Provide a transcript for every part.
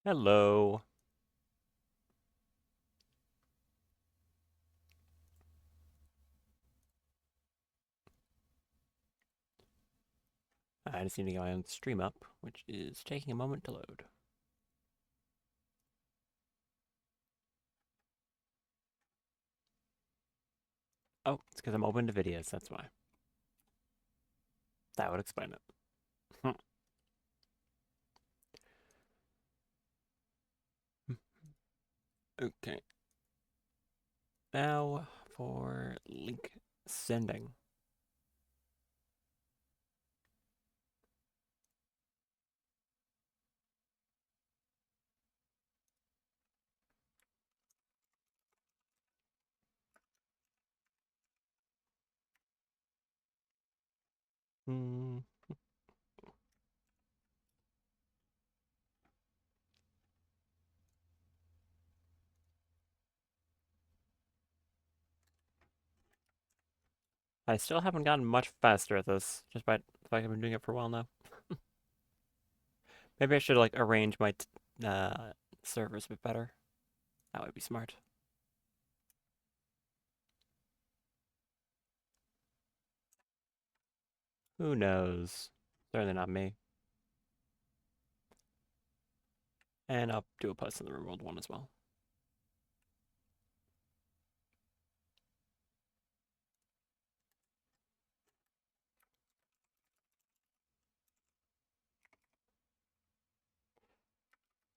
Hello. I just need to go and stream up, which is taking a moment to load. Oh, it's because I'm open to videos, that's why. That would explain it. Okay. Now for link sending. Hmm. I still haven't gotten much faster at this, just by the fact I've been doing it for a while now. Maybe I should like arrange my servers a bit better. That would be smart. Who knows? Certainly not me. And I'll do a post on the Rimworld one as well.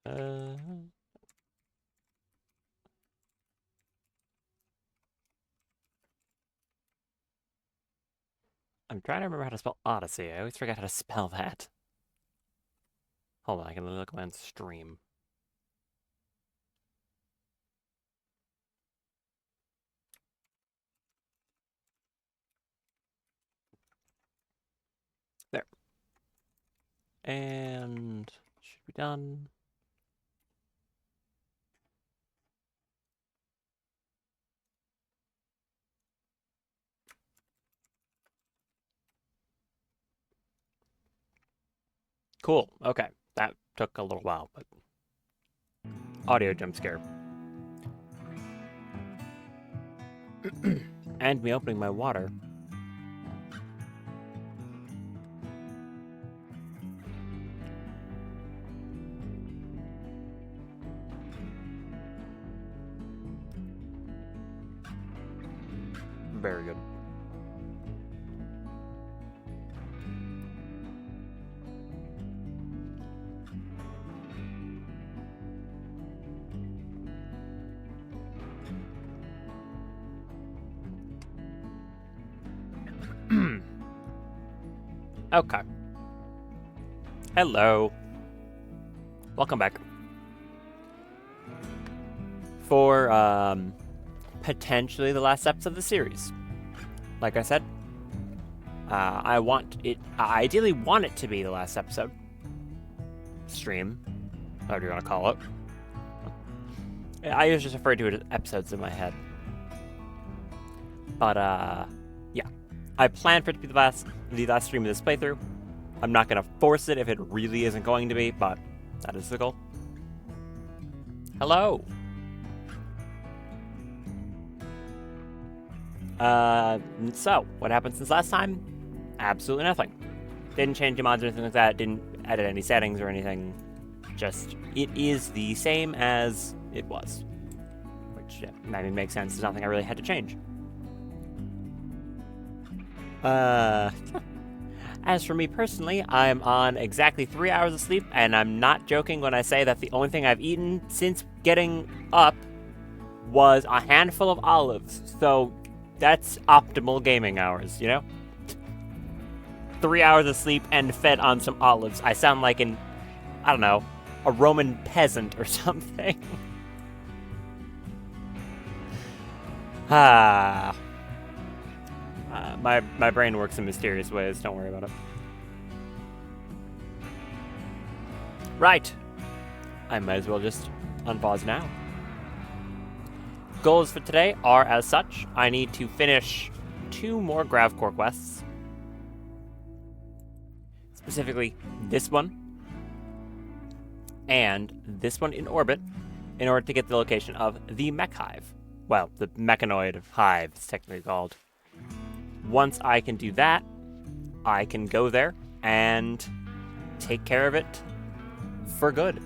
Uh, I'm trying to remember how to spell Odyssey. I always forget how to spell that. Hold on, I can look on stream. There. And should be done. Cool. Okay. That took a little while, but audio jump scare. And me opening my water. Very good. Okay. Hello. Welcome back. For potentially the last episode of the series. Like I said, I ideally want it to be the last episode. Stream, whatever you want to call it. I usually just refer to it as episodes in my head. But yeah. I plan for it to be the last stream of this playthrough. I'm not gonna force it if it really isn't going to be, but that is the goal. Hello. So what happened since last time? Absolutely nothing. Didn't change the mods or anything like that. Didn't edit any settings or anything. Just it is the same as it was, which I mean makes sense. There's nothing I really had to change. As for me personally, I'm on exactly 3 hours of sleep, and I'm not joking when I say that the only thing I've eaten since getting up was a handful of olives. So that's optimal gaming hours, you know? 3 hours of sleep and fed on some olives. I sound like I don't know, a Roman peasant or something. Ah. My brain works in mysterious ways. Don't worry about it. Right. I might as well just unpause now. Goals for today are as such. I need to finish 2 more Gravcore quests. Specifically, this one. and this one in orbit in order to get the location of the Mechhive. Well, the mechanoid hive, it's technically called. Once I can do that, I can go there and take care of it for good.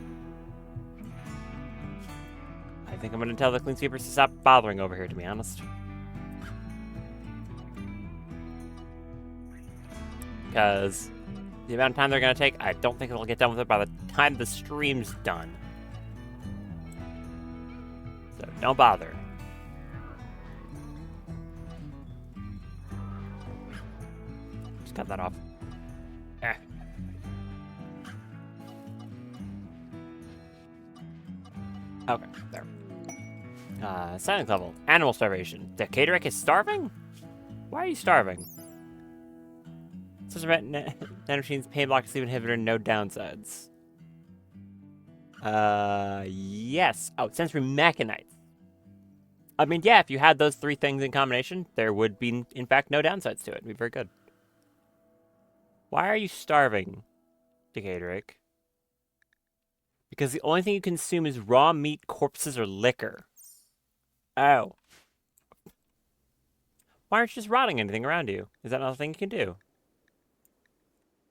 I think I'm going to tell the Cleansweepers to stop bothering over here, to be honest. Because the amount of time they're going to take, I don't think they'll get done with it by the time the stream's done. So don't bother. Just cut that off. Eh. Okay, there. Silence level. Animal starvation. The Cateric is starving? Why are you starving? Such about nanomachines, pain block, sleep inhibitor, no downsides. Yes. Oh, sensory mechanites. I mean, yeah, if you had those three things in combination, there would be, in fact, no downsides to it. It'd be very good. Why are you starving, Decatoric? Because the only thing you consume is raw meat, corpses, or liquor. Oh. Why aren't you just rotting anything around you? Is that not a thing you can do?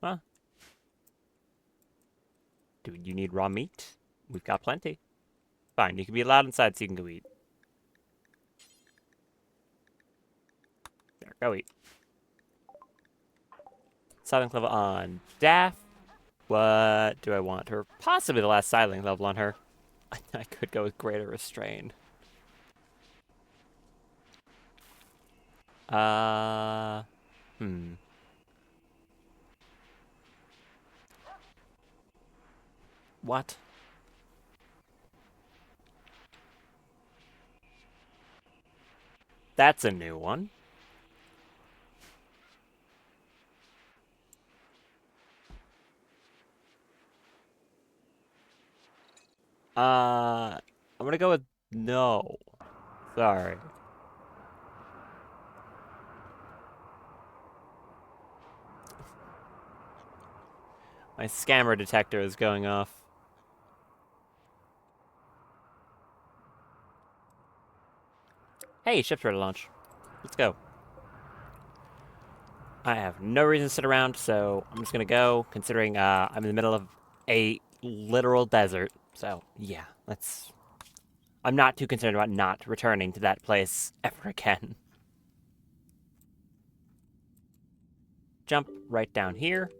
Huh? Do you need raw meat? We've got plenty. Fine, you can be allowed inside so you can go eat. There, go eat. Silent level on Daff. What do I want? Her possibly the last silent level on her. I could go with greater restraint. What? That's a new one. I'm gonna go with no. Sorry. My scammer detector is going off. Hey, ship's ready to launch. Let's go. I have no reason to sit around, so I'm just gonna go, considering I'm in the middle of a literal desert. So, yeah, let's... I'm not too concerned about not returning to that place ever again. Jump right down here.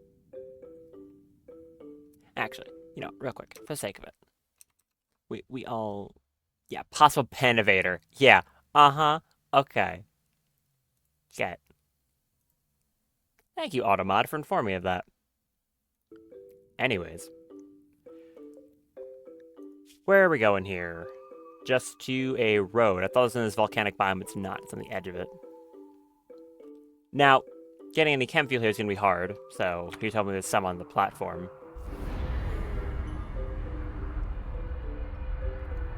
Actually, you know, real quick, for the sake of it. We all... Yeah, possible pen evader. Yeah, uh-huh, okay. Get. Thank you, Automod, for informing me of that. Anyways. Where are we going here? Just to a road. I thought it was in this volcanic biome. It's not. It's on the edge of it. Now, getting any chem fuel here is going to be hard, so you told me there's some on the platform.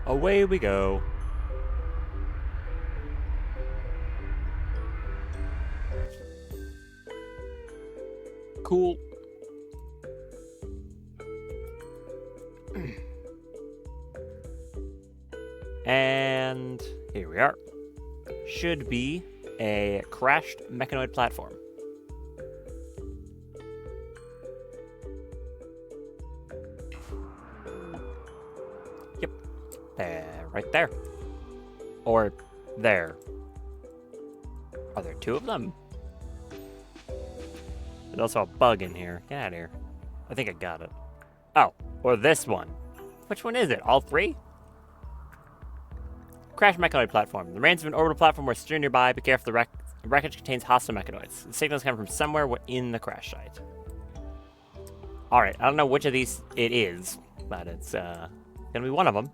Away we go. Cool. And here we are. Should be a crashed mechanoid platform. Yep. There, right there. Or there. Are there two of them? There's also a bug in here. Get out of here. I think I got it. Oh, or this one. Which one is it? All three? Crash mechanoid platform. The remains of an orbital platform were still nearby. Be careful, the wreckage contains hostile mechanoids. The signals come from somewhere in the crash site. Alright, I don't know which of these it is, but it's gonna be one of them.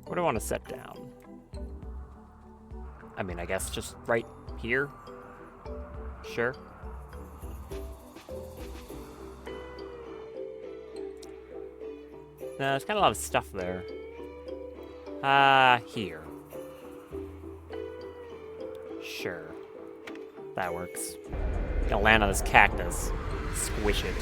What do I want to set down? I mean, I guess just right here? Sure. No, there's kind of a lot of stuff there. Here. Sure. That works. Gonna land on this cactus. Squish it.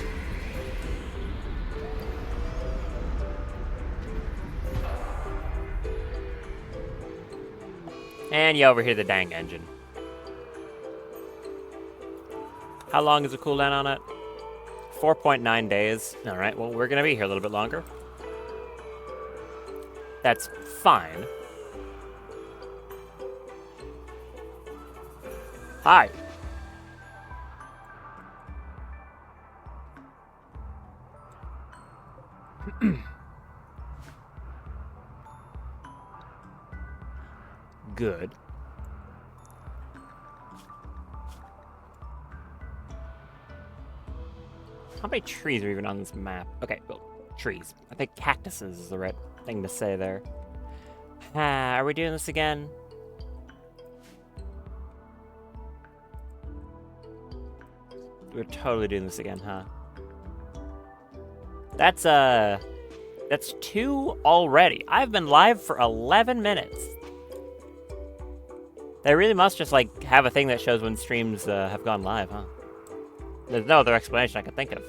And you overhear the dang engine. How long is the cooldown on it? 4.9 days. Alright, well, we're gonna be here a little bit longer. That's fine. Hi. Good. How many trees are even on this map? Okay, well, trees. I think cactuses is the right thing to say there. Are we doing this again? We're totally doing this again, huh? That's 2 already. I've been live for 11 minutes. They really must just, like, have a thing that shows when streams have gone live, huh? There's no other explanation I can think of.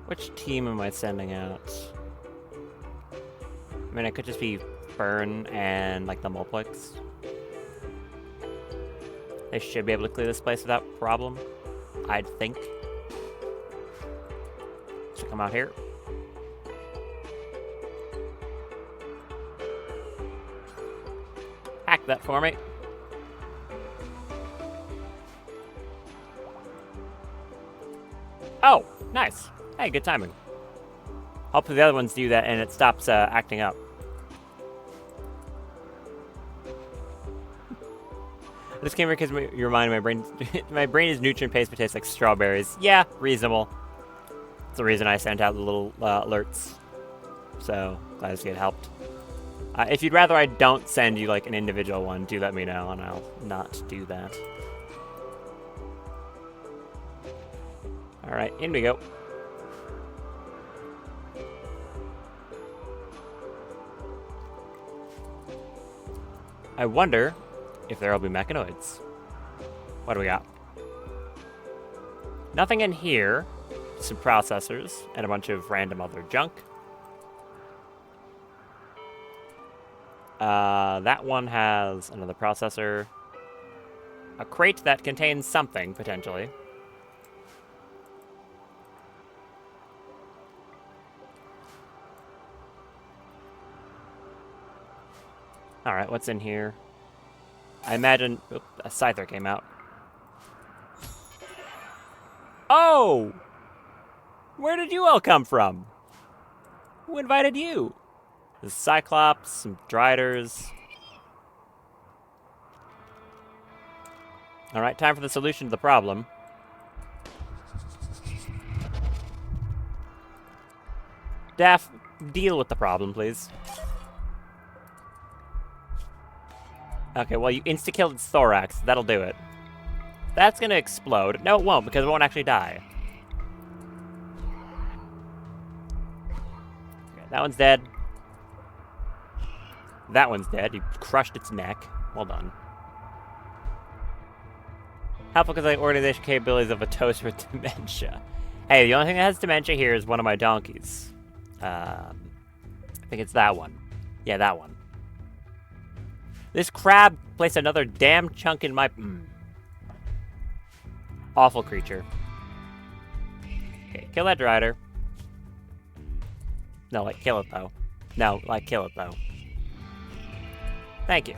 Which team am I sending out? I mean, it could just be Fern and, like, the Mulplex. They should be able to clear this place without problem, I'd think. So come out here. Hack that for me. Oh, nice. Hey, good timing. Hopefully the other ones do that and it stops acting up. This came here because you reminded my brain. My brain is nutrient-based but tastes like strawberries. Yeah, reasonable. That's the reason I sent out the little alerts. So, glad to see it helped. If you'd rather I don't send you, like, an individual one, do let me know, and I'll not do that. Alright, in we go. I wonder if there'll be mechanoids. What do we got? Nothing in here. Some processors and a bunch of random other junk. That one has another processor. A crate that contains something, potentially. Alright, what's in here? I imagine... Oop, a Scyther came out. Oh! Where did you all come from? Who invited you? There's Cyclops, some Driders. Alright, time for the solution to the problem. Daff, deal with the problem, please. Okay, well, you insta-killed its thorax. That'll do it. That's gonna explode. No, it won't, because it won't actually die. Okay, that one's dead. That one's dead. You crushed its neck. Well done. Helpful because I organization capabilities of a toast with dementia. Hey, the only thing that has dementia here is one of my donkeys. I think it's that one. Yeah, that one. This crab placed another damn chunk in my... Awful creature. Okay, kill that Drider. No, like, kill it, though. No, like, kill it, though. Thank you.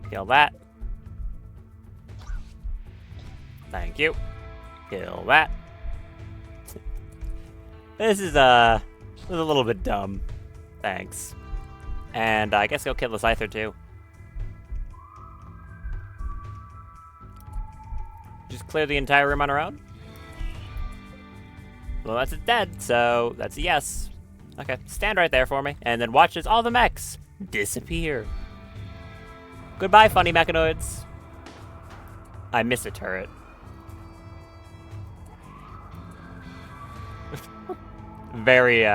Kill that. Thank you. Kill that. This is a little bit dumb. Thanks. And I guess go kill the Scyther too. Just clear the entire room on our own? Well, that's dead, so that's a yes. Okay, stand right there for me, and then watch as all the mechs disappear. Goodbye, funny mechanoids. I miss a turret. Very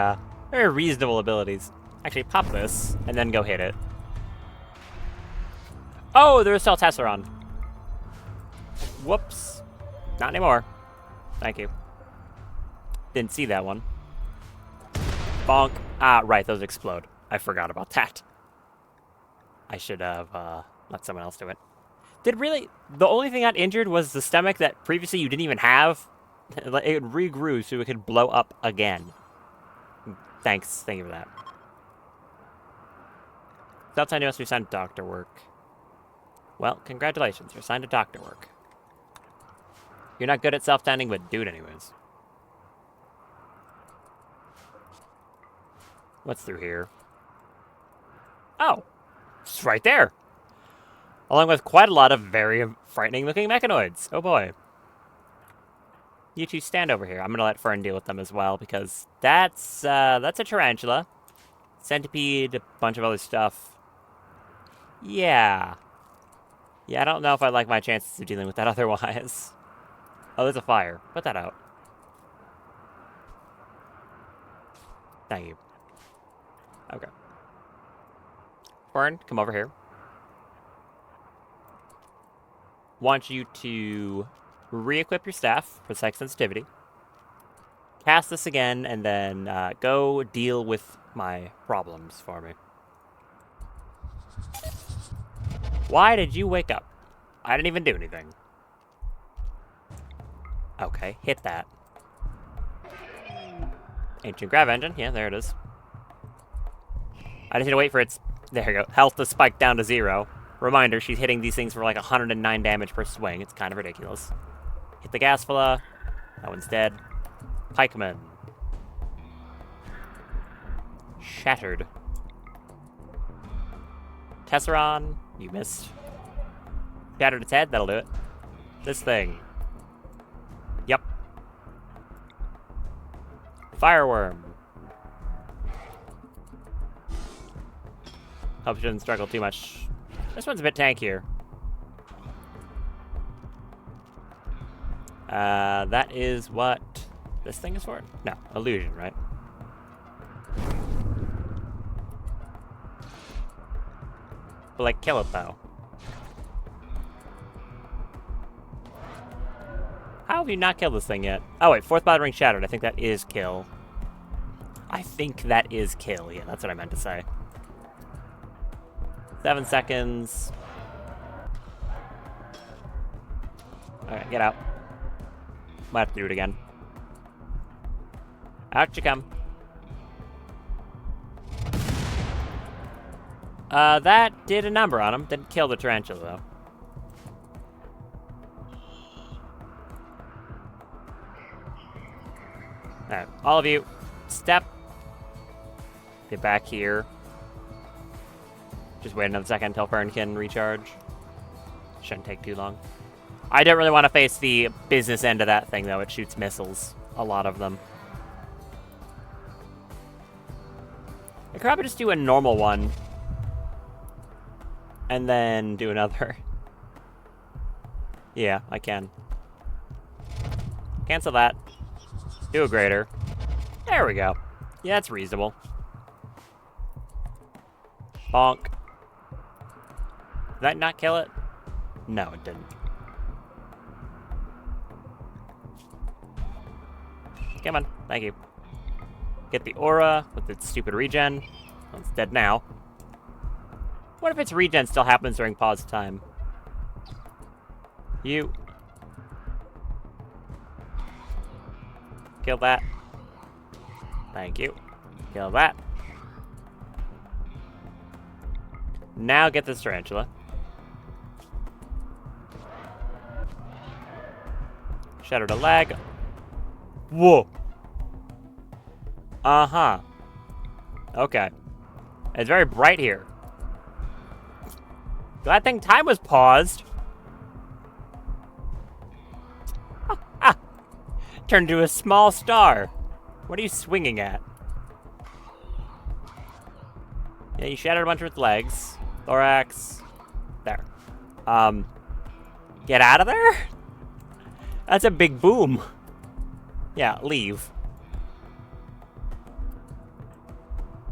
reasonable abilities. Actually, pop this, and then go hit it. Oh, there's still Tesseron. Whoops. Not anymore. Thank you. Didn't see that one. Bonk. Ah, right, those explode. I forgot about that. I should have let someone else do it. The only thing that injured was the stomach that previously you didn't even have? It regrew so it could blow up again. Thanks. Thank you for that. That's I know we signed doctor work. Well, congratulations. You're signed to doctor work. You're not good at self-standing, but do it anyways. What's through here? Oh. It's right there. Along with quite a lot of very frightening-looking mechanoids. Oh boy. You two stand over here. I'm gonna let Fern deal with them as well, because that's a tarantula. Centipede, a bunch of other stuff. Yeah. Yeah, I don't know if I like my chances of dealing with that otherwise. Oh, there's a fire. Put that out. Thank you. Okay. Fern, come over here. Want you to re-equip your staff for psych sensitivity. Cast this again, and then go deal with my problems for me. Why did you wake up? I didn't even do anything. Okay, hit that. Ancient Grav Engine. Yeah, there it is. I just need to wait for its... There you go. Health to spike down to 0. Reminder, she's hitting these things for like 109 damage per swing. It's kind of ridiculous. Hit the Gasfala. That one's dead. Pikeman. Shattered. Tesseron. You missed. Shattered its head. That'll do it. This thing. Yep. Fireworm. Hope she doesn't struggle too much. This one's a bit tankier. That is what this thing is for? No, illusion, right? But, like, kill it, though. How have you not killed this thing yet? Oh, wait, fourth body ring shattered. I think that is kill. I think that is kill. Yeah, that's what I meant to say. 7 seconds. Alright, get out. Might have to do it again. Out you come. That did a number on him. Didn't kill the tarantula, though. Alright, all of you, step. Get back here. Just wait another second until Fern can recharge. Shouldn't take too long. I don't really want to face the business end of that thing, though. It shoots missiles. A lot of them. I could probably just do a normal one. And then do another. Yeah, I can. Cancel that. Do a greater. There we go. Yeah, that's reasonable. Bonk. Did that not kill it? No, it didn't. Come on. Thank you. Get the aura with its stupid regen. Well, it's dead now. What if its regen still happens during pause time? You. Kill that. Thank you. Kill that. Now get this tarantula. Shattered a leg. Whoa. Uh-huh. Okay. It's very bright here. Glad thing time was paused. Ah. Turned into a small star. What are you swinging at? Yeah, you shattered a bunch of its legs. Thorax. There. Get out of there? That's a big boom. Yeah, leave.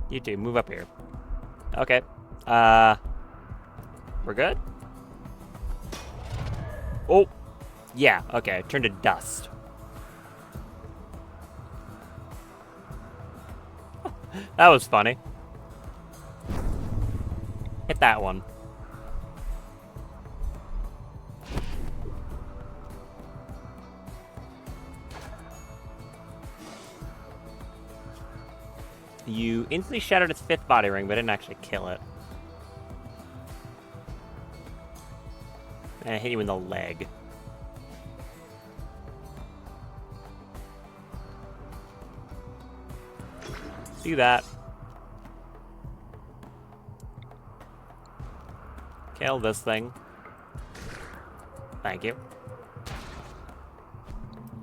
You two, move up here. Okay. We're good? Oh, yeah, okay, turned to dust. That was funny. Hit that one. You instantly shattered its 5th body ring, but didn't actually kill it. And I hit you in the leg. Do that. Kill this thing. Thank you.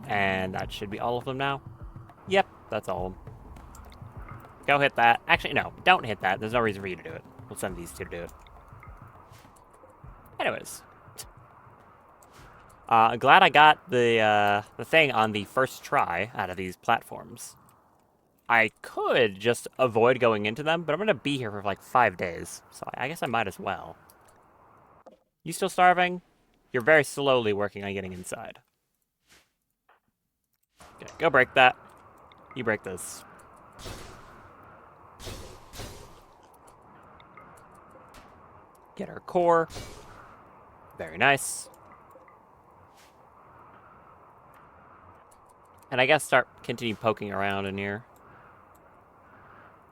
And that should be all of them now. Yep, that's all of them. Go hit that. Actually, no, don't hit that. There's no reason for you to do it. We'll send these two to do it. Anyways. Glad I got the thing on the first try out of these platforms. I could just avoid going into them, but I'm going to be here for like 5 days, so I guess I might as well. You still starving? You're very slowly working on getting inside. Okay, go break that. You break this. Get our core. Very nice. And I guess continue poking around in here.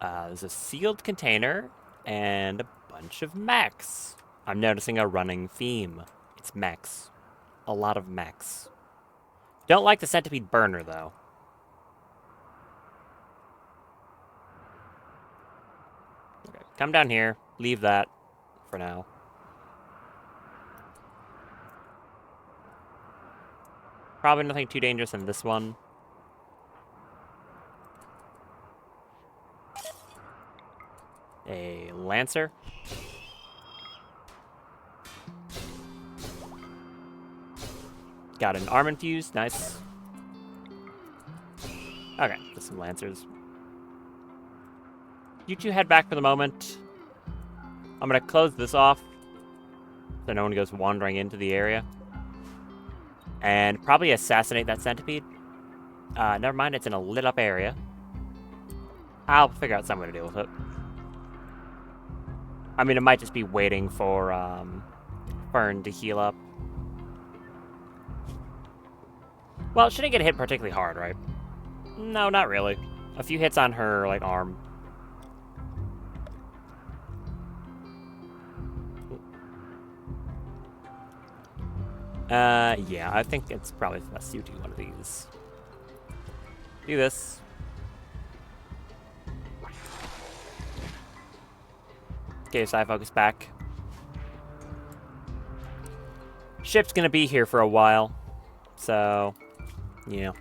There's a sealed container and a bunch of mechs. I'm noticing a running theme. It's mechs. A lot of mechs. Don't like the centipede burner, though. Okay, come down here. Leave that for now. Probably nothing too dangerous in this one. A Lancer. Got an arm infused. Nice. Okay, just some Lancers. You two head back for the moment. I'm going to close this off so no one goes wandering into the area. And probably assassinate that centipede. Never mind, it's in a lit up area. I'll figure out some way to deal with it. I mean, it might just be waiting for Fern to heal up. Well, it shouldn't get hit particularly hard, right? No, not really. A few hits on her, like, arm. Yeah, I think it's probably best you do one of these. Do this. Get your side focus back. Ship's gonna be here for a while, so, yeah.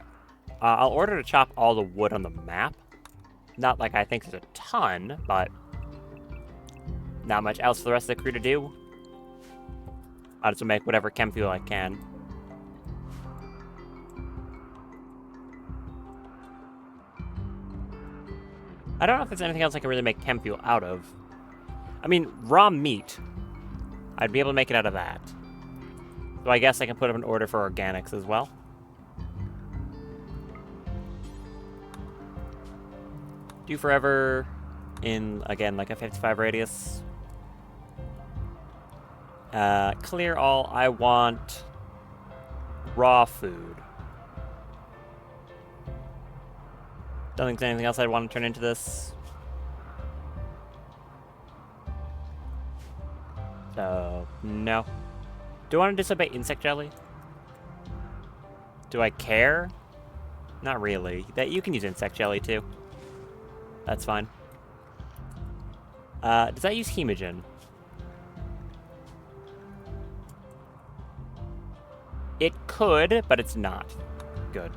I'll order to chop all the wood on the map. Not like I think there's a ton, but not much else for the rest of the crew to do. I'll just make whatever chem fuel I can. I don't know if there's anything else I can really make chem fuel out of. I mean, raw meat. I'd be able to make it out of that. So I guess I can put up an order for organics as well. Do forever in, again, like a 55 radius. Clear all. I want raw food. Don't think there's anything else I'd want to turn into this. So, no. Do I want to disobey insect jelly? Do I care? Not really. That you can use insect jelly too. That's fine. Does that use hemogen? It could, but it's not. Good.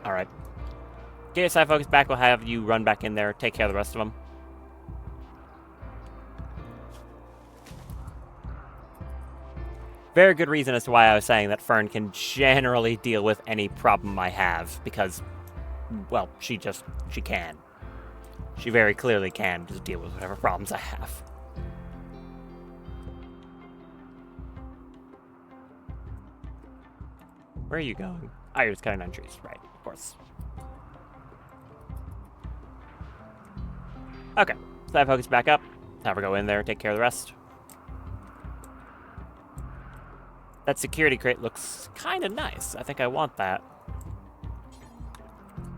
Alright. Get your side focus back. We'll have you run back in there. Take care of the rest of them. Very good reason as to why I was saying that Fern can generally deal with any problem I have. Because, well, she can. She very clearly can just deal with whatever problems I have. Where are you going? Oh, you're just cutting down trees. Right, of course. Okay, so I focus back up. Have her go in there, take care of the rest. That security crate looks kind of nice. I think I want that.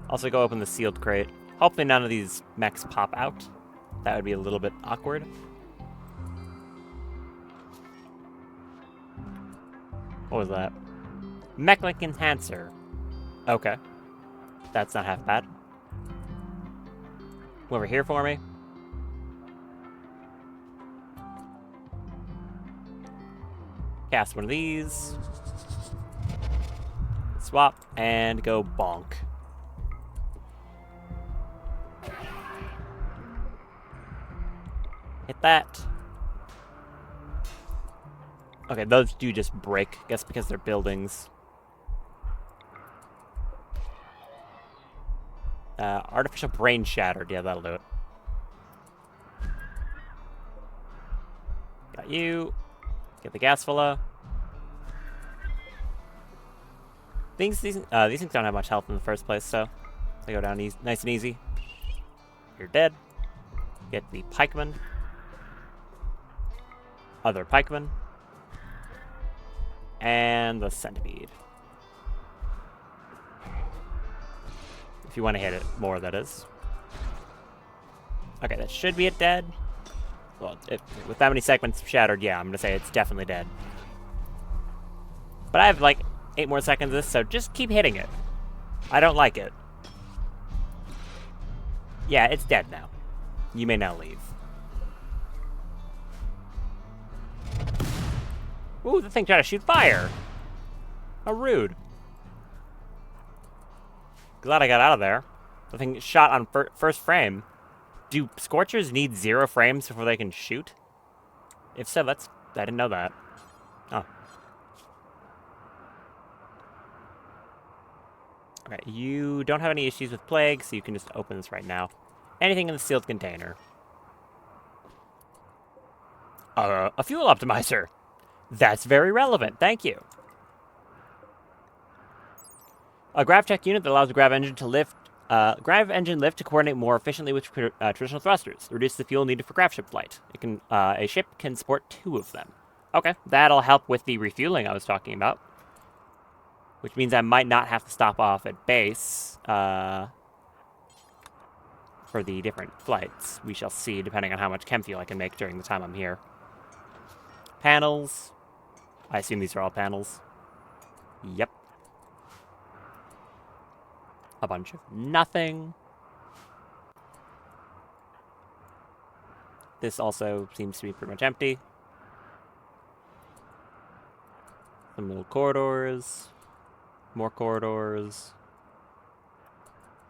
Also go open the sealed crate. Hopefully none of these mechs pop out. That would be a little bit awkward. What was that? Mech-like enhancer. Okay. That's not half bad. Come over here for me. Cast one of these. Swap and go bonk. Hit that. Okay, those do just break. I guess because they're buildings. Artificial brain shattered. Yeah, that'll do it. Got you. Get the gas full. These things don't have much health in the first place, so they go down nice and easy. You're dead. Get the pikeman. Other pikeman. And the centipede. If you want to hit it more, that is. Okay, that should be it dead. Well, with that many segments shattered, yeah, I'm going to say it's definitely dead. But I have like 8 more seconds of this, so just keep hitting it. I don't like it. Yeah, it's dead now. You may now leave. Ooh, the thing tried to shoot fire. How rude. Glad I got out of there. The thing shot on first frame. Do Scorchers need 0 frames before they can shoot? If so, I didn't know that. Oh. Okay, you don't have any issues with plague, so you can just open this right now. Anything in the sealed container. A fuel optimizer. That's very relevant, thank you. A grav check unit that allows the grav engine lift to coordinate more efficiently with traditional thrusters. Reduce the fuel needed for grav ship flight. A ship can support 2 of them. Okay, that'll help with the refueling I was talking about. Which means I might not have to stop off at base for the different flights. We shall see, depending on how much chem fuel I can make during the time I'm here. Panels. I assume these are all panels. Yep. A bunch of nothing. This also seems to be pretty much empty. Some little corridors. More corridors.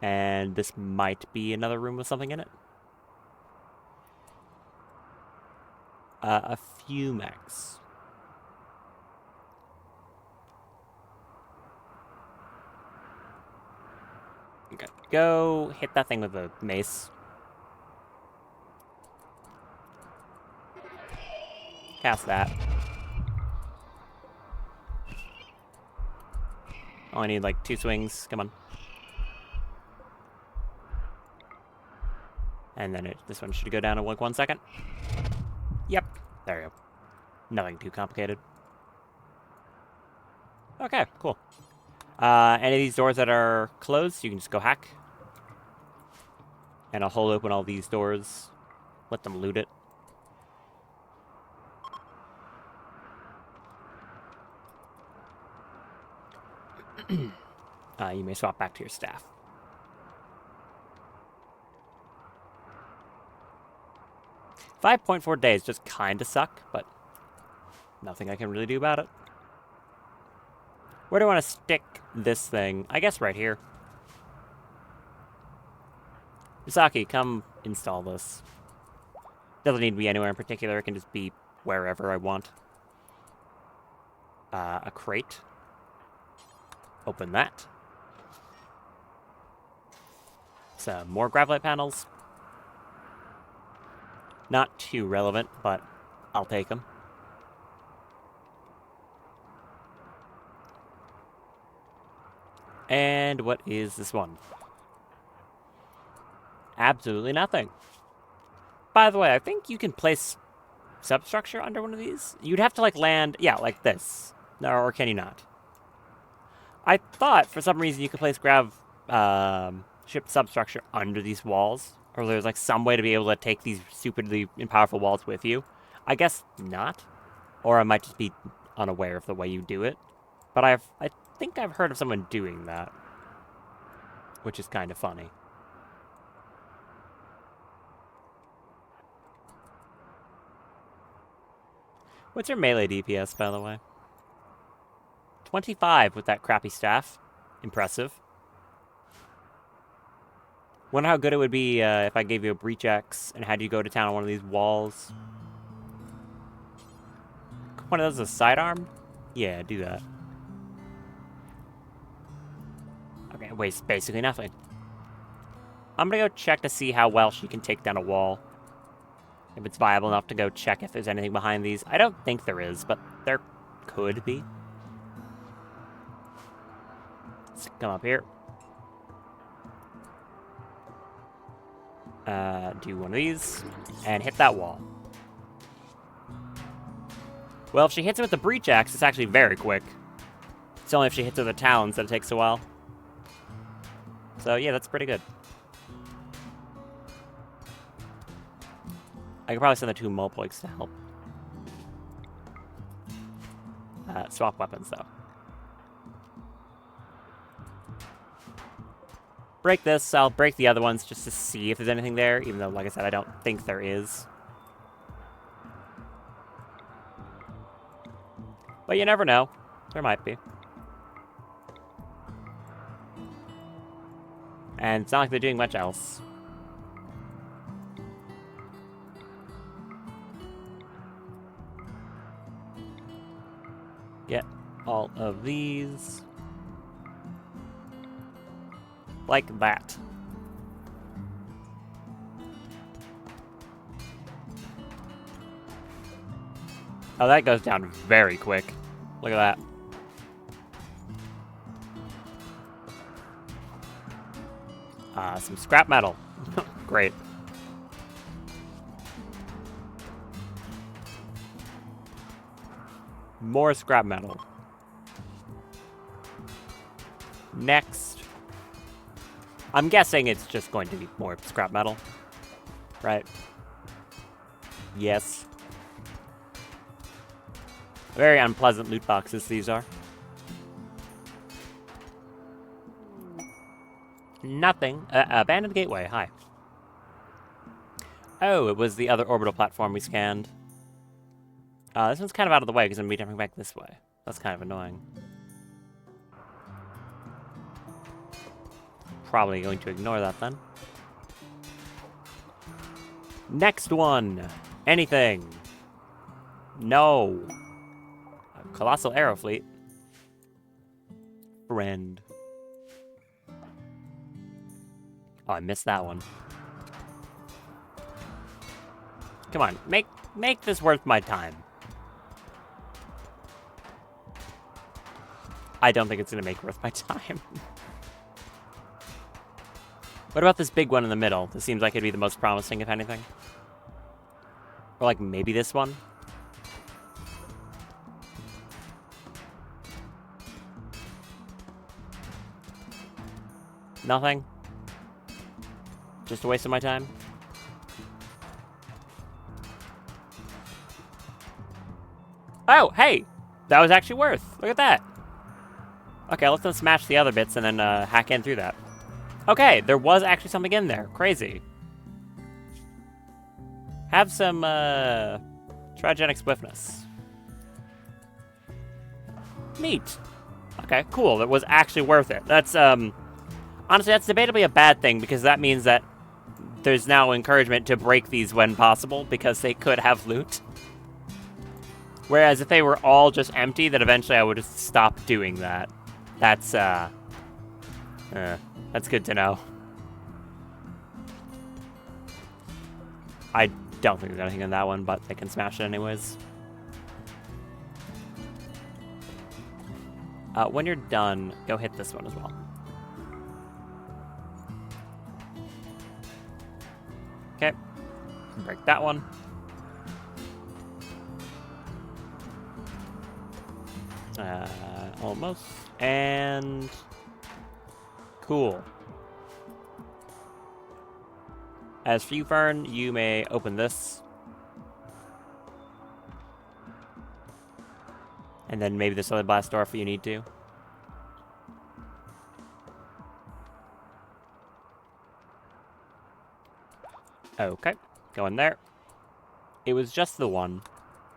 And this might be another room with something in it. A few mechs. Okay, go hit that thing with a mace. Cast that. Oh, I need like 2 swings. Come on. And then this one should go down in like 1 second. Yep. There you go. Nothing too complicated. Okay, cool. Any of these doors that are closed, you can just go hack. And I'll hold open all these doors. Let them loot it. You may swap back to your staff. .4 days just kinda suck, but nothing I can really do about it. Where do I want to stick this thing? I guess right here. Misaki, come install this. Doesn't need to be anywhere in particular. It can just be wherever I want. A crate. Open that. Some more graphite panels. Not too relevant, but I'll take them. And what is this one? Absolutely nothing. By the way, I think you can place substructure under one of these. You'd have to, like, land, yeah, like this. No, or can you not? I thought, for some reason, you could place ship substructure under these walls. Or there's, like, some way to be able to take these stupidly powerful walls with you. I guess not. Or I might just be unaware of the way you do it. But I think I've heard of someone doing that. Which is kind of funny. What's your melee DPS, by the way? 25 with that crappy staff. Impressive. Wonder how good it would be if I gave you a breach axe and had you go to town on one of these walls. One of those a sidearm? Yeah, do that. Okay, wastes basically nothing. I'm gonna go check to see how well she can take down a wall. If it's viable enough to go check if there's anything behind these. I don't think there is, but there could be. Let's come up here. Do one of these, and hit that wall. Well, if she hits it with the breach axe, it's actually very quick. It's only if she hits it with the talons that it takes a while. So yeah, that's pretty good. I could probably send the 2 Mulpoiks to help. Swap weapons, though. Break this. I'll break the other ones just to see if there's anything there, even though, like I said, I don't think there is. But you never know. There might be. And it's not like they're doing much else. Get all of these. Like that. Oh, that goes down very quick. Look at that. Some scrap metal. Great. More scrap metal. Next. I'm guessing it's just going to be more scrap metal. Right? Yes. Very unpleasant loot boxes these are. Nothing. Abandoned gateway. Hi. Oh, it was the other orbital platform we scanned. This one's kind of out of the way because I'm going to be jumping back this way. That's kind of annoying. Probably going to ignore that then. Next one. Anything. No. A colossal arrow fleet. Friend. Oh, I missed that one. Come on, make this worth my time. I don't think it's gonna make it worth my time. What about this big one in the middle? This seems like it'd be the most promising, if anything. Or like maybe this one? Nothing? Just a waste of my time? Oh, hey! That was actually worth. Look at that. Okay, let's then smash the other bits and then hack in through that. Okay, there was actually something in there. Crazy. Have some trigenic swiftness. Neat. Okay, cool. That was actually worth it. That's honestly, that's debatably a bad thing because that means that there's now encouragement to break these when possible because they could have loot. Whereas if they were all just empty, then eventually I would just stop doing that. That's good to know. I don't think there's anything in that one, but they can smash it anyways. When you're done, go hit this one as well. Okay. Break that one. Almost. And... cool. As for you, Fern, you may open this. And then maybe this other blast door if you need to. Okay, go in there. It was just the one,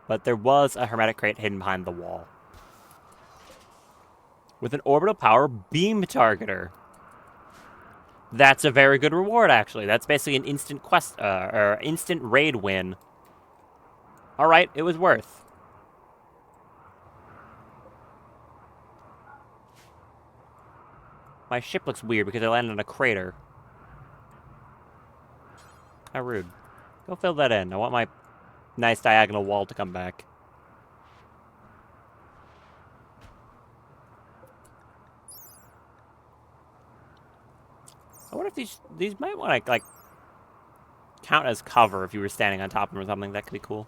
but there was a hermetic crate hidden behind the wall. With an orbital power beam targeter. That's a very good reward, actually. That's basically an instant quest, or instant raid win. Alright, it was worth. My ship looks weird because I landed in a crater. How rude. Go fill that in. I want my nice diagonal wall to come back. I wonder if these might want to, like, count as cover if you were standing on top of them or something. That could be cool.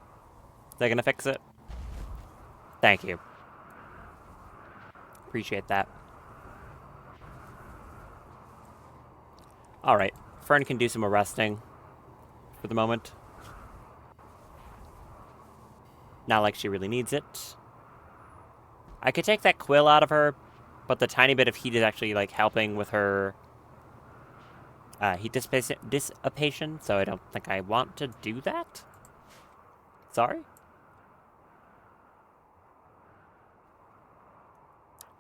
Is that gonna fix it? Thank you. Appreciate that. Alright. Fern can do some more resting for the moment. Not like she really needs it. I could take that quill out of her, but the tiny bit of heat is actually, like, helping with her heat dissipation, so I don't think I want to do that. Sorry?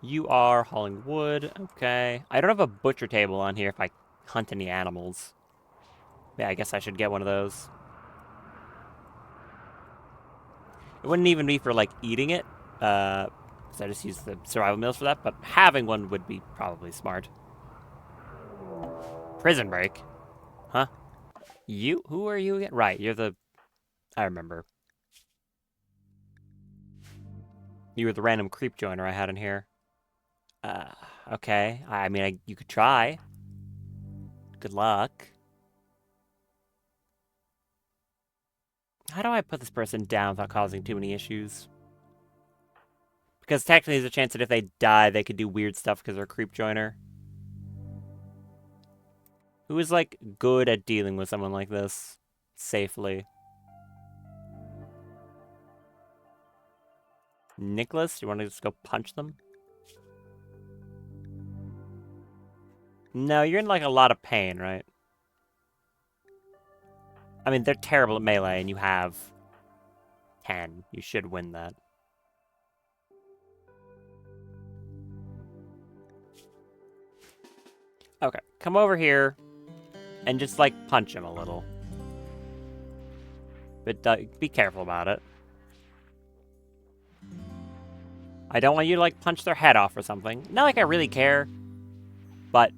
You are hauling wood. Okay. I don't have a butcher table on here if I hunt any animals. Yeah, I guess I should get one of those. It wouldn't even be for, like, eating it. So I just use the survival meals for that, but having one would be probably smart. Prison break? Huh? You? Who are you again? Right, you're the... I remember. You were the random creep joiner I had in here. Okay. I mean, you could try. Good luck. How do I put this person down without causing too many issues? Because technically there's a chance that if they die, they could do weird stuff because they're a creep joiner. Who is, like, good at dealing with someone like this safely? Nicholas, you want to just go punch them? No, you're in, like, a lot of pain, right? I mean, they're terrible at melee, and you have 10. You should win that. Okay, come over here and just, like, punch him a little. But be careful about it. I don't want you to, like, punch their head off or something. Not like I really care, but,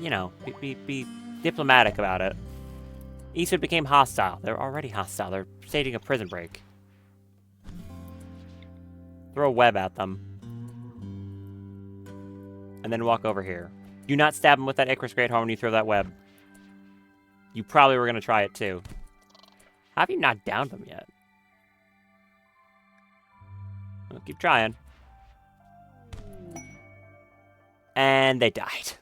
you know, be diplomatic about it. Eastwood became hostile. They're already hostile. They're staging a prison break. Throw a web at them. And then walk over here. Do not stab him with that Icarus Great Horn when you throw that web. You probably were going to try it too. How have you not downed them yet? Well, keep trying. And they died.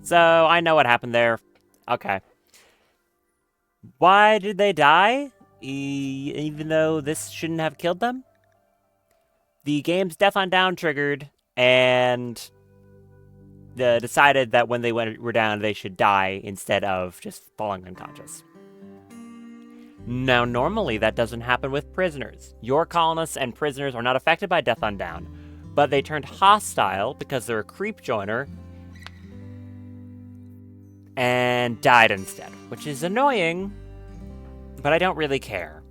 So, I know what happened there. Okay. Why did they die? Even though this shouldn't have killed them? The game's Death on Down triggered, and decided that when they were down, they should die instead of just falling unconscious. Now, normally that doesn't happen with prisoners. Your colonists and prisoners are not affected by Death on Down, but they turned hostile because they're a creep joiner and died instead, which is annoying, but I don't really care.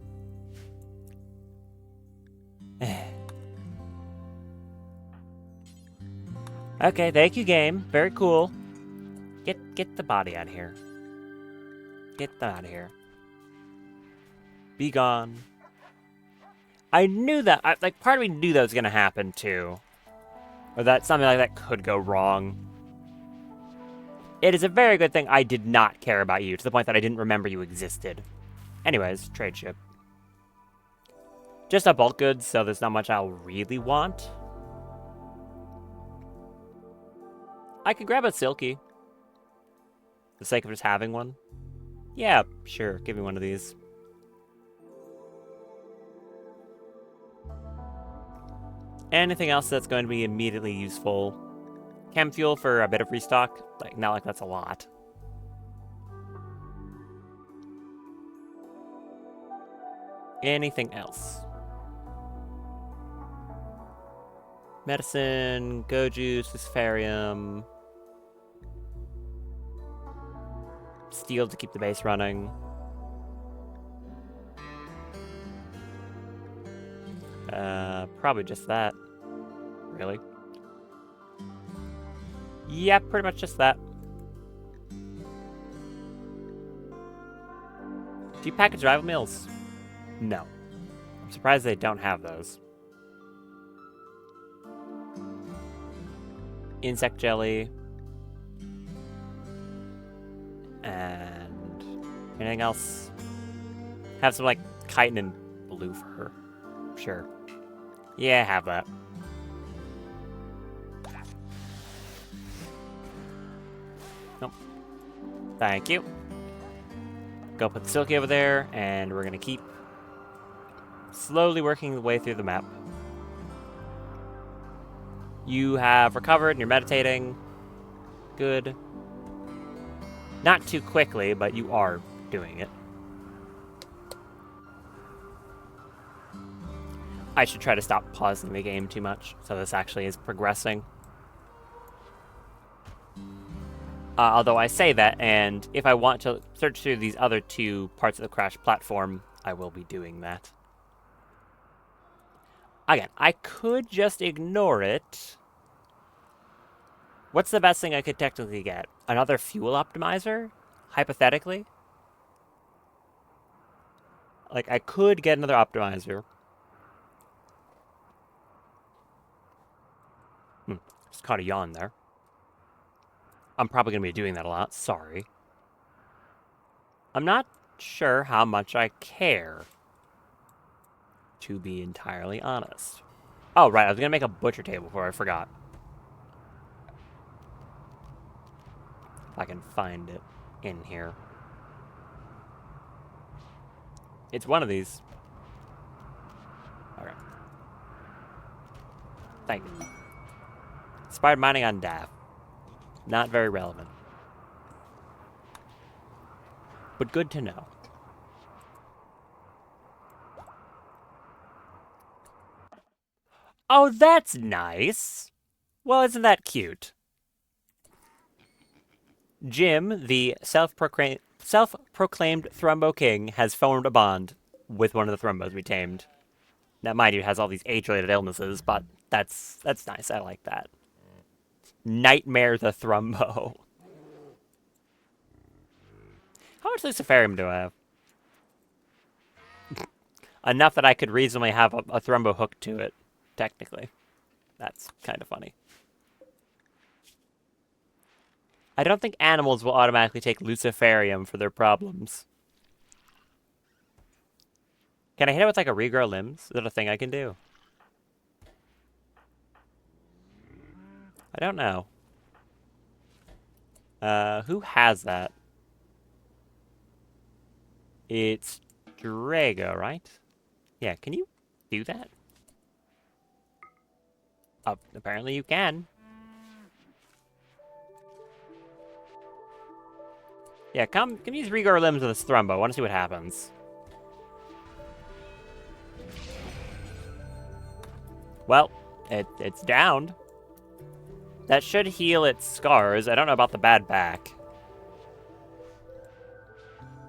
Okay, thank you, game. Very cool. Get the body out of here. Get them out of here. Be gone. I knew that. Part of me knew that was going to happen, too. Or that something like that could go wrong. It is a very good thing I did not care about you, to the point that I didn't remember you existed. Anyways, trade ship. Just a bulk goods, so there's not much I'll really want. I could grab a Silky. For the sake of just having one. Yeah, sure. Give me one of these. Anything else that's going to be immediately useful? Chem fuel for a bit of restock? Not like that's a lot. Anything else? Medicine, go juice, Luciferium. Steel to keep the base running. Probably just that. Really? Yeah, pretty much just that. Do you package rival meals? No. I'm surprised they don't have those. Insect jelly. And anything else? Have some, chitin and blue for her. Sure. Yeah, have that. Nope. Thank you. Go put the Silky over there, and we're gonna keep slowly working the way through the map. You have recovered and you're meditating. Good. Not too quickly, but you are doing it. I should try to stop pausing the game too much, so this actually is progressing. Although I say that, and if I want to search through these other two parts of the Crash platform, I will be doing that. Again, I could just ignore it. What's the best thing I could technically get? Another fuel optimizer? Hypothetically? I could get another optimizer. Just caught a yawn there. I'm probably going to be doing that a lot. Sorry. I'm not sure how much I care, to be entirely honest. Oh, right. I was going to make a butcher table before I forgot. If I can find it in here. It's one of these. Okay. Thank you. Inspired mining on DAF. Not very relevant. But good to know. Oh, that's nice. Well, isn't that cute? Jim, the self-proclaimed Thrumbo King, has formed a bond with one of the Thrumbos we tamed. Now, mind you, it has all these age-related illnesses, but that's nice. I like that. Nightmare the Thrumbo. How much Luciferium do I have? Enough that I could reasonably have a Thrumbo hooked to it, technically. That's kind of funny. I don't think animals will automatically take Luciferium for their problems. Can I hit it with a regrow limbs? Is that a thing I can do? I don't know. Who has that? It's Drago, right? Yeah, can you do that? Oh, apparently you can. Yeah, come use Regar Limbs with this Thrumbo. I want to see what happens. Well, it's downed. That should heal its scars. I don't know about the bad back.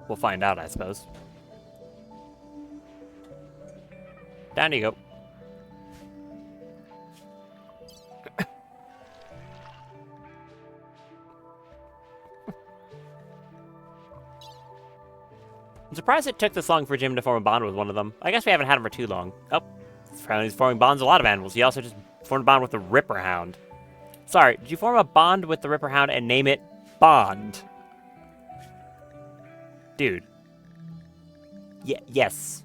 We'll find out, I suppose. Down you go. I'm surprised it took this long for Jim to form a bond with one of them. I guess we haven't had him for too long. Oh, apparently he's forming bonds with a lot of animals. He also just formed a bond with the Ripper Hound. Sorry, did you form a bond with the Ripper Hound and name it Bond? Dude. Yes.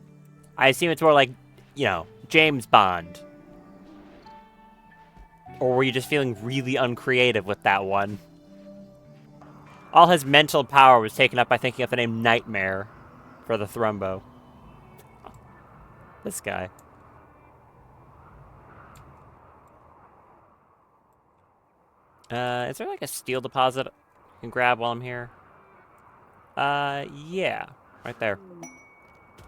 I assume it's more like, you know, James Bond. Or were you just feeling really uncreative with that one? All his mental power was taken up by thinking of the name Nightmare for the Thrumbo. This guy. Is there like a steel deposit I can grab while I'm here? Yeah. Right there.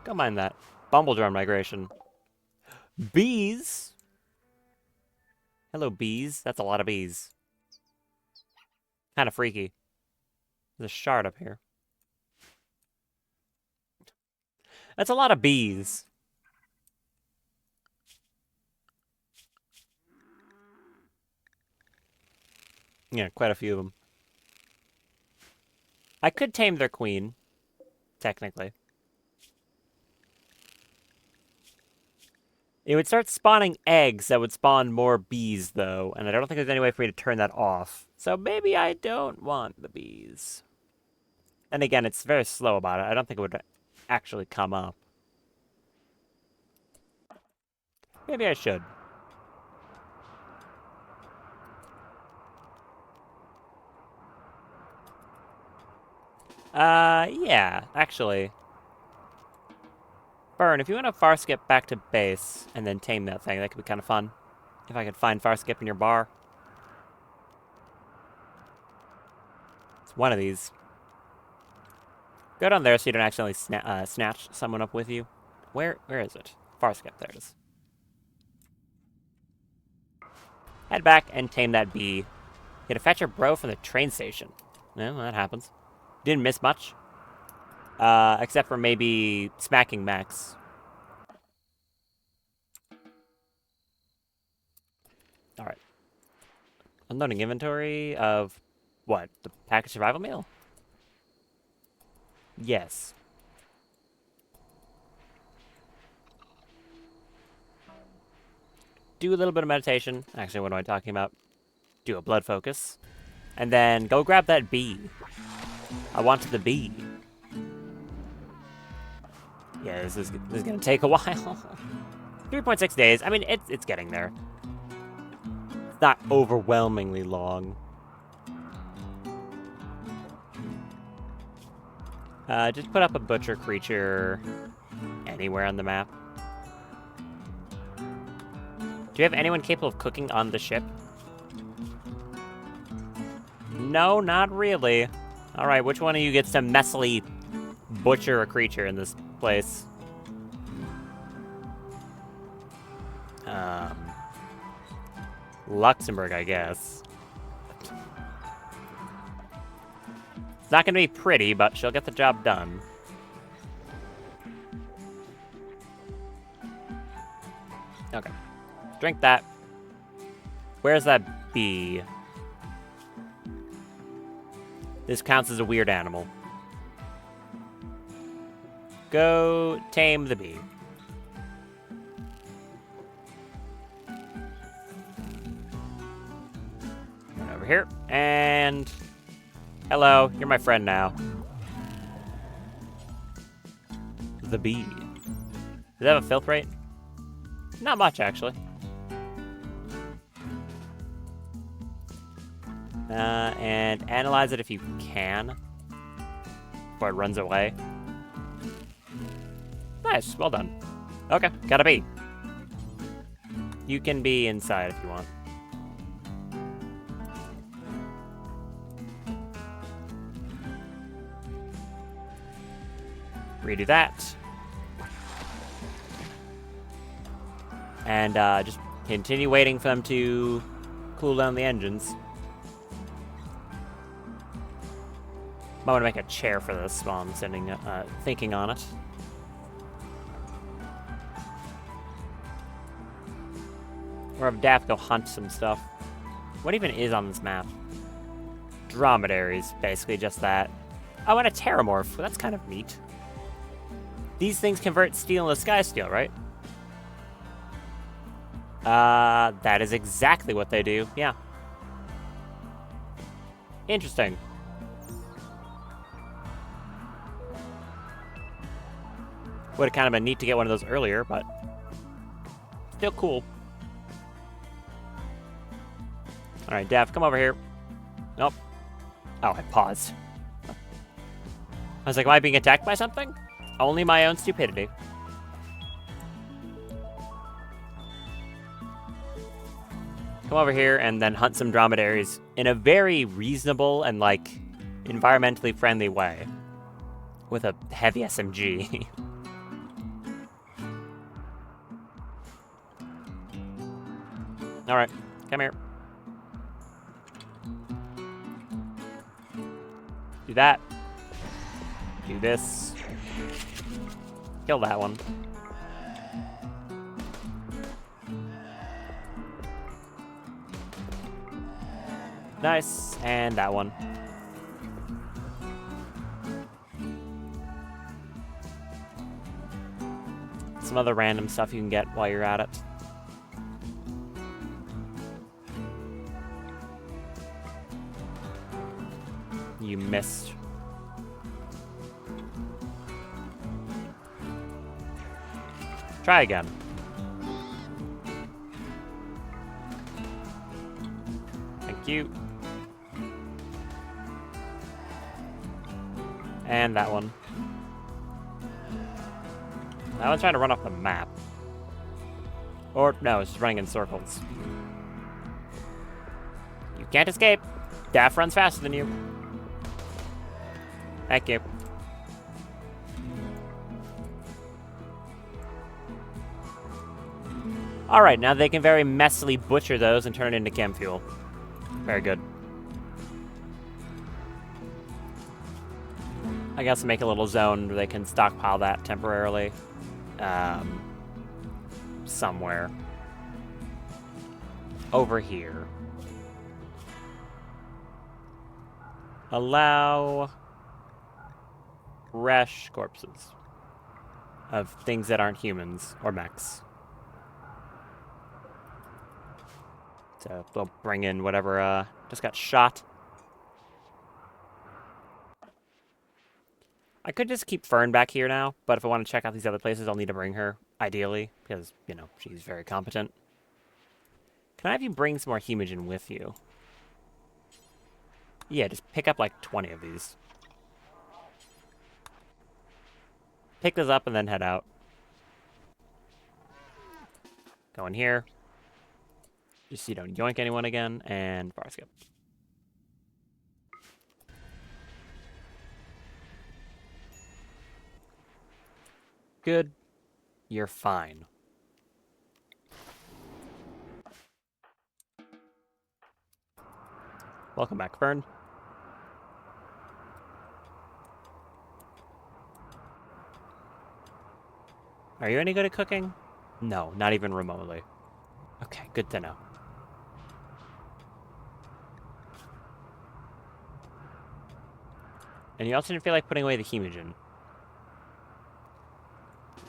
Go mine that. Bumbledrum migration. Bees! Hello, bees. That's a lot of bees. Kind of freaky. There's a shard up here. That's a lot of bees. Yeah, quite a few of them. I could tame their queen, technically. It would start spawning eggs that would spawn more bees, though, and I don't think there's any way for me to turn that off. So maybe I don't want the bees. And again, it's very slow about it. I don't think it would actually come up. Maybe I should. Yeah, actually. Burn, if you want to Farskip back to base and then tame that thing, that could be kind of fun. If I could find Farskip in your bar. It's one of these. Go down there so you don't accidentally snatch someone up with you. Where is it? Farskip, there it is. Head back and tame that bee. You gotta fetch your bro from the train station. Yeah, well, that happens. Didn't miss much. Except for maybe smacking Max. Alright. Unloading inventory of what? The package survival meal? Yes. Do a little bit of meditation. Actually, what am I talking about? Do a blood focus. And then go grab that bee. I wanted the bee. Yeah, this is gonna take a while. 3.6 days. I mean, it's getting there. It's not overwhelmingly long. Just put up a butcher creature anywhere on the map. Do you have anyone capable of cooking on the ship? No, not really. Alright, which one of you gets to messily butcher a creature in this place? Luxembourg, I guess. It's not gonna be pretty, but she'll get the job done. Okay. Drink that. Where's that bee? This counts as a weird animal. Go tame the bee. Run over here, and... Hello, you're my friend now. The bee. Does it have a filth rate? Not much, actually. And analyze it if you can. Before it runs away. Nice, well done. Okay, got a bee. You can be inside if you want. Redo that. And just continue waiting for them to cool down the engines. I want to make a chair for this while I'm thinking on it. Or have Daft go hunt some stuff. What even is on this map? Dromedaries, basically just that. Oh, and a terramorph. That's kind of neat. These things convert steel into sky steel, right? That is exactly what they do, yeah. Interesting. Would have kind of been neat to get one of those earlier, but still cool. Alright, Dev, come over here. Nope. Oh, I paused. I was like, am I being attacked by something? Only my own stupidity. Come over here and then hunt some dromedaries in a very reasonable and, like, environmentally friendly way. With a heavy SMG. Alright, come here. Do that. Do this. Kill that one. Nice, and that one. Some other random stuff you can get while you're at it. You missed. Try again. Thank you. And that one. That one's trying to run off the map. Or, no, it's just running in circles. You can't escape. Daff runs faster than you. Thank you. Alright, now they can very messily butcher those and turn it into chem fuel. Very good. I guess make a little zone where they can stockpile that temporarily. Somewhere. Over here. Allow fresh corpses of things that aren't humans or mechs. So they'll bring in whatever just got shot. I could just keep Fern back here now, but if I want to check out these other places, I'll need to bring her, ideally, because, you know, she's very competent. Can I have you bring some more Hemogen with you? Yeah, just pick up like 20 of these. Pick this up and then head out. Go in here. Just so you don't yoink anyone again, and bar skip. Good. You're fine. Welcome back, Fern. Are you any good at cooking? No, not even remotely. Okay, good to know. And you also didn't feel like putting away the Hemogen.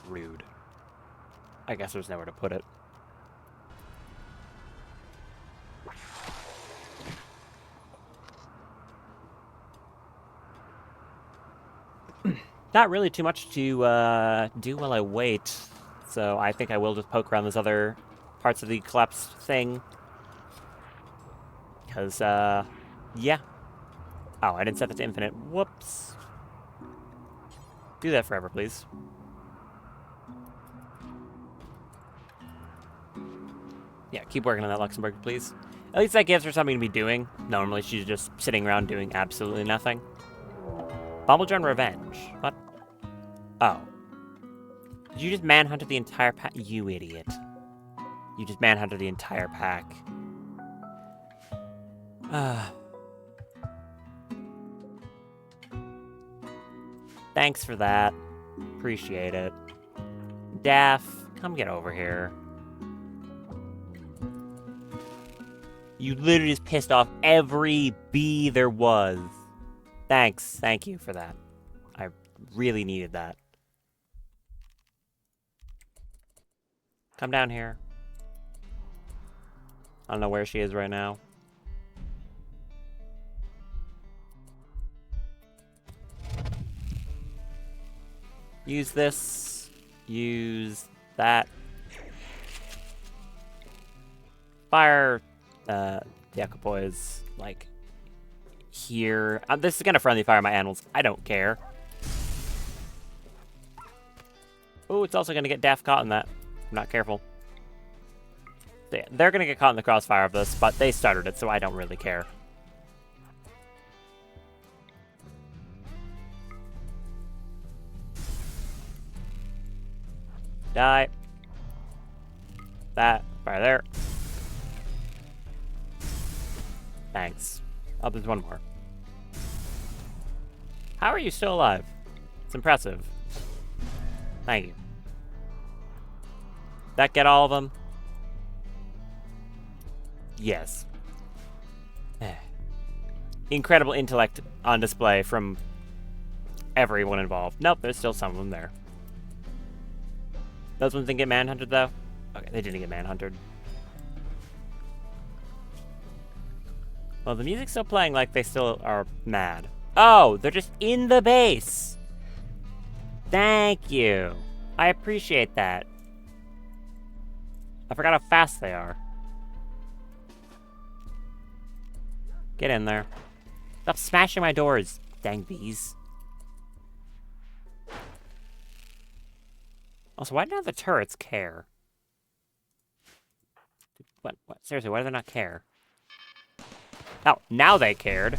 Rude. I guess there's nowhere to put it. Not really too much to do while I wait, so I think I will just poke around those other parts of the collapsed thing. Because, yeah. Oh, I didn't set that to infinite. Whoops. Do that forever, please. Yeah, keep working on that, Luxembourg, please. At least that gives her something to be doing. Normally, she's just sitting around doing absolutely nothing. Bumbledrone Revenge. What? Oh. Did you just manhunter the entire pack? You idiot. You just manhunter the entire pack. Thanks for that. Appreciate it. Daff, come get over here. You literally just pissed off every bee there was. Thanks. Thank you for that. I really needed that. Come down here. I don't know where she is right now. Use this. Use that. Fire the Yakupoi is like here. This is gonna friendly fire my animals. I don't care. Oh, it's also gonna get Daft caught in that. I'm not careful. So yeah, they're gonna get caught in the crossfire of this, but they started it, so I don't really care. Die. That. Fire there. Thanks. Oh, there's one more. How are you still alive? It's impressive. Thank you. That get all of them? Yes. Incredible intellect on display from everyone involved. Nope, there's still some of them there. Those ones didn't get manhunted, though? Okay, they didn't get manhunted. Well, the music's still playing like they still are mad. Oh, they're just in the base! Thank you. I appreciate that. I forgot how fast they are. Get in there. Stop smashing my doors, dang bees. Also, why do none of the turrets care? What? Seriously, why do they not care? Oh, now they cared.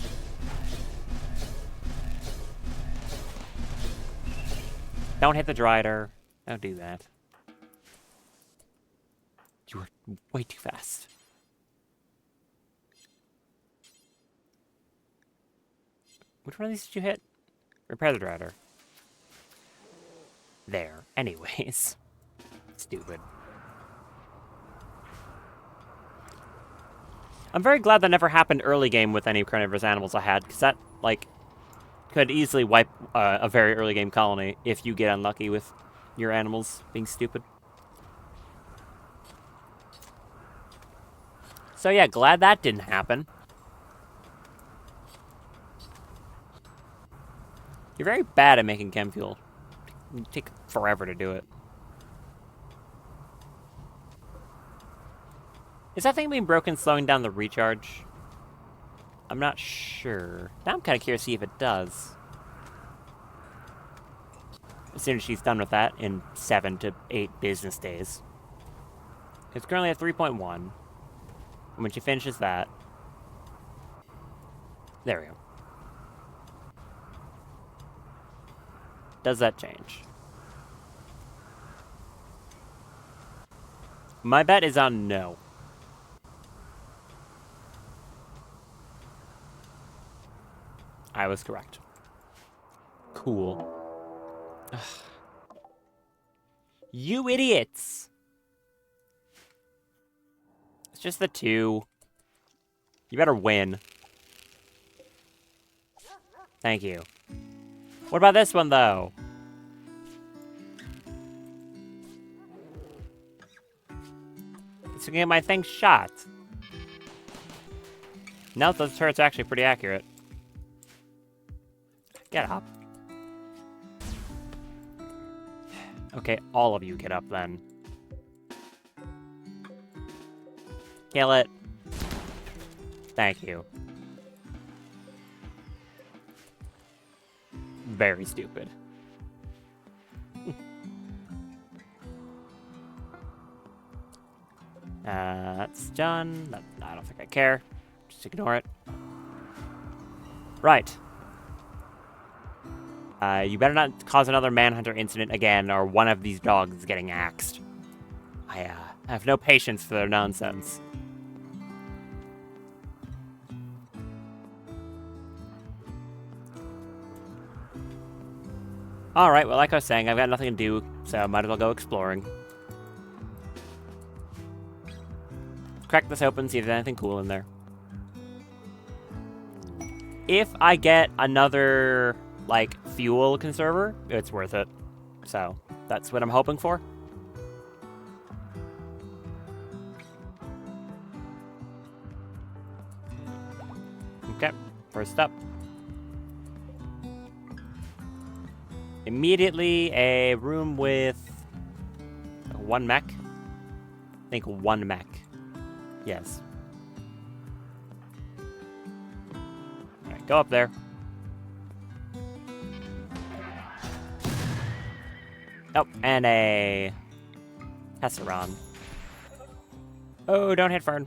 Don't hit the Drider. Don't do that. You were way too fast. Which one of these did you hit? Repair the Drider. There. Anyways. Stupid. I'm very glad that never happened early game with any carnivorous animals I had, because that, like, could easily wipe a very early game colony if you get unlucky with your animals being stupid. So yeah, glad that didn't happen. You're very bad at making chem fuel. It take forever to do it. Is that thing being broken slowing down the recharge? I'm not sure. Now I'm kind of curious to see if it does. As soon as she's done with that in 7 to 8 business days. It's currently at 3.1. And when she finishes that... There we go. Does that change? My bet is on no. I was correct. Cool. Ugh. You idiots! It's just the 2. You better win. Thank you. What about this one, though? It's gonna get my thing shot. No, those turrets are actually pretty accurate. Get up. Okay, all of you get up then. Kill it. Thank you. Very stupid. That's done. I don't think I care. Just ignore it. Right. You better not cause another manhunter incident again, or one of these dogs is getting axed. I have no patience for their nonsense. Alright, well, like I was saying, I've got nothing to do, so I might as well go exploring. Crack this open, see if there's anything cool in there. If I get another, like, fuel conserver, it's worth it. So, that's what I'm hoping for. Okay, first up. Immediately a room with one mech. I think one mech. Yes. Alright, go up there. Oh, and a Tesseron. Oh, don't hit Fern.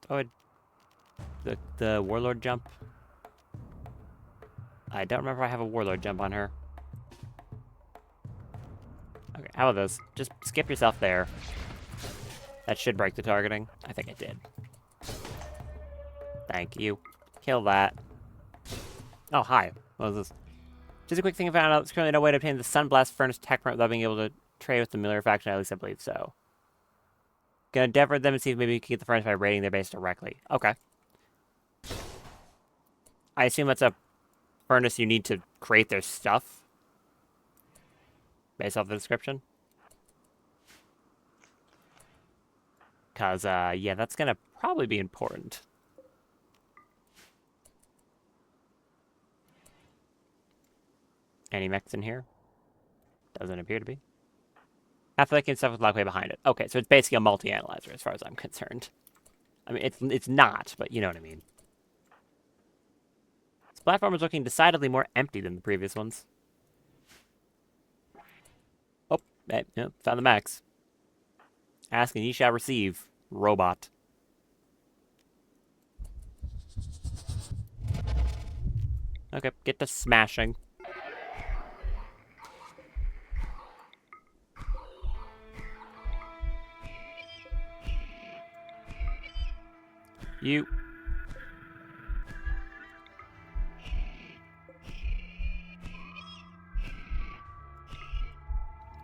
Oh, the Warlord jump. I don't remember if I have a Warlord jump on her. Okay, how about this? Just skip yourself there. That should break the targeting. I think it did. Thank you. Kill that. Oh, hi. What is this? Just a quick thing I found out. There's currently no way to obtain the Sunblast Furnace tech permit without being able to trade with the Miller faction. At least I believe so. Gonna endeavor them and see if maybe we can get the furnace by raiding their base directly. Okay. I assume that's a furnace you need to create their stuff. Based off the description. Because, yeah, that's gonna probably be important. Any mechs in here? Doesn't appear to be. Athletic and stuff with Lockway behind it. Okay, so it's basically a multi-analyzer as far as I'm concerned. I mean, it's not, but you know what I mean. This platform is looking decidedly more empty than the previous ones. Oh, hey, yeah, found the mechs. Ask and ye shall receive. Robot. Okay, get to smashing. You.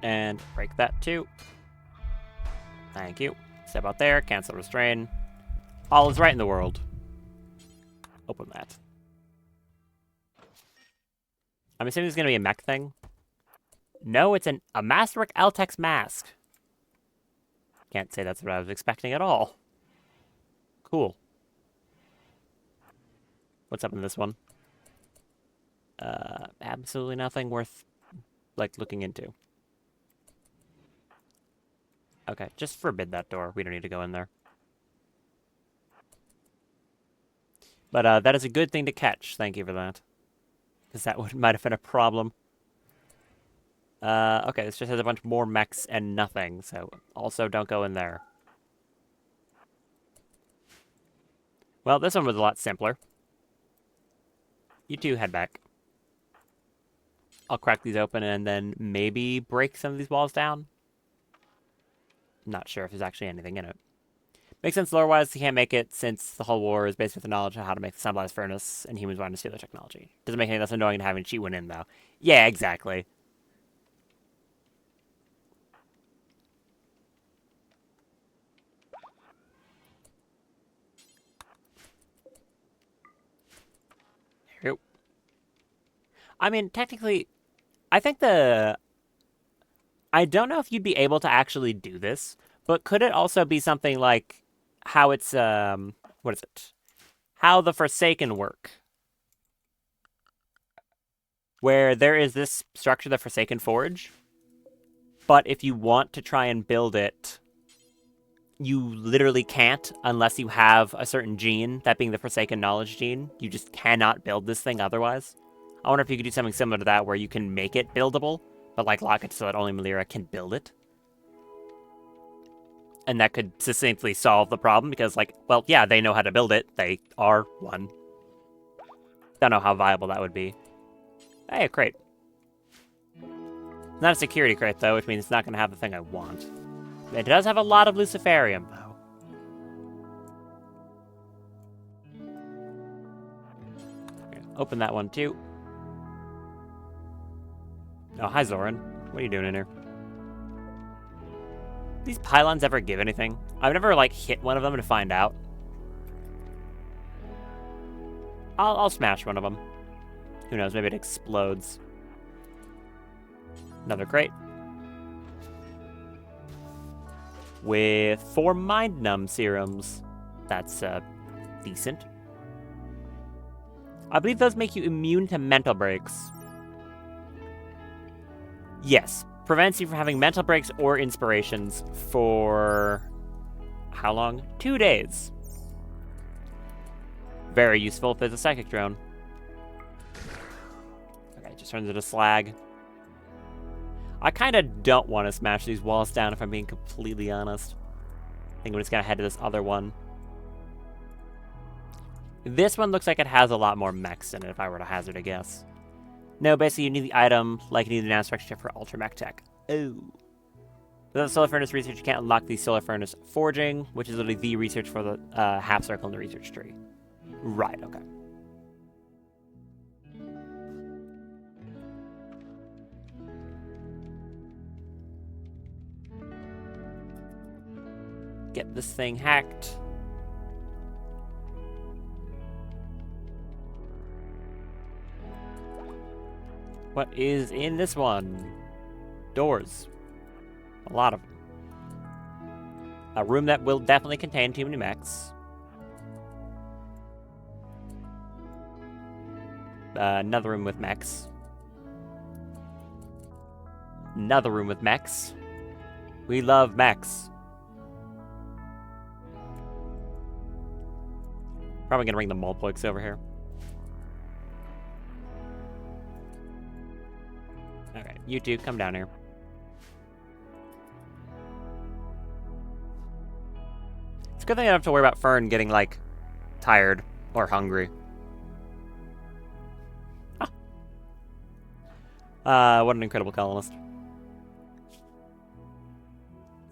And break that too. Thank you. Step out there, cancel restrain. All is right in the world. Open that. I'm assuming it's going to be a mech thing. No, it's a Masterwork Altex mask. Can't say that's what I was expecting at all. Cool. What's up in this one? Absolutely nothing worth, like, looking into. Okay, just forbid that door. We don't need to go in there. But that is a good thing to catch. Thank you for that. Because that might have been a problem. Okay, this just has a bunch more mechs and nothing, so also don't go in there. Well, this one was a lot simpler. You two head back. I'll crack these open and then maybe break some of these walls down. Not sure if there's actually anything in it. Makes sense lore-wise, he can't make it since the whole war is based with the knowledge of how to make the Sunblast Furnace, and humans wanted to steal their technology. Doesn't make any less annoying than having cheat one in, though. Yeah, exactly. There you go. I mean, technically, I think I don't know if you'd be able to actually do this, but could it also be something like how it's, what is it? How the Forsaken work. Where there is this structure, the Forsaken Forge, but if you want to try and build it, you literally can't unless you have a certain gene, that being the Forsaken Knowledge gene. You just cannot build this thing otherwise. I wonder if you could do something similar to that where you can make it buildable, but like lock it so that only Melira can build it. And that could succinctly solve the problem because, like, well, yeah, they know how to build it. They are one. Don't know how viable that would be. Hey, a crate. Not a security crate, though, which means it's not going to have the thing I want. It does have a lot of Luciferium, though. Okay, open that one, too. Oh, hi, Zoran. What are you doing in here? These pylons ever give anything? I've never, like, hit one of them to find out. I'll smash one of them. Who knows, maybe it explodes. Another crate. with 4 Mind Numb serums. That's decent. I believe those make you immune to mental breaks. Yes, prevents you from having mental breaks or inspirations for how long? 2 days. Very useful if there's a psychic drone. Okay, just turns into slag. I kind of don't want to smash these walls down if I'm being completely honest. I think I'm just going to head to this other one. This one looks like it has a lot more mechs in it, if I were to hazard a guess. No, basically you need the item like you need the nanostructure chip for Ultra Mech Tech. Oh. Without solar furnace research, you can't unlock the solar furnace forging, which is literally the research for the half circle in the research tree. Right, okay. Get this thing hacked. What is in this one? Doors. A lot of them. A room that will definitely contain too many mechs. Another room with mechs. Another room with mechs. We love mechs. Probably gonna bring the Molpoix over here. Okay, you two, come down here. It's a good thing I don't have to worry about Fern getting, like, tired or hungry. What an incredible colonist.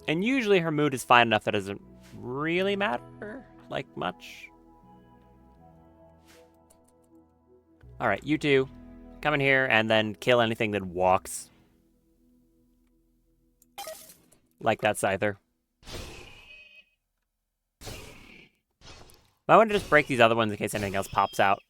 And usually her mood is fine enough that it doesn't really matter, like, much. Alright, you two, come in here and then kill anything that walks. Like that Scyther. I want to just break these other ones in case anything else pops out.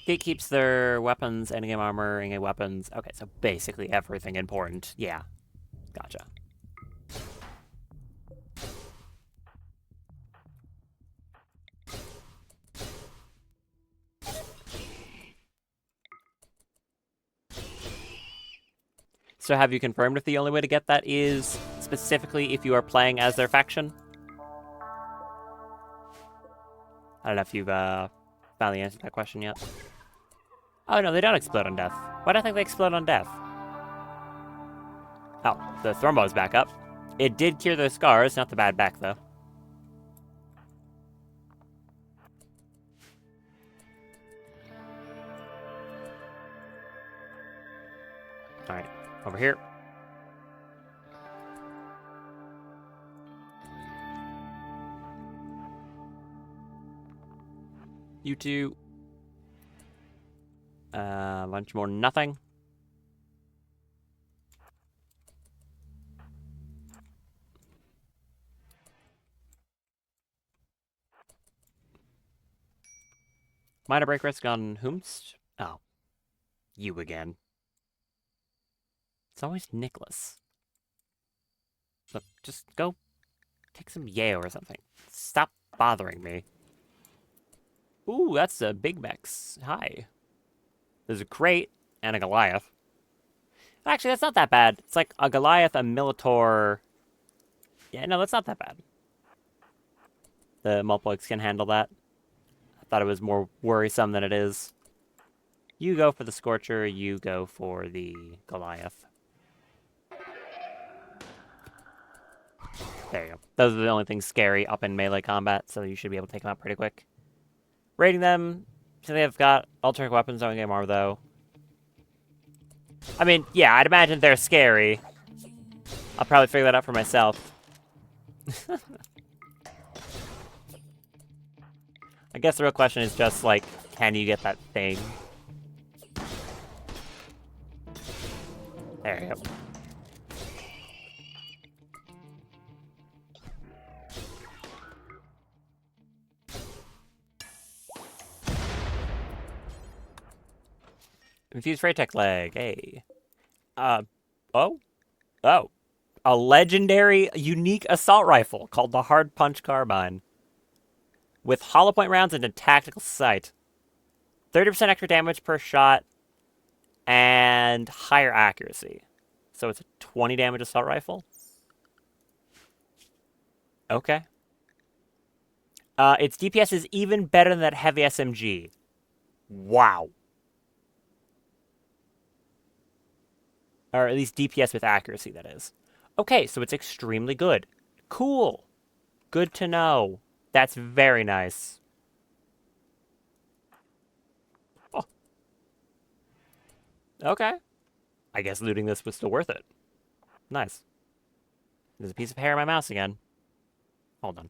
It keeps their weapons, endgame armor, in-game weapons. Okay, so basically everything important. Yeah. Gotcha. So have you confirmed if the only way to get that is specifically if you are playing as their faction? I don't know if you've found the answer to that question yet. Oh no, they don't explode on death. Why do I think they explode on death? Oh, the Thrombo's back up. It did cure those scars, not the bad back though. Alright, over here. You two. Bunch more nothing. Minor break risk on whomst? Oh. You again. It's always Nicholas. Look, just go take some Yale or something. Stop bothering me. Ooh, that's a Big Mex. Hi. There's a crate and a Goliath. Actually, that's not that bad. It's like a Goliath, a Militor. Yeah, no, that's not that bad. The Multiplix can handle that. I thought it was more worrisome than it is. You go for the Scorcher, you go for the Goliath. There you go. Those are the only things scary up in melee combat, so you should be able to take them out pretty quick. Rating them, so they've got alternate weapons, don't get more though. I mean, yeah, I'd imagine they're scary. I'll probably figure that out for myself. I guess the real question is just, like, can you get that thing? There you go. Infused Freytech leg. Hey. Oh. Oh. A legendary, unique assault rifle called the Hard Punch Carbine. With hollow point rounds and a tactical sight. 30% extra damage per shot and higher accuracy. So it's a 20 damage assault rifle. Okay. Its DPS is even better than that heavy SMG. Wow. Or at least DPS with accuracy, that is. Okay, so it's extremely good. Cool. Good to know. That's very nice. Oh. Okay. I guess looting this was still worth it. Nice. There's a piece of hair in my mouse again. Hold on.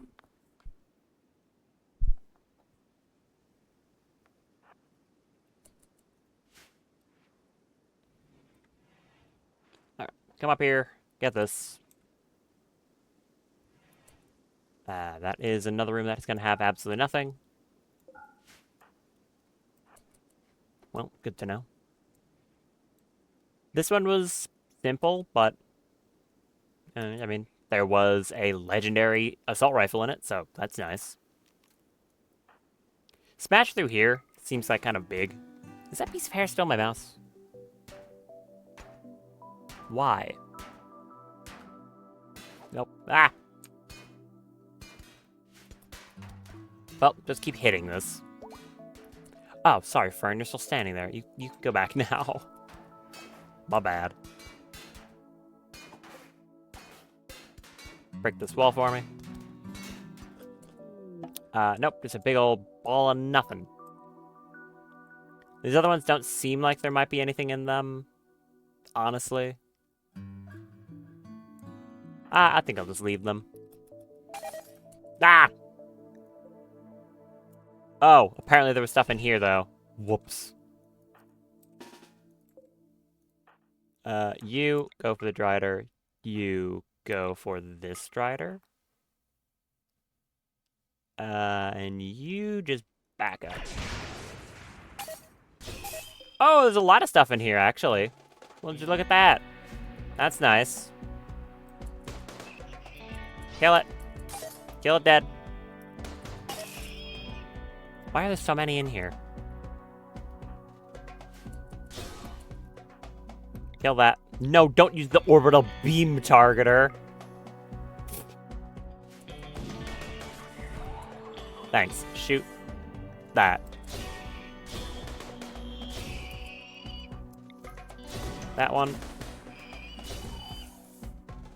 Alright, come up here. Get this. That is another room that is going to have absolutely nothing. Well, good to know. This one was simple, but... I mean, there was a legendary assault rifle in it, so that's nice. Smash through here seems like kind of big. Is that piece of hair still in my mouse? Why? Nope. Ah! Well, just keep hitting this. Oh, sorry, Fern. You're still standing there. You can go back now. My bad. Break this wall for me. Nope. Just a big old ball of nothing. These other ones don't seem like there might be anything in them. Honestly. I think I'll just leave them. Ah! Oh, apparently there was stuff in here, though. Whoops. You go for the Drider. You go for this Drider. And you just back up. Oh, there's a lot of stuff in here, actually. Well, just look at that. That's nice. Kill it. Kill it dead. Why are there so many in here? Kill that. No, don't use the orbital beam targeter. Thanks. Shoot that. That one.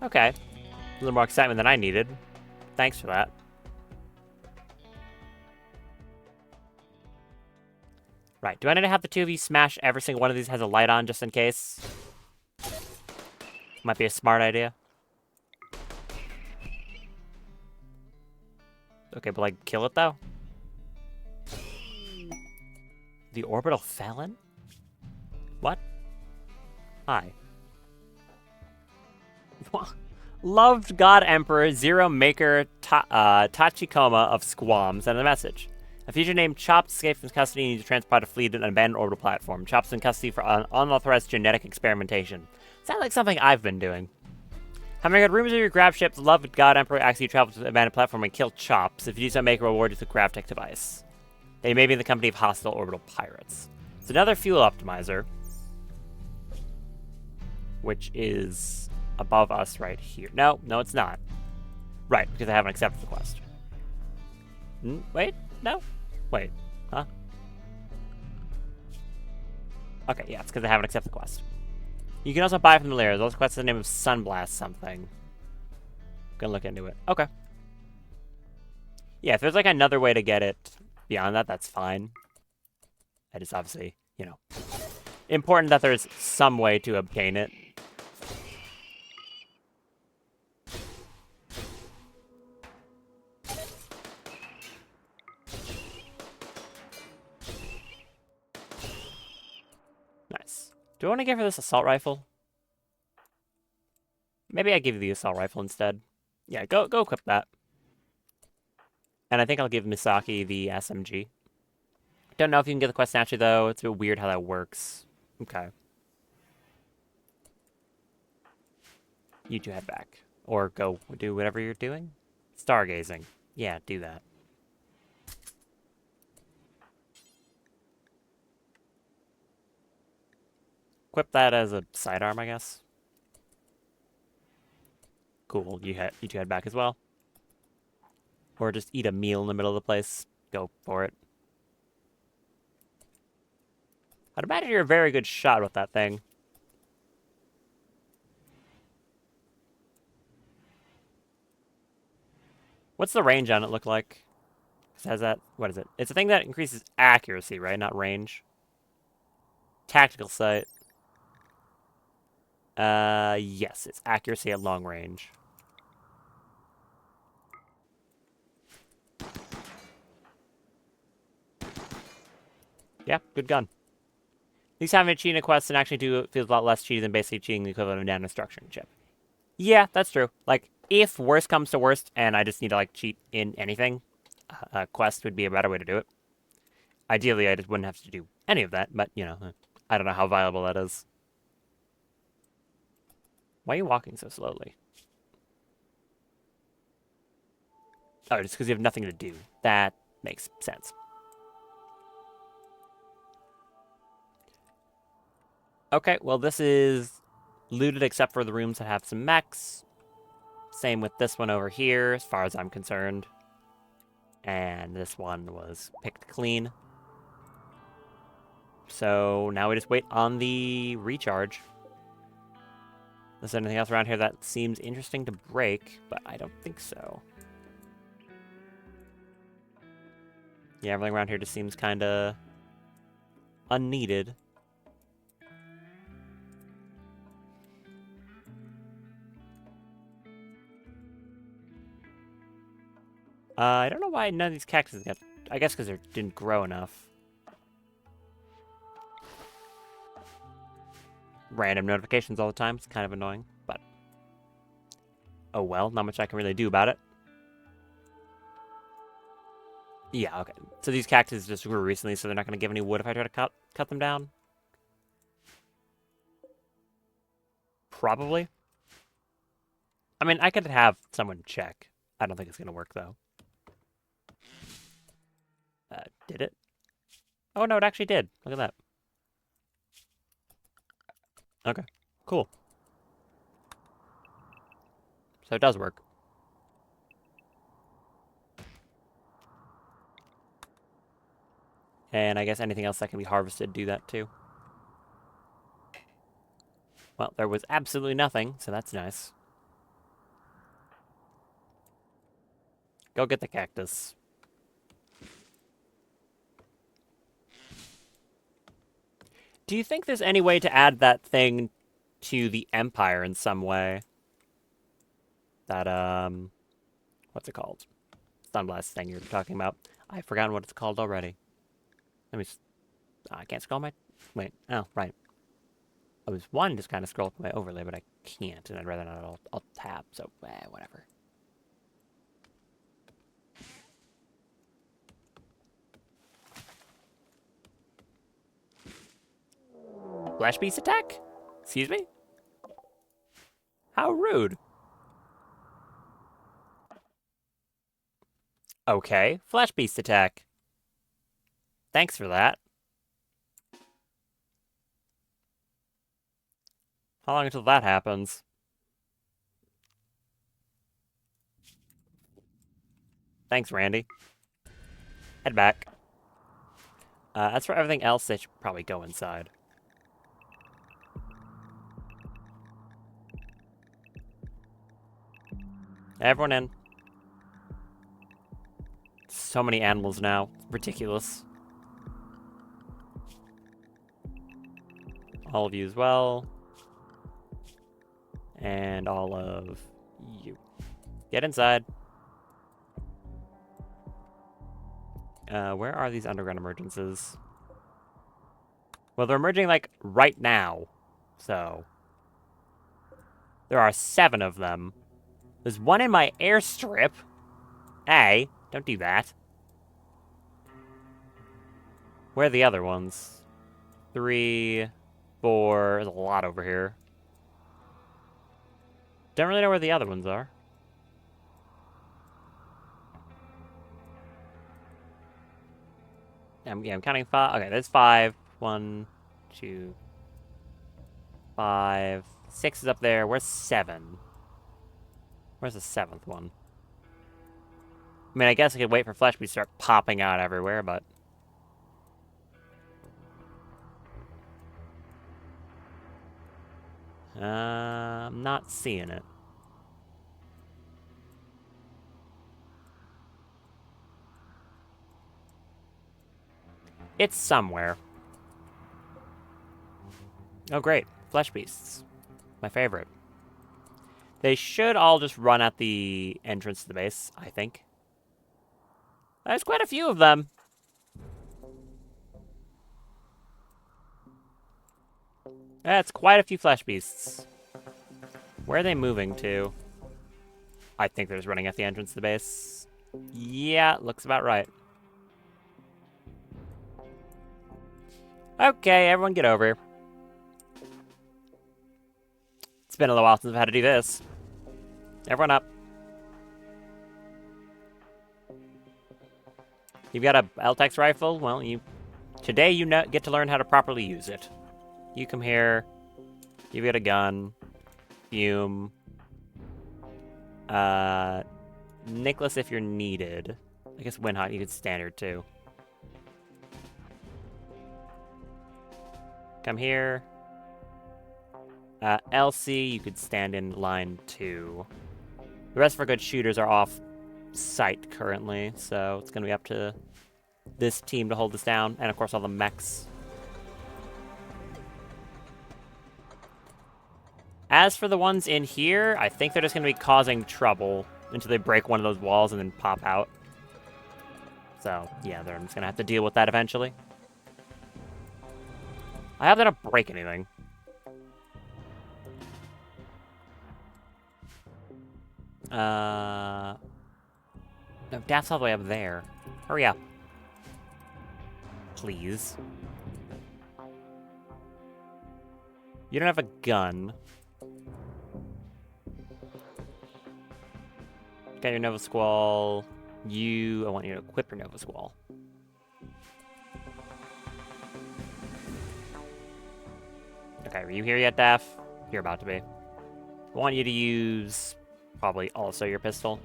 Okay. A little more excitement than I needed. Thanks for that. Right. Do I need to have the two of you smash every single one of these has a light on just in case? Might be a smart idea. Okay, but like, kill it though? The orbital felon? What? Hi. Loved God Emperor Zero Maker Tachikoma of Squam sent a message. A fugitive named Chops escaped from custody and needs to transport a fleet to an abandoned orbital platform. Chops in custody for unauthorized genetic experimentation. Sounds like something I've been doing. Having heard rumors of your grab ship, the loved God Emperor asks you to travel to the abandoned platform and kill Chops. If you do so, make a reward with a GravTech device. They may be in the company of hostile orbital pirates. It's another fuel optimizer, which is above us right here. No, it's not. Right, because I haven't accepted the quest. Wait, no? Wait, huh? Okay, yeah, it's because I haven't accepted the quest. You can also buy from the lair. Those quests are the name of Sunblast something. Gonna look into it. Okay. Yeah, if there's like another way to get it beyond that, that's fine. That is obviously, you know, important that there's some way to obtain it. Nice. Do I want to give her this assault rifle? Maybe I give you the assault rifle instead. Yeah, go equip that. And I think I'll give Misaki the SMG. Don't know if you can get the quest naturally, though. It's a bit weird how that works. Okay. You two head back. Or go do whatever you're doing. Stargazing. Yeah, do that. Equip that as a sidearm, I guess. Cool. You two head back as well. Or just eat a meal in the middle of the place. Go for it. I'd imagine you're a very good shot with that thing. What's the range on it look like? It has that. What is it? It's a thing that increases accuracy, right? Not range. Tactical sight. Yes, it's accuracy at long range. Yeah, good gun. At least having a cheating a quest and actually do it feels a lot less cheaty than basically cheating the equivalent of a nanostructuring chip. Yeah, that's true. Like, if worst comes to worst and I just need to, like, cheat in anything, a quest would be a better way to do it. Ideally, I just wouldn't have to do any of that, but, you know, I don't know how viable that is. Why are you walking so slowly? Oh, just because you have nothing to do. That makes sense. Okay, well, this is looted except for the rooms that have some mechs. Same with this one over here, as far as I'm concerned. And this one was picked clean. So now we just wait on the recharge. Is there anything else around here that seems interesting to break? But I don't think so. Yeah, everything around here just seems kind of unneeded. I don't know why none of these cactuses got... I guess because they didn't grow enough. Random notifications all the time. It's kind of annoying, but... Oh well, not much I can really do about it. Yeah, okay. So these cactus just grew recently, so they're not going to give any wood if I try to cut them down? Probably. I mean, I could have someone check. I don't think it's going to work, though. Did it? Oh, no, it actually did. Look at that. Okay, cool. So it does work. And I guess anything else that can be harvested do that, too. Well, there was absolutely nothing, so that's nice. Go get the cactus. Do you think there's any way to add that thing to the Empire in some way? That, what's it called? Sunblast thing you're talking about. I've forgotten what it's called already. Let me... I can't scroll my... Wait. Oh, right. I was wanting to just kind of scroll through my overlay, but I can't, and I'd rather not. I'll tap, so whatever. Flash Beast attack? Excuse me? How rude. Okay, Flash Beast attack. Thanks for that. How long until that happens? Thanks, Randy. Head back. As for everything else, they should probably go inside. Everyone in. So many animals now. Ridiculous. All of you as well. And all of you. Get inside. Where are these underground emergences? Well, they're emerging, like, right now. So. There are 7 of them. There's one in my airstrip. Hey, don't do that. Where are the other ones? 3... for... There's a lot over here. Don't really know where the other ones are. I'm counting 5. Okay, there's 5. 1, 2, 5. 6 is up there. Where's 7? Where's the 7th one? I mean, I guess I could wait for flesh beasts to start popping out everywhere, but... I'm not seeing it. It's somewhere. Oh, great. Flesh beasts. My favorite. They should all just run at the entrance to the base, I think. There's quite a few of them. That's quite a few flesh beasts. Where are they moving to? I think they're just running at the entrance to the base. Yeah, looks about right. Okay, everyone get over here. It's been a little while since I've had to do this. Everyone up. You've got a LTEX rifle? Well, today you get to learn how to properly use it. You come here. You've got a gun. Fume. Nicholas, if you're needed. I guess Winhot, you could standard too. Come here. Elsie, you could stand in line 2. The rest of our good shooters are off site currently, so it's going to be up to this team to hold us down, and of course all the mechs. As for the ones in here, I think they're just going to be causing trouble until they break one of those walls and then pop out. So, yeah, I'm just going to have to deal with that eventually. I hope they don't break anything. No, Daft's all the way up there. Hurry up. Please. You don't have a gun. Got your Nova Squall. I want you to equip your Nova Squall. Okay, are you here yet, Daff? You're about to be. I want you to use probably also your pistol.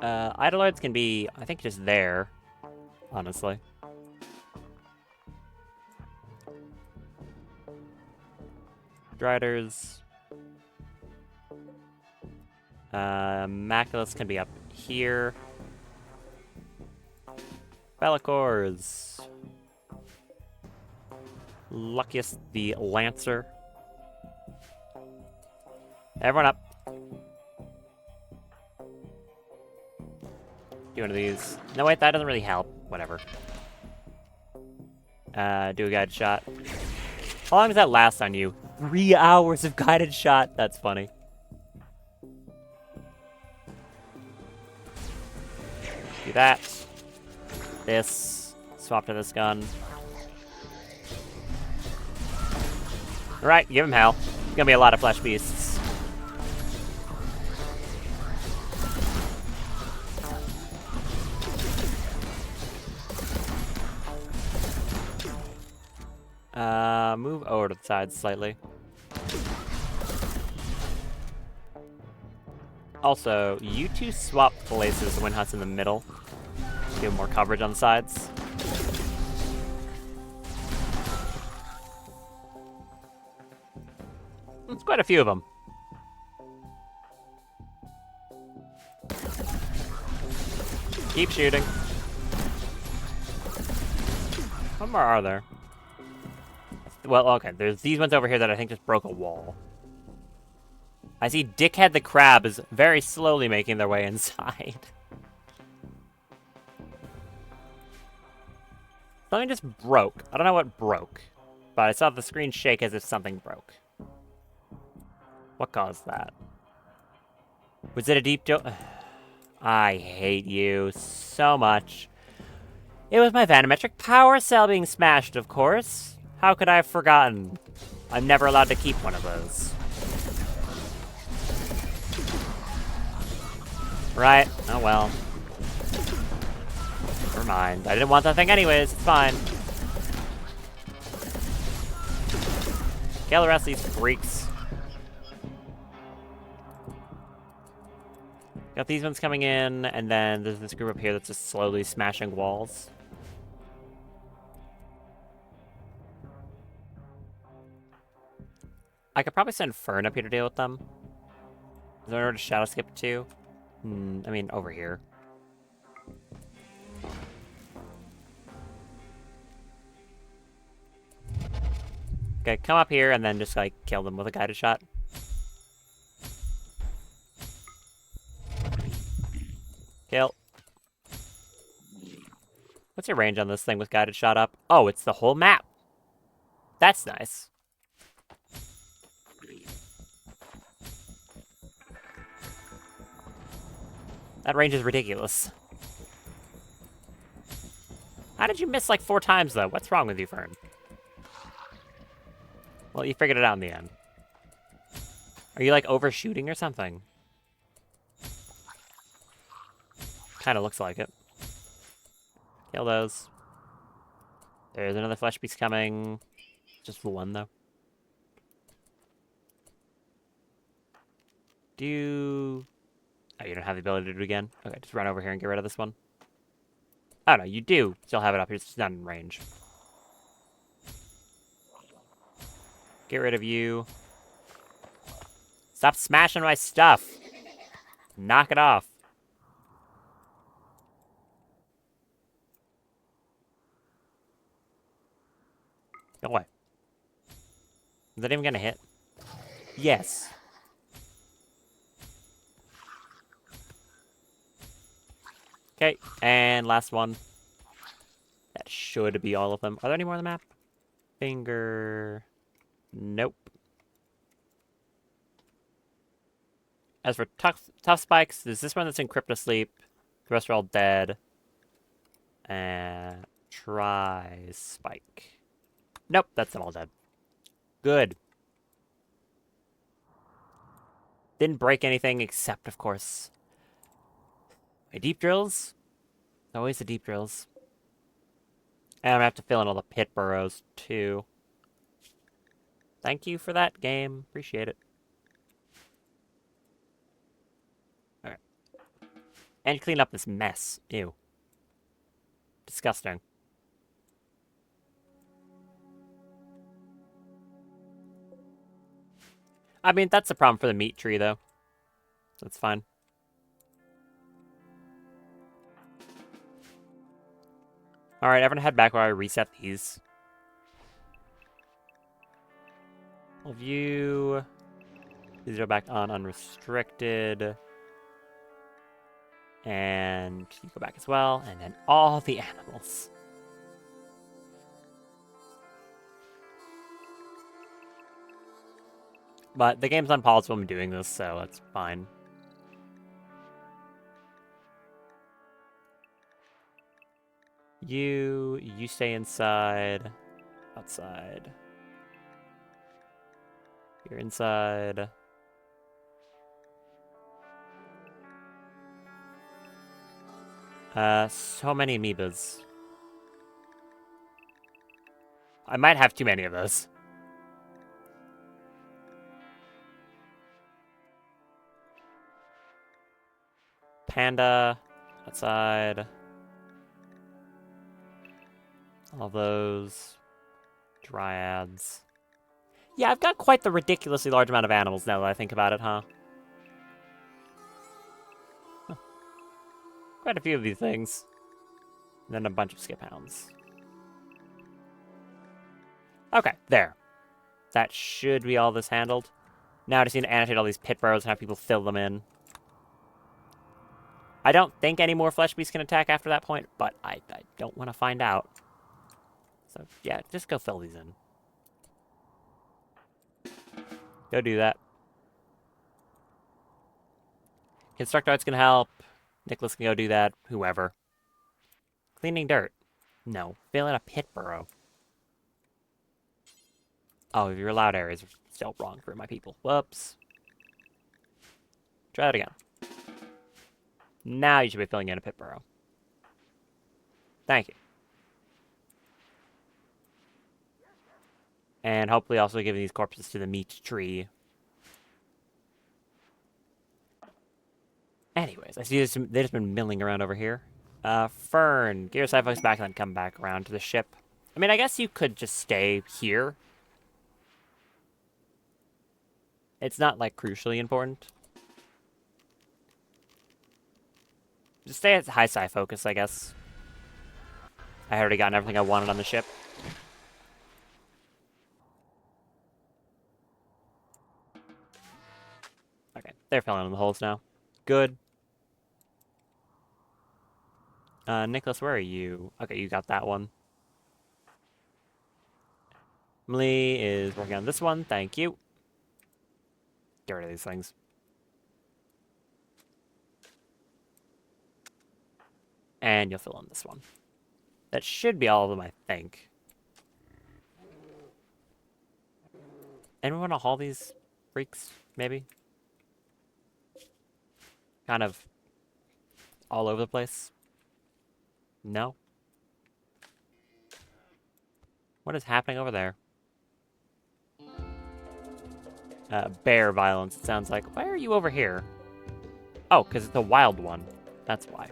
Idoloids can be, I think, just there, honestly. Driders. Maculus can be up here. Bellicors. Luckiest the Lancer. Everyone up. Do one of these. No, wait, that doesn't really help. Whatever. Do a guided shot. How long does that last on you? 3 hours of guided shot. That's funny. Do that. This. Swap to this gun. Alright, give him hell. It's gonna be a lot of flesh beasts. Move over to the side slightly. Also, you two swap places when Hut's in the middle. Give more coverage on the sides. There's quite a few of them. Keep shooting. How many more are there? Well, okay, there's these ones over here that I think just broke a wall. I see Dickhead the Crab is very slowly making their way inside. Something just broke. I don't know what broke, but I saw the screen shake as if something broke. What caused that? Was it a deep I hate you so much. It was my vanometric power cell being smashed, of course. How could I have forgotten? I'm never allowed to keep one of those. Right. Oh well. Never mind. I didn't want that thing anyways. It's fine. Kill the rest of these freaks. Got these ones coming in, and then there's this group up here that's just slowly smashing walls. I could probably send Fern up here to deal with them. Is there another shadow skip too? I mean, over here. Okay, come up here and then just, like, kill them with a guided shot. Kill. What's your range on this thing with guided shot up? Oh, it's the whole map. That's nice. That range is ridiculous. How did you miss like 4 times, though? What's wrong with you, Fern? Well, you figured it out in the end. Are you, like, overshooting or something? Kinda looks like it. Kill those. There's another flesh piece coming. Just for one, though. Oh, you don't have the ability to do it again? Okay, just run over here and get rid of this one. Oh, no, you do still have it up here. It's just not in range. Get rid of you. Stop smashing my stuff. Knock it off. Go away. Is that even gonna hit? Yes. Okay, and last one. That should be all of them. Are there any more on the map? Finger... Nope. As for tough spikes, there's this one that's in crypto sleep. The rest are all dead. And try spike. Nope, that's them all dead. Good. Didn't break anything except, of course, my deep drills. Always the deep drills. And I'm gonna have to fill in all the pit burrows too. Thank you for that, game. Appreciate it. Alright. And clean up this mess. Ew. Disgusting. I mean, that's the problem for the meat tree, though. That's fine. Alright, everyone head back while I reset these. I'll view... These are back on unrestricted. And you go back as well. And then all the animals. But the game's unpaused while I'm doing this, so that's fine. You stay inside. Outside. You're inside. So many amoebas. I might have too many of those. Panda, outside. All those. Dryads. Yeah, I've got quite the ridiculously large amount of animals now that I think about it, huh? Quite a few of these things. And then a bunch of skip hounds. Okay, there. That should be all this handled. Now I just need to annotate all these pit burrows and have people fill them in. I don't think any more flesh beasts can attack after that point, but I don't want to find out. So, yeah, just go fill these in. Go do that. Construct arts can help. Nicholas can go do that. Whoever. Cleaning dirt. No. Filling a pit burrow. Oh, your loud areas are still wrong for my people. Whoops. Try it again. Now you should be filling in a pit burrow. Thank you. And hopefully also giving these corpses to the meat tree. Anyways, I see they've just been milling around over here. Fern, get your sci-fi's back and then come back around to the ship. I mean, I guess you could just stay here. It's not, like, crucially important. Just stay at high sci focus, I guess. I already gotten everything I wanted on the ship. Okay, they're filling in the holes now. Good. Nicholas, where are you? Okay, you got that one. Emily is working on this one. Thank you. Get rid of these things. And you'll fill in this one. That should be all of them, I think. Anyone want to haul these freaks, maybe? Kind of all over the place. No? What is happening over there? Bear violence, it sounds like. Why are you over here? Oh, because it's a wild one. That's why.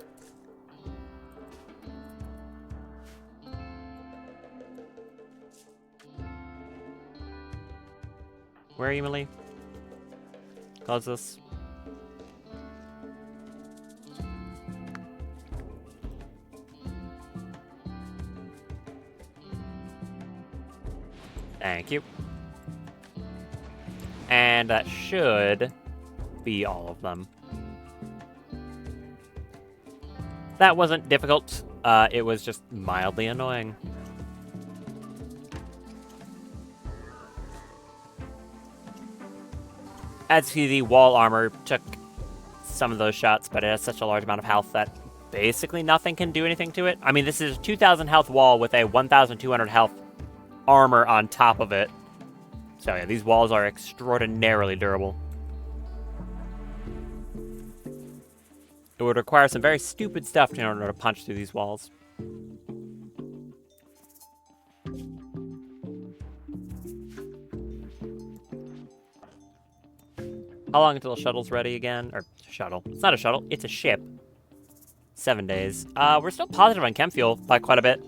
Where are you, Millie? Close this. Thank you. And that should be all of them. That wasn't difficult. It was just mildly annoying. As you see, the wall armor took some of those shots, but it has such a large amount of health that basically nothing can do anything to it. I mean, this is a 2,000 health wall with a 1,200 health armor on top of it. So yeah, these walls are extraordinarily durable. It would require some very stupid stuff in order to punch through these walls. How long until the shuttle's ready again? Or, shuttle. It's not a shuttle, it's a ship. 7 days. We're still positive on chem fuel by quite a bit.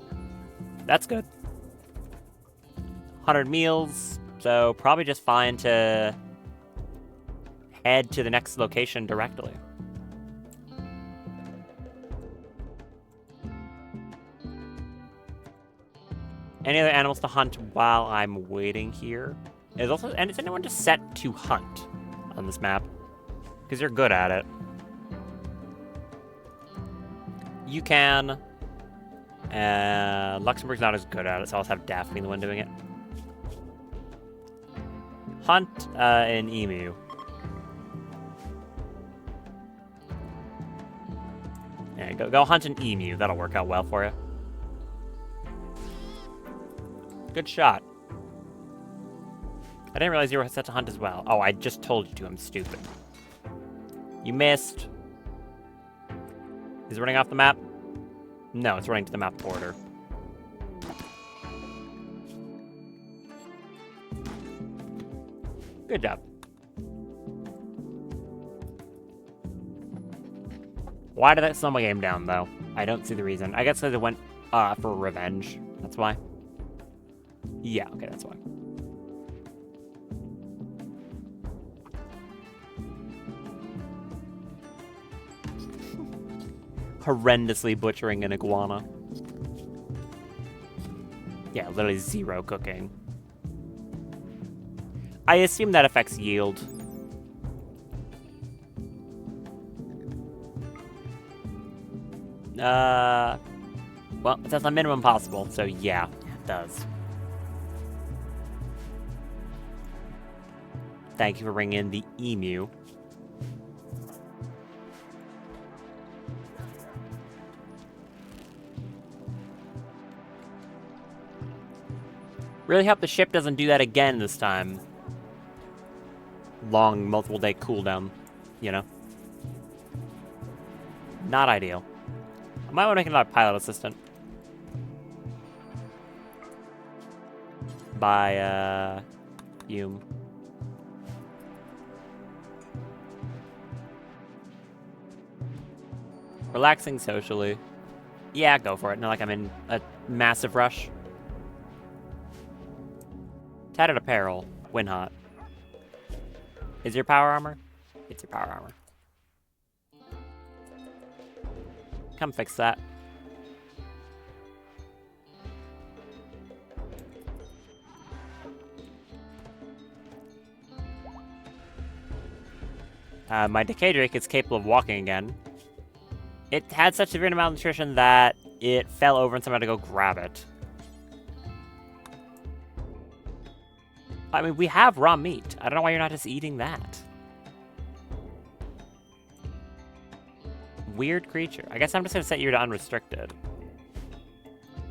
That's good. 100 meals, so probably just fine to head to the next location directly. Any other animals to hunt while I'm waiting here? Is anyone just set to hunt on this map? Because you're good at it. You can. Luxembourg's not as good at it, so I'll just have Daphne the one doing it. Hunt an emu. Yeah, go hunt an emu. That'll work out well for you. Good shot. I didn't realize you were set to hunt as well. Oh, I just told you to. I'm stupid. You missed. Is it running off the map? No, it's running to the map border. Good job. Why did that slow my game down, though? I don't see the reason. I guess because it went for revenge. That's why. Yeah, okay, that's why. Horrendously butchering an iguana. Yeah, literally 0 cooking. I assume that affects yield. Well, that's the minimum possible, so yeah, it does. Thank you for bringing in the emu. Really hope the ship doesn't do that again this time. Long, multiple day cooldown, you know? Not ideal. I might want to make another pilot assistant. By, Hume. Relaxing socially. Yeah, go for it. Not like I'm in a massive rush. Tattered apparel. Win hot. Is your power armor? It's your power armor. Come fix that. My Decay Drake is capable of walking again. It had such severe malnutrition that it fell over and someone had to go grab it. I mean, we have raw meat. I don't know why you're not just eating that. Weird creature. I guess I'm just gonna set you to unrestricted.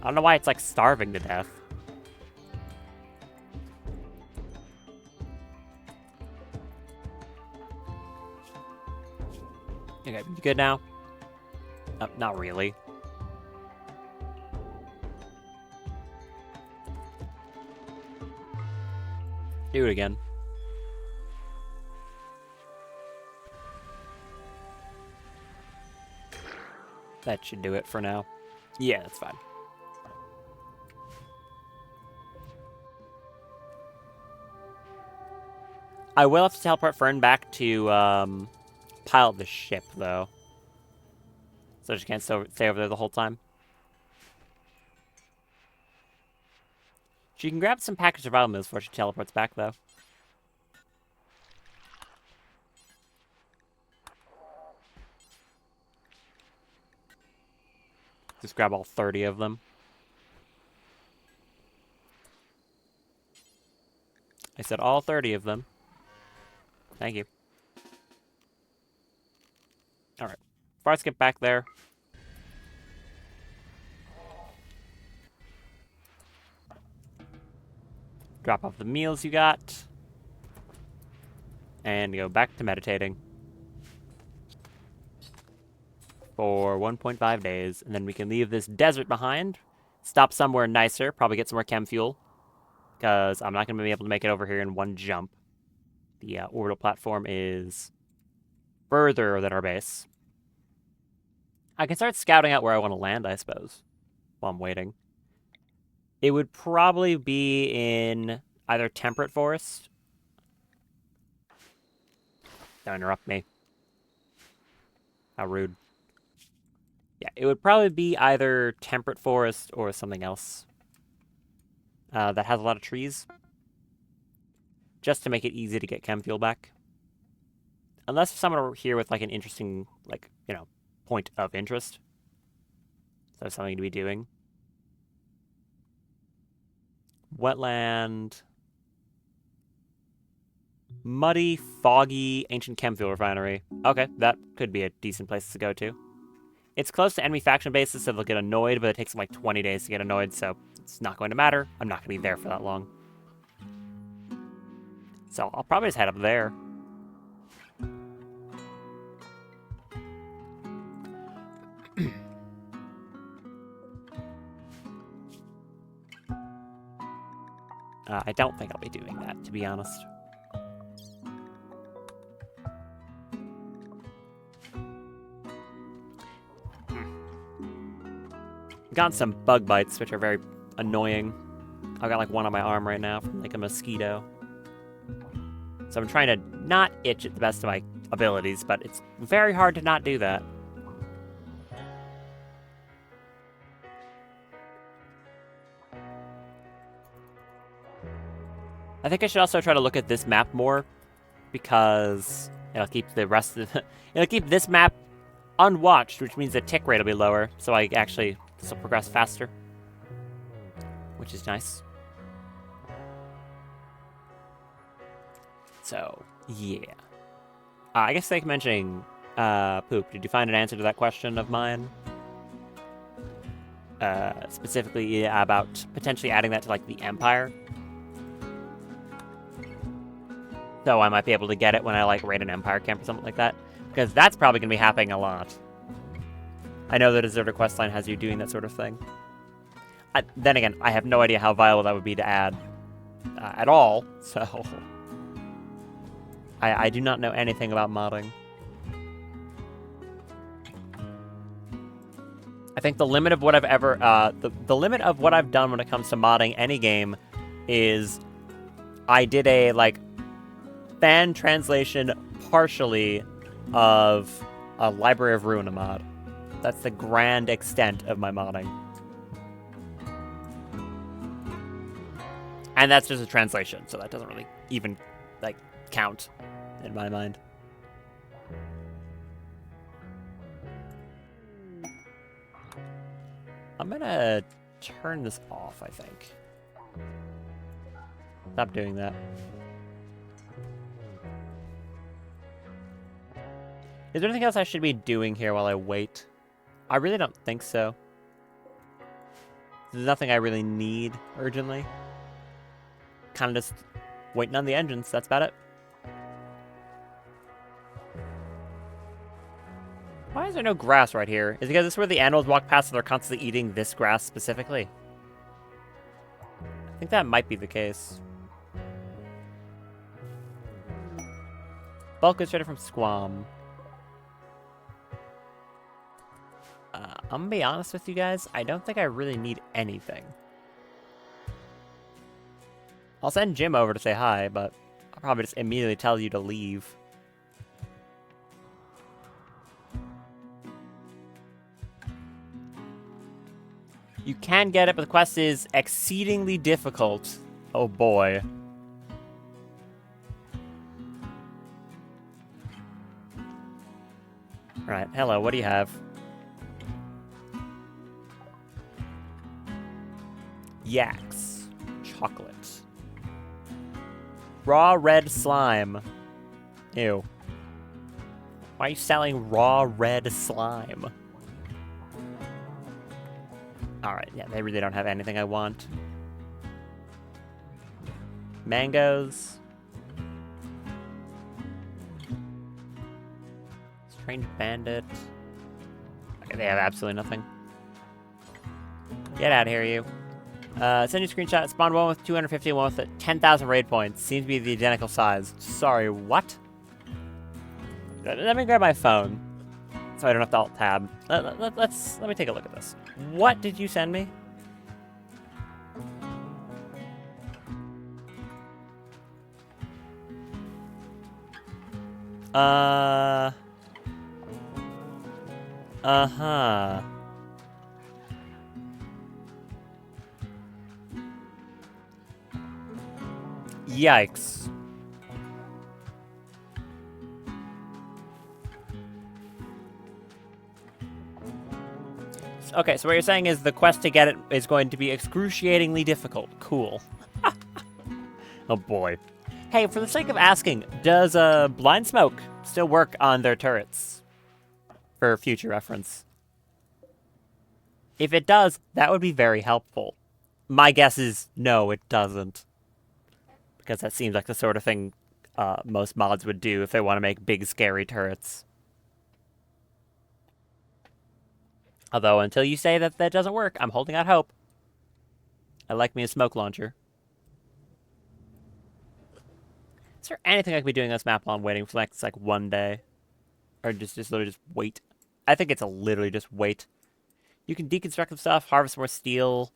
I don't know why it's like starving to death. Okay, you good now? Not really. Do it again. That should do it for now. Yeah, that's fine. I will have to teleport Fern back to pilot the ship, though. So she can't stay over there the whole time. She can grab some packaged survival meals before she teleports back, though. Just grab all 30 of them. I said all 30 of them. Thank you. Alright. Before I skip back there. Drop off the meals you got. And go back to meditating. For 1.5 days. And then we can leave this desert behind. Stop somewhere nicer. Probably get some more chem fuel. Because I'm not going to be able to make it over here in one jump. The orbital platform is further than our base. I can start scouting out where I want to land, I suppose, while I'm waiting. It would probably be in either Temperate Forest. Don't interrupt me. How rude. Yeah, it would probably be either Temperate Forest or something else that has a lot of trees. Just to make it easy to get chem fuel back. Unless someone over here with like an interesting, like, you know, point of interest. So something to be doing. Wetland. Muddy, foggy, ancient chem fuel refinery. Okay, that could be a decent place to go to. It's close to enemy faction bases, so they'll get annoyed, but it takes them like 20 days to get annoyed, so it's not going to matter. I'm not going to be there for that long. So I'll probably just head up there. I don't think I'll be doing that, to be honest. Gotten some bug bites, which are very annoying. I've got like one on my arm right now from like a mosquito. So I'm trying to not itch at the best of my abilities, but it's very hard to not do that. I think I should also try to look at this map more, because it'll keep the rest of it'll keep this map unwatched, which means the tick rate will be lower, so I actually this will progress faster, which is nice. So yeah, I guess like mentioning Poop. Did you find an answer to that question of mine? specifically about potentially adding that to like the Empire. So I might be able to get it when I like raid an Empire camp or something like that, because that's probably going to be happening a lot. I know the Deserter questline has you doing that sort of thing. Then again, I have no idea how viable that would be to add at all, so I do not know anything about modding. I think the limit of what I've ever, the limit of what I've done when it comes to modding any game is I did a, like, fan translation partially of a Library of Ruina mod. That's the grand extent of my modding. And that's just a translation, so that doesn't really even, like, count in my mind. I'm gonna turn this off, I think. Stop doing that. Is there anything else I should be doing here while I wait? I really don't think so. There's nothing I really need urgently. Kind of just waiting on the engines, that's about it. Why is there no grass right here? Is it because this is where the animals walk past and they're constantly eating this grass specifically? I think that might be the case. Bulk is traded from Squam. I'm gonna be honest with you guys, I don't think I really need anything. I'll send Jim over to say hi, but I'll probably just immediately tell you to leave. You can get it, but the quest is exceedingly difficult. Oh boy. Alright, hello, what do you have? Yaks. Chocolate. Raw red slime. Ew. Why are you selling raw red slime? Alright, yeah, they really don't have anything I want. Mangoes. Strange bandit. Okay, they have absolutely nothing. Get out of here, you. Send you a screenshot. Spawned one with 250, one with 10,000 raid points. Seems to be the identical size. Sorry, what? Let me grab my phone, so I don't have to alt tab. Let me take a look at this. What did you send me? Uh-huh. Yikes. Okay, so what you're saying is the quest to get it is going to be excruciatingly difficult. Cool. Oh boy. Hey, for the sake of asking, does Blind Smoke still work on their turrets? For future reference. If it does, that would be very helpful. My guess is no, it doesn't. Because that seems like the sort of thing most mods would do if they want to make big, scary turrets. Although, until you say that that doesn't work, I'm holding out hope. I like me a smoke launcher. Is there anything I could be doing on this map while I'm waiting for the next, like, one day? Or just literally just wait? I think it's literally just wait. You can deconstruct some stuff, harvest more steel.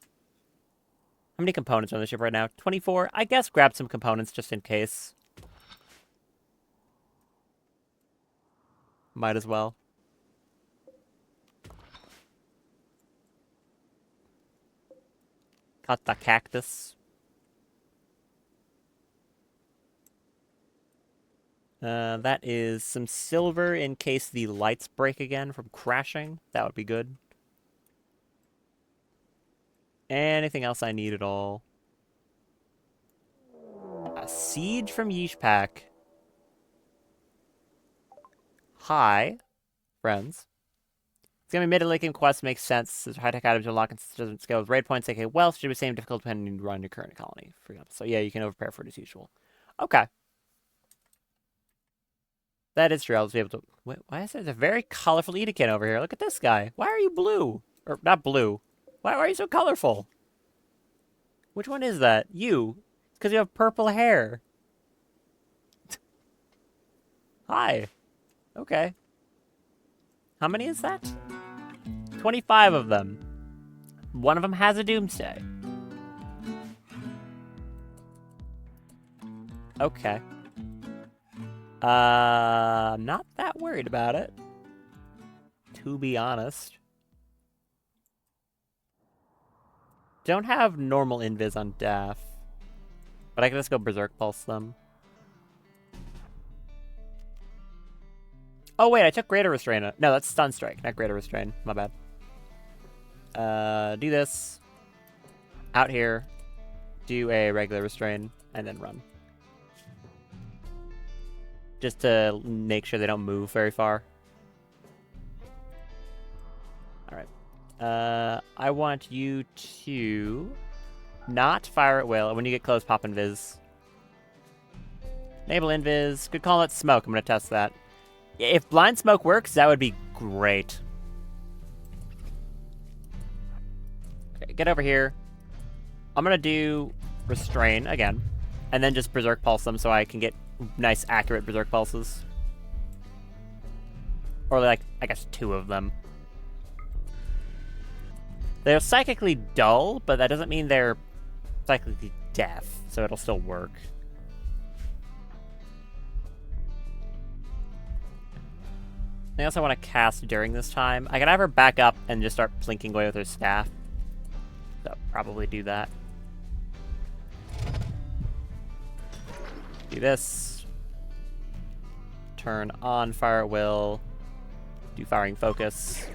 How many components are on the ship right now? 24? I guess grab some components just in case. Might as well. Got the cactus. That is some silver in case the lights break again from crashing. That would be good. Anything else I need at all? A siege from Yeesh Pack. Hi, friends. It's gonna be mid-to-late-game quest, makes sense. High-tech items unlock and doesn't scale with raid points, aka wealth, should be the same difficult depending on you run your current colony. For example. So yeah, you can overprepare for it as usual. Okay. That is true. I'll just be able to... Wait, why is there a very colorful Edekin over here? Look at this guy. Why are you blue? Or, not blue. Why are you so colorful? Which one is that? You. It's because you have purple hair. Hi. Okay. How many is that? 25 of them. One of them has a doomsday. Okay. I'm not that worried about it, to be honest. Don't have normal invis on Daff, but I can just go Berserk Pulse them. Oh wait, I took Greater Restrain. No, that's Stun Strike, not Greater Restrain. My bad. Do this. Out here. Do a regular Restrain, and then run. Just to make sure they don't move very far. Alright. I want you to not fire at will. When you get close, pop invis. Enable invis. Good call, it's smoke. I'm going to test that. If blind smoke works, that would be great. Okay, get over here. I'm going to do restrain again. And then just Berserk Pulse them so I can get nice, accurate Berserk Pulses. Or like, I guess 2 of them. They're psychically dull, but that doesn't mean they're psychically deaf, so it'll still work. Anything else I want to cast during this time? I can have her back up and just start plinking away with her staff. So, probably do that. Do this. Turn on Fire at Will. Do Firing Focus.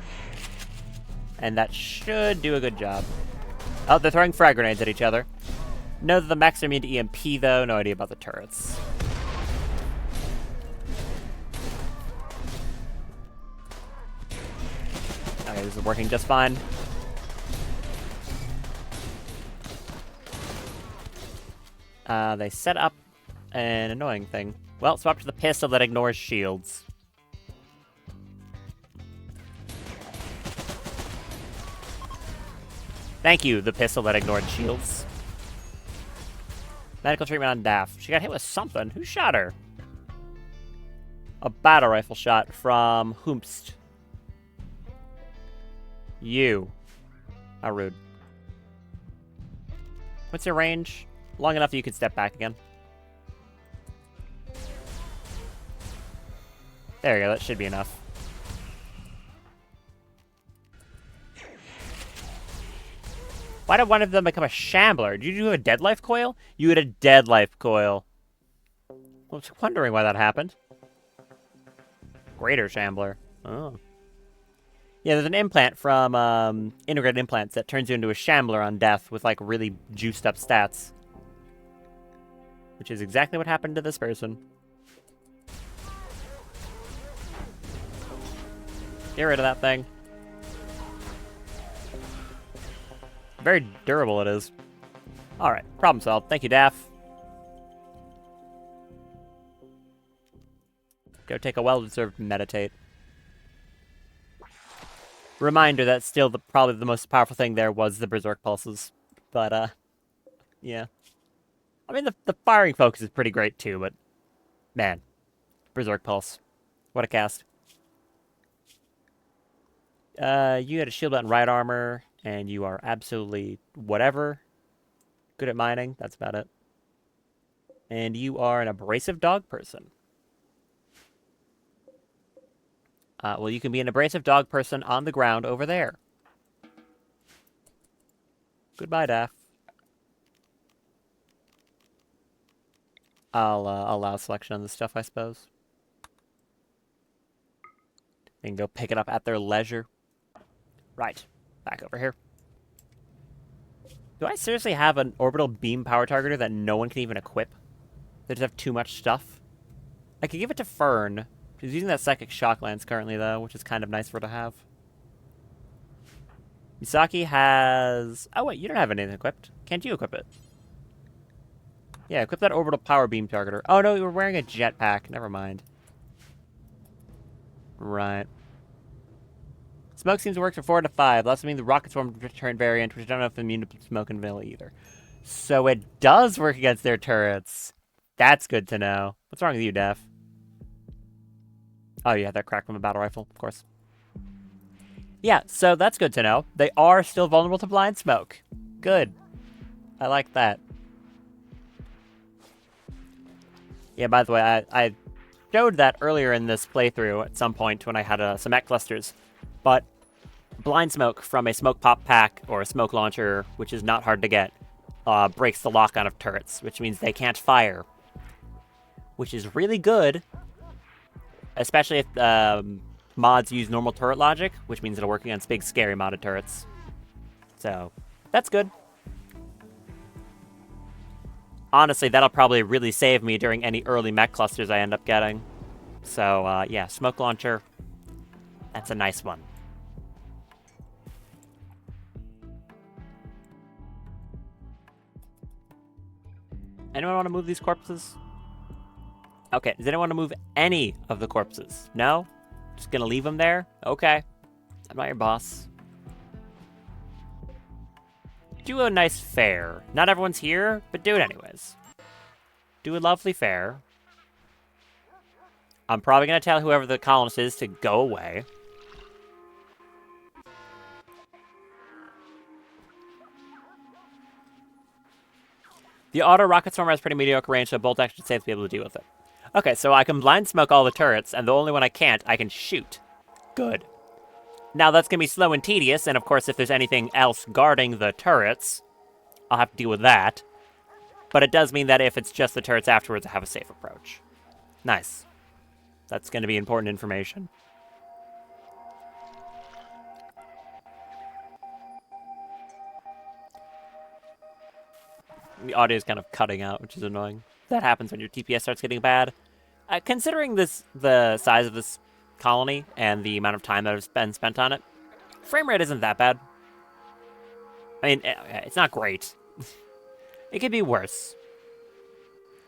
And that should do a good job. Oh, they're throwing frag grenades at each other. Know that the mechs are immune to EMP, though. No idea about the turrets. Okay, this is working just fine. They set up an annoying thing. Well, swap to the pistol that ignores shields. Thank you, the pistol that ignored shields. Medical treatment on Daff. She got hit with something. Who shot her? A battle rifle shot from Hoomst. You. How rude. What's your range? Long enough that you can step back again. There you go, that should be enough. Why did one of them become a shambler? Did you have a dead life coil? You had a dead life coil. I was wondering why that happened. Greater shambler. Oh. Yeah, there's an implant from Integrated Implants that turns you into a shambler on death with like really juiced up stats. Which is exactly what happened to this person. Get rid of that thing. Very durable it is. Alright, problem solved. Thank you, Daff. Go take a well-deserved meditate. Reminder that still probably the most powerful thing there was the Berserk Pulses. But, yeah. I mean, the firing focus is pretty great too, but man, Berserk Pulse. What a cast. You had a shield and right armor, and you are absolutely whatever. Good at mining, that's about it. And you are an abrasive dog person. Well, you can be an abrasive dog person on the ground over there. Goodbye, Daff. I'll allow selection on this stuff, I suppose. They can go pick it up at their leisure. Right. Back over here. Do I seriously have an orbital beam power targeter that no one can even equip? They just have too much stuff? I could give it to Fern. She's using that Psychic Shock Lance currently, though, which is kind of nice for her to have. Misaki has... Oh, wait, you don't have anything equipped. Can't you equip it? Yeah, equip that orbital power beam targeter. Oh, no, you were wearing a jetpack. Never mind. Right. Smoke seems to work for 4 to 5. Less mean the rocket swarm return variant, which I don't know if it's immune to smoke and vanilla either. So it does work against their turrets. That's good to know. What's wrong with you, Daph? Oh, yeah, that crack from a battle rifle, of course. Yeah, so that's good to know. They are still vulnerable to blind smoke. Good. I like that. Yeah, by the way, I showed that earlier in this playthrough at some point when I had some mech clusters. But blind smoke from a smoke pop pack or a smoke launcher, which is not hard to get, breaks the lock-on of turrets, which means they can't fire. Which is really good, especially if mods use normal turret logic, which means it'll work against big, scary modded turrets. So, that's good. Honestly, that'll probably really save me during any early mech clusters I end up getting. So, yeah, smoke launcher. That's a nice one. Anyone want to move these corpses? Okay, does anyone want to move any of the corpses? No? Just gonna leave them there? Okay. I'm not your boss. Do a nice fair. Not everyone's here, but do it anyways. Do a lovely fair. I'm probably gonna tell whoever the colonist is to go away. The auto rocket swarmer has pretty mediocre range, so bolt action should safe to be able to deal with it. Okay, so I can blind smoke all the turrets, and the only one I can't, I can shoot. Good. Now that's gonna be slow and tedious, and of course if there's anything else guarding the turrets, I'll have to deal with that. But it does mean that if it's just the turrets afterwards, I have a safe approach. Nice. That's gonna be important information. The audio is kind of cutting out, which is annoying. That happens when your TPS starts getting bad. Considering the size of this colony and the amount of time that has been spent on it, frame rate isn't that bad. I mean, it's not great. It could be worse.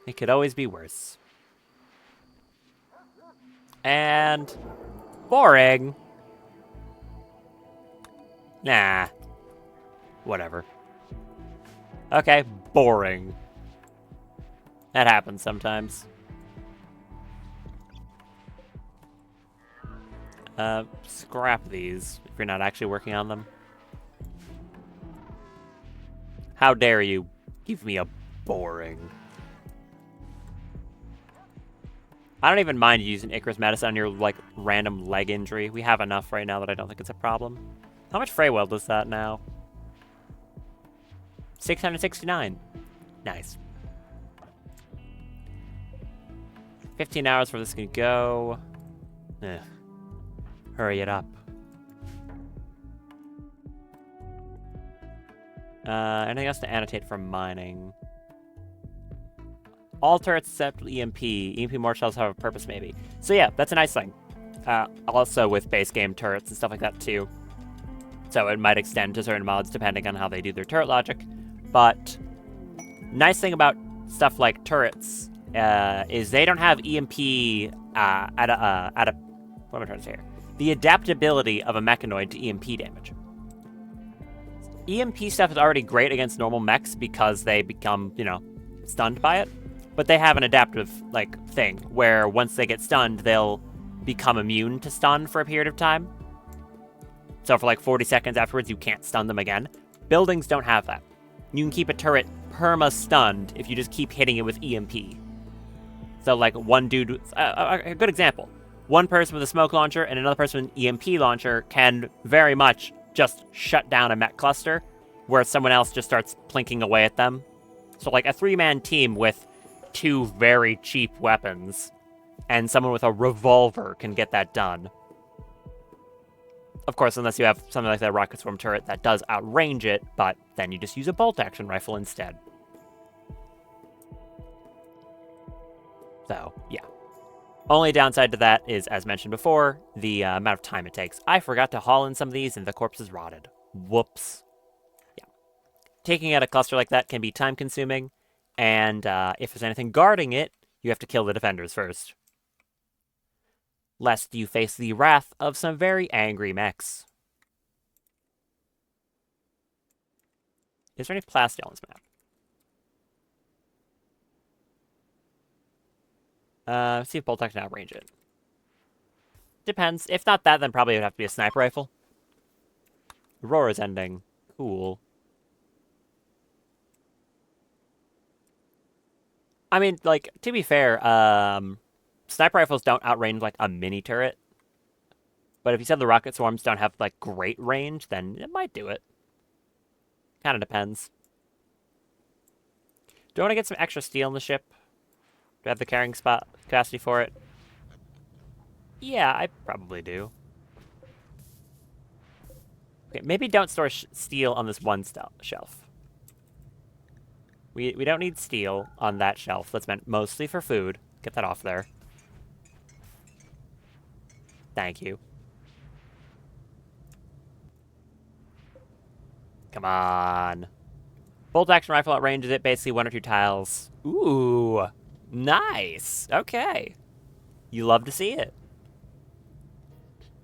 It could always be worse. And... boring. Nah. Whatever. Okay, boring. That happens sometimes. Scrap these if you're not actually working on them. How dare you give me a boring. I don't even mind using Icarus Medicine on your, like, random leg injury. We have enough right now that I don't think it's a problem. How much Frey Weld is that now? 669. Nice. 15 hours for this can go. Hurry it up. Anything else to annotate from mining? All turrets except EMP. EMP more shells have a purpose, maybe. So yeah, that's a nice thing. Also with base game turrets and stuff like that too. So it might extend to certain mods depending on how they do their turret logic. But nice thing about stuff like turrets is they don't have EMP what am I trying to say here? The adaptability of a mechanoid to EMP damage. EMP stuff is already great against normal mechs because they become, you know, stunned by it. But they have an adaptive, like, thing where once they get stunned, they'll become immune to stun for a period of time. So for like 40 seconds afterwards, you can't stun them again. Buildings don't have that. You can keep a turret perma-stunned if you just keep hitting it with EMP. So like one dude, a good example. One person with a smoke launcher and another person with an EMP launcher can very much just shut down a mech cluster, where someone else just starts plinking away at them. So like a 3-man team with 2 very cheap weapons, and someone with a revolver can get that done. Of course, unless you have something like that rocket swarm turret that does outrange it, but then you just use a bolt action rifle instead. So, yeah. Only downside to that is, as mentioned before, the amount of time it takes. I forgot to haul in some of these and the corpses rotted. Whoops. Yeah. Taking out a cluster like that can be time-consuming, and if there's anything guarding it, you have to kill the defenders first. Lest you face the wrath of some very angry mechs. Is there any plasteel on this map? Let's see if bolt action outrange it. Depends. If not that, then probably it would have to be a sniper rifle. Aurora's ending. Cool. I mean, like, to be fair, sniper rifles don't outrange, like, a mini turret. But if you said the rocket swarms don't have, like, great range, then it might do it. Kind of depends. Do I want to get some extra steel in the ship? Do I have the carrying spot capacity for it? Yeah, I probably do. Okay, maybe don't store steel on this one shelf. We don't need steel on that shelf. That's meant mostly for food. Get that off there. Thank you. Come on. Bolt action rifle outranges it, basically 1 or 2 tiles. Ooh, nice. Okay. You love to see it.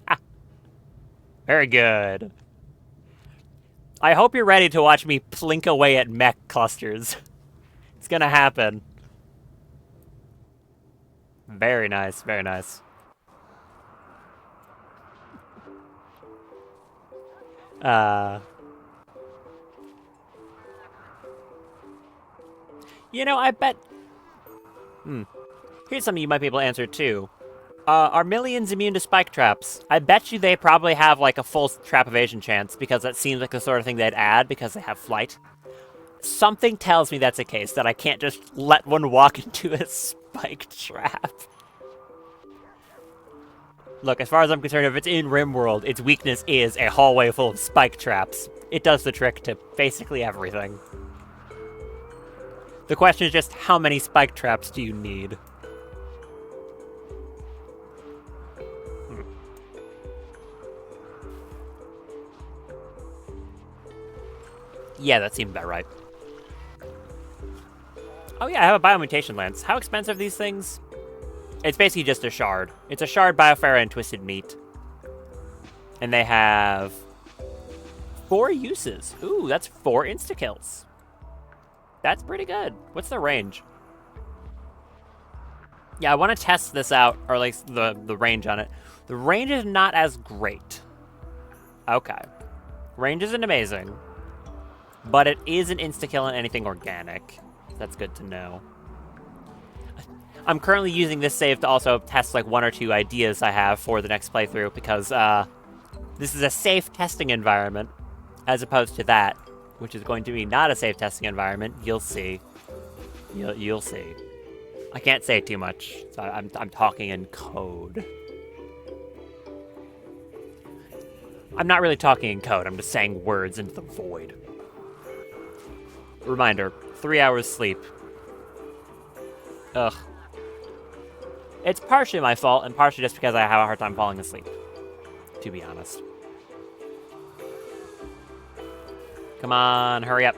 Ah. Very good. I hope you're ready to watch me plink away at mech clusters. It's gonna happen. Very nice, very nice. You know, I bet... Here's something you might be able to answer, too. Are millions immune to spike traps? I bet you they probably have, like, a full trap evasion chance, because that seems like the sort of thing they'd add, because they have flight. Something tells me that's the case, that I can't just let one walk into a spike trap. Look, as far as I'm concerned, if it's in Rimworld, its weakness is a hallway full of spike traps. It does the trick to basically everything. The question is just, how many spike traps do you need? Yeah, that seems about right. Oh yeah, I have a biomutation lance. How expensive are these things? It's basically just a shard. It's a shard, Bioferra, and Twisted Meat. And they have 4 uses. Ooh, that's 4 insta-kills. That's pretty good. What's the range? Yeah, I want to test this out, or at least the range on it. The range is not as great. Okay. Range isn't amazing. But it is an insta-kill on anything organic. That's good to know. I'm currently using this save to also test like 1 or 2 ideas I have for the next playthrough, because this is a safe testing environment, as opposed to that, which is going to be not a safe testing environment. You'll see. You'll see. I can't say too much, so I'm talking in code. I'm not really talking in code, I'm just saying words into the void. Reminder, 3 hours sleep. Ugh. It's partially my fault, and partially just because I have a hard time falling asleep, to be honest. Come on, hurry up.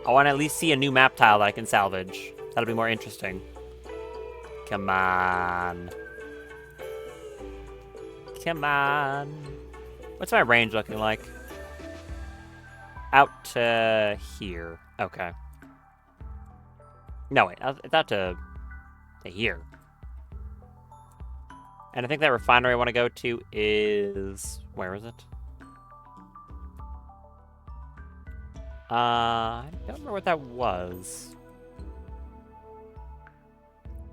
I want to at least see a new map tile that I can salvage. That'll be more interesting. Come on. Come on. What's my range looking like? Out to here. Okay. No, wait. It's out to here. And I think that refinery I want to go to is... Where is it? I don't remember what that was.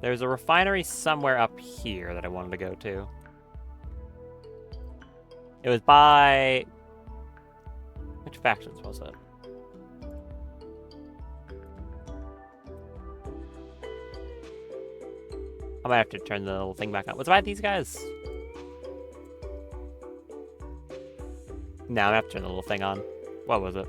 There's a refinery somewhere up here that I wanted to go to. It was by... Which factions was it? I might have to turn the little thing back on. Was it by these guys? No, I'm gonna have to turn the little thing on. What was it?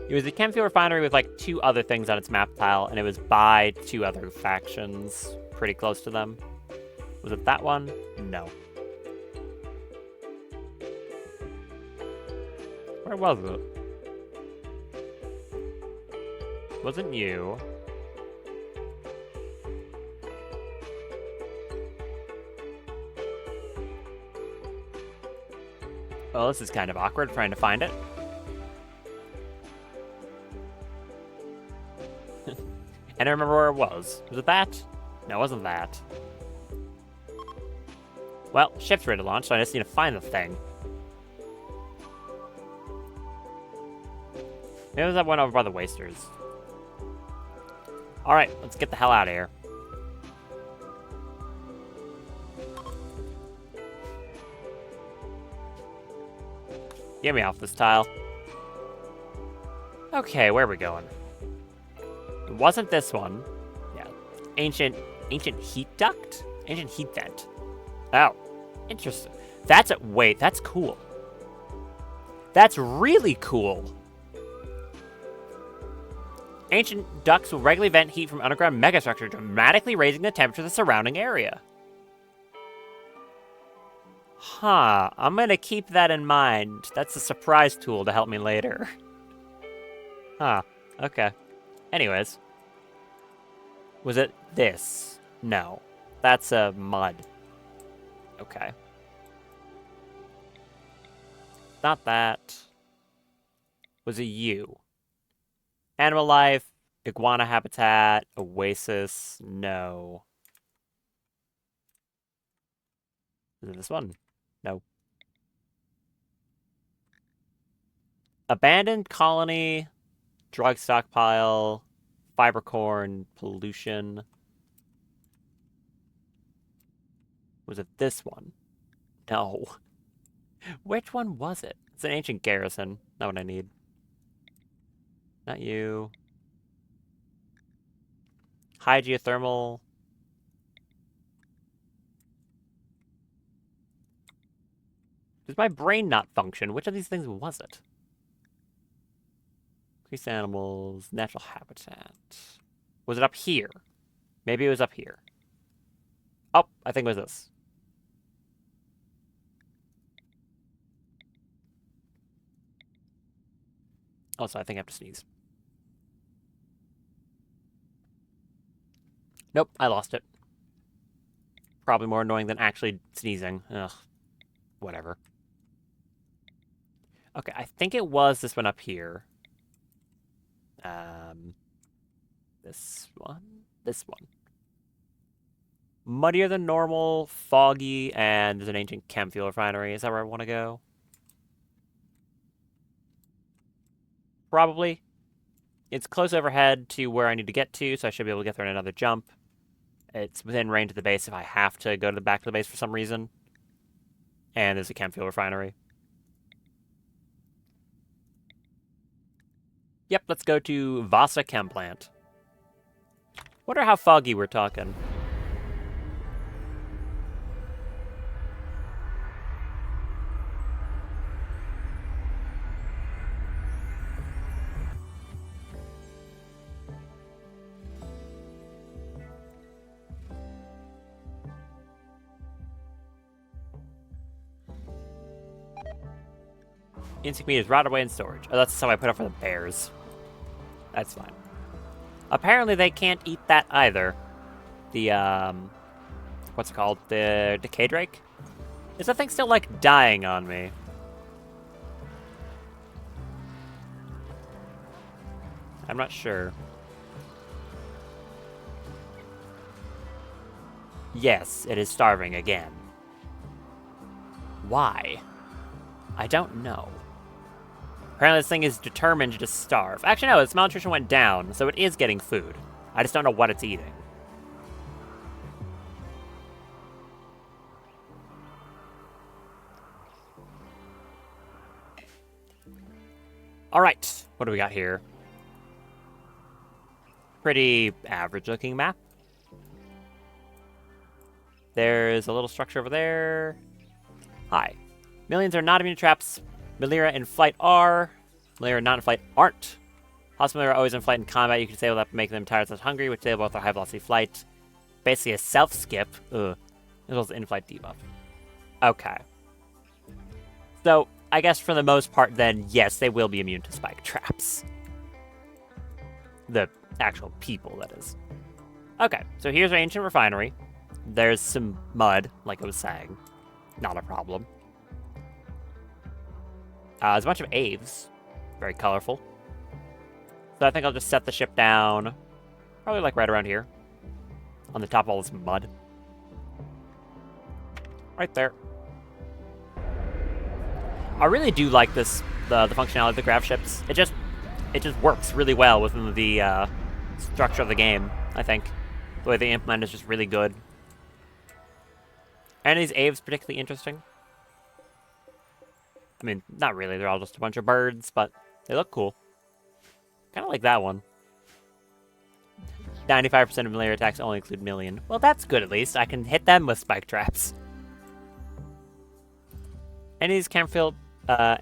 It was a chem fuel refinery with like 2 other things on its map tile, and it was by 2 other factions pretty close to them. Was it that one? No. Where was it? Wasn't you. Well, this is kind of awkward trying to find it. And I remember where it was. Was it that? No, it wasn't that. Well, ship's ready to launch, so I just need to find the thing. Maybe it was that one over by the Wasters. Alright, let's get the hell out of here. Get me off this tile. Okay, where are we going? It wasn't this one. Yeah. Ancient heat duct? Ancient heat vent. Oh. Interesting. Wait, that's cool. That's really cool. Ancient ducts will regularly vent heat from underground megastructure, dramatically raising the temperature of the surrounding area. Huh. I'm gonna keep that in mind. That's a surprise tool to help me later. Huh. Okay. Anyways. Was it this? No. That's a mud. Okay. Not that. Was it you? Animal life, iguana habitat, oasis, no. Is it this one? No. Abandoned colony, drug stockpile, fiber corn, pollution. Was it this one? No. Which one was it? It's an ancient garrison. Not what I need. Not you. High geothermal. Does my brain not function? Which of these things was it? Increased animals, natural habitat. Was it up here? Maybe it was up here. Oh, I think it was this. Also, I think I have to sneeze. Nope, I lost it. Probably more annoying than actually sneezing. Ugh. Whatever. Okay, I think it was this one up here. This one? This one. Muddier than normal, foggy, and there's an ancient chem fuel refinery. Is that where I want to go? Probably. It's close overhead to where I need to get to, so I should be able to get there in another jump. It's within range of the base if I have to go to the back of the base for some reason. And there's a chem fuel refinery. Yep, let's go to Vasa Chem Plant. Wonder how foggy we're talking. Insect meat is rotted away in storage. Oh, that's how I put up for the bears. That's fine. Apparently they can't eat that either. The, what's it called? The decay drake? Is that thing still, like, dying on me? I'm not sure. Yes, it is starving again. Why? I don't know. Apparently this thing is determined to just starve. Actually, no, its malnutrition went down, so it is getting food. I just don't know what it's eating. Alright, what do we got here? Pretty average-looking map. There's a little structure over there. Hi. Millions are not immune to traps. Melira in flight are. Melira not in flight aren't. Hospital Melira are always in flight in combat. You can disable that, making them tired and hungry, which disable both their high-velocity flight. Basically a self-skip. Ugh. As well as an in-flight debuff. Okay. So, I guess for the most part, then, yes, they will be immune to spike traps. The actual people, that is. Okay, so here's our ancient refinery. There's some mud, like I was saying. Not a problem. There's a bunch of Aves. Very colorful. So I think I'll just set the ship down, probably like right around here. On the top of all this mud. Right there. I really do like this, the functionality of the grav ships. It just works really well within the structure of the game, I think. The way they implement is just really good. And these Aves particularly interesting? I mean, not really. They're all just a bunch of birds, but they look cool. Kind of like that one. 95% of malaria attacks only include million. Well, that's good at least. I can hit them with spike traps. Any of these campfield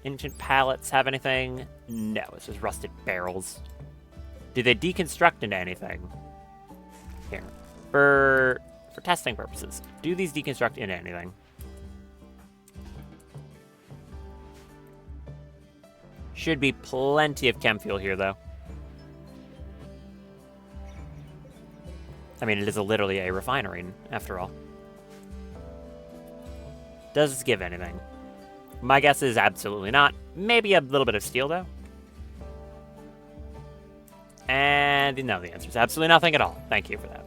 ancient pallets have anything? No, it's just rusted barrels. Do they deconstruct into anything? Here. For testing purposes, do these deconstruct into anything? Should be plenty of chem fuel here, though. I mean, it is literally a refinery, after all. Does this give anything? My guess is absolutely not. Maybe a little bit of steel, though. And no, the answer is absolutely nothing at all. Thank you for that.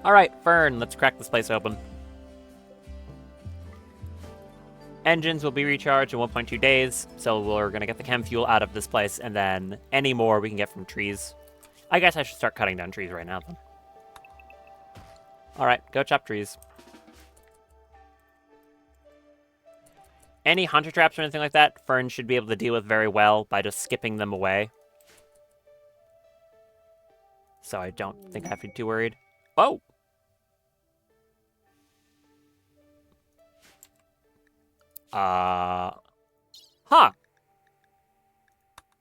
Alright, Fern, let's crack this place open. Engines will be recharged in 1.2 days, so we're going to get the chem fuel out of this place, and then any more we can get from trees. I guess I should start cutting down trees right now, then. Alright, go chop trees. Any hunter traps or anything like that, Fern should be able to deal with very well by just skipping them away. So I don't think I have to be too worried. Oh! Huh.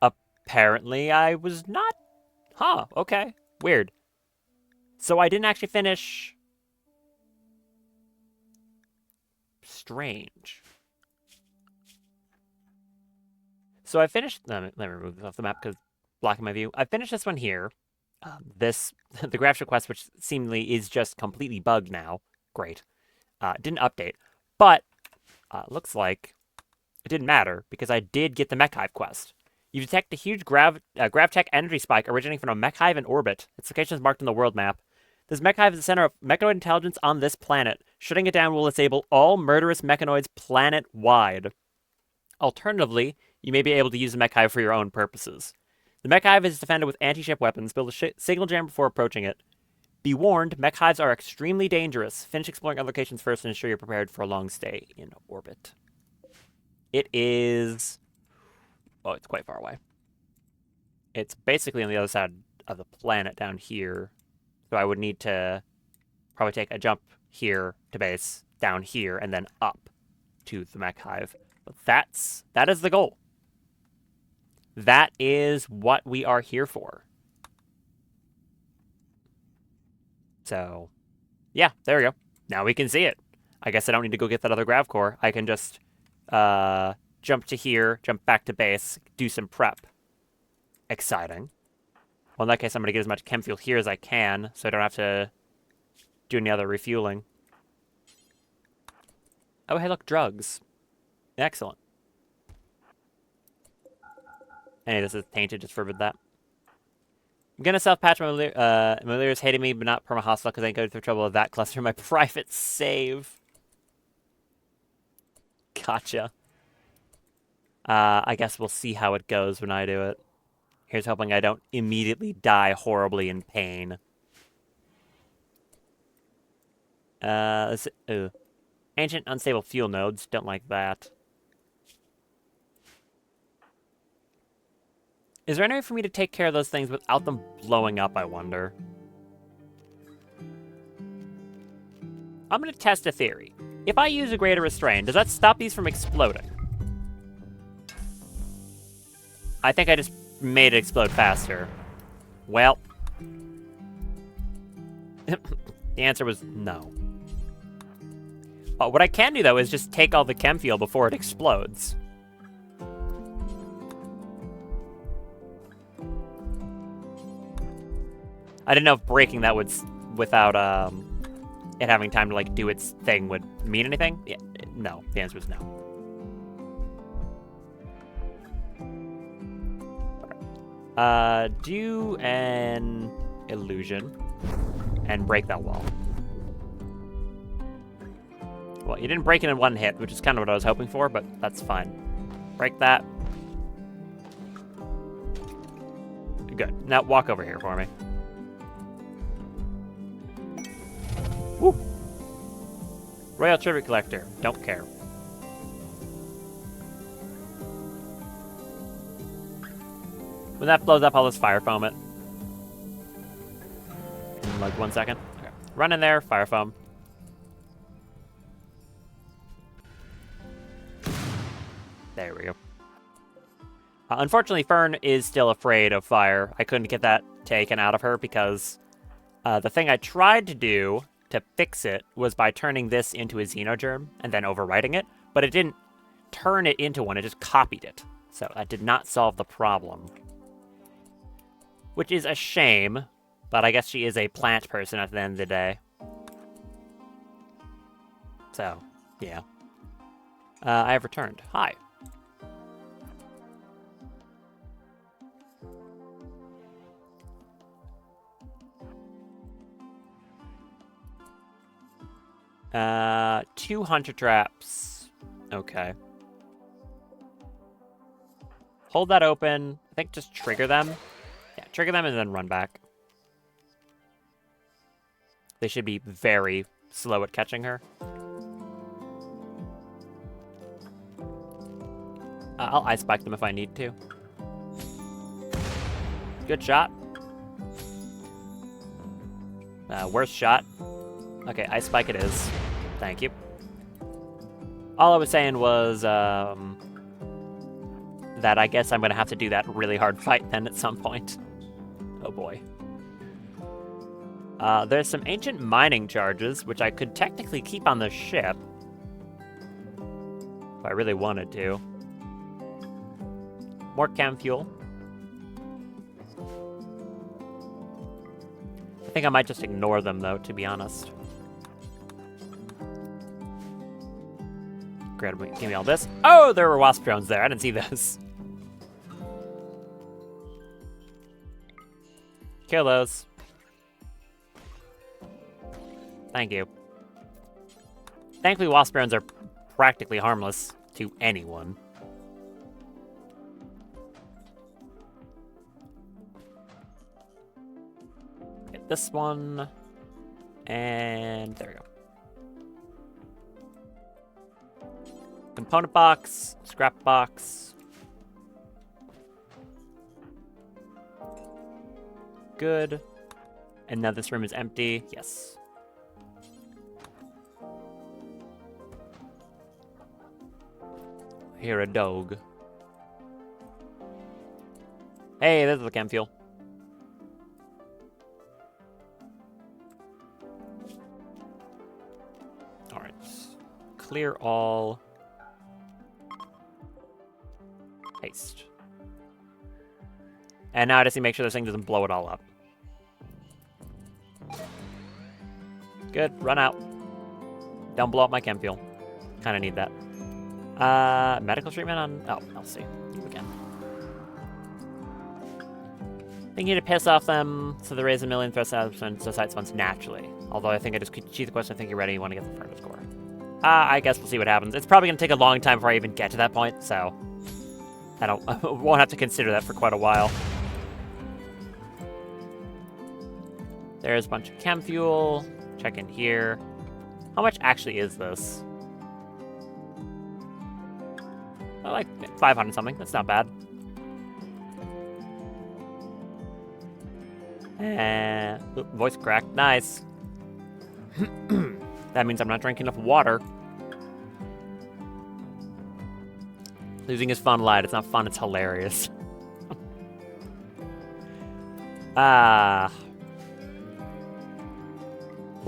Apparently I was not... Huh, okay. Weird. So I didn't actually finish... Strange. So I finished... Let me remove this off the map because it's blocking my view. I finished this one here. The graphics request, which seemingly is just completely bugged now. Great. Didn't update. But... looks like it didn't matter, because I did get the Mechhive quest. You detect a huge GravTech energy spike originating from a Mechhive in orbit. Its location is marked on the world map. This Mechhive is the center of mechanoid intelligence on this planet. Shutting it down will disable all murderous mechanoids planet-wide. Alternatively, you may be able to use the Mechhive for your own purposes. The Mechhive is defended with anti-ship weapons. Build a signal jam before approaching it. Be warned, Mechhives are extremely dangerous. Finish exploring other locations first and ensure you're prepared for a long stay in orbit. It is... Oh, it's quite far away. It's basically on the other side of the planet down here. So I would need to probably take a jump here to base, down here, and then up to the Mechhive. But that is the goal. That is what we are here for. So, yeah, there we go. Now we can see it. I guess I don't need to go get that other grav core. I can just jump to here, jump back to base, do some prep. Exciting. Well, in that case, I'm going to get as much chem fuel here as I can, so I don't have to do any other refueling. Oh, hey, look, drugs. Excellent. Hey, this is tainted, just forbid that. I'm gonna self-patch my Malaria's hating me, but not perma-hostile because I go through trouble with that cluster in my private save. Gotcha. I guess we'll see how it goes when I do it. Here's hoping I don't immediately die horribly in pain. Ooh. Ancient unstable fuel nodes. Don't like that. Is there any way for me to take care of those things without them blowing up, I wonder? I'm going to test a theory. If I use a greater restraint, does that stop these from exploding? I think I just made it explode faster. Well. The answer was no. What I can do, though, is just take all the chem fuel before it explodes. I didn't know if breaking that would, without it having time to like do its thing, would mean anything. Yeah, no. The answer was no. Do an illusion and break that wall. Well, you didn't break it in one hit, which is kind of what I was hoping for, but that's fine. Break that. Good. Now walk over here for me. Woo! Royal Tribute Collector. Don't care. When that blows up, I'll just fire foam it. In like 1 second. Okay. Run in there, fire foam. There we go. Unfortunately, Fern is still afraid of fire. I couldn't get that taken out of her because the thing I tried to do to fix it was by turning this into a xenogerm and then overwriting it, but it didn't turn it into one, it just copied it. So that did not solve the problem. Which is a shame, but I guess she is a plant person at the end of the day. So, yeah. I have returned. Hi. Two hunter traps. Okay. Hold that open. I think just trigger them. Yeah, trigger them and then run back. They should be very slow at catching her. I'll ice spike them if I need to. Good shot. Worst shot. Okay, ice spike it is. Thank you. All I was saying was that I guess I'm going to have to do that really hard fight then at some point. Oh boy. There's some ancient mining charges, which I could technically keep on the ship. If I really wanted to. More chem fuel. I think I might just ignore them, though, to be honest. Give me all this. Oh, there were wasp drones there. I didn't see those. Kill those. Thank you. Thankfully, wasp drones are practically harmless to anyone. Get this one. And there we go. Component box, scrap box. Good. And now this room is empty. Yes. Hear a dog. Hey, there's the chem fuel. All right. Clear all. Haste. And now I just need to make sure this thing doesn't blow it all up. Good, run out. Don't blow up my chem fuel. Kind of need that. Medical treatment on... Oh, I'll see. Again. Thinking to piss off them, so they raise a million threats out of society funds naturally. Although I think I just cheat the question. I think you're ready. You want to get the furnace score. I guess we'll see what happens. It's probably going to take a long time before I even get to that point, so... I won't have to consider that for quite a while. There's a bunch of chem fuel. Check in here. How much actually is this? Oh, like 500 something. That's not bad. And voice crack. Nice. That means I'm not drinking enough water. Losing is fun, lied. It's not fun, it's hilarious.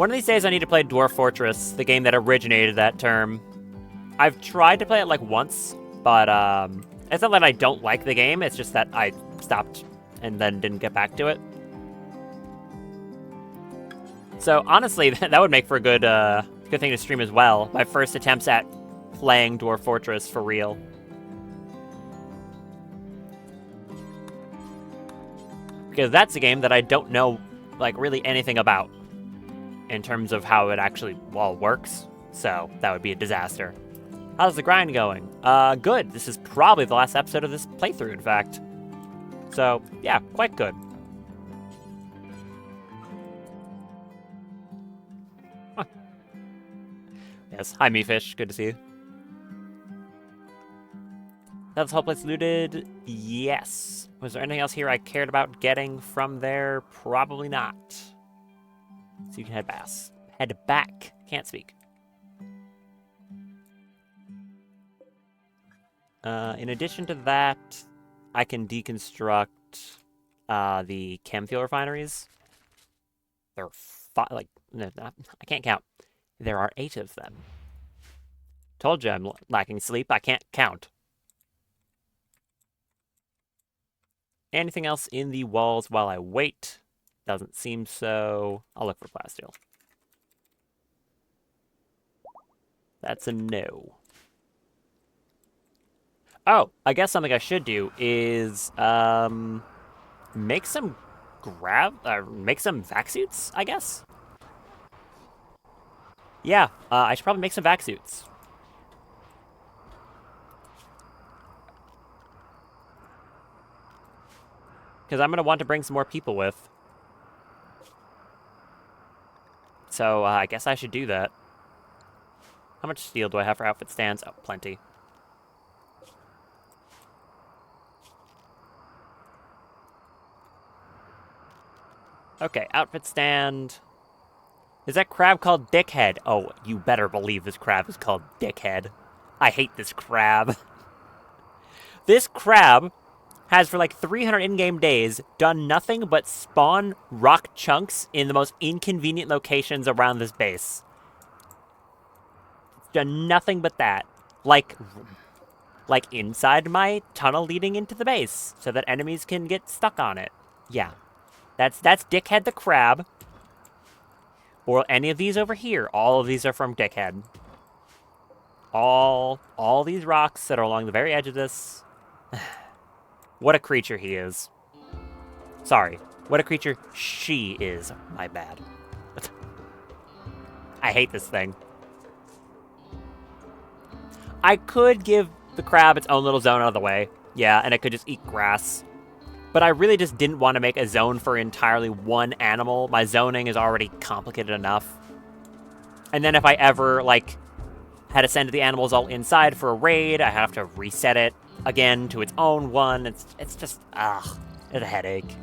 One of these days I need to play Dwarf Fortress, the game that originated that term. I've tried to play it like once, but it's not that I don't like the game, it's just that I stopped and then didn't get back to it. So honestly, that would make for a good thing to stream as well. My first attempts at playing Dwarf Fortress for real. Because that's a game that I don't know, like, really anything about in terms of how it actually, well, works. So that would be a disaster. How's the grind going? Good. This is probably the last episode of this playthrough, in fact. So, yeah, quite good. Huh. Yes, hi, Mefish. Good to see you. That's the whole place looted? Yes. Was there anything else here I cared about getting from there? Probably not. So you can head back. Can't speak. In addition to that, I can deconstruct the chem fuel refineries. There are I can't count. There are 8 of them. Told you I'm lacking sleep. I can't count. Anything else in the walls while I wait? Doesn't seem so. I'll look for plasteel. That's a no. Oh, I guess something I should do is make some vac suits, I guess. Yeah, I should probably make some vac suits. Because I'm going to want to bring some more people with. So I guess I should do that. How much steel do I have for outfit stands? Oh, plenty. Okay, outfit stand. Is that crab called Dickhead? Oh, you better believe this crab is called Dickhead. I hate this crab. This crab has, for like 300 in-game days, done nothing but spawn rock chunks in the most inconvenient locations around this base. It's done nothing but that. Like inside my tunnel leading into the base, so that enemies can get stuck on it. Yeah. That's Dickhead the crab. Or any of these over here. All of these are from Dickhead. All these rocks that are along the very edge of this. What a creature he is. Sorry. What a creature she is. My bad. I hate this thing. I could give the crab its own little zone out of the way. Yeah, and it could just eat grass. But I really just didn't want to make a zone for entirely one animal. My zoning is already complicated enough. And then if I ever, like, had to send the animals all inside for a raid, I have to reset it again to its own one. It's just, it's a headache.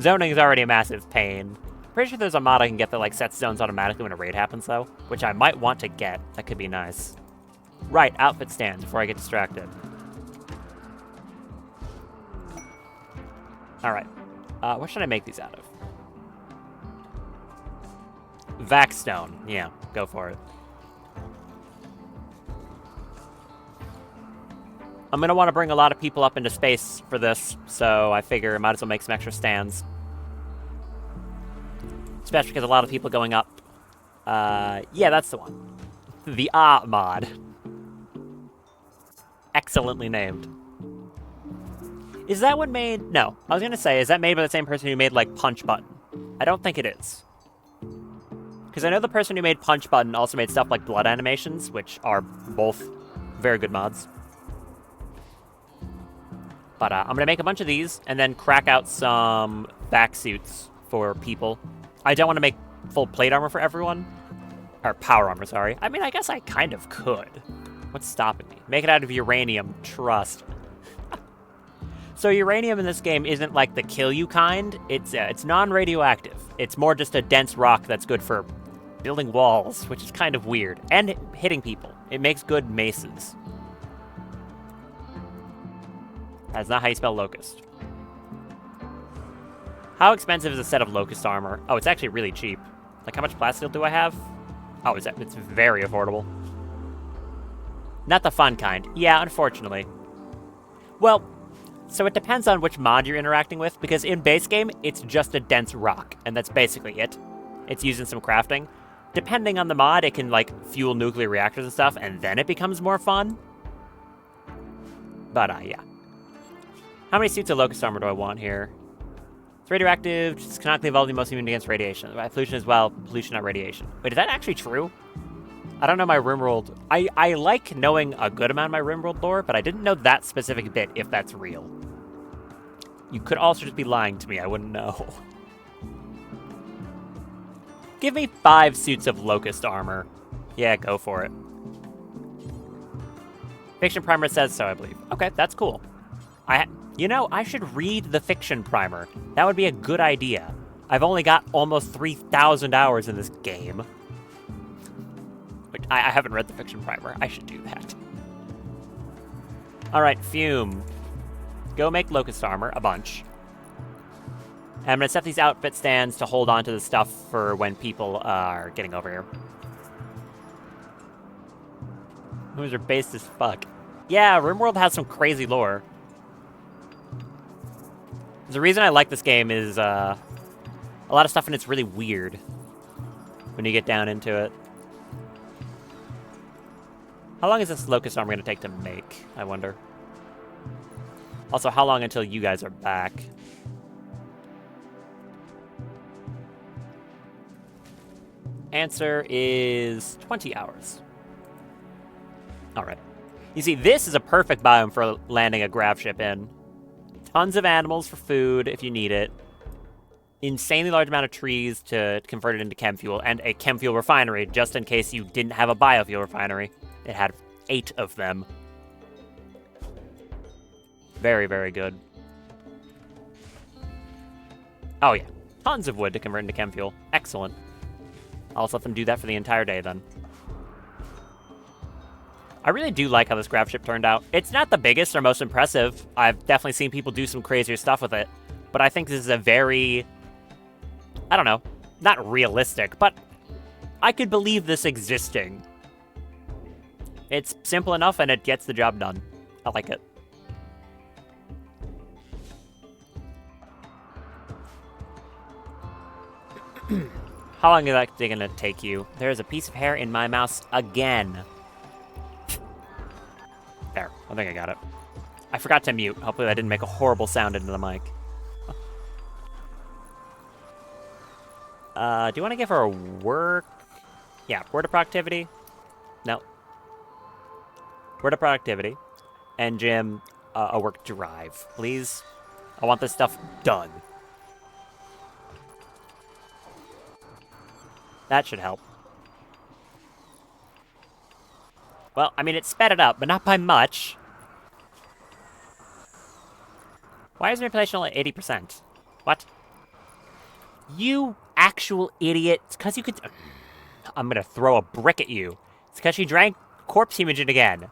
Zoning is already a massive pain. Pretty sure there's a mod I can get that, like, sets zones automatically when a raid happens, though. Which I might want to get. That could be nice. Right, outfit stands before I get distracted. Alright. What should I make these out of? Vac stone. Yeah, go for it. I'm going to want to bring a lot of people up into space for this, so I figure I might as well make some extra stands. Especially because a lot of people going up. Yeah, that's the one. The mod. Excellently named. Is that what made... No, I was going to say, is that made by the same person who made, like, Punch Button? I don't think it is. Because I know the person who made Punch Button also made stuff like Blood Animations, which are both very good mods. But I'm going to make a bunch of these, and then crack out some back suits for people. I don't want to make full plate armor for everyone. Or power armor, sorry. I mean, I guess I kind of could. What's stopping me? Make it out of uranium, trust. So uranium in this game isn't like the kill you kind. It's non-radioactive. It's more just a dense rock that's good for building walls, which is kind of weird. And hitting people. It makes good maces. That's not how you spell locust. How expensive is a set of locust armor? Oh, it's actually really cheap. Like, how much plasteel do I have? Oh, it's very affordable. Not the fun kind. Yeah, unfortunately. Well, so it depends on which mod you're interacting with, because in base game, it's just a dense rock, and that's basically it. It's using some crafting. Depending on the mod, it can, like, fuel nuclear reactors and stuff, and then it becomes more fun. But, yeah. How many suits of locust armor do I want here? It's radioactive, it's canonically evolved, most immune against radiation. Pollution as well, pollution, not radiation. Wait, is that actually true? I don't know my Rimworld. I like knowing a good amount of my Rimworld lore, but I didn't know that specific bit, if that's real. You could also just be lying to me, I wouldn't know. Give me 5 suits of locust armor. Yeah, go for it. Fiction primer says so, I believe. Okay, that's cool. You know, I should read the fiction primer. That would be a good idea. I've only got almost 3,000 hours in this game. Which I haven't read the fiction primer. I should do that. All right, Fume. Go make locust armor, a bunch. And I'm going to set these outfit stands to hold on to the stuff for when people are getting over here. Those are based as fuck. Yeah, Rimworld has some crazy lore. The reason I like this game is a lot of stuff in it's really weird when you get down into it. How long is this locust armor going to take to make, I wonder? Also, how long until you guys are back? Answer is 20 hours. All right. You see, this is a perfect biome for landing a grav ship in. Tons of animals for food if you need it. Insanely large amount of trees to convert it into chem fuel, and a chem fuel refinery just in case you didn't have a biofuel refinery. It had 8 of them. Very, very good. Oh yeah, tons of wood to convert into chem fuel. Excellent. I'll just let them do that for the entire day then. I really do like how this grav ship turned out. It's not the biggest or most impressive. I've definitely seen people do some crazier stuff with it. But I think this is a very, I don't know, not realistic, but I could believe this existing. It's simple enough and it gets the job done. I like it. How long is that gonna take you? There's a piece of hair in my mouse again. There, I think I got it. I forgot to mute. Hopefully that didn't make a horrible sound into the mic. Do you want to give her a work? Yeah, word of productivity? No. Word of productivity. And Jim, a work drive, please. I want this stuff done. That should help. Well, I mean, it sped it up, but not by much. Why is manipulation only 80%? What? You actual idiot. It's because you could... I'm gonna throw a brick at you. It's because she drank corpse imaging again.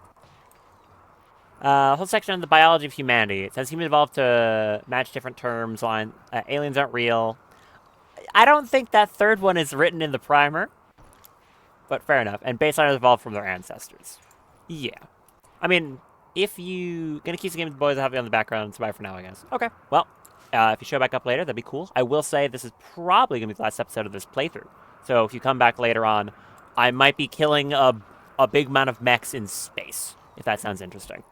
Whole section on the biology of humanity. It says humans evolved to match different terms. Aliens aren't real. I don't think that third one is written in the primer. But fair enough. And baselines evolved from their ancestors. Yeah. I mean, if you... Gonna keep the game with the boys, I'll have you on the background. So bye for now, I guess. Okay. Well, if you show back up later, that'd be cool. I will say this is probably gonna be the last episode of this playthrough. So if you come back later on, I might be killing a big amount of mechs in space. If that sounds interesting.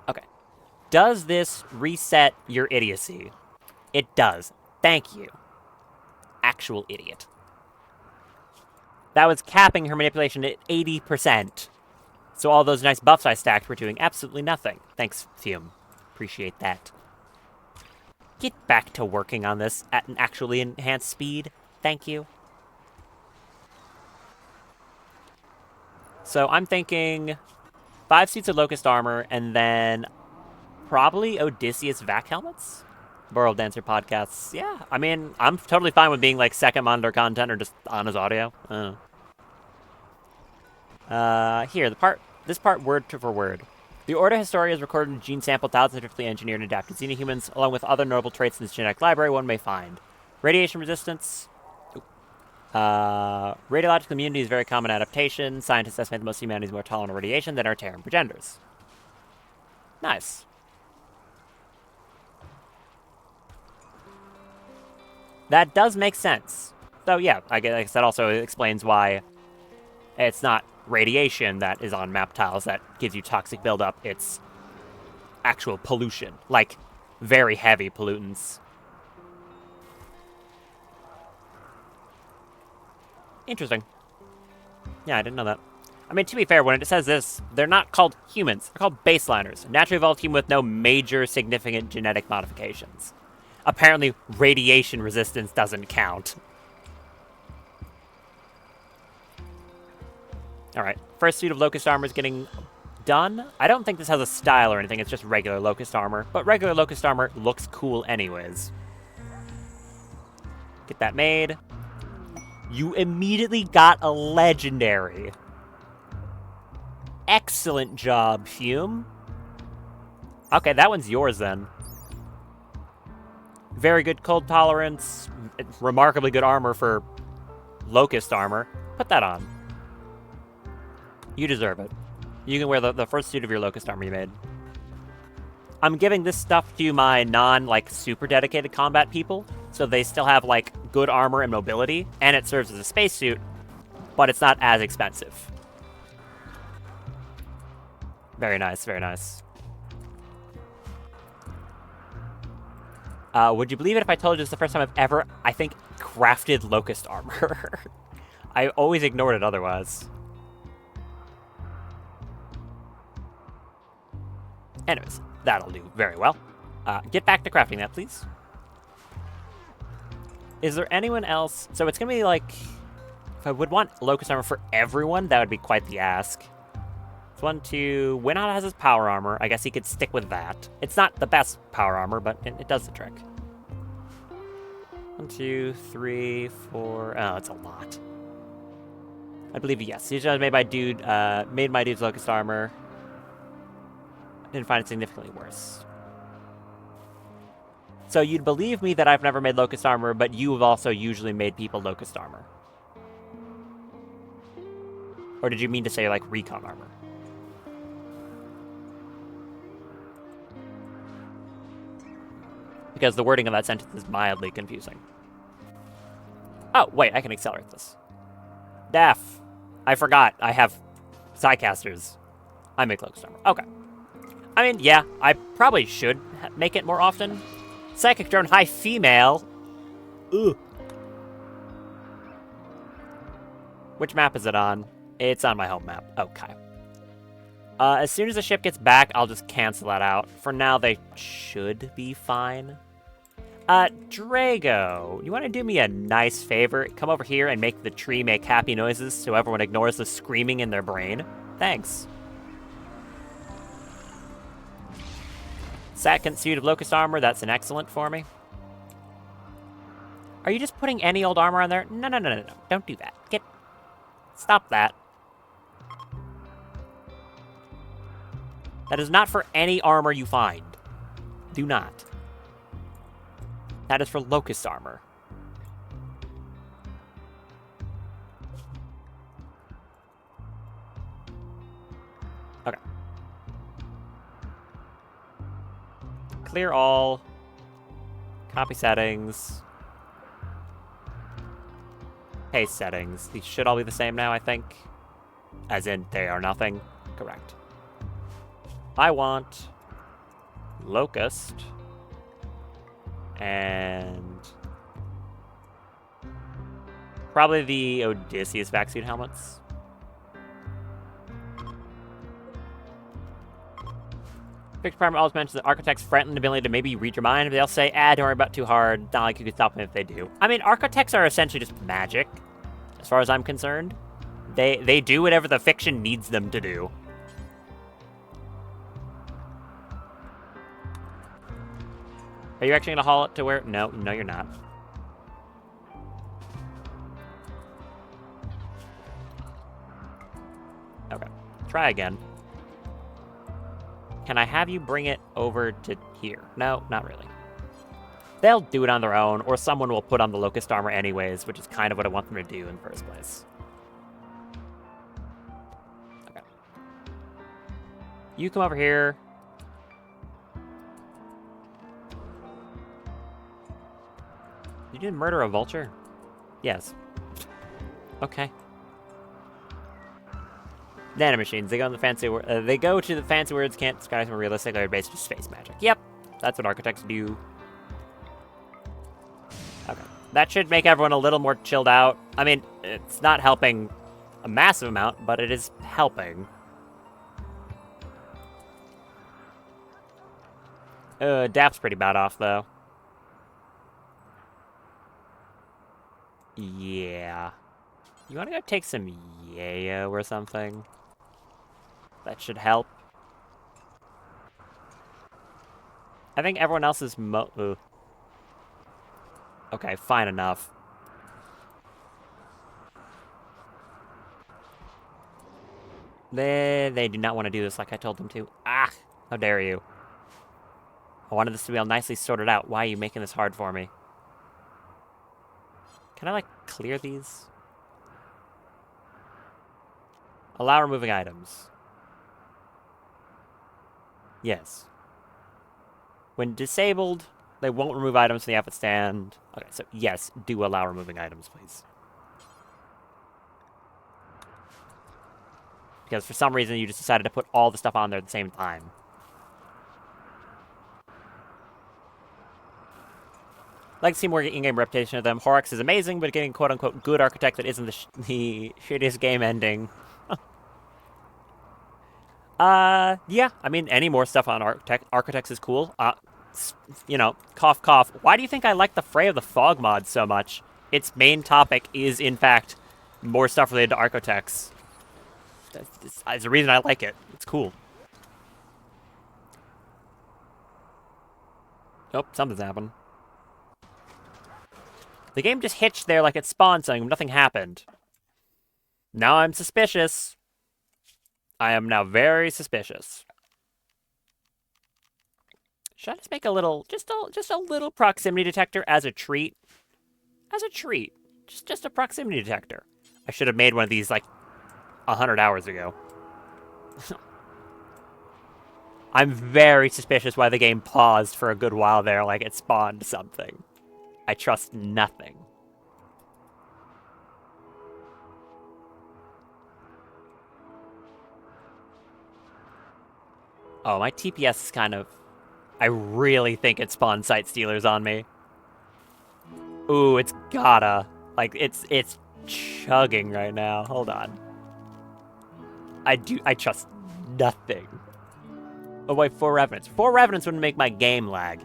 Okay. Does this reset your idiocy? It does. Thank you. Actual idiot. That was capping her manipulation at 80%. So all those nice buffs I stacked were doing absolutely nothing. Thanks, Fume. Appreciate that. Get back to working on this at an actually enhanced speed. Thank you. So I'm thinking 5 suits of locust armor, and then probably Odysseus vac helmets? Burl Dancer podcasts. Yeah, I mean, I'm totally fine with being like second monitor content or just on his audio. I don't know. Here, this part word for word. The Order Historia is recorded in gene sample thousands of differently engineered and adapted xenohumans, along with other notable traits in this genetic library one may find. Radiation resistance, Radiological immunity is a very common adaptation. Scientists estimate that most humanity is more tolerant of radiation than our Terran progenitors. Nice. That does make sense. So yeah, I guess that also explains why it's not radiation that is on map tiles that gives you toxic buildup. It's actual pollution, like very heavy pollutants. Interesting. Yeah, I didn't know that. I mean, to be fair, when it says this, they're not called humans. They're called baseliners. Naturally evolved human with no major significant genetic modifications. Apparently, radiation resistance doesn't count. Alright, first suit of Locust armor is getting done. I don't think this has a style or anything, it's just regular Locust armor. But regular Locust armor looks cool anyways. Get that made. You immediately got a legendary. Excellent job, Fume. Okay, that one's yours then. Very good cold tolerance. Remarkably good armor for Locust armor. Put that on. You deserve it. You can wear the first suit of your Locust armor you made. I'm giving this stuff to my super dedicated combat people, so they still have, good armor and mobility, and it serves as a spacesuit, but it's not as expensive. Very nice, very nice. Would you believe it if I told you it's the first time I've ever, I think, crafted Locust armor? I always ignored it otherwise. Anyways, that'll do very well. Get back to crafting that, please. Is there anyone else? So it's going to be if I would want Locust armor for everyone, that would be quite the ask. It's 1, 2, Winot has his power armor. I guess he could stick with that. It's not the best power armor, but it does the trick. 1, 2, 3, 4. Oh, it's a lot. I believe, yes. These are made by made my dude's Locust armor. Didn't find it significantly worse. So you'd believe me that I've never made Locust armor, but you have also usually made people Locust armor. Or did you mean to say, recon armor? Because the wording of that sentence is mildly confusing. Oh, wait, I can accelerate this. Daff. I forgot. I have Psycasters. I make Locust armor. Okay. I mean, yeah, I probably should make it more often. Psychic drone, high female. Ugh. Which map is it on? It's on my home map. Okay. As soon as the ship gets back, I'll just cancel that out. For now, they should be fine. Drago, you want to do me a nice favor? Come over here and make the tree make happy noises so everyone ignores the screaming in their brain. Thanks. Second suit of Locust armor, that's an excellent for me. Are you just putting any old armor on there? No. Don't do that. Stop that. That is not for any armor you find. Do not. That is for Locust armor. Okay. Clear all. Copy settings. Paste settings. These should all be the same now, I think. As in, they are nothing. Correct. I want Locust and probably the Odysseus vac-suit helmets. Fixed Department always mentions that architects threaten the ability to maybe read your mind, but they'll say, don't worry about it too hard. Not like you can stop them if they do. I mean, architects are essentially just magic, as far as I'm concerned. They do whatever the fiction needs them to do. Are you actually going to haul it to where... No, you're not. Okay. Try again. Can I have you bring it over to here? No, not really. They'll do it on their own, or someone will put on the Locust armor anyways, which is kind of what I want them to do in the first place. Okay. You come over here. You didn't murder a vulture? Yes. Okay. Nanomachines. They go on the fancy. They go to the fancy words. Can't describe them realistic. They're basically space magic. Yep, that's what architects do. Okay, that should make everyone a little more chilled out. I mean, it's not helping a massive amount, but it is helping. Dap's pretty bad off though. Yeah. You want to go take some yayo or something? That should help. I think everyone else is okay, fine enough. They do not want to do this like I told them to. Ah! How dare you. I wanted this to be all nicely sorted out. Why are you making this hard for me? Can I, like, clear these? Allow removing items. Yes. When disabled, they won't remove items from the outfit stand. Okay, so yes, do allow removing items, please. Because for some reason you just decided to put all the stuff on there at the same time. I'd like to see more in-game reputation of them. Horrocks is amazing, but getting quote-unquote good architect that isn't the shittiest game ending. Yeah, I mean, any more stuff on architects is cool. You know, cough, cough. Why do you think I like the Fray of the Fog mod so much? Its main topic is, in fact, more stuff related to architects. That's the reason I like it. It's cool. Oh, something's happened. The game just hitched there like it spawned something, nothing happened. Now I'm suspicious. I am now very suspicious. Should I just make a little, just a little proximity detector as a treat? As a treat. Just a proximity detector. I should have made one of these, like, 100 hours ago. I'm very suspicious why the game paused for a good while there, like it spawned something. I trust nothing. Oh, my TPS is kind of... I really think it spawned Sight Stealers on me. Ooh, it's gotta. Like, it's chugging right now. Hold on. I trust nothing. Oh wait, 4 Revenants. 4 Revenants wouldn't make my game lag.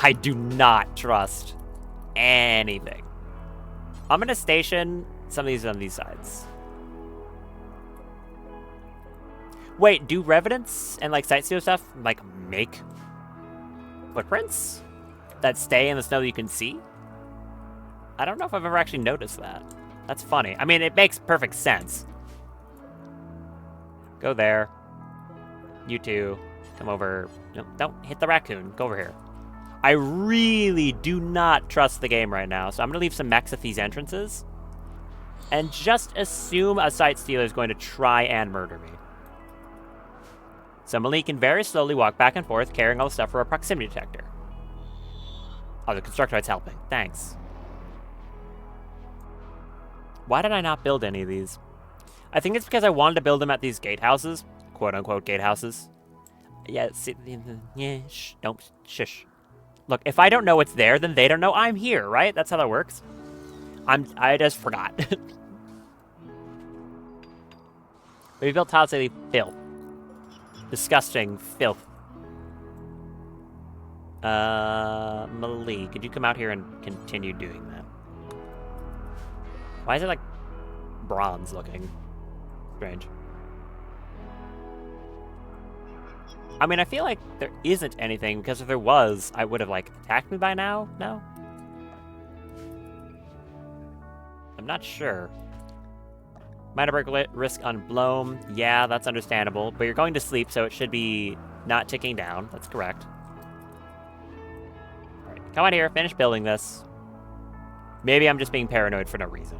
I do not trust anything. I'm gonna station some of these on these sides. Wait, do Revenants and, like, Sightseer stuff, like, make footprints that stay in the snow that you can see? I don't know if I've ever actually noticed that. That's funny. I mean, it makes perfect sense. Go there. You two. Come over. No, don't hit the raccoon. Go over here. I really do not trust the game right now, so I'm going to leave some mechs at these entrances. And just assume a Sight Stealer is going to try and murder me. So Malik can very slowly walk back and forth, carrying all the stuff for a proximity detector. Oh, the Constructoid's helping. Thanks. Why did I not build any of these? I think it's because I wanted to build them at these gatehouses. Quote-unquote gatehouses. Yeah, don't, shush. Look, if I don't know it's there, then they don't know I'm here, right? That's how that works. I just forgot. We built tiles that filth. Disgusting filth. Malik, could you come out here and continue doing that? Why is it, like, bronze looking? Strange. I mean, I feel like there isn't anything, because if there was, I would have, like, attacked me by now? No? I'm not sure. Minor break risk on Bloam. Yeah, that's understandable. But you're going to sleep, so it should be not ticking down. That's correct. Alright, come on here. Finish building this. Maybe I'm just being paranoid for no reason.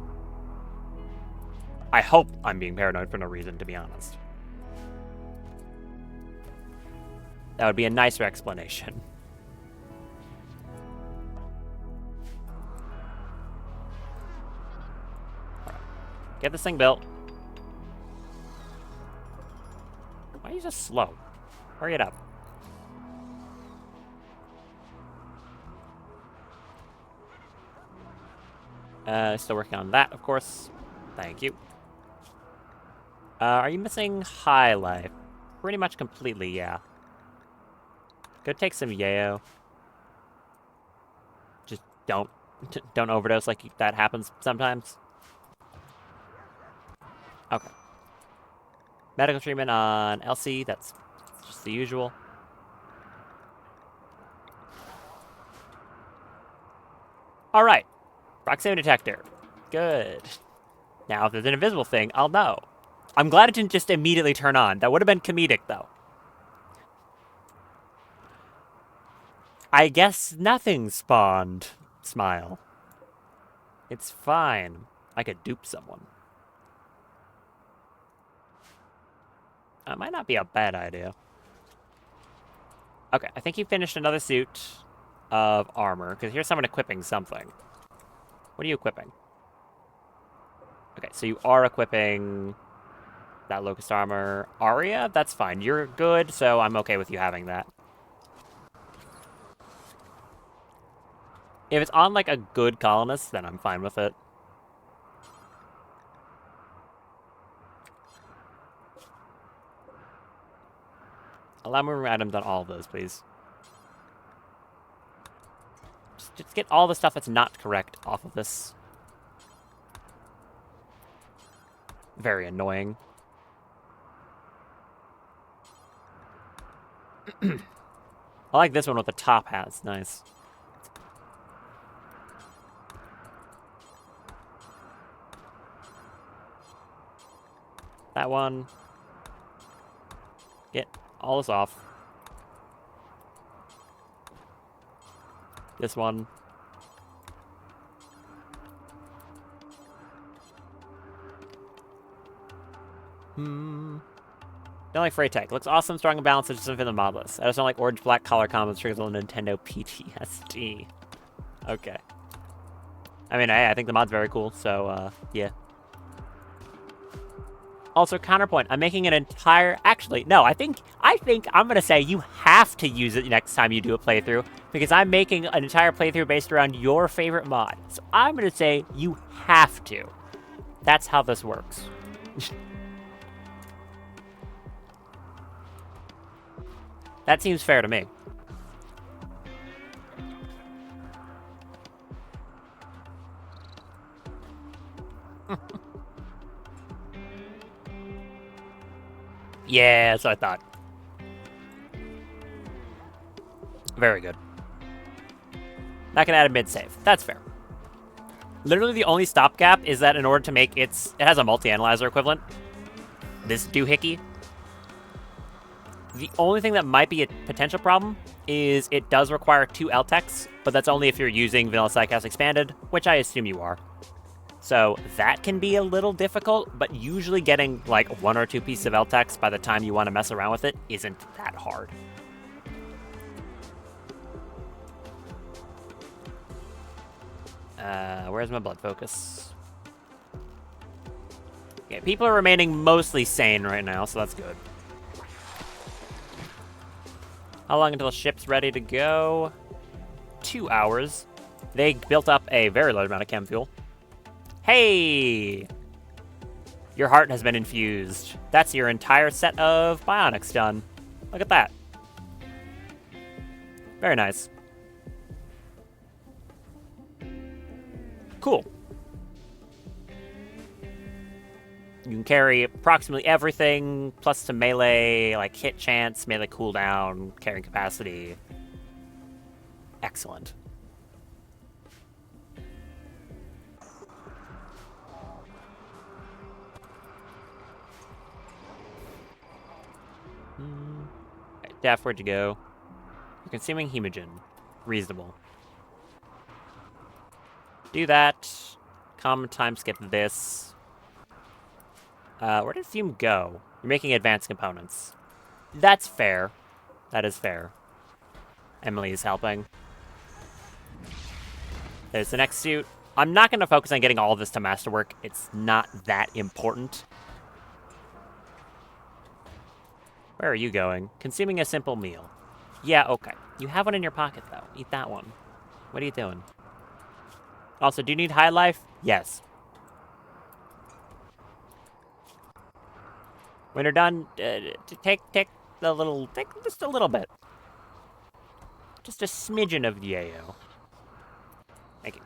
I hope I'm being paranoid for no reason, to be honest. That would be a nicer explanation. Get this thing built. Why are you so slow? Hurry it up. Still working on that, of course. Thank you. Are you missing high life? Pretty much completely, yeah. Go take some yayo. Just don't overdose like that happens sometimes. Okay. Medical treatment on Elsie, that's just the usual. Alright. Proximity detector. Good. Now, if there's an invisible thing, I'll know. I'm glad it didn't just immediately turn on. That would have been comedic, though. I guess nothing spawned. Smile. It's fine. I could dupe someone. That might not be a bad idea. Okay, I think you finished another suit of armor, because here's someone equipping something. What are you equipping? Okay, so you are equipping that Locust armor. Aria? That's fine. You're good, so I'm okay with you having that. If it's on, like, a good colonist, then I'm fine with it. Allow moving items on all of those, please. Just get all the stuff that's not correct off of this. Very annoying. I like this one with the top hat. It's nice. That one. Get all this off. This one. Don't like Freight Tech. Looks awesome, strong and balanced, just something for the mod list. I just don't like orange-black color combos triggers on Nintendo PTSD. Okay. I mean, I think the mod's very cool, so, yeah. Also, counterpoint, I'm making an entire... Actually, no, I think I'm gonna say you have to use it next time you do a playthrough, because I'm making an entire playthrough based around your favorite mod. So I'm gonna say you have to. That's how this works. That seems fair to me. Yeah, that's what I thought. Very good. I can add a mid-save. That's fair. Literally the only stopgap is that in order to make it has a multi-analyzer equivalent. This doohickey. The only thing that might be a potential problem is it does require 2 LTECs, but that's only if you're using Vanilla Psychhouse Expanded, which I assume you are. So that can be a little difficult, but usually getting like 1 or 2 pieces of LTECs by the time you want to mess around with it isn't that hard. Where's my blood focus? Okay, people are remaining mostly sane right now, so that's good. How long until the ship's ready to go? 2 hours. They built up a very large amount of chem fuel. Hey! Your heart has been infused. That's your entire set of bionics done. Look at that. Very nice. Cool. You can carry approximately everything, plus some melee, like hit chance, melee cooldown, carrying capacity. Excellent. Def, where'd you go? You're consuming hemogen. Reasonable. Do that. Common time skip this. Where did Fume go? You're making advanced components. That's fair. That is fair. Emily is helping. There's the next suit. I'm not going to focus on getting all of this to masterwork. It's not that important. Where are you going? Consuming a simple meal. Yeah, okay. You have one in your pocket, though. Eat that one. What are you doing? Also, do you need high life? Yes. When you're done, take the little... Take just a little bit. Just a smidgen of yayo. Thank you.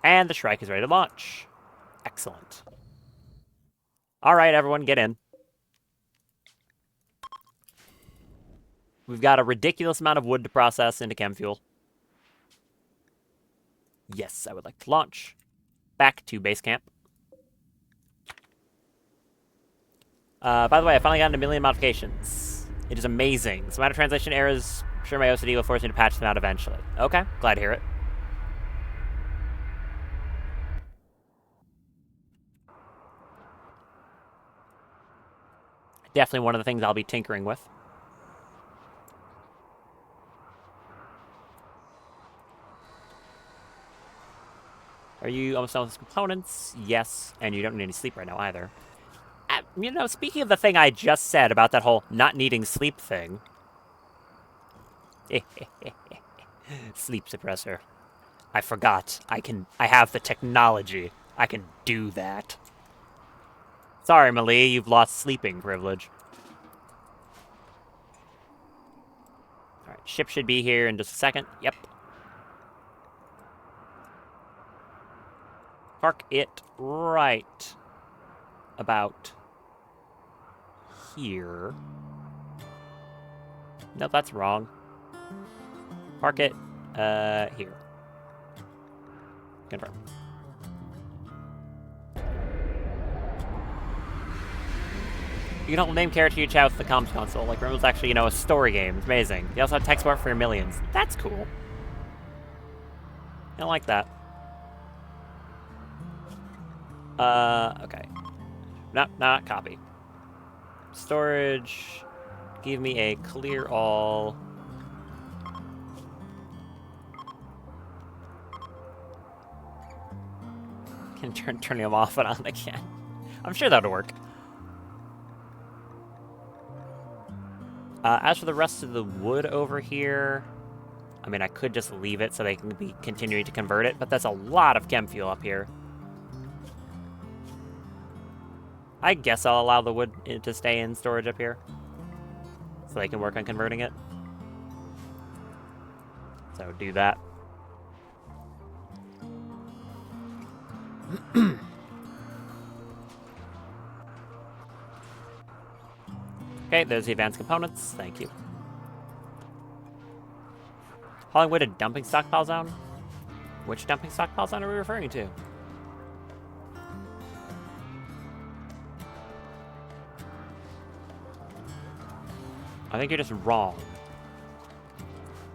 And the Shrike is ready to launch. Excellent. All right, everyone, get in. We've got a ridiculous amount of wood to process into chem fuel. Yes, I would like to launch. Back to base camp. By the way, I finally got 1 million modifications. It is amazing. Some amount of translation errors. I'm sure my OCD will force me to patch them out eventually. Okay, glad to hear it. Definitely one of the things I'll be tinkering with. Are you almost done with components? Yes, and you don't need any sleep right now either. You know, speaking of the thing I just said about that whole not needing sleep thing. Sleep suppressor. I forgot. I have the technology. I can do that. Sorry, Malie, you've lost sleeping privilege. Alright, ship should be here in just a second. Yep. Park it right about here. Nope, that's wrong. Park it, here. Confirm. You can hold name character you chat with the comms console. Like, Rimworld's actually, you know, a story game. It's amazing. You also have text support for your millions. That's cool. I don't like that. Okay. No, not copy. Storage. Give me a clear all. Can turn them off and on again. I'm sure that'll work. As for the rest of the wood over here, I mean, I could just leave it so they can be continuing to convert it, but that's a lot of chem fuel up here. I guess I'll allow the wood to stay in storage up here so they can work on converting it. So do that. Okay, there's the advanced components. Thank you. Hollywood a dumping stockpile zone? Which dumping stockpile zone are we referring to? I think you're just wrong.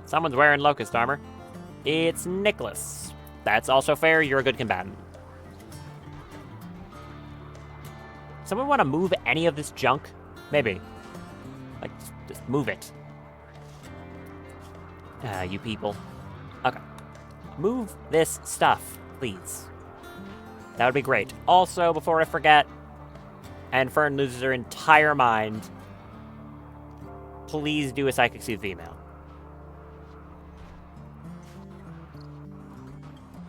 Someone's wearing locust armor. It's Nicholas. That's also fair. You're a good combatant. Someone want to move any of this junk? Maybe. Like, just move it. You people. Okay. Move this stuff, please. That would be great. Also, before I forget, and Fern loses her entire mind, please do a psychic soothe email.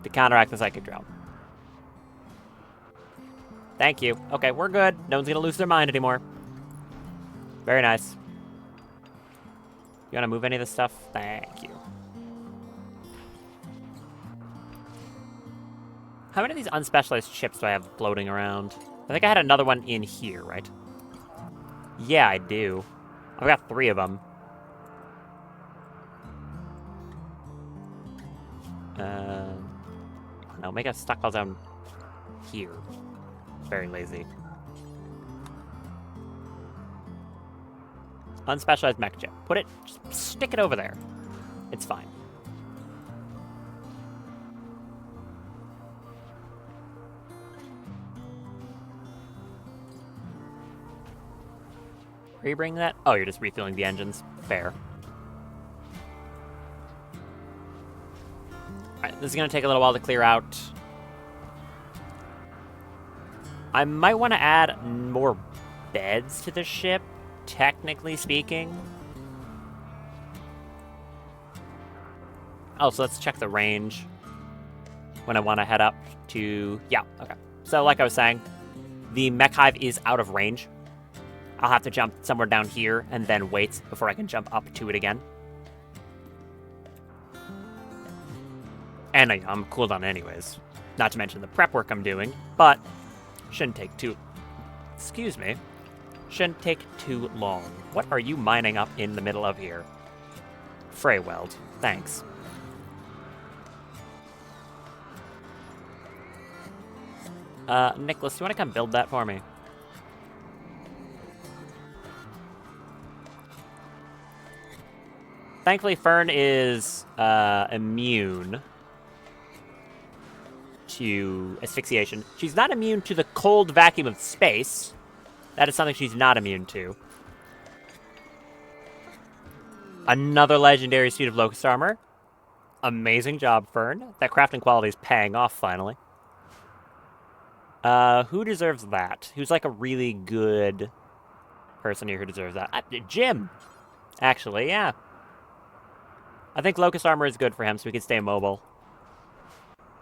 To counteract the psychic drone. Thank you. Okay, we're good. No one's gonna lose their mind anymore. Very nice. You wanna move any of this stuff? Thank you. How many of these unspecialized chips do I have floating around? I think I had another one in here, right? Yeah, I do. I've got 3 of them. No, make a stockpile down here. Very lazy. Unspecialized mech chip. Put it, just stick it over there. It's fine. Are you bringing that? Oh, you're just refueling the engines. Fair. Alright, this is going to take a little while to clear out. I might want to add more beds to the ship, technically speaking. Oh, so let's check the range when I want to head up to... Yeah, okay. So like I was saying, the Mechhive is out of range. I'll have to jump somewhere down here and then wait before I can jump up to it again. And I'm cooled on anyways. Not to mention the prep work I'm doing, but shouldn't take too... Excuse me. Shouldn't take too long. What are you mining up in the middle of here? Freyweld. Thanks. Nicholas, do you want to come build that for me? Thankfully, Fern is immune to asphyxiation. She's not immune to the cold vacuum of space. That is something she's not immune to. Another legendary suit of Locust armor. Amazing job, Fern. That crafting quality is paying off, finally. Who deserves that? Who's like a really good person here who deserves that? Jim! Actually, yeah. I think Locust armor is good for him so he can stay mobile.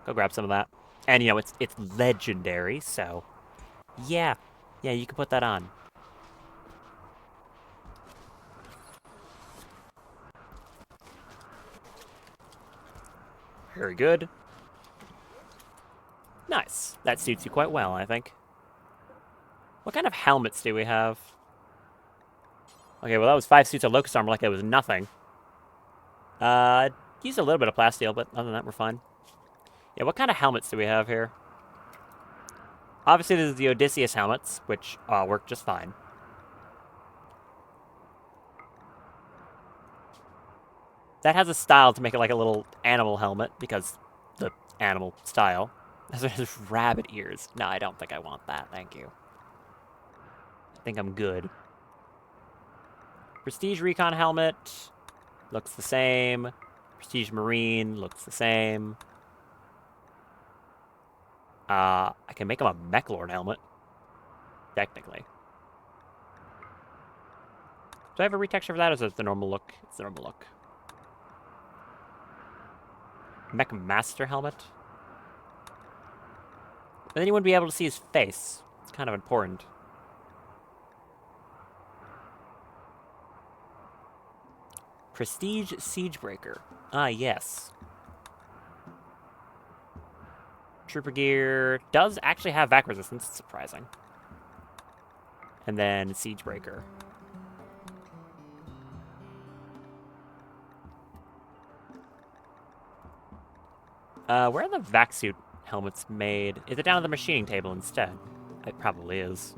Go grab some of that. And, you know, it's legendary, so... Yeah. Yeah, you can put that on. Very good. Nice. That suits you quite well, I think. What kind of helmets do we have? Okay, well that was 5 suits of Locust armor like it was nothing. Used a little bit of plasteel, but other than that, we're fine. Yeah, what kind of helmets do we have here? Obviously, this is the Odysseus helmets, which work just fine. That has a style to make it like a little animal helmet, because the animal style. There's rabbit ears. No, I don't think I want that, thank you. I think I'm good. Prestige Recon helmet. Looks the same. Prestige Marine looks the same. I can make him a Mechlord helmet. Technically. Do I have a retexture for that, or is it the normal look? It's the normal look. Mech Master helmet. But then you wouldn't be able to see his face. It's kind of important. Prestige Siegebreaker. Ah, yes. Trooper gear does actually have vac resistance. It's surprising. And then Siegebreaker. Where are the vac suit helmets made? Is it down at the machining table instead? It probably is.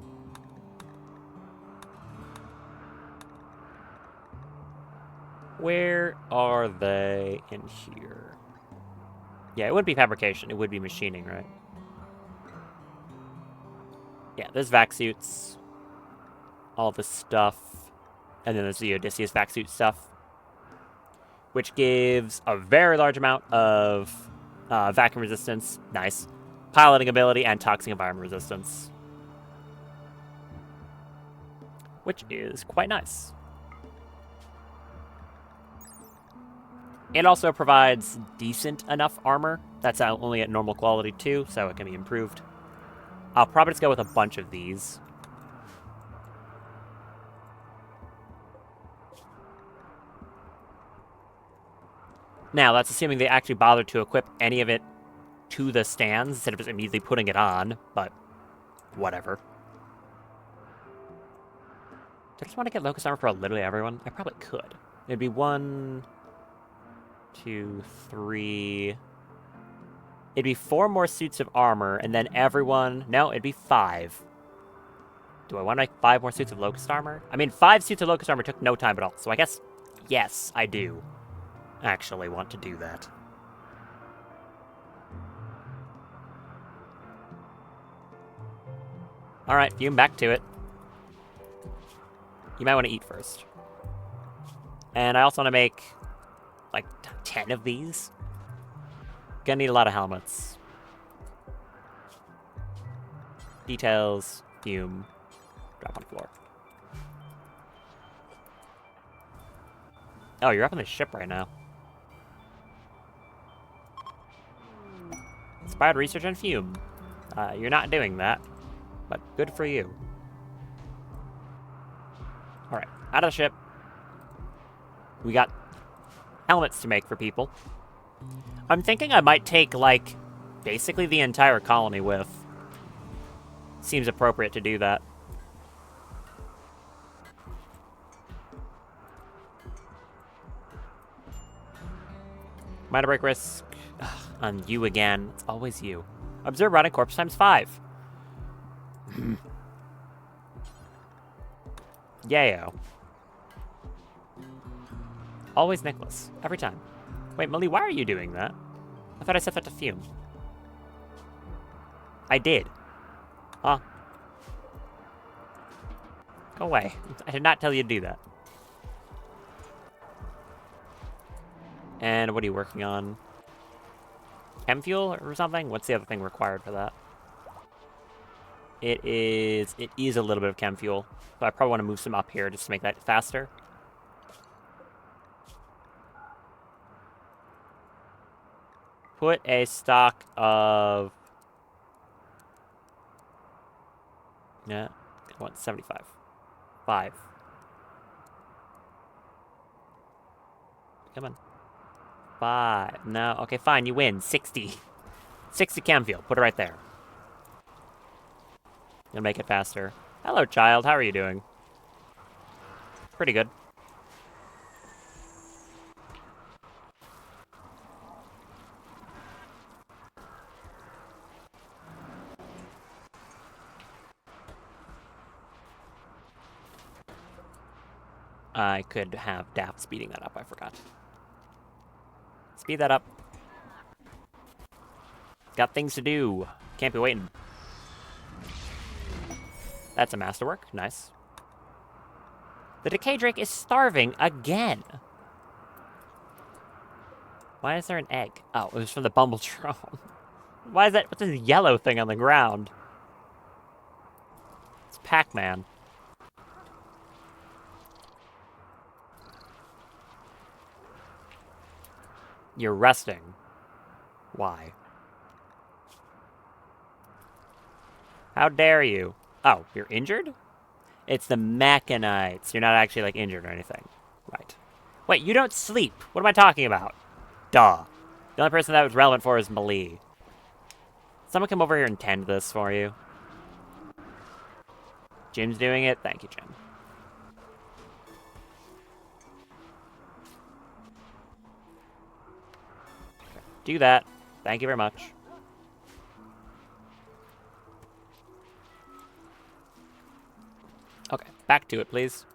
Where are they in here? Yeah, it wouldn't be fabrication. It would be machining, right? Yeah, there's vac suits. All this stuff. And then there's the Odysseus vac suit stuff. Which gives a very large amount of vacuum resistance. Nice. Piloting ability and toxic environment resistance. Which is quite nice. It also provides decent enough armor. That's only at normal quality too, so it can be improved. I'll probably just go with a bunch of these. Now, that's assuming they actually bothered to equip any of it to the stands instead of just immediately putting it on, but whatever. Do I just want to get Locust armor for literally everyone? I probably could. It'd be 1, 2, 3... It'd be 4 more suits of armor, and then everyone... No, it'd be 5. Do I want to make 5 more suits of Locust armor? I mean, 5 suits of Locust armor took no time at all, so I guess, yes, I do actually want to do that. Alright, Fume, back to it. You might want to eat first. And I also want to make, like, 10 of these. Gonna need a lot of helmets. Details, Fume, drop on the floor. Oh, you're up on the ship right now. Inspired research on Fume. You're not doing that, but good for you. Alright, out of the ship. We got helmets to make for people. I'm thinking I might take, like, basically the entire colony with. Seems appropriate to do that. Minor break risk. Ugh, on you again. It's always you. Observe rotting corpse times 5. Yayo. Always Nicholas. Every time. Wait, Millie, why are you doing that? I thought I set that to Fume. I did. Huh? Go away. I did not tell you to do that. And what are you working on? Chem fuel or something? What's the other thing required for that? It is a little bit of chem fuel. So I probably want to move some up here just to make that faster. Put a stock of... Yeah, I want 75. 5. Come on. 5. No, okay, fine, you win. 60. 60 chem fuel. Put it right there. Gonna make it faster. Hello, child. How are you doing? Pretty good. I could have Daft speeding that up. I forgot. Speed that up. Got things to do. Can't be waiting. That's a masterwork. Nice. The Decay Drake is starving again. Why is there an egg? Oh, it was from the Bumbletrone. Why is that? What's this yellow thing on the ground? It's Pac-Man. You're resting. Why? How dare you? Oh, you're injured? It's the Mechanites. You're not actually, like, injured or anything. Right. Wait, you don't sleep. What am I talking about? Duh. The only person that was relevant for is Malie. Someone come over here and tend this for you. Jim's doing it. Thank you, Jim. Okay. Do that. Thank you very much. Okay, back to it, please.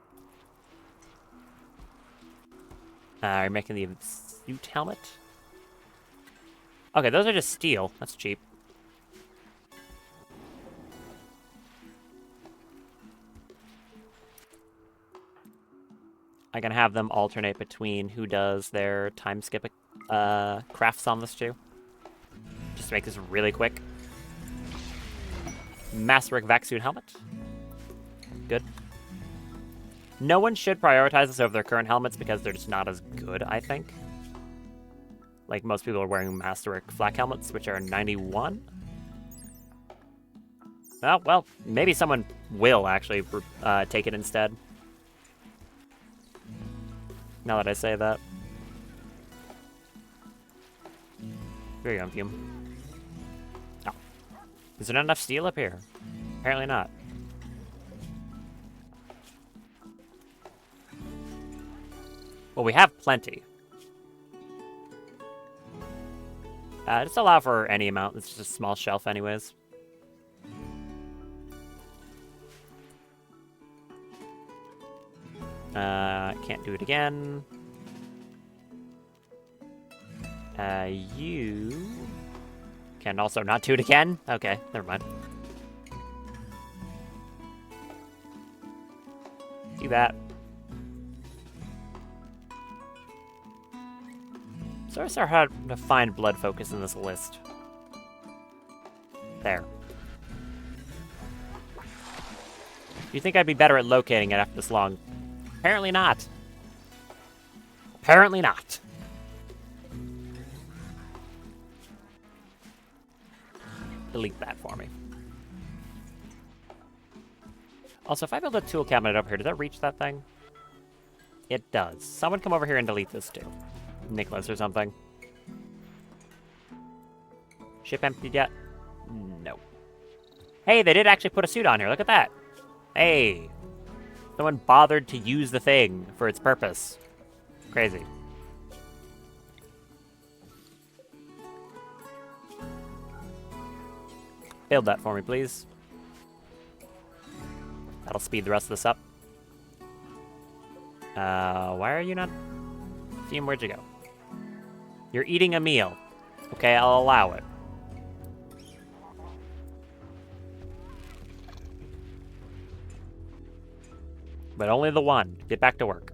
You're making the suit helmet? Okay, those are just steel. That's cheap. I can have them alternate between who does their time skip crafts on this too. Just to make this really quick. Masterwork vac suit helmet. Good. No one should prioritize this over their current helmets because they're just not as good, I think. Like, most people are wearing Masterwork flak helmets, which are 91. Oh, well, maybe someone will actually take it instead. Now that I say that. Here you go, Fume. Oh. Is there not enough steel up here? Apparently not. Well, we have plenty. Just allow for any amount. It's just a small shelf anyways. Can't do it again. You can also not do it again? Okay, never mind. Do that. Sorry, sir, how to find blood focus in this list. There. You think I'd be better at locating it after this long? Apparently not. Apparently not. Delete that for me. Also, if I build a tool cabinet up here, does that reach that thing? It does. Someone come over here and delete this too. Nicholas or something. Ship emptied yet? No. Hey, they did actually put a suit on here. Look at that. Hey. Someone bothered to use the thing for its purpose. Crazy. Build that for me, please. That'll speed the rest of this up. Why are you not... Theme, where'd you go? You're eating a meal. Okay, I'll allow it. But only the one. Get back to work.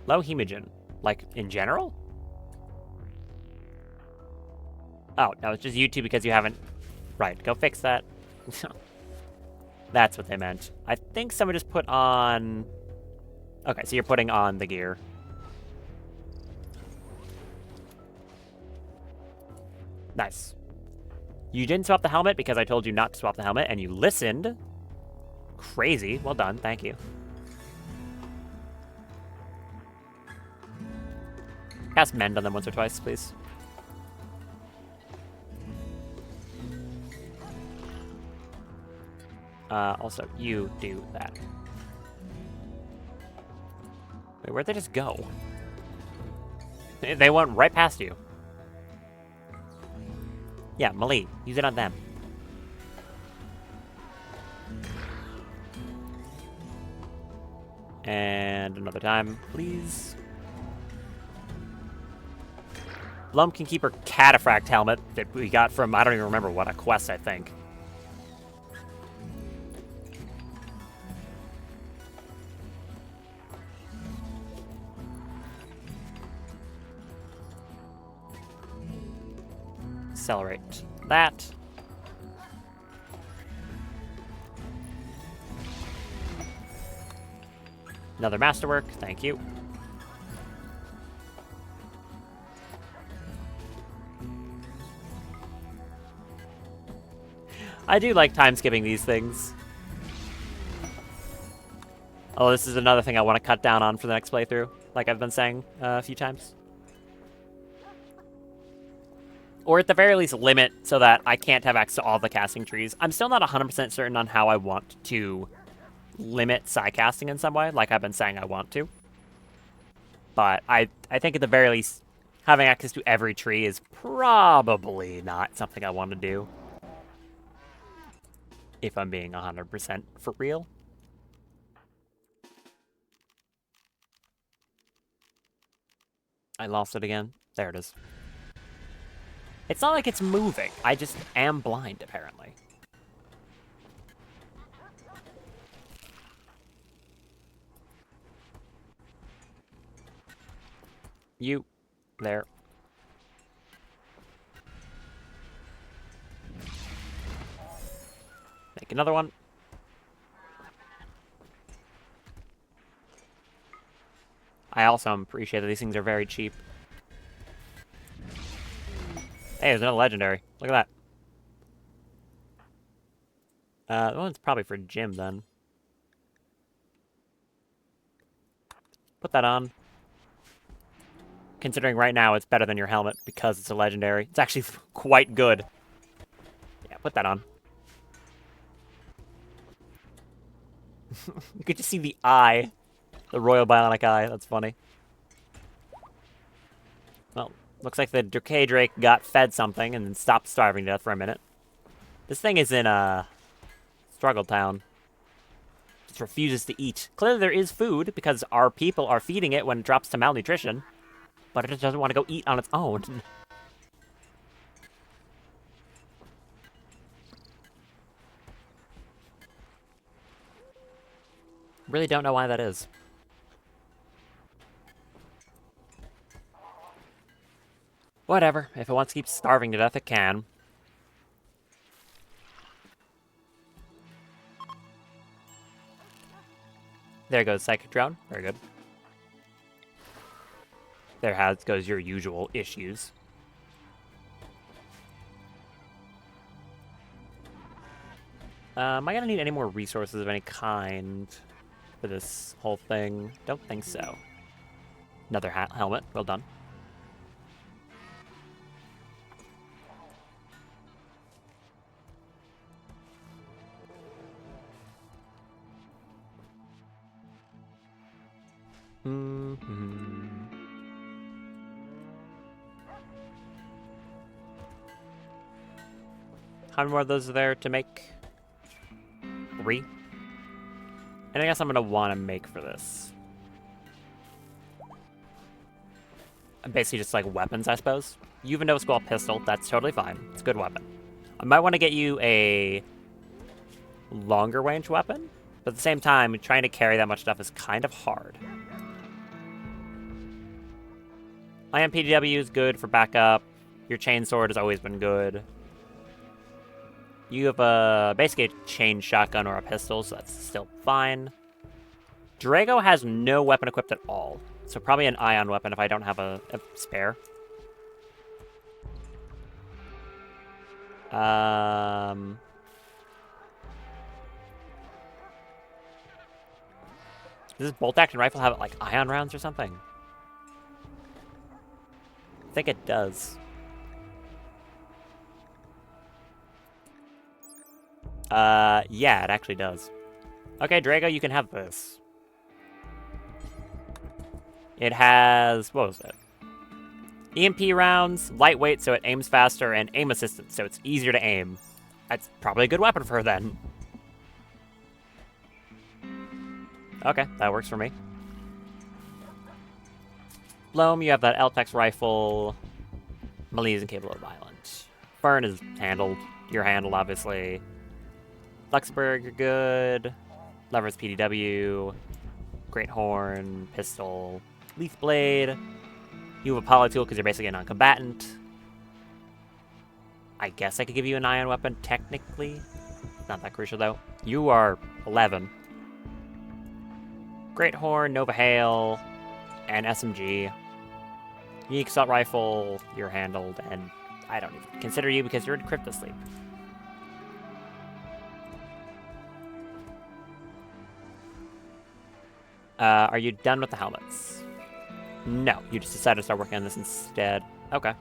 Low hemogen. Like, in general? Oh, no, it's just you two because you haven't... Right, go fix that. That's what they meant. I think someone just put on... Okay, so you're putting on the gear. Nice. You didn't swap the helmet because I told you not to swap the helmet, and you listened. Crazy. Well done. Thank you. Cast Mend on them once or twice, please. Also, you do that. Wait, where'd they just go? They went right past you. Yeah, Mali, use it on them. And another time, please. Lum can keep her cataphract helmet that we got from, I don't even remember what, a quest, I think. Accelerate that. Another masterwork, thank you. I do like time skipping these things. Oh, this is another thing I want to cut down on for the next playthrough, like I've been saying a few times. Or at the very least limit so that I can't have access to all the casting trees. I'm still not 100% certain on how I want to limit side-casting in some way, like I've been saying I want to. But I think at the very least, having access to every tree is probably not something I want to do. If I'm being 100% for real. I lost it again. There it is. It's not like it's moving. I just am blind, apparently. You. There. Make another one. I also appreciate that these things are very cheap. Hey, there's another legendary. Look at that. That one's probably for Jim, then. Put that on. Considering right now it's better than your helmet because it's a legendary. It's actually quite good. Yeah, put that on. You could just see the eye. The Royal Bionic Eye. That's funny. Well, looks like the Decay Drake got fed something and then stopped starving to death for a minute. This thing is in Struggle Town. Just refuses to eat. Clearly there is food, because our people are feeding it when it drops to malnutrition. But it just doesn't want to go eat on its own. Really don't know why that is. Whatever. If it wants to keep starving to death, it can. There goes Psychic Drone. Very good. There goes your usual issues. Am I gonna need any more resources of any kind for this whole thing? Don't think so. Another helmet. Well done. How many more of those are there to make? 3? And I guess I'm gonna want to make for this. Basically just like weapons, I suppose. You have a no squall pistol. That's totally fine. It's a good weapon. I might want to get you a longer range weapon, but at the same time, trying to carry that much stuff is kind of hard. Iron PDW is good for backup. Your chain sword has always been good. You have basically a chain shotgun or a pistol, so that's still fine. Drago has no weapon equipped at all, so probably an ion weapon if I don't have a spare. Does this bolt-action rifle have like ion rounds or something? I think it does. Yeah, it actually does. Okay, Drago, you can have this. It has, what was it? EMP rounds, lightweight so it aims faster, and aim assistance so it's easier to aim. That's probably a good weapon for her then. Okay, that works for me. Loam, you have that Eltex rifle. Melee isn't capable of violence. Fern is handled. You're handled, obviously. Luxembourg, you're good. Lever's PDW. Great Horn, Pistol, Leaf Blade. You have a Polytool because you're basically a non-combatant. I guess I could give you an ion weapon, technically. Not that crucial, though. You are 11. Great Horn, Nova Hail, and SMG. Unique Assault Rifle, you're handled, and I don't even consider you because you're in Crypto Sleep. Are you done with the helmets? No, you just decided to start working on this instead. Okay.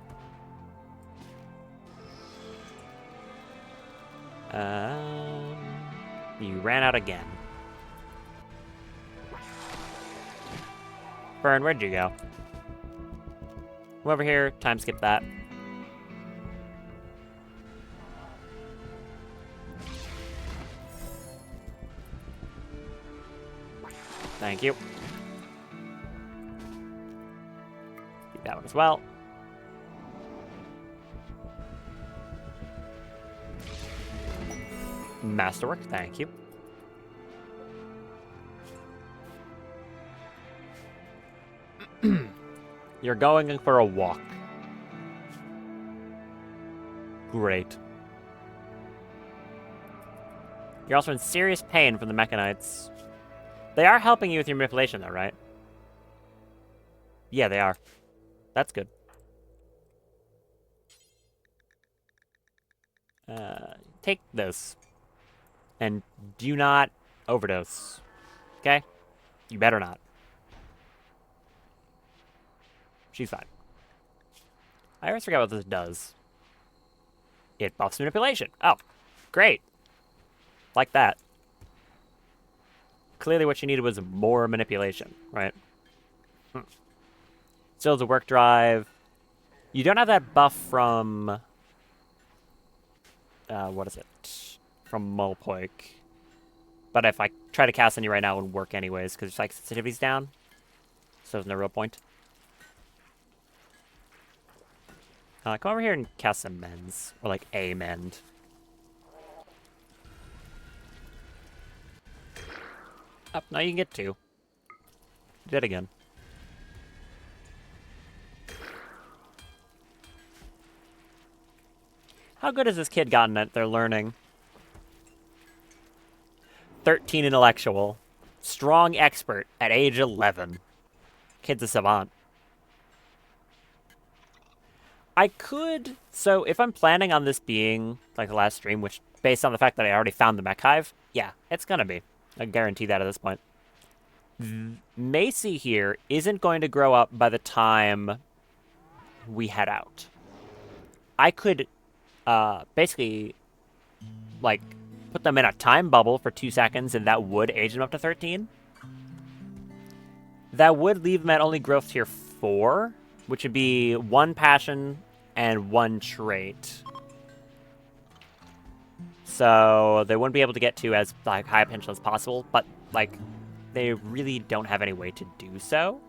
You ran out again. Fern, where'd you go? Come over here, time skip that. Thank you. Keep that one as well. Masterwork, thank you. You're going for a walk. Great. You're also in serious pain from the Mechanites. They are helping you with your manipulation, though, right? Yeah, they are. That's good. Take this. And do not overdose. Okay? You better not. She's fine. I always forget what this does. It buffs manipulation. Oh, great. Like that. Clearly what you needed was more manipulation, right? Still has a work drive. You don't have that buff from... what is it? From Mulpoik. But if I try to cast on you right now, it wouldn't work anyways, because like sensitivity's down. So there's no real point. Come over here and cast some mends. Or like a mend. Up, now you can get 2. Do that again. How good has this kid gotten at their learning? 13 intellectual. Strong expert at age 11. Kid's a savant. I could... So, if I'm planning on this being, like, the last stream, which, based on the fact that I already found the Mechhive, yeah, it's gonna be. I guarantee that at this point. Macy here isn't going to grow up by the time we head out. I could, basically, like, put them in a time bubble for 2 seconds, and that would age them up to 13. That would leave them at only growth tier 4, which would be 1 passion and 1 trait. So they wouldn't be able to get to as like high potential as possible, but like they really don't have any way to do so.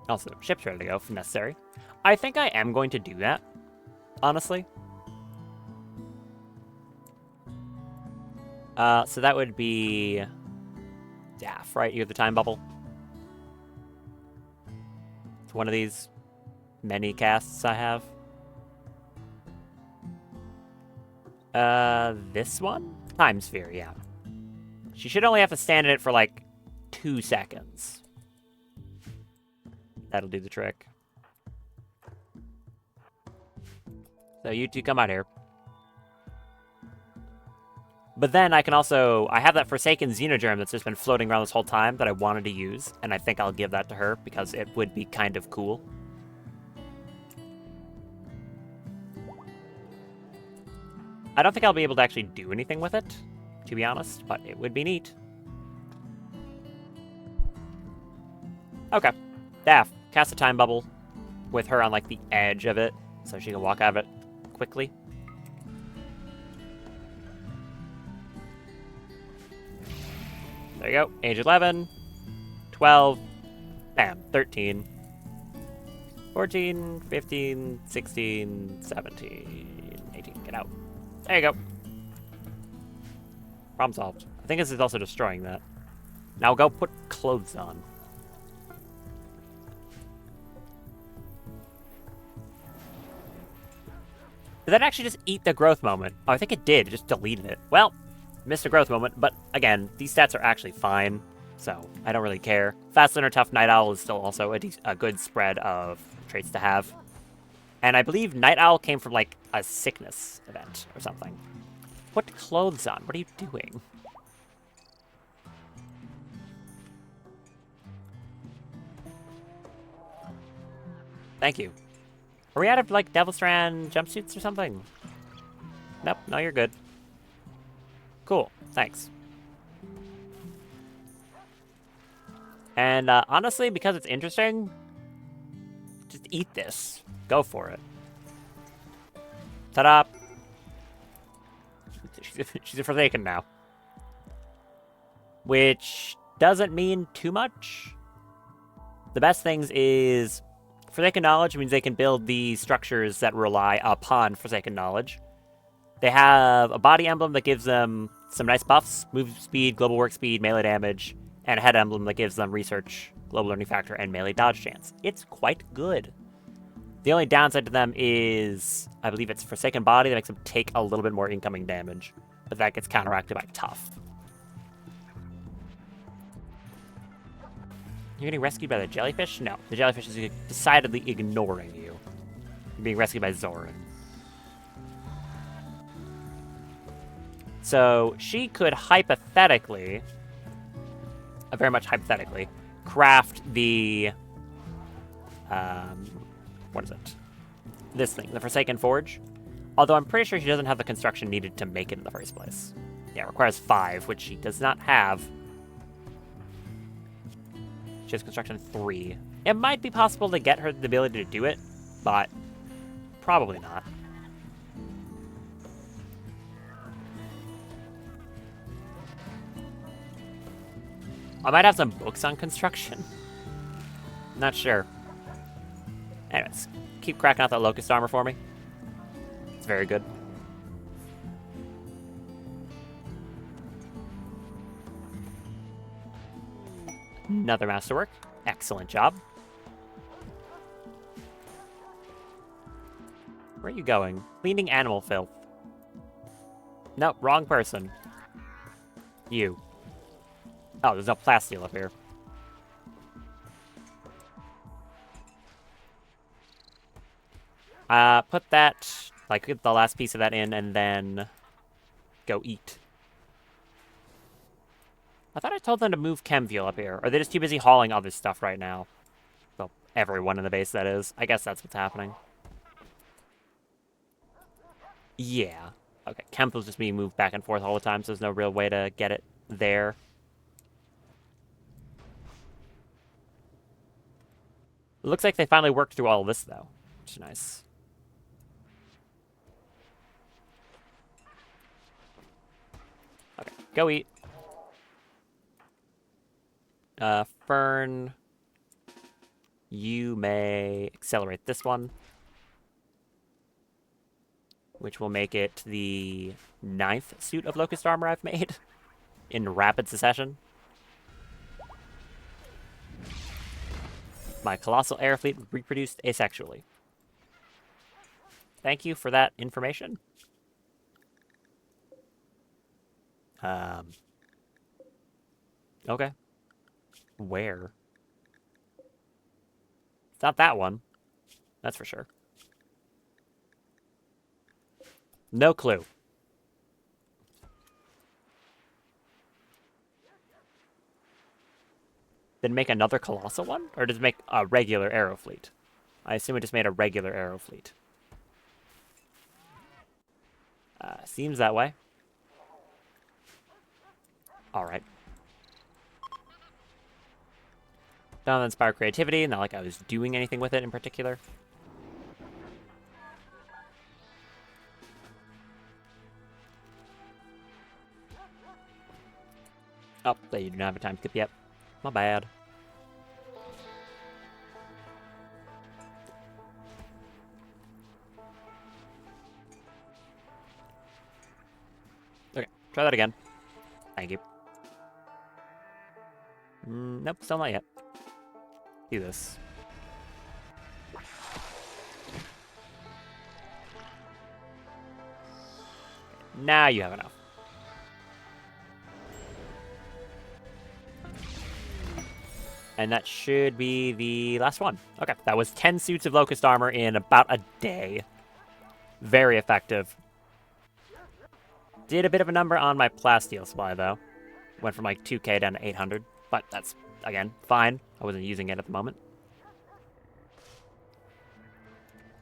Also, ship's ready to go if necessary. I think I am going to do that, honestly. So that would be... Yeah, right, you have the time bubble. It's one of these many casts I have. This one? Time Sphere, yeah. She should only have to stand in it for, like, 2 seconds. That'll do the trick. So you two come out here. But then I can also... I have that Forsaken Xenogerm that's just been floating around this whole time that I wanted to use, and I think I'll give that to her because it would be kind of cool. I don't think I'll be able to actually do anything with it, to be honest, but it would be neat. Okay. Daff, cast a time bubble with her on, like, the edge of it, so she can walk out of it quickly. There you go. Age 11, 12, bam, 13, 14, 15, 16, 17, 18. Get out. There you go. Problem solved. I think this is also destroying that. Now go put clothes on. Did that actually just eat the growth moment? Oh, I think it did. It just deleted it. Well, missed a growth moment, but again, these stats are actually fine, so I don't really care. Fast Learner, Tough Night Owl is still also a good spread of traits to have. And I believe Night Owl came from, like, a sickness event or something. Put clothes on. What are you doing? Thank you. Are we out of, like, Devil Strand jumpsuits or something? Nope, no, you're good. Cool, thanks. And, honestly, because it's interesting, just eat this. Go for it. Ta-da! She's a Forsaken now. Which doesn't mean too much. The best things is... Forsaken Knowledge means they can build the structures that rely upon Forsaken Knowledge. They have a body emblem that gives them some nice buffs, move speed, global work speed, melee damage, and a head emblem that gives them research, global learning factor, and melee dodge chance. It's quite good. The only downside to them is, I believe it's Forsaken Body that makes them take a little bit more incoming damage, but that gets counteracted by Tough. You're getting rescued by the jellyfish? No, the jellyfish is decidedly ignoring you. You're being rescued by Zoran. So she could hypothetically, very much hypothetically, craft the, what is it? This thing, the Forsaken Forge. Although I'm pretty sure she doesn't have the construction needed to make it in the first place. Yeah, it requires 5, which she does not have. She has construction 3. It might be possible to get her the ability to do it, but probably not. I might have some books on construction. Not sure. Anyways, keep cracking out that locust armor for me. It's very good. Another masterwork. Excellent job. Where are you going? Cleaning animal filth. Nope, wrong person. You. Oh, there's no plasteel up here. Put that, like, the last piece of that in, and then go eat. I thought I told them to move chem fuel up here. Or are they just too busy hauling other stuff right now? Well, everyone in the base, that is. I guess that's what's happening. Yeah. Okay, chem fuel's just being moved back and forth all the time, so there's no real way to get it there. It looks like they finally worked through all of this, though, which is nice. Okay, go eat. Fern, you may accelerate this one, which will make it the 9th suit of locust armor I've made in rapid succession. My colossal air fleet reproduced asexually. Thank you for that information. Okay. Where? It's not that one. That's for sure. No clue. Did it make another colossal one? Or did it make a regular arrow fleet? I assume it just made a regular arrow fleet. Seems that way. Alright. Don't inspire creativity, not like I was doing anything with it in particular. Oh, you do not have a time skip yet. My bad. Okay, try that again. Thank you. Nope, still not yet. Do this. Now you have enough. And that should be the last one. Okay, that was 10 suits of locust armor in about a day. Very effective. Did a bit of a number on my plasteel supply, though. Went from like 2k down to 800. But that's, again, fine. I wasn't using it at the moment.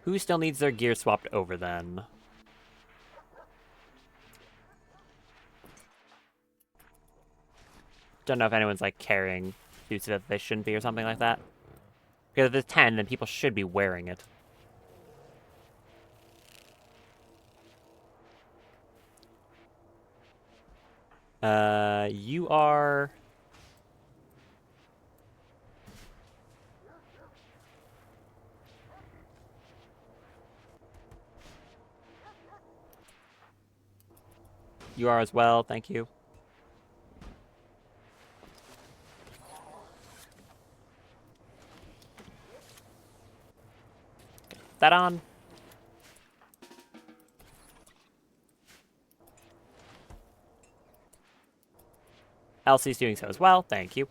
Who still needs their gear swapped over, then? Don't know if anyone's, like, carrying suits that they shouldn't be or something like that. Because if it's 10, then people should be wearing it. You are... You are as well, thank you. Get that on. Elsie's doing so as well, thank you.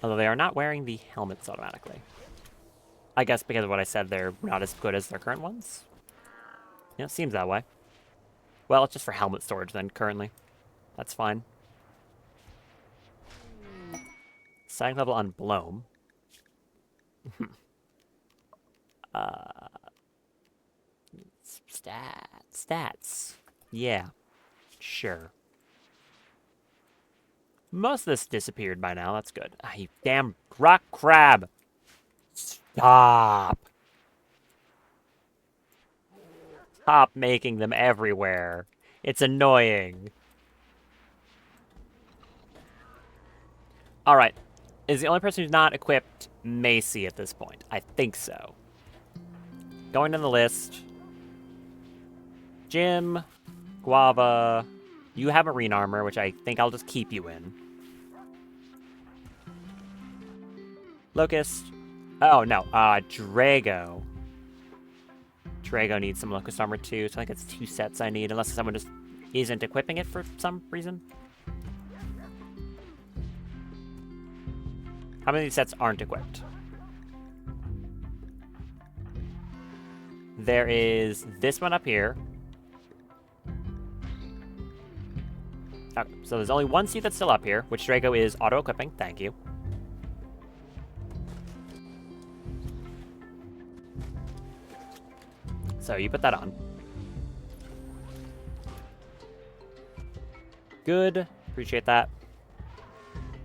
Although they are not wearing the helmets automatically. I guess because of what I said, they're not as good as their current ones. Yeah, it seems that way. Well, it's just for helmet storage then, currently. That's fine. Sighting level on Bloam. Stats. Yeah. Sure. Most of this disappeared by now, that's good. Ah, you damn rock crab! Stop! Stop making them everywhere. It's annoying. Alright. Is the only person who's not equipped Macy at this point? I think so. Going down the list. Jim, Guava, you have marine armor, which I think I'll just keep you in. Locust. Oh, no. Drago. Drago needs some Locust armor too, so I think it's 2 sets I need, unless someone just isn't equipping it for some reason. How many of these sets aren't equipped? There is this one up here. Okay, so there's only one seat that's still up here, which Drago is auto-equipping. Thank you. So you put that on. Good. Appreciate that.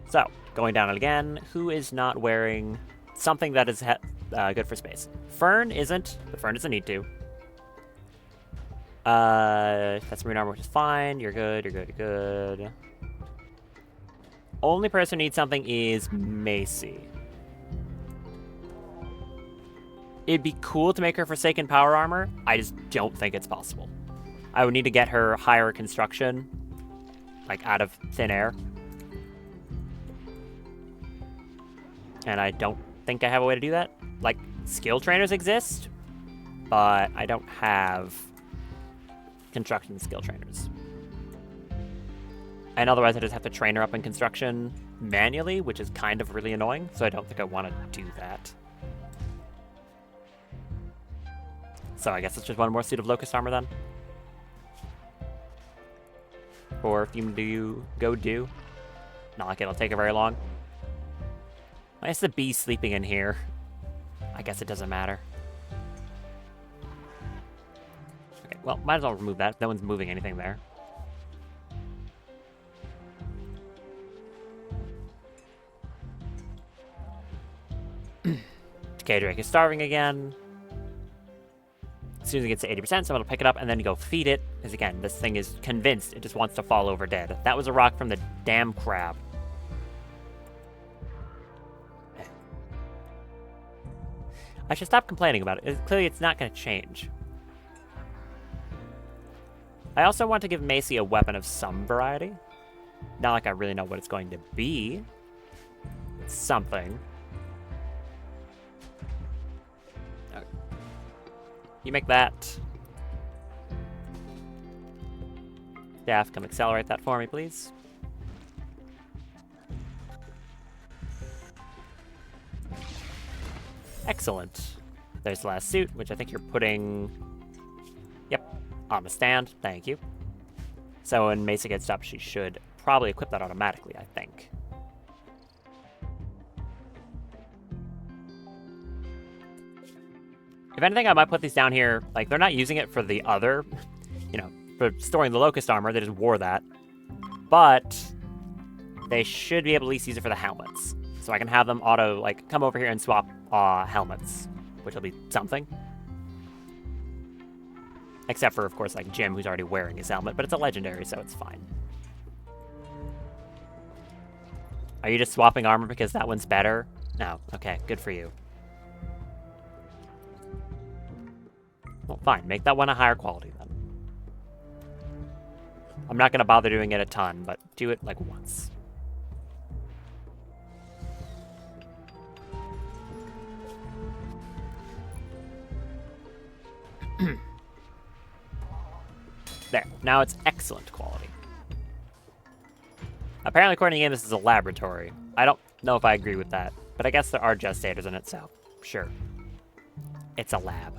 So, going down it again. Who is not wearing something that is good for space? Fern isn't, but Fern doesn't need to. That's marine armor, which is fine. You're good, you're good, you're good. Only person who needs something is Macy. It'd be cool to make her Forsaken Power Armor. I just don't think it's possible. I would need to get her higher construction, like out of thin air. And I don't think I have a way to do that. Like, skill trainers exist, but I don't have construction skill trainers. And otherwise I just have to train her up in construction manually, which is kind of really annoying, so I don't think I want to do that. So I guess it's just one more suit of Locust armor then. Or if you go do. Not like it'll take it very long. I guess the bee's sleeping in here. I guess it doesn't matter. Okay, well, might as well remove that. No one's moving anything there. Decay Drake is starving again. As soon as it gets to 80%, someone will pick it up and then go feed it. Because again, this thing is convinced it just wants to fall over dead. That was a rock from the damn crab. I should stop complaining about it. Clearly, it's not going to change. I also want to give Macy a weapon of some variety. Not like I really know what it's going to be. It's something. Okay. You make that. Staff, come accelerate that for me, please. Excellent. There's the last suit, which I think you're putting... Yep, on the stand. Thank you. So when Macy gets up, she should probably equip that automatically, I think. If anything, I might put these down here. Like, they're not using it for the other, for storing the Locust armor. They just wore that. But they should be able to at least use it for the helmets. So I can have them auto, come over here and swap helmets, which will be something. Except for, of course, Jim, who's already wearing his helmet, but it's a legendary, so it's fine. Are you just swapping armor because that one's better? No. Okay, good for you. Well, fine. Make that one a higher quality, then. I'm not going to bother doing it a ton, but do it, once. There. Now it's excellent quality. Apparently, according to the game, this is a laboratory. I don't know if I agree with that, but I guess there are gestators in it, so sure. It's a lab.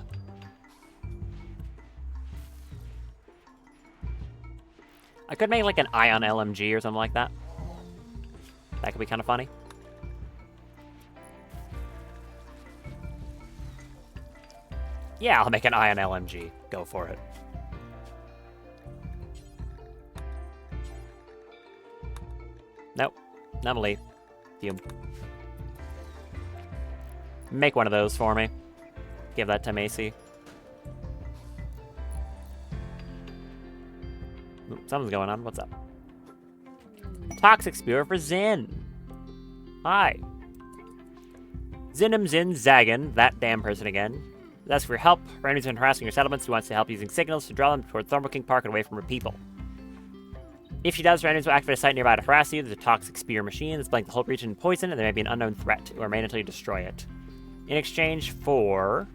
I could make an ion LMG or something like that. That could be kind of funny. Yeah, I'll make an ion LMG. Go for it. Nope. Emily. You. Make one of those for me. Give that to Macy. Ooh, something's going on. What's up? Toxic Spear for Zin. Hi. Zinim Zin Zagan, that damn person again. Asks for your help. For enemies been harassing your settlements, who wants to help using signals to draw them toward Thermal King Park and away from her people. If she does, her enemies will activate a site nearby to harass you. There's a toxic spear machine that's blank the whole region in poison, and there may be an unknown threat. It will remain until you destroy it. In exchange for...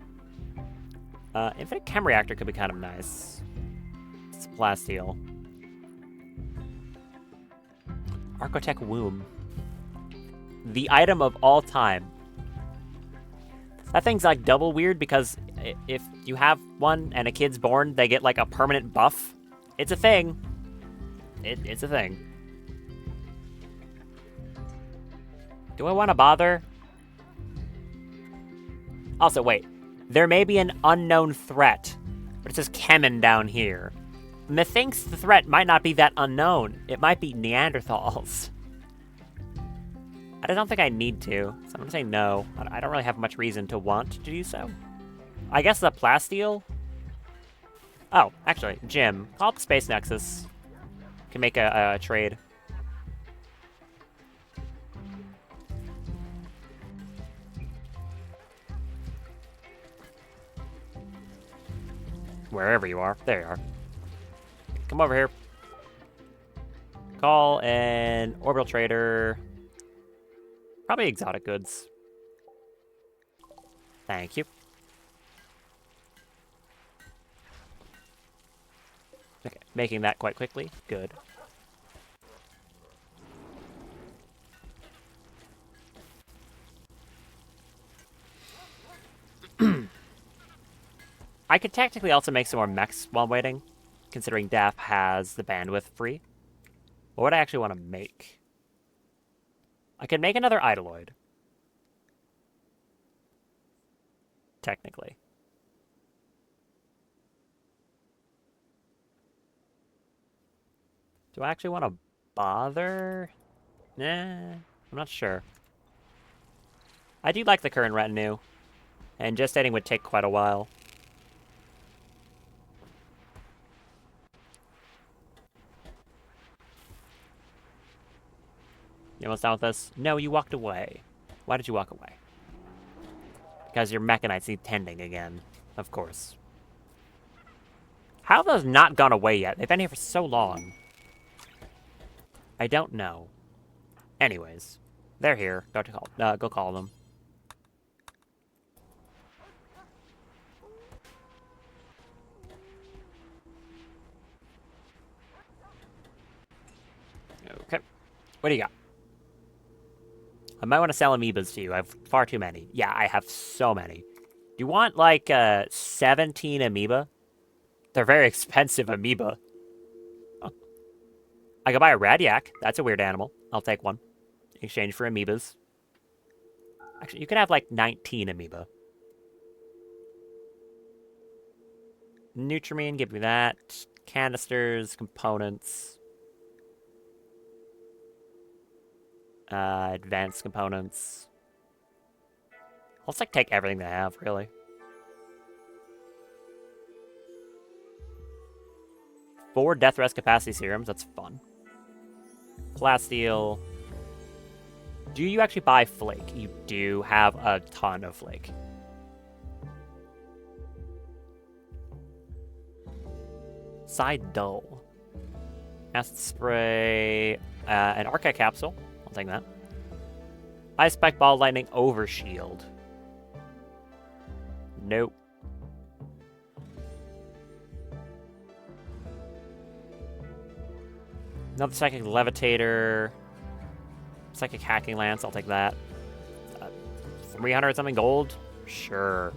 Infinite Chem Reactor could be kind of nice. It's a plasteel. Archotech Womb. The item of all time. That thing's like double weird because if you have one and a kid's born, they get like a permanent buff. It's a thing. It's a thing. Do I want to bother? Also, wait. There may be an unknown threat, but it says Kemen down here. Methinks the threat might not be that unknown. It might be Neanderthals. I don't think I need to, so I'm gonna say no. I don't really have much reason to want to do so. I guess the plasteel? Oh, actually, Jim, call up Space Nexus. Can make a trade. Wherever you are. There you are. Come over here. Call an orbital trader. Probably exotic goods. Thank you. Okay, making that quite quickly. Good. I could technically also make some more mechs while waiting, considering DAF has the bandwidth free. What would I actually want to make? I could make another Idoloid. Technically. Do I actually want to bother? Nah, I'm not sure. I do like the current retinue, and gestating would take quite a while. You almost done with this? No, you walked away. Why did you walk away? Because your mechanites need tending again. Of course. How have those not gone away yet? They've been here for so long. I don't know. Anyways. They're here. Go call them. Okay. What do you got? I might want to sell amoebas to you. I have far too many. Yeah, I have so many. Do you want, like, 17 amoeba? They're very expensive amoeba. Oh. I could buy a Radiac. That's a weird animal. I'll take one. In exchange for amoebas. Actually, you can have, like, 19 amoeba. Nutrimine, give me that. Canisters, components. Advanced components. Let's like take everything they have, really. Four death rest capacity serums, that's fun. Plasteel. Do you actually buy flake? You do have a ton of flake. Side dull. Acid spray. An Arca capsule. I'll take that. Ice spike ball lightning overshield. Nope. Another psychic levitator. Psychic hacking lance. I'll take that. 300 something gold. Sure.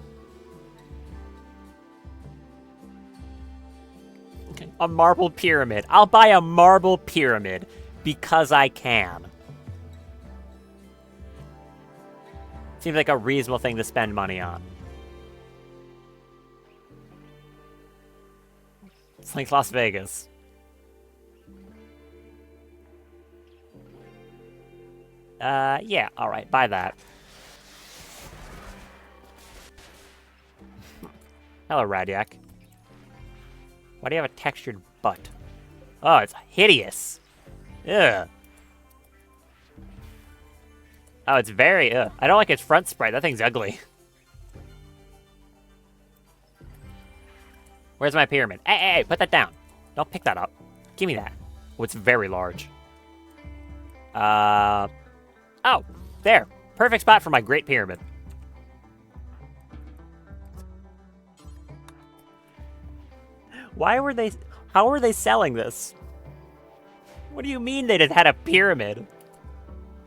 Okay. A marble pyramid. I'll buy a marble pyramid because I can. Seems like a reasonable thing to spend money on. It's like Las Vegas. Yeah, alright, buy that. Hello, Radiac. Why do you have a textured butt? Oh, it's hideous. Ugh. Oh, it's very, ugh. I don't like its front sprite. That thing's ugly. Where's my pyramid? Hey, put that down. Don't pick that up. Give me that. Oh, it's very large. Oh, there. Perfect spot for my great pyramid. How were they selling this? What do you mean they just had a pyramid?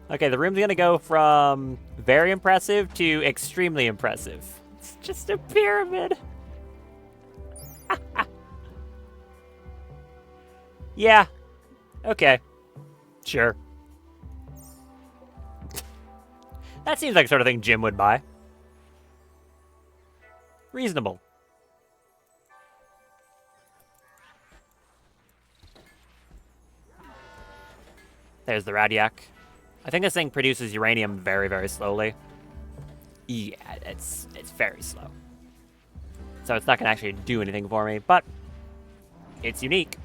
Okay, the room's gonna go from very impressive to extremely impressive. It's just a pyramid. Yeah. Okay. Sure. That seems like the sort of thing Jim would buy. Reasonable. There's the Radiac. I think this thing produces uranium very, very slowly. Yeah, it's very slow. So it's not going to actually do anything for me, but it's unique.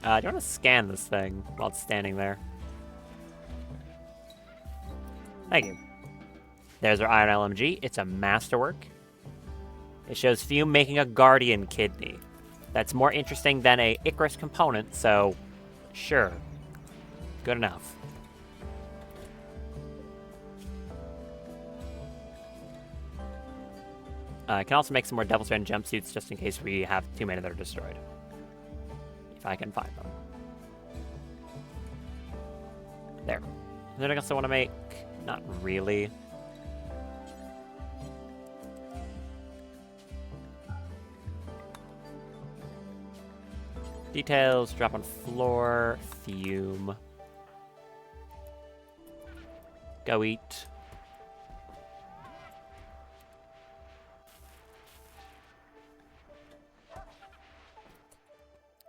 Do you want to scan this thing while it's standing there? Thank you. There's our iron LMG. It's a masterwork. It shows Fume making a Guardian kidney. That's more interesting than a Icarus component, so sure. Good enough. I can also make some more Devil Strand jumpsuits just in case we have too many that are destroyed. If I can find them. There. Anything else I want to make? Not really. Details, drop on floor, Fume. Go eat.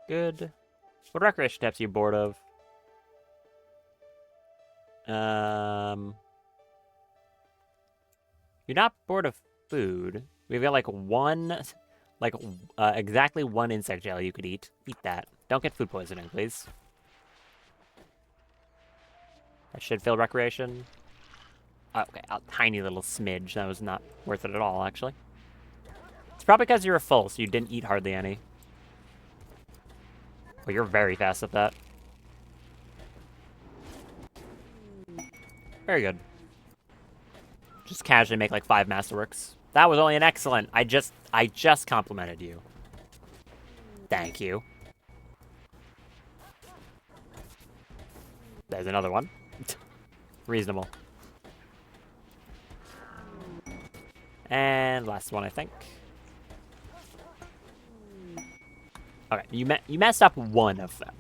Good. What recreation steps are you bored of? You're not bored of food. We've got like exactly one insect jelly you could eat. Eat that. Don't get food poisoning, please. That should fill recreation. Okay, a tiny little smidge. That was not worth it at all, actually. It's probably because you were full, so you didn't eat hardly any. Well, you're very fast at that. Very good. Just casually make like 5 masterworks. That was only an excellent. I just complimented you. Thank you. There's another one. Reasonable. And last one, I think. Okay, you messed up one of them.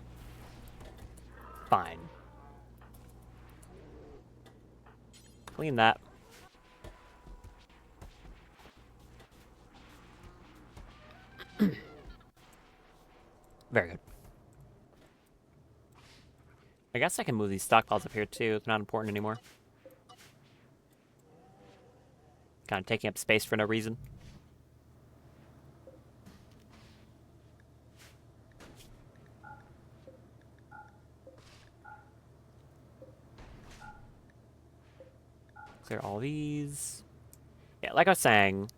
Fine. Clean that. Very good. I guess I can move these stockpiles up here too. It's not important anymore. Kind of taking up space for no reason. Clear all these. Yeah, like I was saying,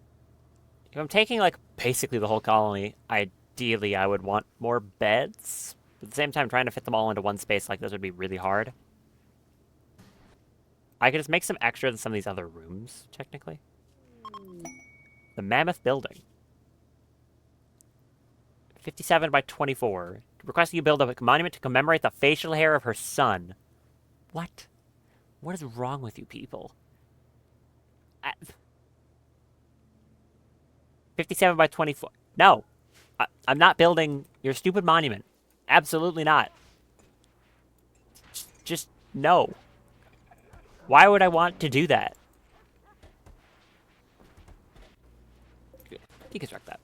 if I'm taking like basically the whole colony, ideally I would want more beds. At the same time, trying to fit them all into one space like this would be really hard. I could just make some extras in some of these other rooms, technically. The Mammoth Building. 57 by 24. Requesting you build a monument to commemorate the facial hair of her son. What? What is wrong with you people? 57 by 24. No. I'm not building your stupid monument. Absolutely not. Just no. Why would I want to do that? Deconstruct that.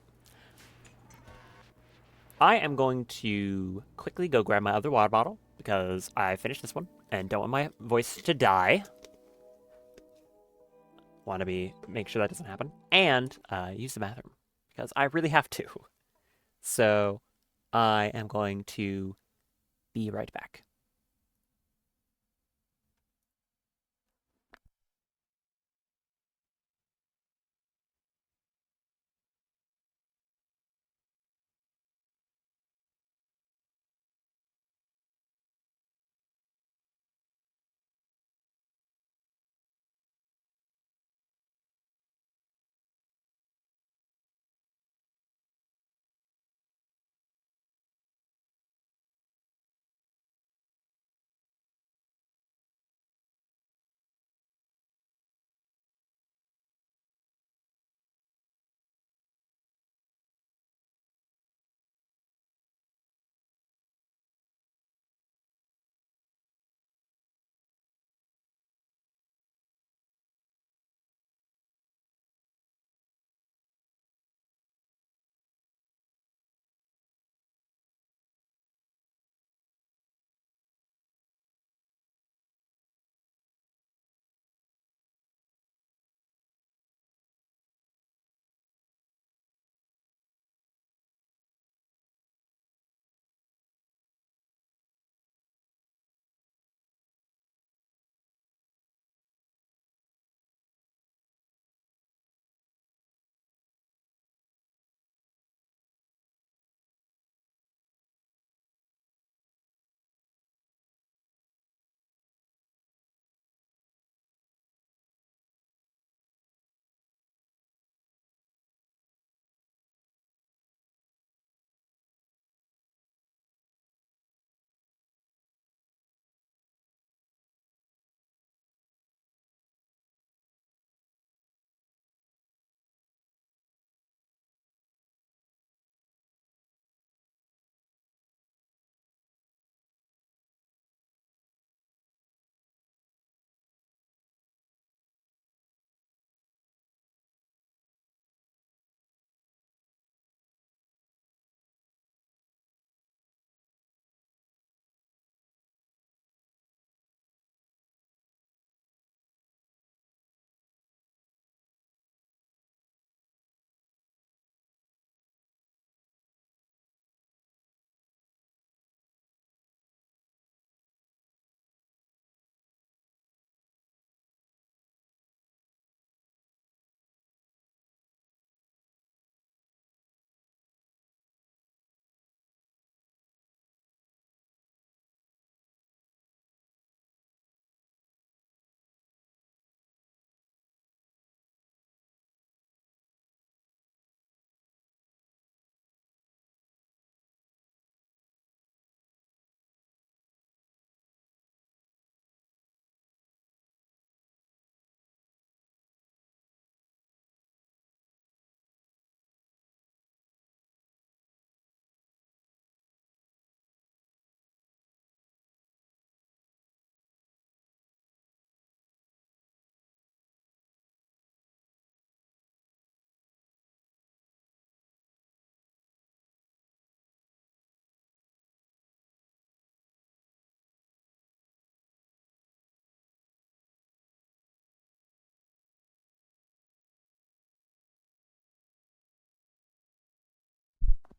I am going to quickly go grab my other water bottle because I finished this one and don't want my voice to die. Want to make sure that doesn't happen. And use the bathroom because I really have to. So I am going to be right back.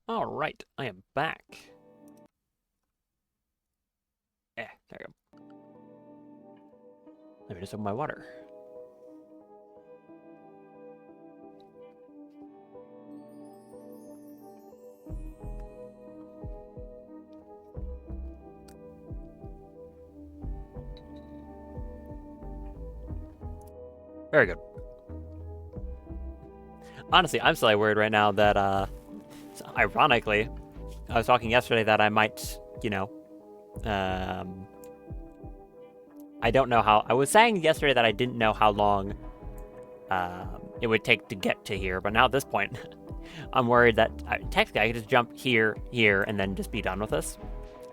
All right, I am back. There we go. Let me just open my water. Very good. Honestly, I'm slightly worried right now that, ironically, I was talking yesterday that I might, I don't know how. I was saying yesterday that I didn't know how long it would take to get to here, but now at this point, I'm worried that technically I could just jump here, and then just be done with this.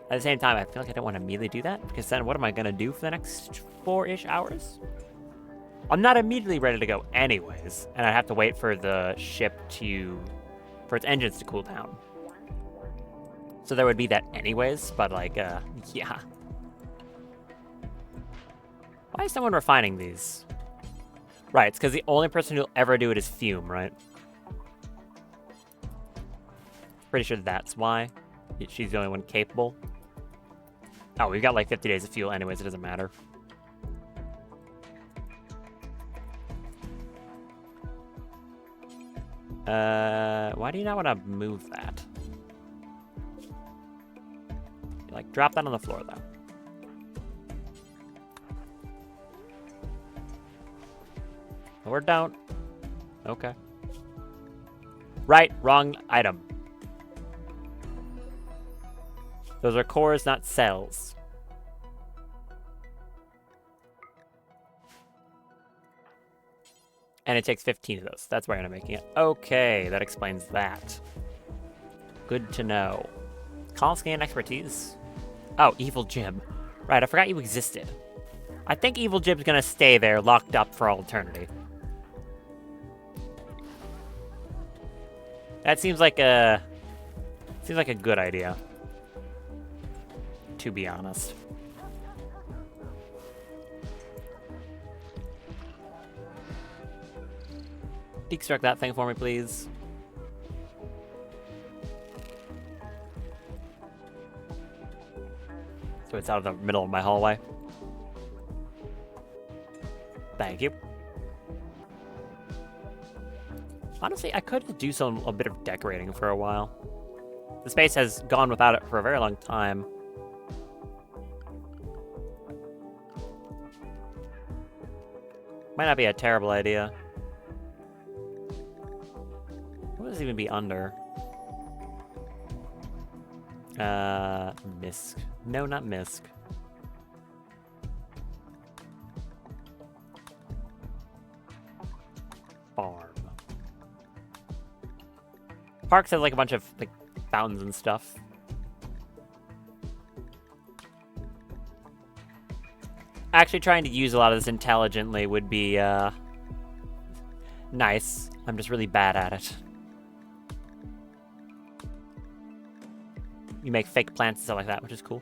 At the same time, I feel like I don't want to immediately do that, because then what am I going to do for the next 4-ish hours? I'm not immediately ready to go anyways, and I have to wait for the ship for its engines to cool down. So there would be that anyways, but yeah. Why is someone refining these? Right, it's because the only person who'll ever do it is Fume, right? Pretty sure that's why. She's the only one capable. Oh, we've got like 50 days of fuel anyways, it doesn't matter. Why do you not want to move that? Like, drop that on the floor, though. Or don't. Okay. Right, wrong item. Those are cores, not cells. And it takes 15 of those. That's why I'm making it. Okay, that explains that. Good to know. Call scan expertise. Oh, Evil Jim. Right, I forgot you existed. I think Evil Jim's gonna stay there, locked up for all eternity. That seems like a good idea. To be honest. Deconstruct that thing for me, please. So it's out of the middle of my hallway. Thank you. Honestly, I could do a bit of decorating for a while. The space has gone without it for a very long time. Might not be a terrible idea. What does it even be under? Misk. No, not Misk. Farm. Parks has like a bunch of like fountains and stuff. Actually trying to use a lot of this intelligently would be nice. I'm just really bad at it. You make fake plants and stuff like that, which is cool.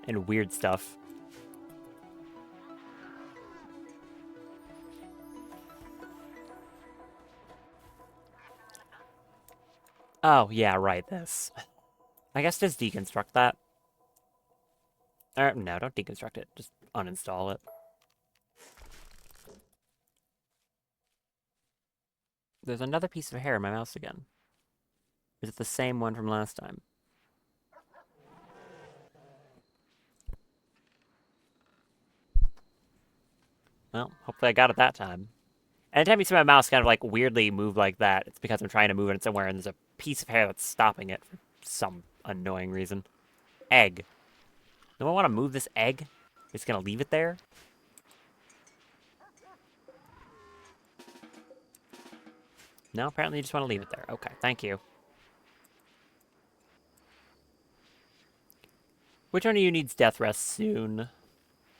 And weird stuff. Oh, yeah, right, this. I guess just deconstruct that. No, don't deconstruct it. Just uninstall it. There's another piece of hair in my mouse again. Is it the same one from last time? Well, hopefully I got it that time. Anytime you see my mouse kind of like weirdly move like that, it's because I'm trying to move it somewhere and there's a piece of hair that's stopping it for some annoying reason. Egg. Do I want to move this egg? Just gonna leave it there? No, apparently you just want to leave it there. Okay, thank you. Which one of you needs death rest soon?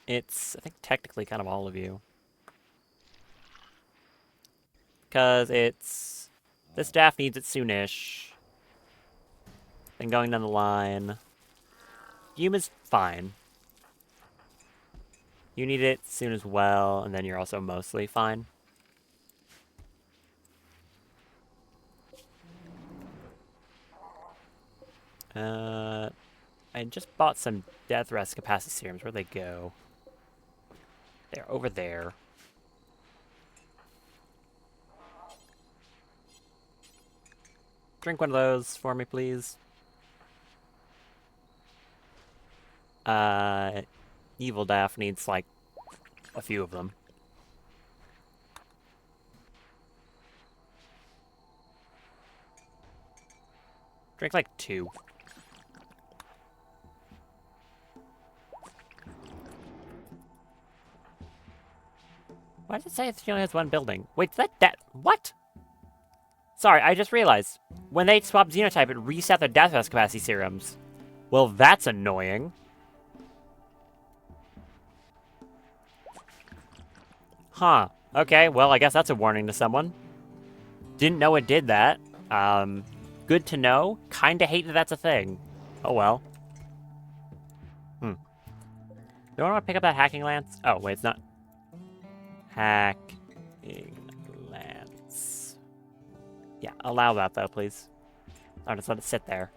It's, I think, technically kind of all of you. Because it's... This staff needs it soonish. Then going down the line... Yuma's fine. You need it soon as well, and then you're also mostly fine. I just bought some death rest capacity serums. Where'd they go? They're over there. Drink one of those for me, please. Evil Daff needs, like, a few of them. Drink, like, 2. Why does it say she only has one building? Wait, what? Sorry, I just realized. When they swap xenotype, it reset their death rest capacity serums. Well, that's annoying. Huh. Okay, well, I guess that's a warning to someone. Didn't know it did that. Good to know. Kinda hate that that's a thing. Oh well. Do I want to pick up that hacking lance? Oh, wait, it's not. Hacking lance. Yeah, allow that, though, please. I'll just let it sit there.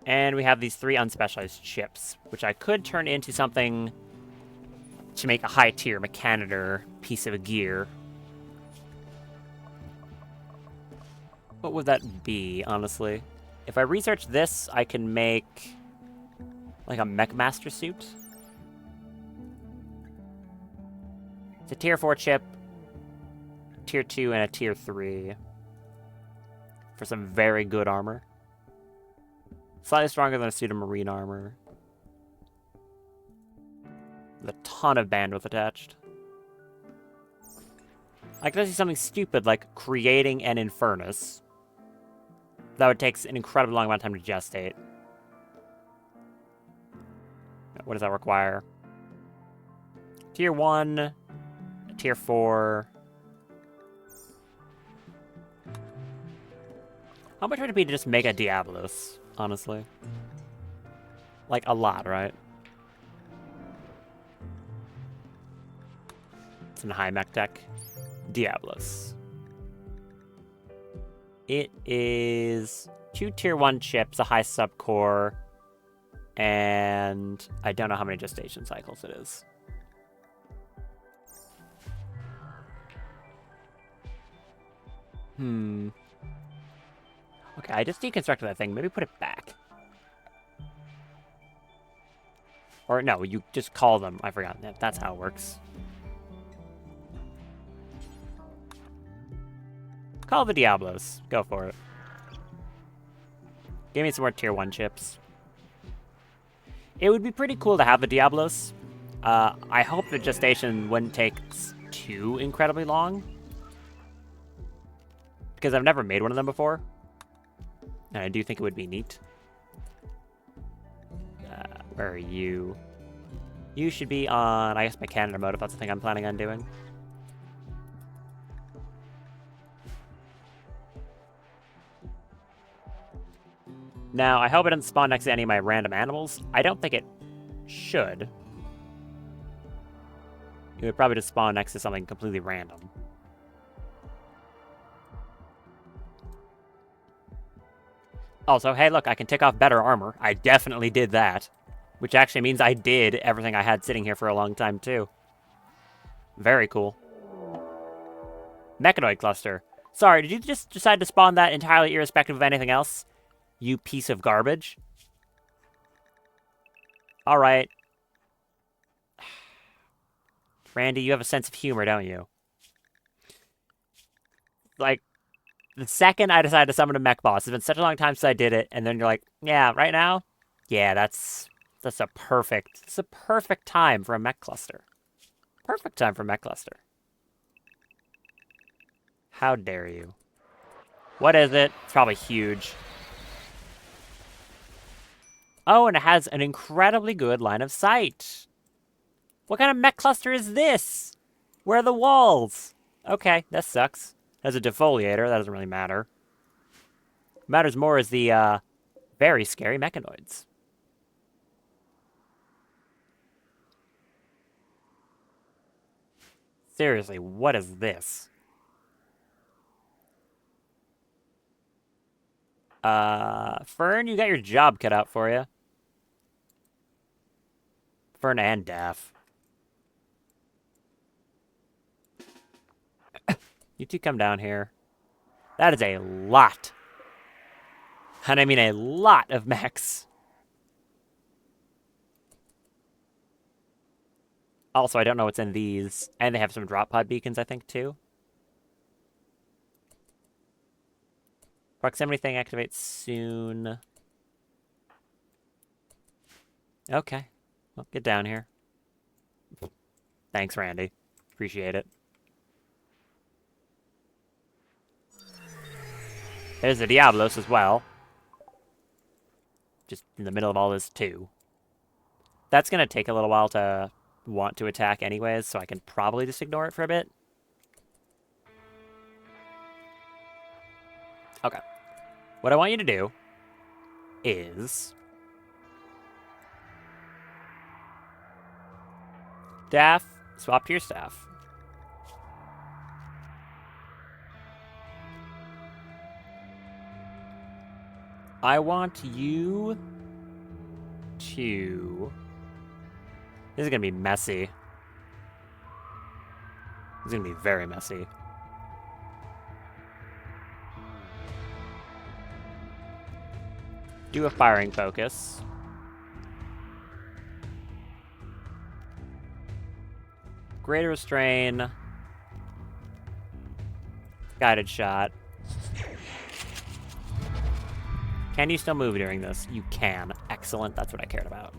And we have these 3 unspecialized chips, which I could turn into something to make a high-tier Mechanitor piece of gear. What would that be, honestly? If I research this, I can make, like, a Mechmaster suit. It's a tier 4 chip, tier 2, and a tier 3. For some very good armor. Slightly stronger than a suit of marine armor. With a ton of bandwidth attached. I could see something stupid like creating an Infernus. That would take an incredibly long amount of time to gestate. What does that require? Tier 1, tier 4. How much would it be to just make a Diablos, honestly? Like, a lot, right? It's in high mech tech. Diablos. It is 2 tier 1 chips, a high subcore, and I don't know how many gestation cycles it is. Okay, I just deconstructed that thing. Maybe put it back. Or no, you just call them. I forgot. That's how it works. Call the Diablos. Go for it. Give me some more tier 1 chips. It would be pretty cool to have the Diablos. I hope the gestation wouldn't take too incredibly long. Because I've never made one of them before. And I do think it would be neat. Where are you? You should be on, I guess, Mechanitor mode if that's the thing I'm planning on doing. Now, I hope it doesn't spawn next to any of my random animals. I don't think it should. It would probably just spawn next to something completely random. Also, hey, look, I can tick off better armor. I definitely did that. Which actually means I did everything I had sitting here for a long time, too. Very cool. Mechanoid cluster. Sorry, did you just decide to spawn that entirely irrespective of anything else? You piece of garbage. Alright. Randy, you have a sense of humor, don't you? Like, the second I decided to summon a mech boss, it's been such a long time since I did it, and then you're like, yeah, right now? Yeah, that's a perfect time for a mech cluster. Perfect time for a mech cluster. How dare you? What is it? It's probably huge. Oh, and it has an incredibly good line of sight. What kind of mech cluster is this? Where are the walls? Okay, that sucks. It has a defoliator, that doesn't really matter. What matters more is the, very scary mechanoids. Seriously, what is this? Fern, you got your job cut out for you. Fern and Daff. You two come down here. That is a lot. And I mean a lot of mechs. Also, I don't know what's in these. And they have some drop pod beacons, I think, too. Proximity thing activates soon. Okay. Well, get down here. Thanks, Randy. Appreciate it. There's the Diablos as well. Just in the middle of all this, too. That's going to take a little while to want to attack anyways, so I can probably just ignore it for a bit. Okay. What I want you to do is... Staff, swap to your staff. I want you to... This is gonna be messy. This is gonna be very messy. Do a firing focus. Greater restrain. Guided shot. Can you still move during this? You can. Excellent. That's what I cared about.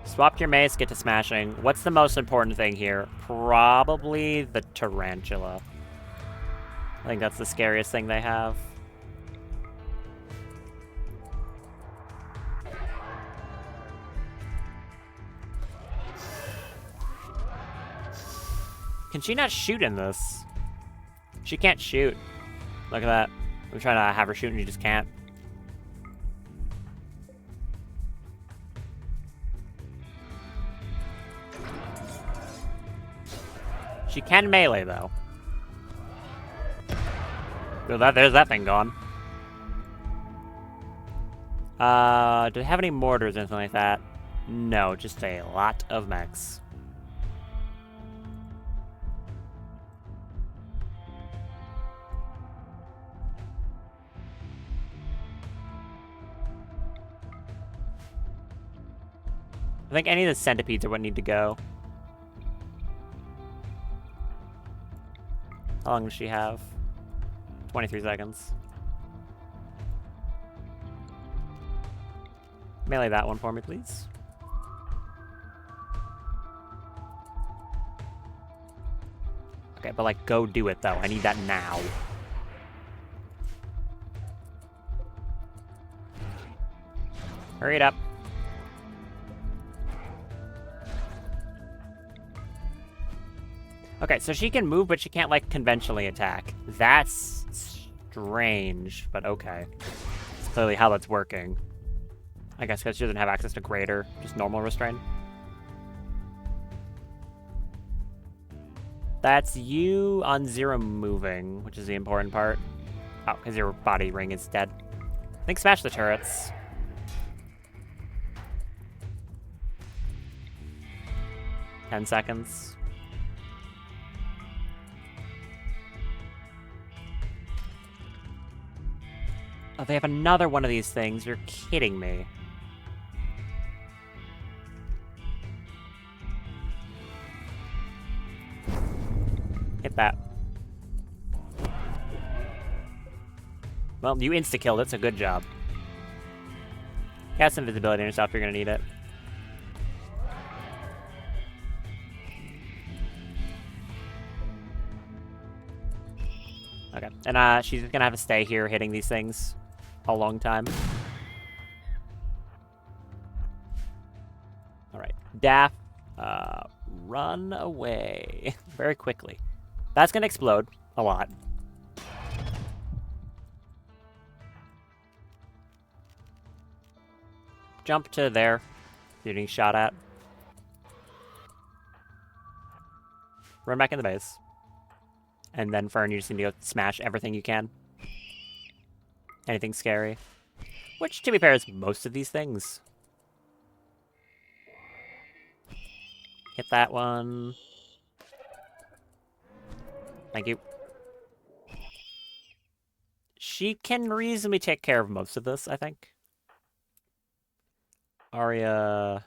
Swap your mace, get to smashing. What's the most important thing here? Probably the tarantula. I think that's the scariest thing they have. Can she not shoot in this? She can't shoot. Look at that. I'm trying to have her shoot and she just can't. She can melee, though. So there's that thing gone. Do they have any mortars or anything like that? No, just a lot of mechs. I think any of the centipedes are what need to go. How long does she have? 23 seconds. Melee that one for me, please. Okay, but like, go do it though. I need that now. Hurry it up. Okay, so she can move, but she can't, like, conventionally attack. That's strange, but okay. That's clearly how that's working. I guess because she doesn't have access to greater, just normal restraint. That's you on 0 moving, which is the important part. Oh, because your body ring is dead. I think smash the turrets. Ten seconds. Oh, they have another one of these things. You're kidding me. Hit that. Well, you insta-killed it, so good job. Cast invisibility on yourself, you're gonna need it. Okay, and she's gonna have to stay here hitting these things a long time. Alright, Daff, run away very quickly. That's gonna explode a lot. Jump to there. You're getting shot at. Run back in the base. And then Fern, you just need to go smash everything you can. Anything scary. Which, to be fair, is most of these things. Hit that one. Thank you. She can reasonably take care of most of this, I think. Arya...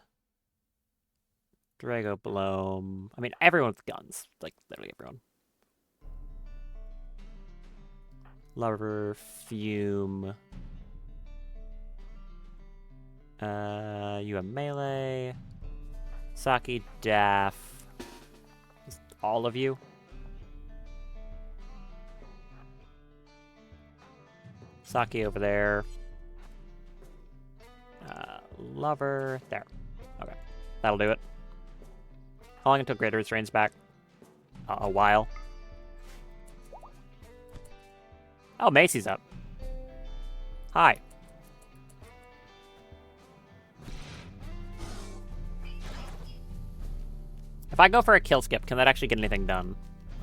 Drago Bloom... I mean, everyone with guns. Like, literally everyone. Lover, Fume. You have melee. Saki, Daff. Just all of you. Saki over there. Lover. There. Okay. That'll do it. How long until Greater Restrain's back? A while. Oh, Macy's up. Hi. If I go for a kill skip, can that actually get anything done?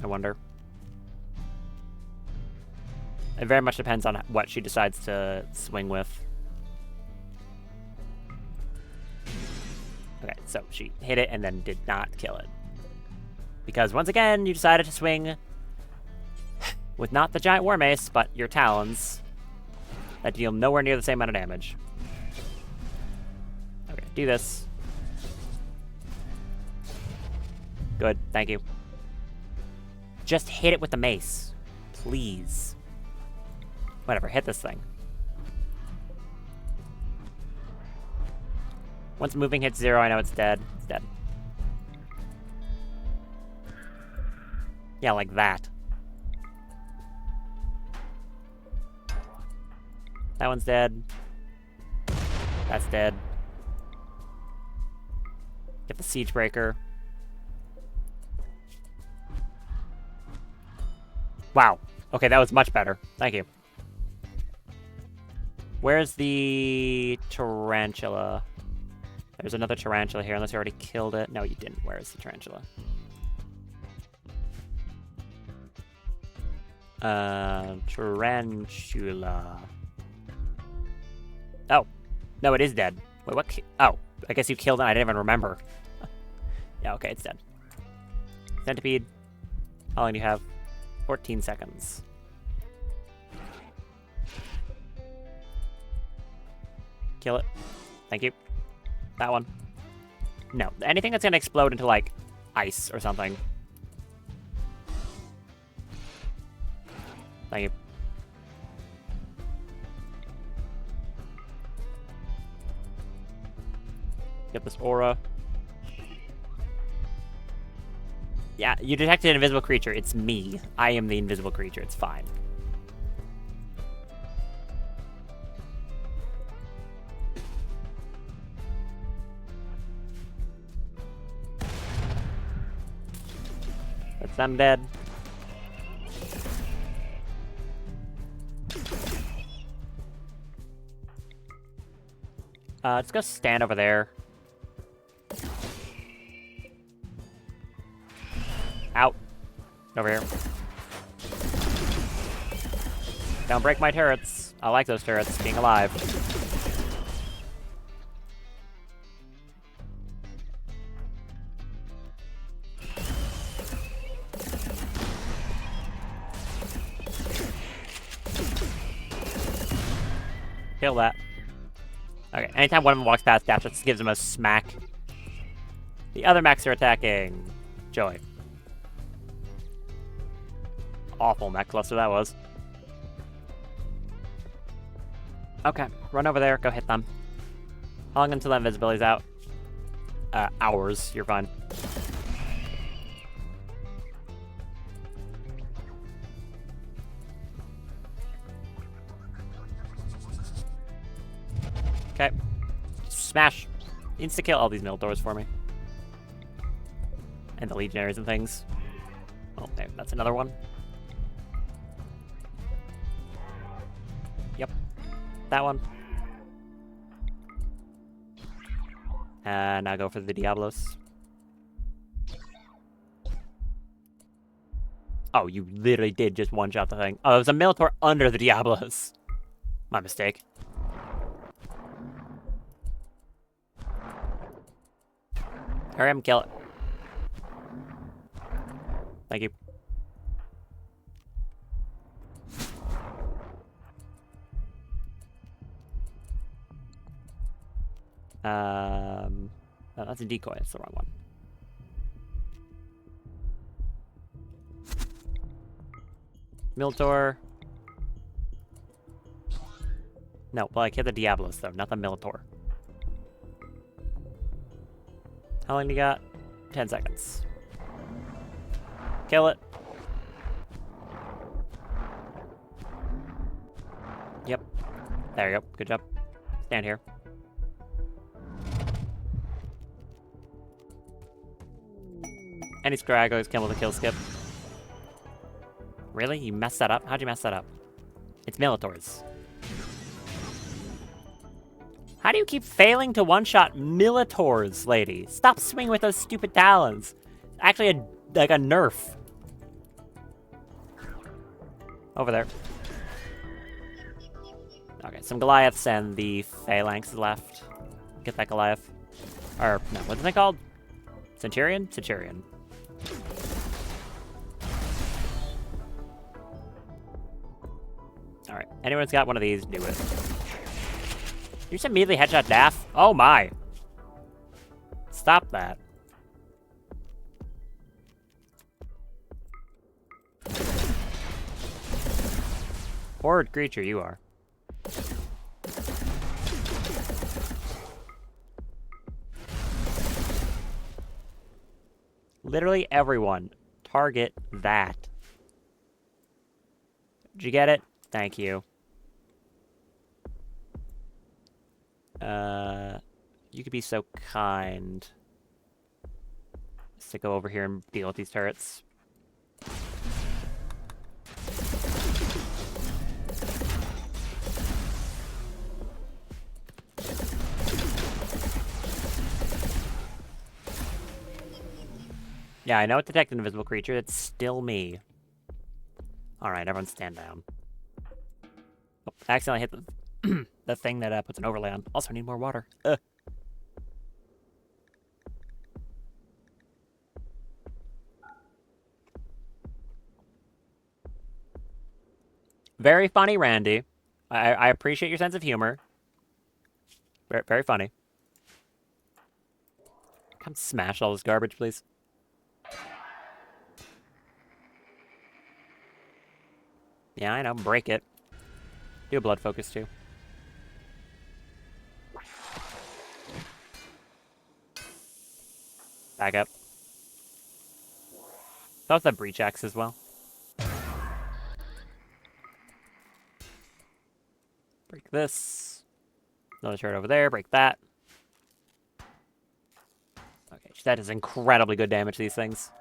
I wonder. It very much depends on what she decides to swing with. Okay, so she hit it and then did not kill it. Because once again, you decided to swing with not the giant war mace, but your talons that deal nowhere near the same amount of damage. Okay, do this. Good, thank you. Just hit it with the mace. Please. Whatever, hit this thing. Once moving hits 0, I know it's dead. It's dead. Yeah, like that. That one's dead. That's dead. Get the siege breaker. Wow. Okay, that was much better. Thank you. Where's the tarantula? There's another tarantula here, unless you already killed it. No, you didn't. Where is the tarantula? Tarantula. Oh. No, it is dead. Wait, what? Oh, I guess you killed it. I didn't even remember. Yeah, okay, it's dead. Centipede. How long do you have? 14 seconds. Kill it. Thank you. That one. No. Anything that's gonna explode into, like, ice or something. Thank you. Get this aura. Yeah, you detected an invisible creature. It's me. I am the invisible creature. It's fine. That's them dead. Let's go stand over there. Out. Over here. Don't break my turrets. I like those turrets, being alive. Kill that. Okay, anytime one of them walks past, Dash just gives him a smack. The other mechs are attacking. Joy. Awful mech cluster that was. Okay, run over there, go hit them. How long until that invisibility's out? Hours, you're fine. Okay. Smash. Insta-kill all these Minotaurs for me. And the Legionaries and things. Oh, there, that's another one. Yep. That one. And now go for the Diablos. Oh, you literally did just one-shot the thing. Oh, it was a Minotaur under the Diablos. My mistake. Hurry up and kill it. Thank you. Oh, that's a decoy. That's the wrong one. Minotaur. No, well, I hit the Diablos, though, not the Minotaur. How long do you got? 10 seconds. Kill it. Yep. There you go. Good job. Stand here. Any scragglers come with a kill skip. Really? You messed that up? How'd you mess that up? It's Minotaurs. How do you keep failing to one-shot Minotaurs, lady? Stop swinging with those stupid talons. It's actually like a nerf. Over there. Okay, some Goliaths and the Phalanx left. Get that Goliath. Or, no, what's it called? Centurion? Centurion. Alright, anyone's got one of these, do it. You just immediately headshot Daff? Oh my! Stop that. Horrid creature you are. Literally everyone, target that. Did you get it? Thank you. You could be so kind. Just to go over here and deal with these turrets. Yeah, I know it detected an invisible creature. It's still me. Alright, everyone stand down. Oh, I accidentally hit the, the thing that puts an overlay on. Also, I need more water. Ugh. Very funny, Randy. I appreciate your sense of humor. Very, very funny. Come smash all this garbage, please. Yeah, I know. Break it. Do a blood focus, too. Back up. Toss that breach axe as well. Break this. Another turret over there. Break that. Okay, that does incredibly good damage to these things.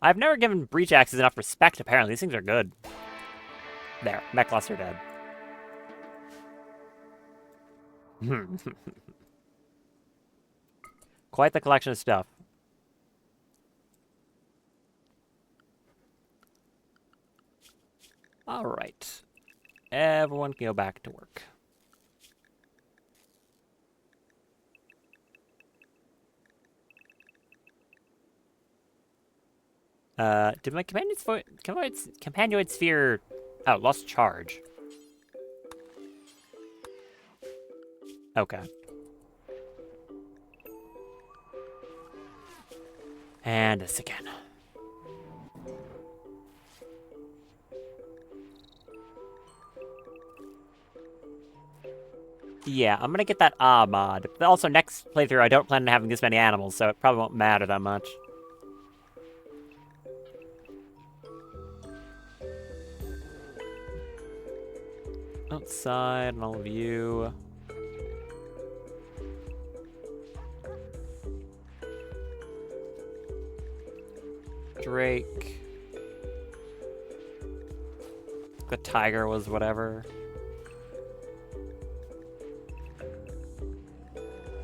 I've never given breach axes enough respect, apparently. These things are good. There. Mechloths are dead. Quite the collection of stuff. Alright. Everyone can go back to work. Did my companion sphere... Oh, lost charge. Okay. And this again. Yeah, I'm gonna get that mod. But also, next playthrough, I don't plan on having this many animals, so it probably won't matter that much. Outside, and all of you. Drake. The tiger was whatever.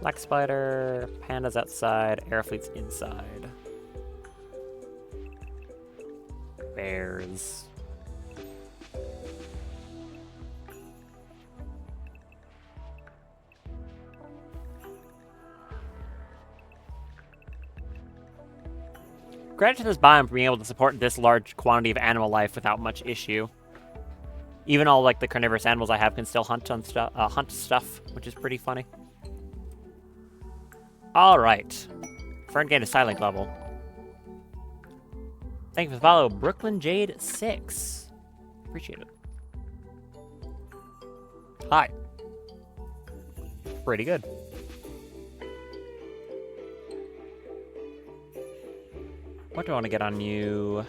Black spider, panda's outside, airfleet's inside. Bears. Credit to this biome for being able to support this large quantity of animal life without much issue. Even all like the carnivorous animals I have can still hunt stuff, which is pretty funny. All right, Fern gained a Silent level. Thank you for the follow, Brooklyn Jade 6. Appreciate it. Hi. Pretty good. What do I want to get on you?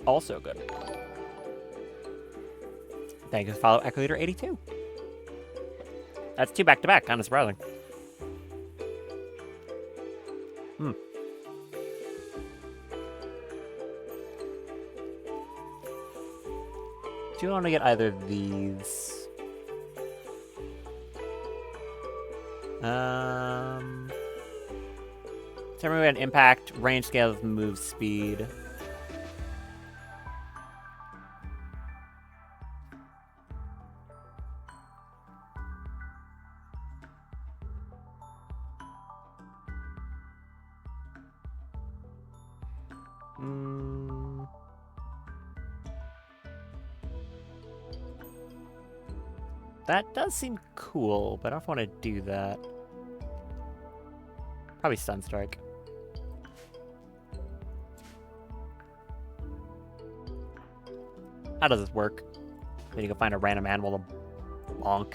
Also good. Thank you for follow Echo Leader 82. That's 2 back-to-back, kind of surprising. Do you want to get either of these? Determine an impact, range scale of move speed. That does seem cool, but I don't want to do that. Probably Stun Strike. How does this work? Then you can find a random animal to bonk.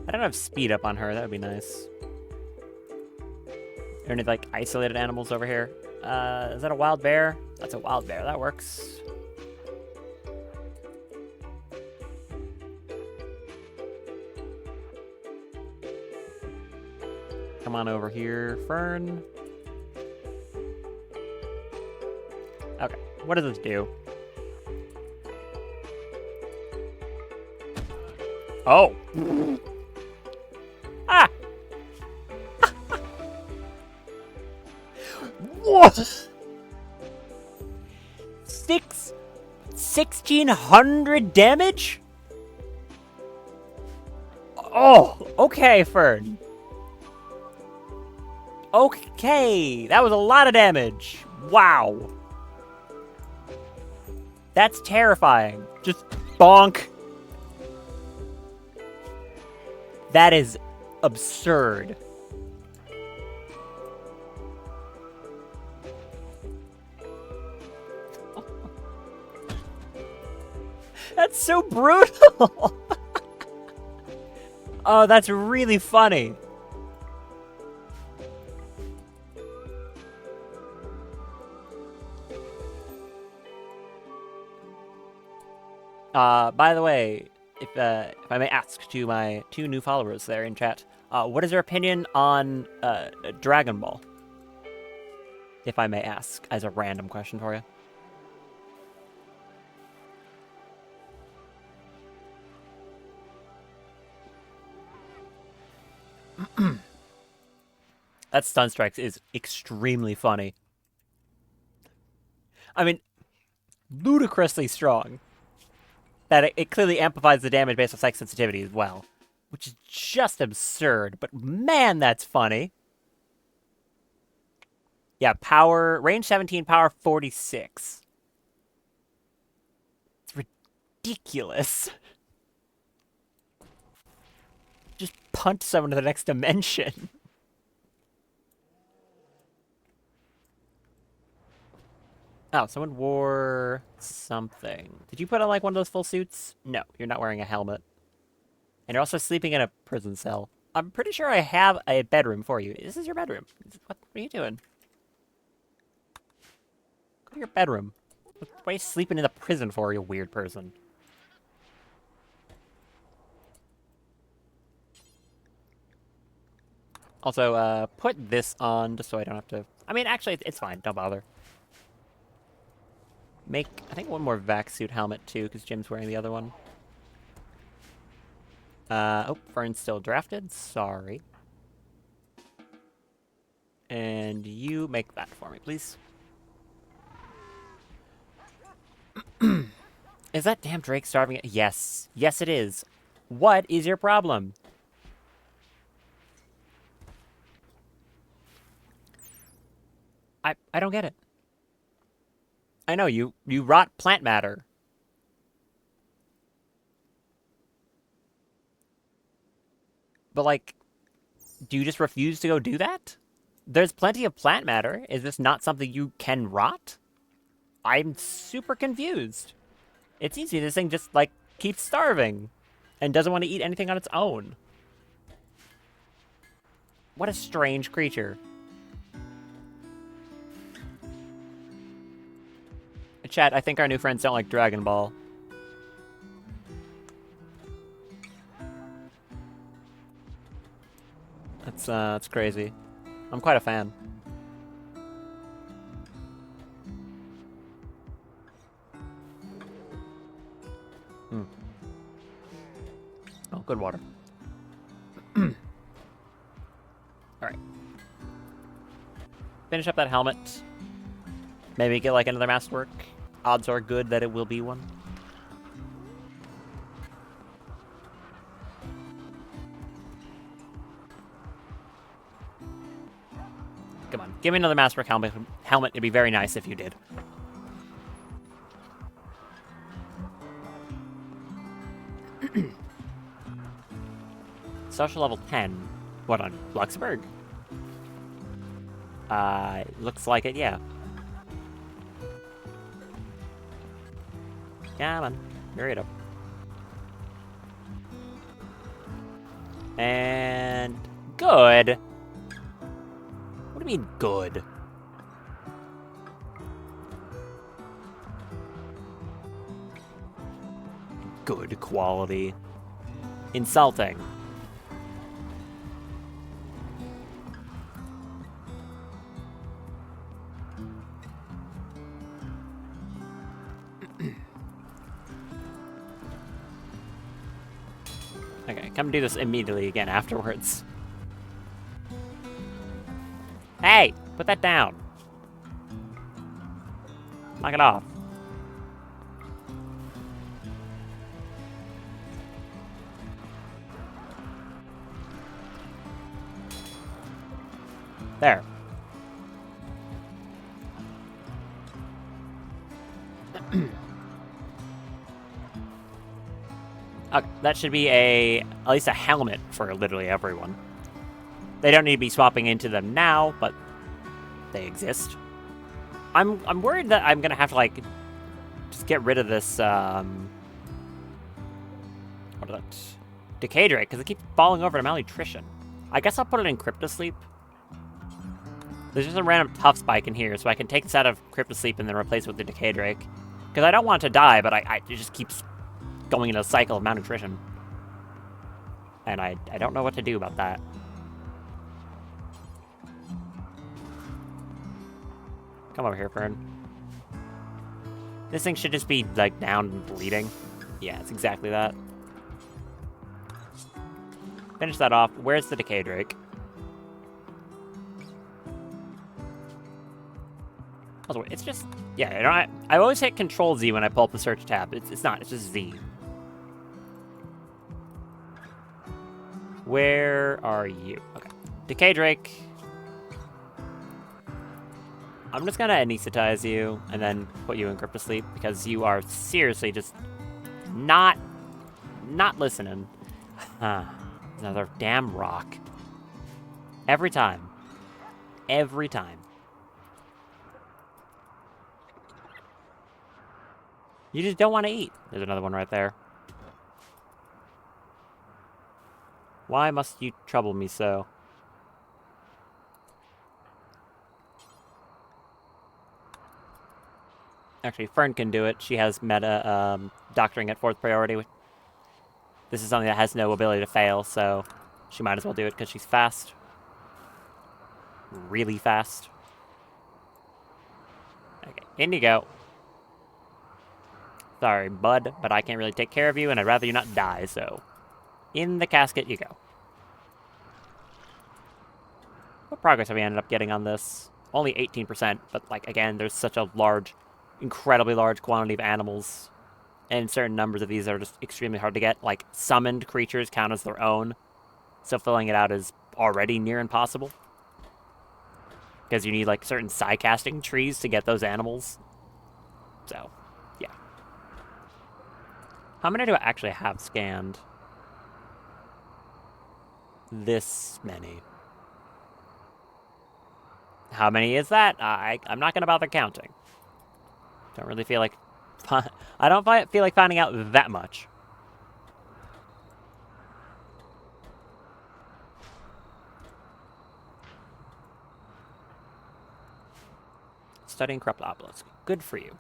I don't have speed up on her. That would be nice. Are there any, like, isolated animals over here? Is that a wild bear? That's a wild bear. That works. Come on over here, Fern. Okay, what does this do? Oh! Ah! What? 1,600 damage? Oh, okay, Fern. Okay, that was a lot of damage. Wow. That's terrifying. Just bonk. That is absurd. That's so brutal. Oh, that's really funny. By the way, if I may ask to my 2 new followers there in chat, what is your opinion on Dragon Ball? If I may ask, as a random question for you. That Stun Strike is extremely funny. I mean, ludicrously strong. That it clearly amplifies the damage based on psych sensitivity as well. Which is just absurd, but man, that's funny. Yeah, power, range 17, power 46. It's ridiculous. Just punch someone to the next dimension. Oh, someone wore something. Did you put on, like, one of those full suits? No, you're not wearing a helmet. And you're also sleeping in a prison cell. I'm pretty sure I have a bedroom for you. This is your bedroom. What are you doing? Go to your bedroom. What are you sleeping in the prison for, you weird person? Also, put this on just so I don't have to... I mean, actually, it's fine. Don't bother. Make, I think, one more vac suit helmet, too, because Jim's wearing the other one. Oh, Fern's still drafted. Sorry. And you make that for me, please. Is that damn Drake starving? Yes. Yes, it is. What is your problem? I don't get it. I know, you rot plant matter. But, like, do you just refuse to go do that? There's plenty of plant matter. Is this not something you can rot? I'm super confused. It's easy. This thing just, like, keeps starving and doesn't want to eat anything on its own. What a strange creature. Chat, I think our new friends don't like Dragon Ball. That's crazy. I'm quite a fan. Oh, good water. Alright. Finish up that helmet. Maybe get like another masterwork. Odds are good that it will be one. Come on, give me another masterwork helmet. It'd be very nice if you did. Social level 10. What, on Luxembourg? Looks like it, yeah. Come on, hurry it up. And... good? What do you mean, good? Good quality. Insulting. Okay, come do this immediately again afterwards. Hey! Put that down. Knock it off. There. Okay, that should be at least a helmet for literally everyone. They don't need to be swapping into them now, but they exist. I'm worried that I'm gonna have to like just get rid of this what is that? Decay Drake, because it keeps falling over to malnutrition. I guess I'll put it in Cryptosleep. There's just a random tough spike in here, so I can take this out of Cryptosleep and then replace it with the Decay Drake. Because I don't want it to die, but it just keeps going in a cycle of malnutrition. And I don't know what to do about that. Come over here, Fern. This thing should just be, like, down and bleeding. Yeah, it's exactly that. Finish that off. Where's the Decay Drake? Also, it's just... yeah, you know, I always hit Control-Z when I pull up the search tab. It's not, it's just Z. Where are you? Okay. Decay Drake. I'm just gonna anesthetize you and then put you in Cryptosleep because you are seriously just not listening. Another damn rock. Every time. Every time. You just don't want to eat. There's another one right there. Why must you trouble me so? Actually, Fern can do it. She has meta doctoring at 4th priority. This is something that has no ability to fail, so she might as well do it because she's fast. Really fast. Okay, in you go. Sorry, bud, but I can't really take care of you, and I'd rather you not die, so... in the casket you go. What progress have we ended up getting on this? Only 18%, but, like, again, there's such a large... incredibly large quantity of animals, and certain numbers of these are just extremely hard to get. Like, summoned creatures count as their own, so filling it out is already near impossible. Because you need, like, certain psi-casting trees to get those animals. So, yeah. How many do I actually have scanned? This many. How many is that? I'm not going to bother counting. Don't really feel like... I don't feel like finding out that much. Studying Corrupt Obelisk. Good for you.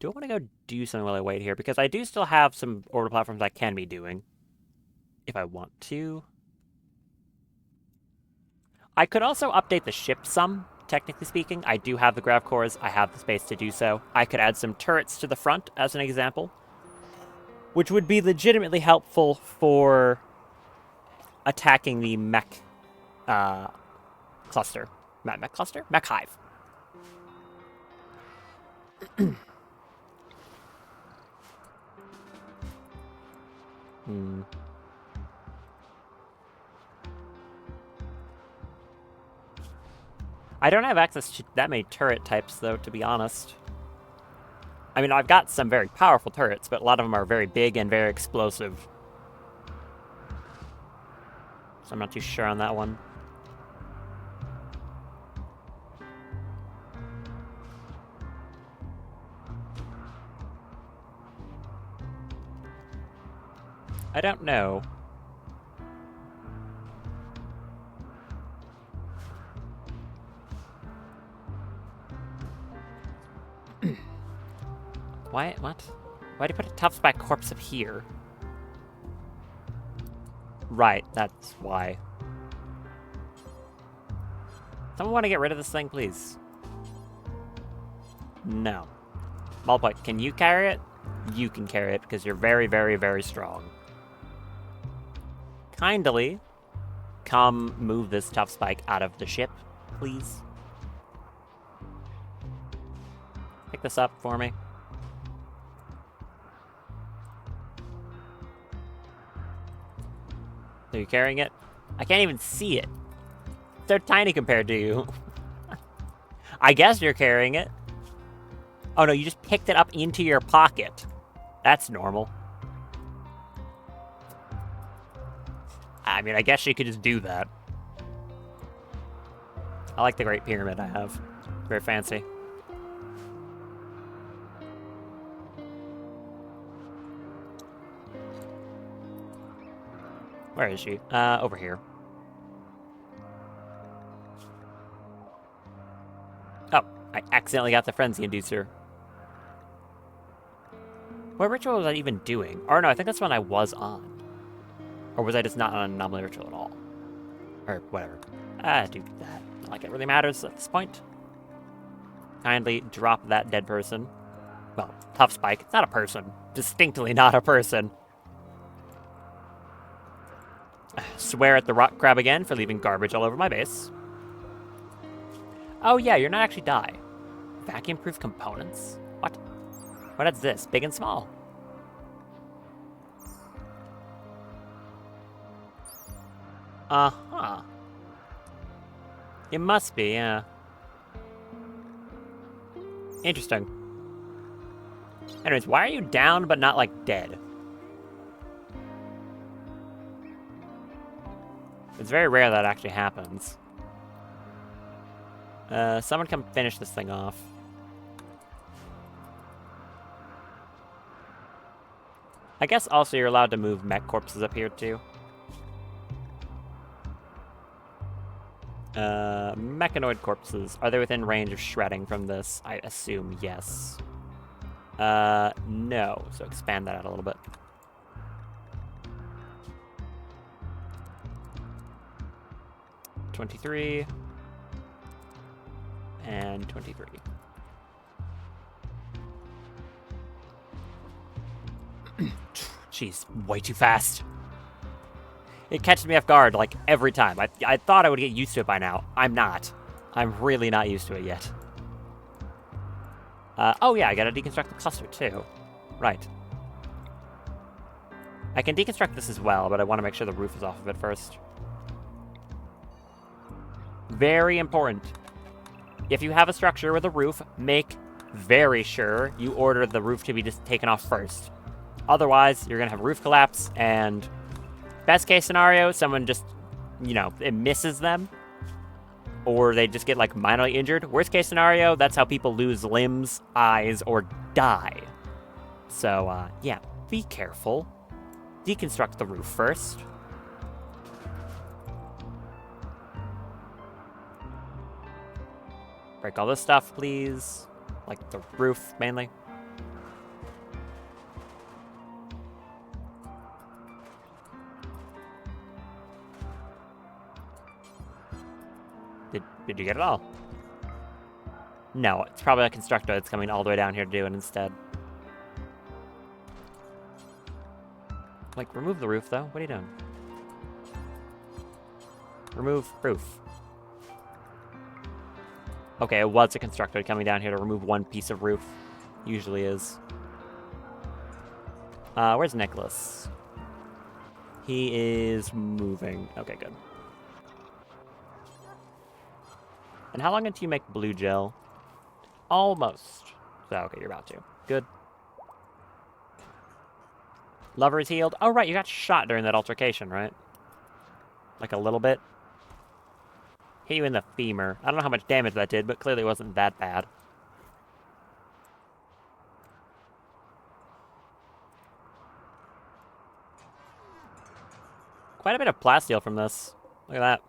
Do I want to go do something while I wait here? Because I do still have some orbital platforms I can be doing. If I want to. I could also update the ship some. Technically speaking, I do have the grav cores, I have the space to do so. I could add some turrets to the front, as an example. which would be legitimately helpful for attacking the mech cluster. Mech cluster? Mechhive. I don't have access to that many turret types, though, to be honest. I mean, I've got some very powerful turrets, but a lot of them are very big and very explosive. So I'm not too sure on that one. I don't know. Why? What? Why'd you put a tough spike corpse up here? Right, that's why. Someone want to get rid of this thing, please? No. Malpoint, can you carry it? You can carry it because you're very, very, very strong. Kindly come move this tough spike out of the ship, please. Pick this up for me. Are you carrying it? I can't even see it. They're tiny compared to you. I guess you're carrying it. Oh no, you just picked it up into your pocket. That's normal. I mean, I guess you could just do that. I like the Great Pyramid I have. Very fancy. Where is she? Over here. Oh, I accidentally got the Frenzy Inducer. What ritual was I even doing? Or no, I think that's one I was on. Or was I just not on an anomaly ritual at all? Or whatever. Do that. Not like it really matters at this point. Kindly drop that dead person. Well, tough spike. It's not a person. Distinctly not a person. Swear at the rock crab again for leaving garbage all over my base. Oh yeah, you're not actually die. Vacuum-proof components? What? What is this? Big and small. Uh-huh. It must be, yeah. Interesting. Anyways, why are you down but not, like, dead? It's very rare that actually happens. Someone come finish this thing off. I guess also you're allowed to move mech corpses up here, too. Mechanoid corpses. Are they within range of shredding from this? I assume yes. No. So expand that out a little bit. $23. And 23. Jeez, way too fast. It catches me off guard, like, every time. I thought I would get used to it by now. I'm not. I'm really not used to it yet. Oh yeah, I gotta deconstruct the cluster, too. Right. I can deconstruct this as well, but I want to make sure the roof is off of it first. Very important. If you have a structure with a roof, make very sure you order the roof to be just taken off first. Otherwise, you're gonna have roof collapse, and best case scenario, someone just, you know, it misses them, or they just get, like, minorly injured. Worst case scenario, that's how people lose limbs, eyes, or die. So, yeah, be careful. Deconstruct the roof first. Break all this stuff, please. Like the roof, mainly. Did you get it all? No, it's probably a constructor that's coming all the way down here to do it instead. Like, remove the roof, though. What are you doing? Remove roof. Okay, it was a constructor coming down here to remove one piece of roof. Usually is. Where's Nicholas? He is moving. Okay, good. And how long until you make blue gel? Almost. So, okay, you're about to. Good. Lover is healed. Oh, right, you got shot during that altercation, right? Like a little bit. Hit you in the femur. I don't know how much damage that did, but clearly it wasn't that bad. Quite a bit of plasteel from this. Look at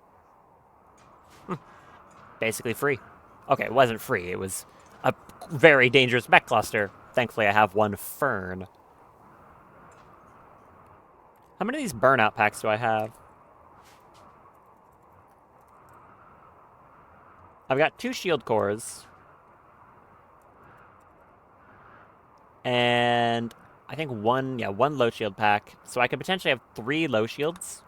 that. Basically free. Okay, it wasn't free. It was a very dangerous mech cluster. Thankfully, I have one fern. How many of these burnout packs do I have? I've got 2 shield cores. And I think one low shield pack. So I could potentially have 3 low shields.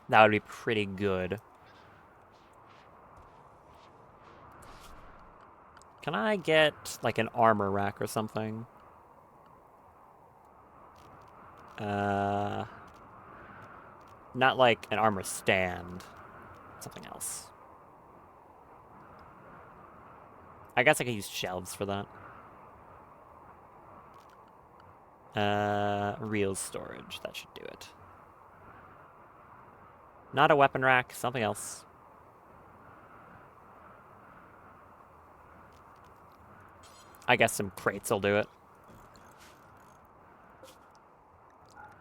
That would be pretty good. Can I get, like, an armor rack or something? Not like an armor stand. Something else. I guess I could use shelves for that. Real storage. That should do it. Not a weapon rack. Something else. I guess some crates will do it.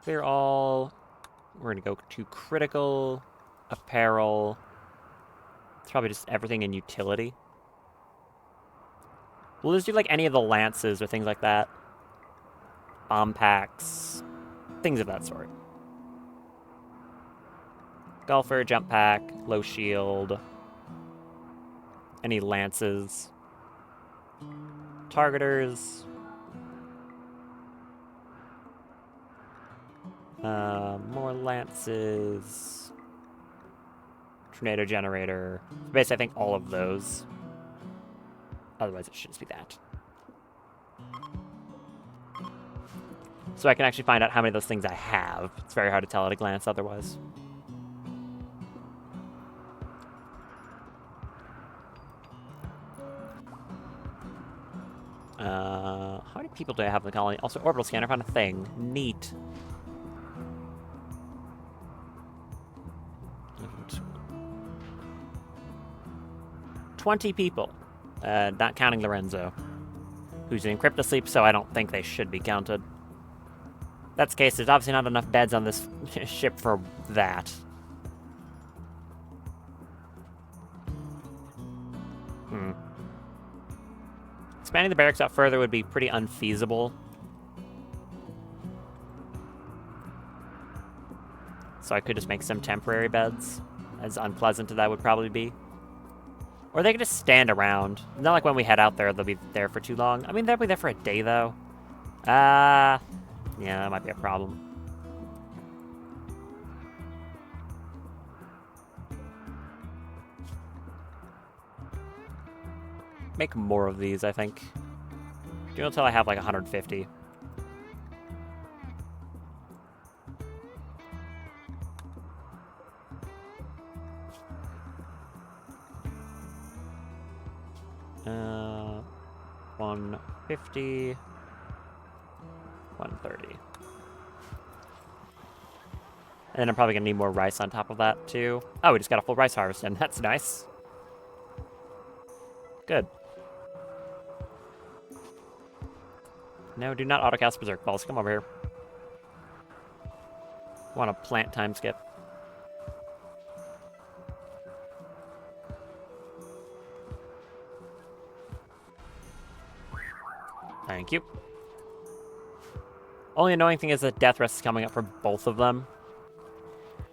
Clear all. We're going to go to critical, apparel. It's probably just everything in utility. We'll just do like any of the lances or things like that. Bomb packs. Things of that sort. Golfer, jump pack, low shield. Any lances. Targeters. More lances. Tornado generator. Basically, I think all of those. Otherwise, it should just be that. So I can actually find out how many of those things I have. It's very hard to tell at a glance otherwise. How many people do I have in the colony? Also, orbital scanner, found a thing. Neat. And 20 people. Not counting Lorenzo, who's in cryptosleep, so I don't think they should be counted. That's the case. There's obviously not enough beds on this ship for that. Expanding the barracks out further would be pretty unfeasible. So I could just make some temporary beds, as unpleasant as that would probably be. Or they could just stand around. Not like when we head out there, they'll be there for too long. I mean, they'll be there for a day, though. Yeah, that might be a problem. Make more of these, I think. Do until I have like 150. Uh, 150. 130. And then I'm probably gonna need more rice on top of that too. Oh, we just got a full rice harvest in. That's nice. Good. No, do not autocast Berserk Balls. Come over here. Want a plant time skip. Thank you. Only annoying thing is that death rest is coming up for both of them.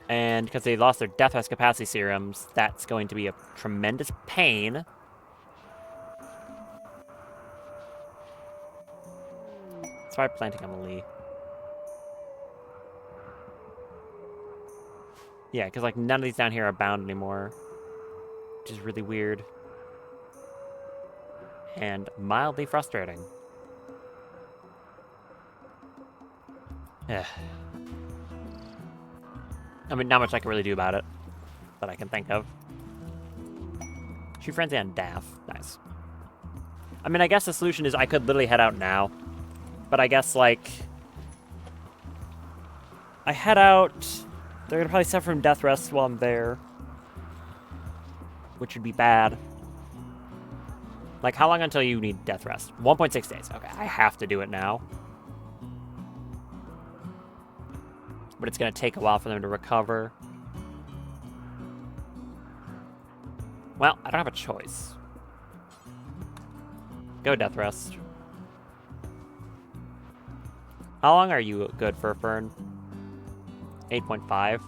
And because they lost their death rest capacity serums, that's going to be a tremendous pain. Try planting Emily. Yeah, because, like, none of these down here are bound anymore. Which is really weird. And mildly frustrating. Ugh. I mean, not much I can really do about it that I can think of. Shoot frenzy on Daff. Nice. I mean, I guess the solution is I could literally head out now. But I guess, like... I head out... They're gonna probably suffer from death rest while I'm there. Which would be bad. Like, how long until you need death rest? 1.6 days. Okay, I have to do it now. But it's gonna take a while for them to recover. Well, I don't have a choice. Go death rest. How long are you good for, Fern? 8.5.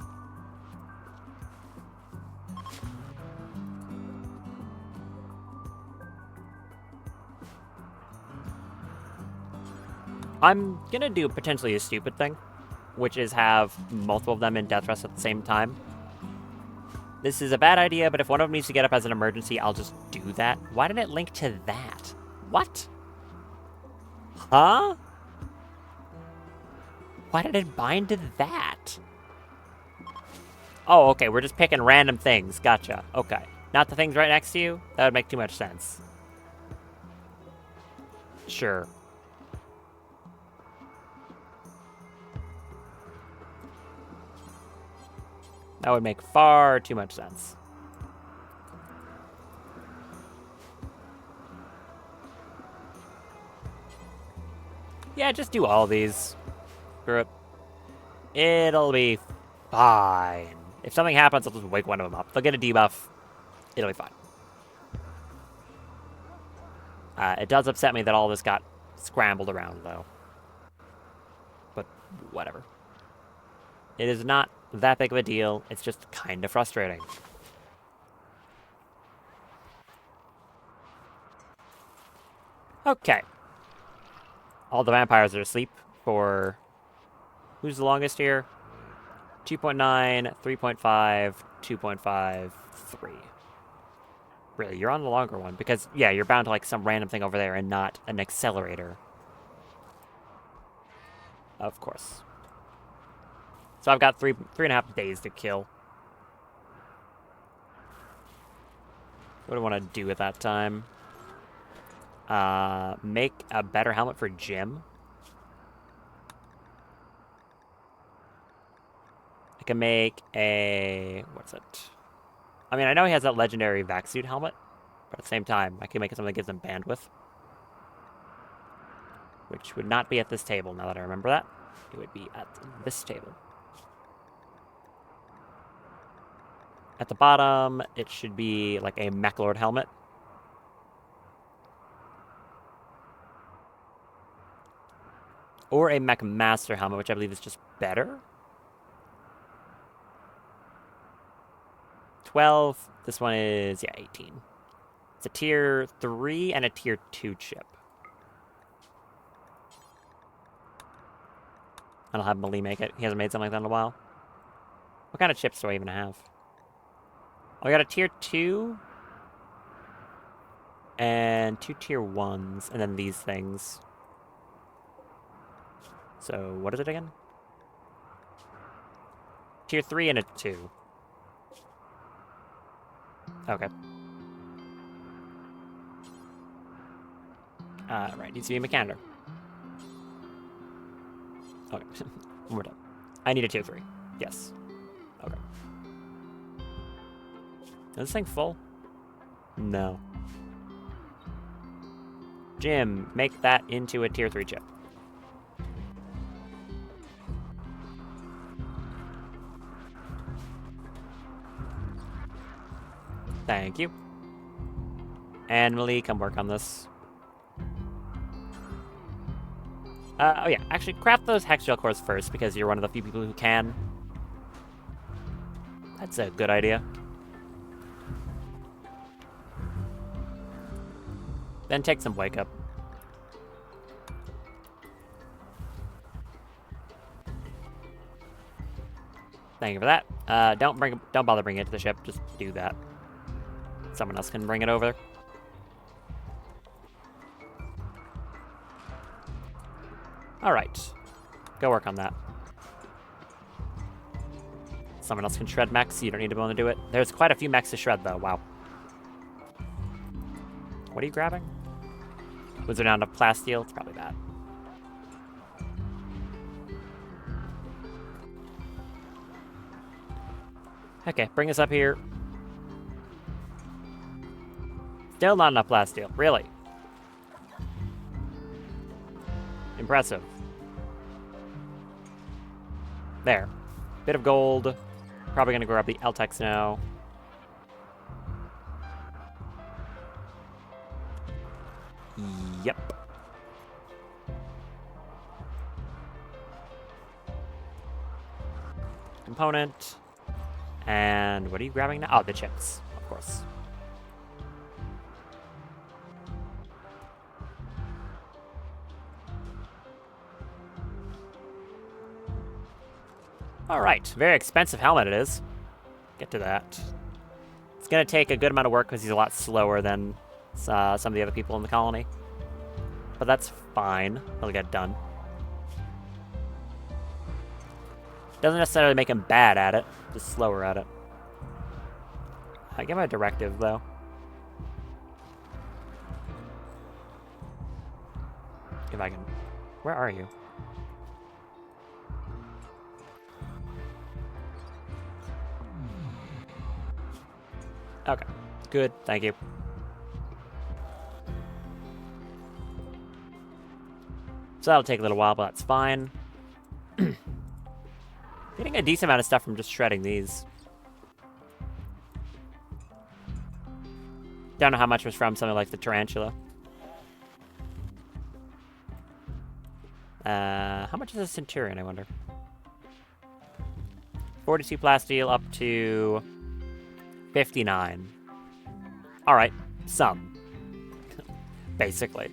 I'm gonna do potentially a stupid thing, which is have multiple of them in death rest at the same time. This is a bad idea, but if one of them needs to get up as an emergency, I'll just do that. Why did it link to that? What? Huh? Why did it bind to that? Oh, okay, we're just picking random things. Gotcha. Okay. Not the things right next to you? That would make too much sense. Sure. That would make far too much sense. Yeah, just do all these. Screw it. It'll be fine. If something happens, I'll just wake one of them up. They'll get a debuff. It'll be fine. It does upset me that all this got scrambled around, though. But whatever. It is not that big of a deal. It's just kind of frustrating. Okay. All the vampires are asleep for... Who's the longest here? 2.9, 3.5, 2.5, 3. Really, you're on the longer one. Because, yeah, you're bound to, like, some random thing over there and not an accelerator. Of course. So I've got 3.5 days to kill. What do I want to do at that time? Make a better helmet for Jim. I can make a... What's it? I mean, I know he has that legendary vac suit helmet, but at the same time, I can make it something that gives him bandwidth. Which would not be at this table, now that I remember that. It would be at this table. At the bottom, it should be like a Mechlord helmet. Or a Mech Master helmet, which I believe is just better. 12. This one is, yeah, 18. It's a tier 3 and a tier 2 chip. I'll have Mali make it. He hasn't made something like that in a while. What kind of chips do I even have? Oh, I got a tier 2. And 2 tier 1s. And then these things. So, what is it again? Tier 3 and a 2. Okay. Right, needs to be a Mechanitor. Okay, one more time. I need a tier 3. Yes. Okay. Is this thing full? No. Jim, make that into a tier 3 chip. Thank you. And Mali, come work on this. Oh yeah, actually craft those hex gel cores first because you're one of the few people who can. That's a good idea. Then take some wake up. Thank you for that. Don't bother bringing it to the ship. Just do that. Someone else can bring it over. All right, go work on that. Someone else can shred mechs. You don't need to be able to do it. There's quite a few mechs to shred, though. Wow. What are you grabbing? Was there not enough plasteel? It's probably that. Okay, bring us up here. Still not enough plasteel. Really? Impressive. There. Bit of gold. Probably gonna grab the Eltex now. Yep. Component. And what are you grabbing now? Oh, the chips, of course. All right, very expensive helmet it is. Get to that. It's gonna take a good amount of work because he's a lot slower than some of the other people in the colony. But that's fine, he'll get done. Doesn't necessarily make him bad at it, just slower at it. I give him a directive, though. If I can... Where are you? Okay, good, thank you. So that'll take a little while, but that's fine. Getting a decent amount of stuff from just shredding these. Don't know how much was from something like the tarantula. How much is a centurion, I wonder? 42 plasteel up to 59. Alright, some. Basically.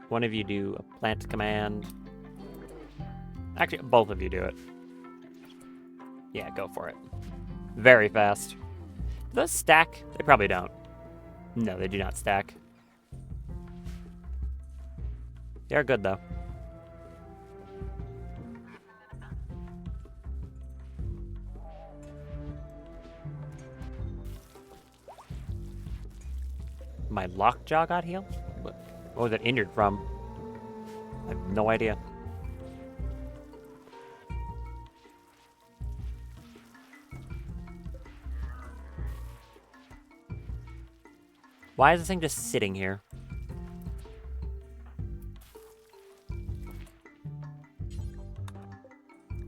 One of you do a plant command. Actually, both of you do it. Yeah, go for it. Very fast. Do those stack? They probably don't. No, they do not stack. They are good, though. My lockjaw got healed? What was it injured from? I have no idea. Why is this thing just sitting here?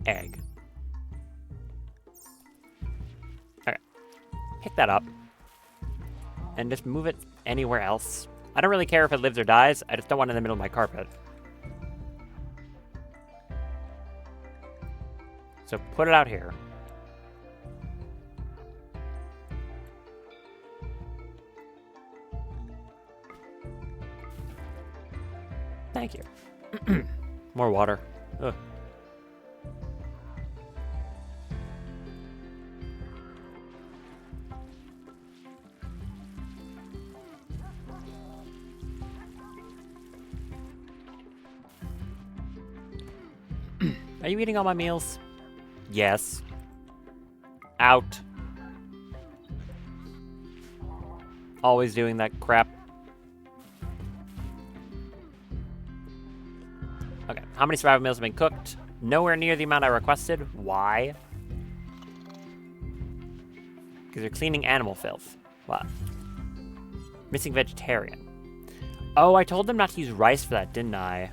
Egg. Okay. Pick that up. And just move it anywhere else. I don't really care if it lives or dies. I just don't want it in the middle of my carpet. So put it out here. Thank you. More water. Ugh. Are you eating all my meals? Yes. Out. Always doing that crap. Okay, how many survival meals have been cooked? Nowhere near the amount I requested. Why? Because they're cleaning animal filth. What? Missing vegetarian. Oh, I told them not to use rice for that, didn't I?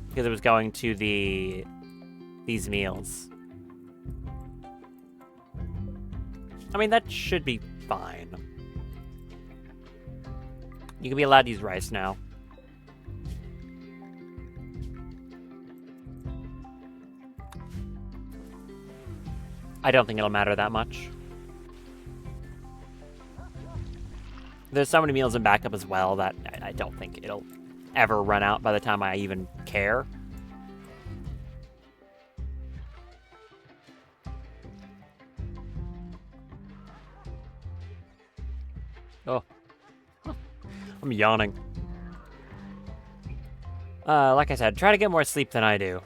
Because it was going to these meals. I mean, that should be fine. You can be allowed to use rice now. I don't think it'll matter that much. There's so many meals in backup as well that I don't think it'll ever run out by the time I even care. Oh. I'm yawning. Like I said, try to get more sleep than I do.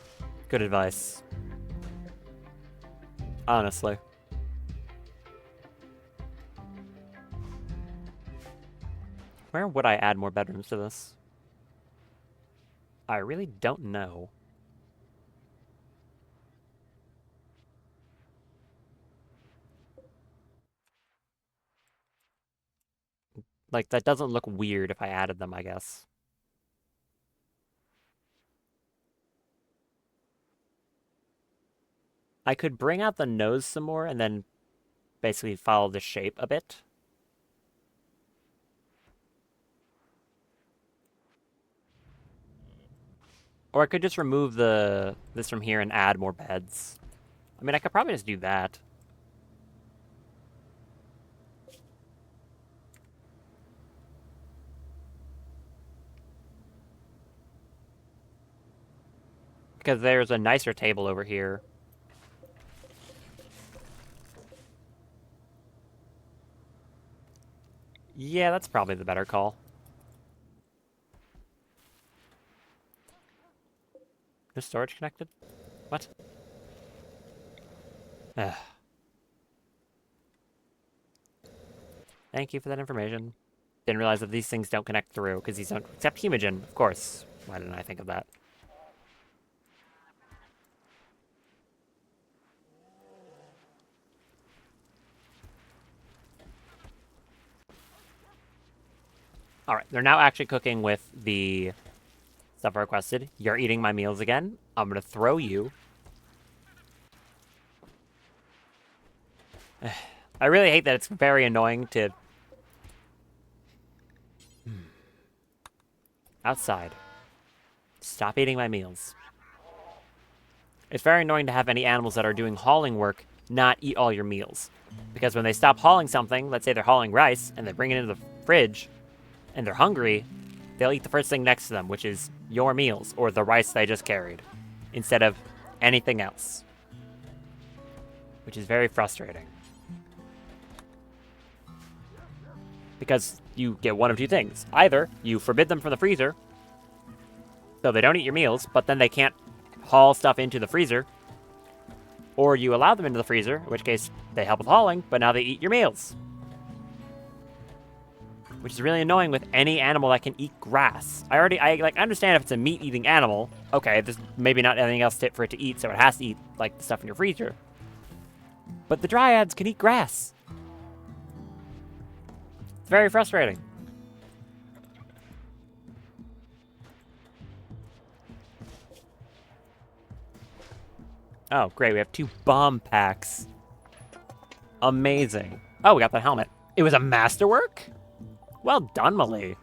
Good advice. Honestly. Where would I add more bedrooms to this? I really don't know. Like, that doesn't look weird if I added them, I guess. I could bring out the nose some more and then basically follow the shape a bit. Or I could just remove this from here and add more beds. I mean, I could probably just do that. Because there's a nicer table over here. Yeah, that's probably the better call. Is storage connected? What? Ugh. Thank you for that information. Didn't realize that these things don't connect through, because these don't accept Hemogen, of course. Why didn't I think of that? Alright, they're now actually cooking with the stuff I requested. You're eating my meals again. I'm gonna throw you. I really hate that it's very annoying to... Outside. Stop eating my meals. It's very annoying to have any animals that are doing hauling work not eat all your meals. Because when they stop hauling something, let's say they're hauling rice, and they bring it into the fridge, and they're hungry, they'll eat the first thing next to them, which is your meals, or the rice they just carried, instead of anything else. Which is very frustrating. Because you get one of two things. Either you forbid them from the freezer, so they don't eat your meals, but then they can't haul stuff into the freezer, or you allow them into the freezer, in which case they help with hauling, but now they eat your meals. Which is really annoying with any animal that can eat grass. I understand if it's a meat-eating animal. Okay, there's maybe not anything else fit for it to eat, so it has to eat, like, the stuff in your freezer. But the dryads can eat grass. It's very frustrating. Oh, great, we have 2 bomb packs. Amazing. Oh, we got that helmet. It was a masterwork? Well done, Malie.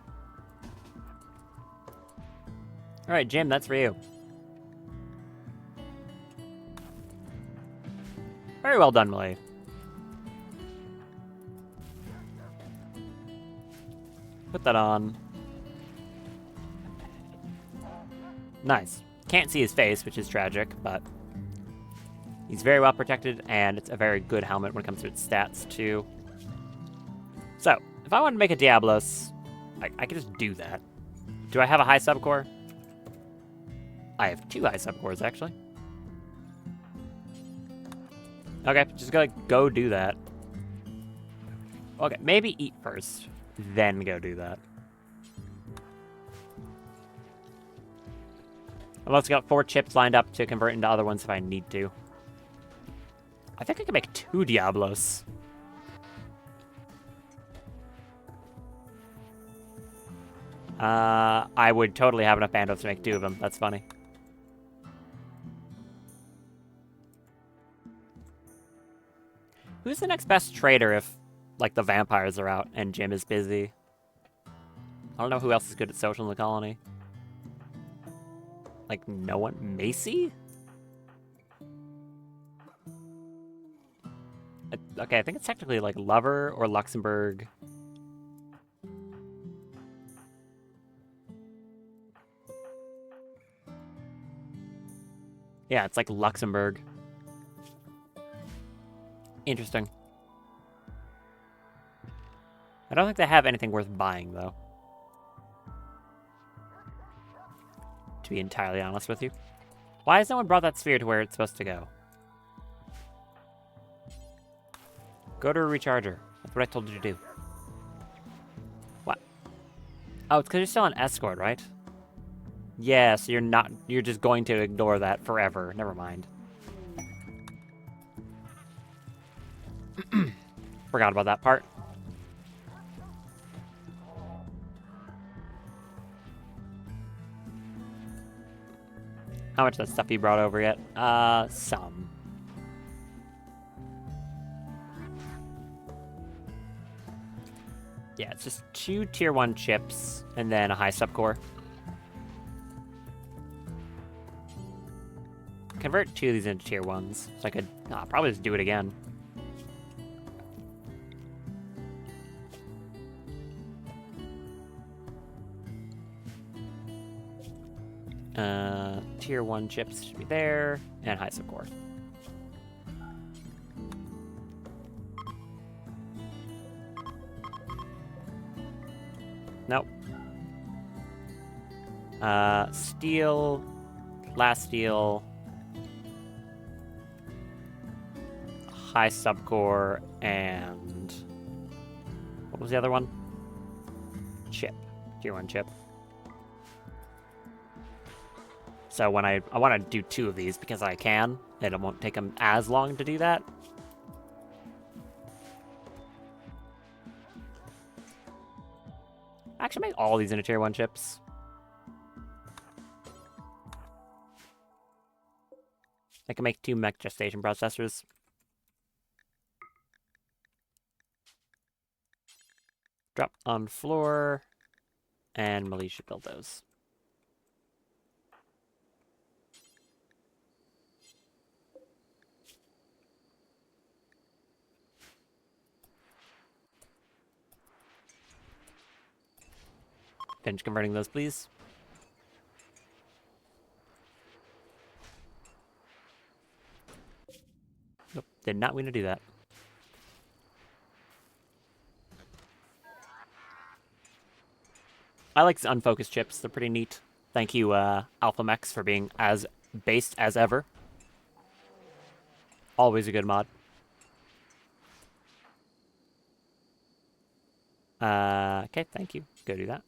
Alright, Jim, that's for you. Very well done, Malie. Put that on. Nice. Can't see his face, which is tragic, but he's very well protected, and it's a very good helmet when it comes to its stats, too. So, if I want to make a Diablos, I can just do that. Do I have a high subcore? I have 2 high subcores, actually. Okay, just go do that. Okay, maybe eat first, then go do that. I've also got 4 chips lined up to convert into other ones if I need to. I think I can make 2 Diablos. I would totally have enough bandos to make 2 of them. That's funny. Who's the next best trader if, like, the vampires are out and Jim is busy? I don't know who else is good at social in the colony. Like, no one? Macy? Okay, I think it's technically, like, Lover or Luxembourg. Yeah, it's like Luxembourg. Interesting. I don't think they have anything worth buying, though. To be entirely honest with you. Why has no one brought that sphere to where it's supposed to go? Go to a recharger. That's what I told you to do. What? Oh, it's because you're still an escort, right? Yeah, so you're just going to ignore that forever. Never mind. Forgot about that part. How much of that stuff you brought over yet? Some. Yeah, it's just 2 tier 1 chips and then a high subcore. Convert 2 of these into tier 1s, so I could probably just do it again. Tier 1 chips should be there, and high subcore. Nope. Steel, last steel, high subcore, and what was the other one? Chip. Tier 1 chip. So when I want to do 2 of these because I can, and it won't take them as long to do that. Actually, make all these into tier 1 chips. I can make 2 mech gestation processors. Drop on floor, and Melee should build those. Finish converting those, please. Nope, did not mean to do that. I like these unfocused chips. They're pretty neat. Thank you, Alpha Mechs, for being as based as ever. Always a good mod. Okay, thank you. Go do that.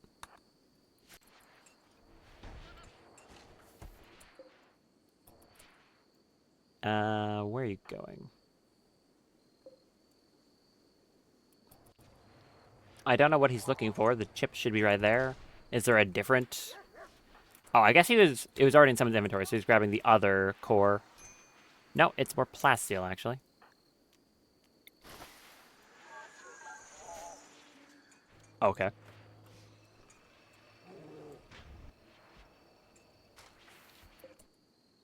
Where are you going? I don't know what he's looking for. The chip should be right there. Is there a different... Oh, I guess it was already in someone's inventory, so he's grabbing the other core. No, it's more plasteel, actually. Okay.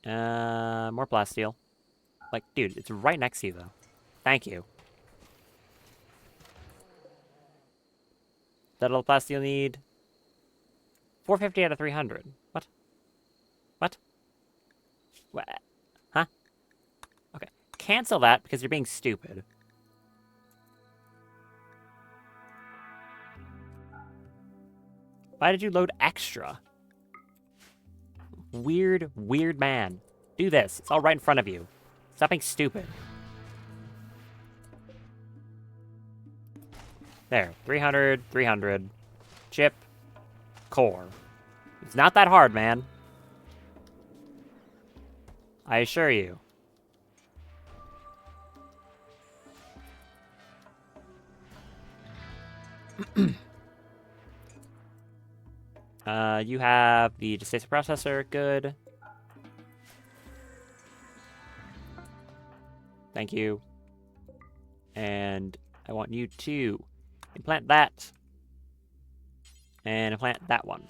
More plasteel. Like, dude, it's right next to you, though. Thank you. That all the plasteel need? 450 out of 300. What? What? What? Huh? Okay. Cancel that because you're being stupid. Why did you load extra? Weird, weird man. Do this. It's all right in front of you. Stop being stupid. There. 300, 300. Chip. Core. It's not that hard, man. I assure you. You have the Gestation processor. Good. Thank you. And I want you to implant that. And implant that one.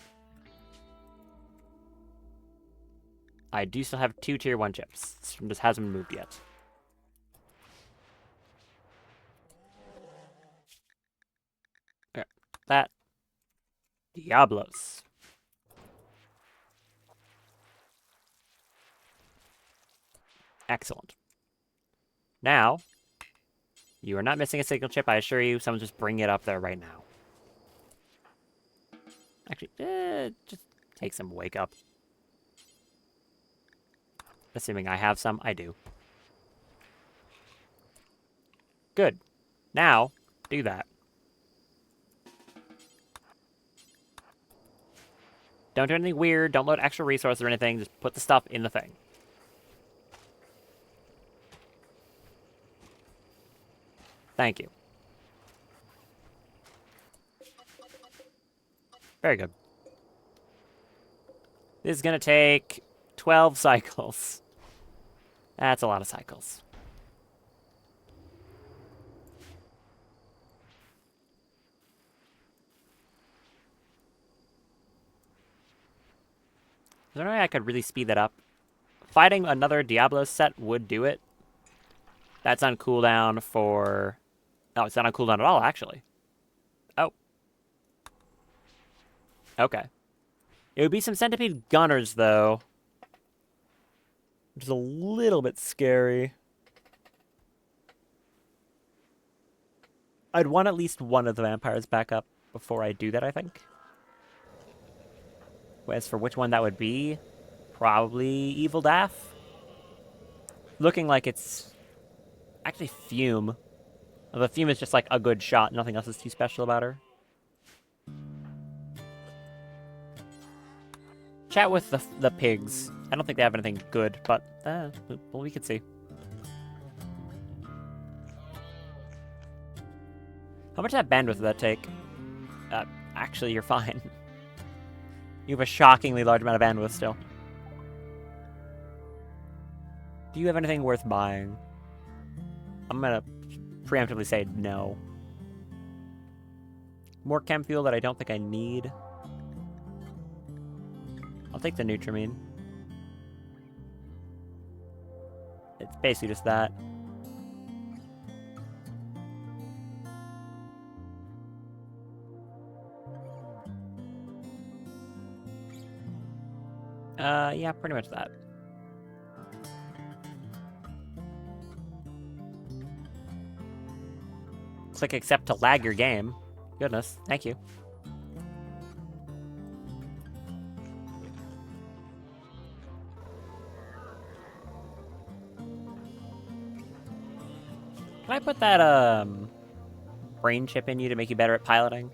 I do still have 2 tier 1 chips. This just hasn't moved yet. Okay. That. Diablos. Excellent. Now, you are not missing a signal chip, I assure you. Someone's just bringing it up there right now. Actually, just take some wake up. Assuming I have some, I do. Good. Now, do that. Don't do anything weird. Don't load extra resources or anything. Just put the stuff in the thing. Thank you. Very good. This is going to take 12 cycles. That's a lot of cycles. Is there any way I could really speed that up? Fighting another Diablo set would do it. That's on cooldown for... No, it's not on cooldown at all, actually. Oh. Okay. It would be some Centipede Gunners, though. Which is a little bit scary. I'd want at least one of the vampires back up before I do that, I think. As for which one that would be, probably Evil Daff. Looking like it's actually Fume. Although Fume is just like a good shot, nothing else is too special about her. Chat with the pigs. I don't think they have anything good, but well, we could see. How much of that bandwidth would that take? Actually, you're fine. You have a shockingly large amount of bandwidth still. Do you have anything worth buying? I'm gonna preemptively say no. More chem fuel that I don't think I need. I'll take the Nutramine. It's basically just that. Yeah, pretty much that. Click accept to lag your game. Goodness, thank you. Can I put that, brain chip in you to make you better at piloting?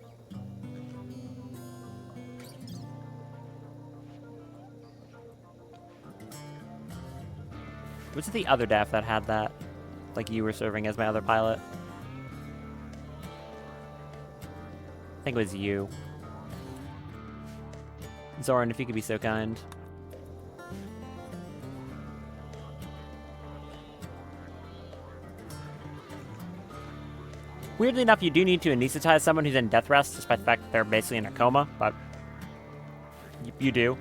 Was it the other Daff that had that? Like you were serving as my other pilot? I think it was you. Zoran, if you could be so kind. Weirdly enough, you do need to anesthetize someone who's in death rest, despite the fact that they're basically in a coma, but you do.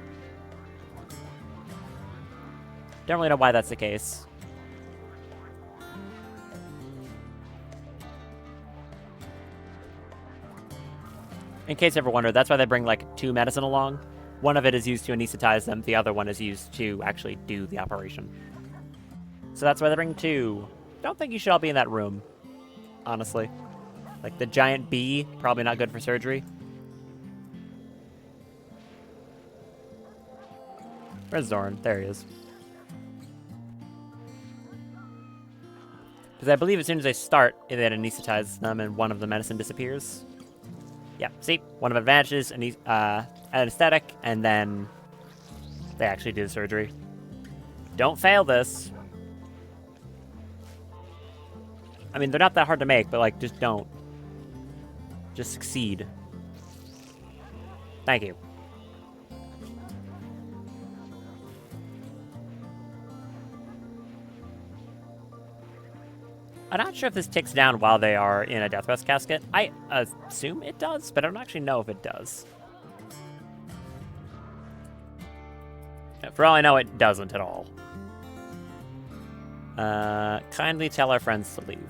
Don't really know why that's the case. In case you ever wondered, that's why they bring like 2 medicine along. One of it is used to anesthetize them, the other one is used to actually do the operation. So that's why they bring 2. Don't think you should all be in that room, honestly. Like the giant bee, probably not good for surgery. Where's Zoran? There he is. Because I believe as soon as they start, they anesthetize them and one of the medicine disappears. Yeah, see? One of the advantages, anesthetic, and then they actually do the surgery. Don't fail this. I mean, they're not that hard to make, but, like, just don't. Just succeed. Thank you. I'm not sure if this ticks down while they are in a death rest casket. I assume it does, but I don't actually know if it does. For all I know, it doesn't at all. Kindly tell our friends to leave.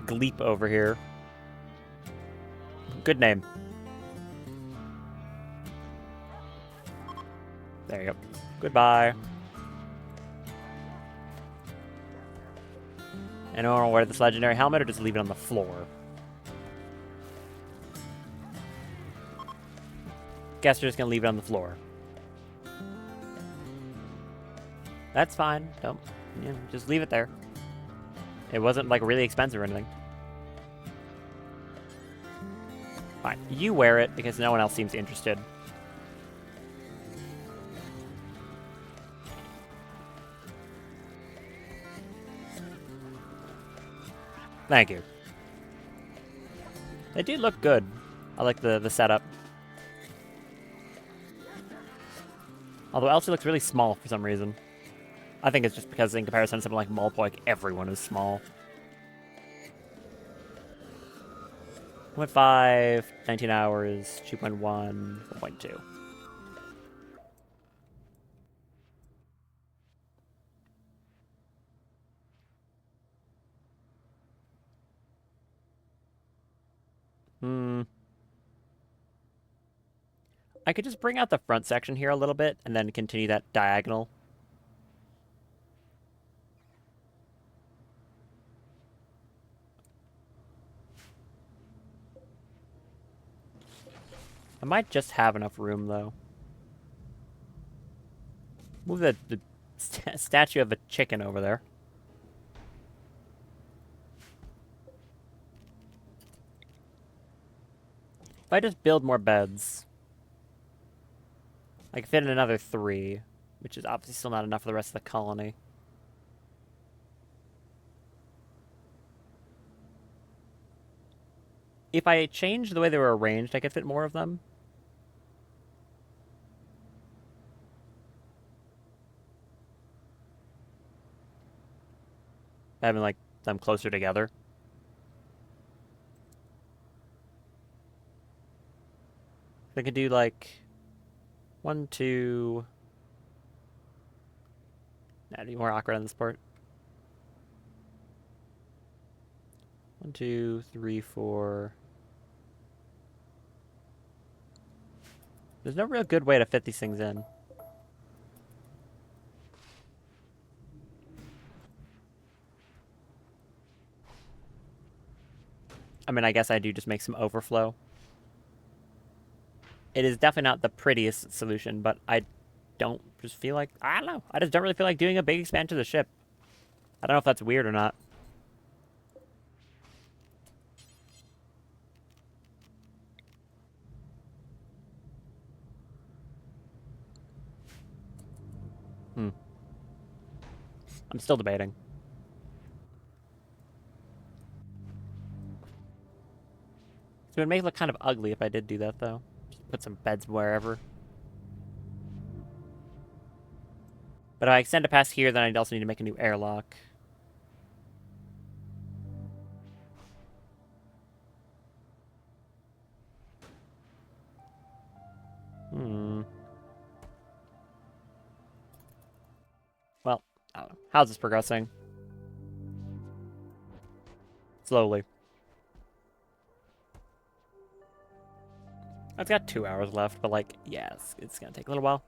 Gleep over here. Good name. There you go. Goodbye. Anyone want to wear this legendary helmet or just leave it on the floor? Guess we're just gonna leave it on the floor. That's fine. Don't, just leave it there. It wasn't like really expensive or anything. Fine, you wear it because no one else seems interested. Thank you. They do look good. I like the setup. Although Elsie looks really small for some reason. I think it's just because in comparison to something like Molpoik, everyone is small. 1.5, 19 hours, 2.1, 1.2. I could just bring out the front section here a little bit and then continue that diagonal. I might just have enough room, though. Move the statue of a chicken over there. If I just build more beds, I can fit in another 3, which is obviously still not enough for the rest of the colony. If I change the way they were arranged, I could fit more of them. Having, like, them closer together. I could do, like, 1, 2... Nah, it'd be more awkward on this part. 1, 2, 3, 4... There's no real good way to fit these things in. I mean, I guess I do just make some overflow. It is definitely not the prettiest solution, but I don't just feel like... I don't know. I just don't really feel like doing a big expansion to the ship. I don't know if that's weird or not. I'm still debating. So it would make it look kind of ugly if I did do that, though. Just put some beds wherever. But if I extend it past here, then I'd also need to make a new airlock. Well, I don't know. How's this progressing? Slowly. I've got 2 hours left, but like, yeah, it's gonna take a little while.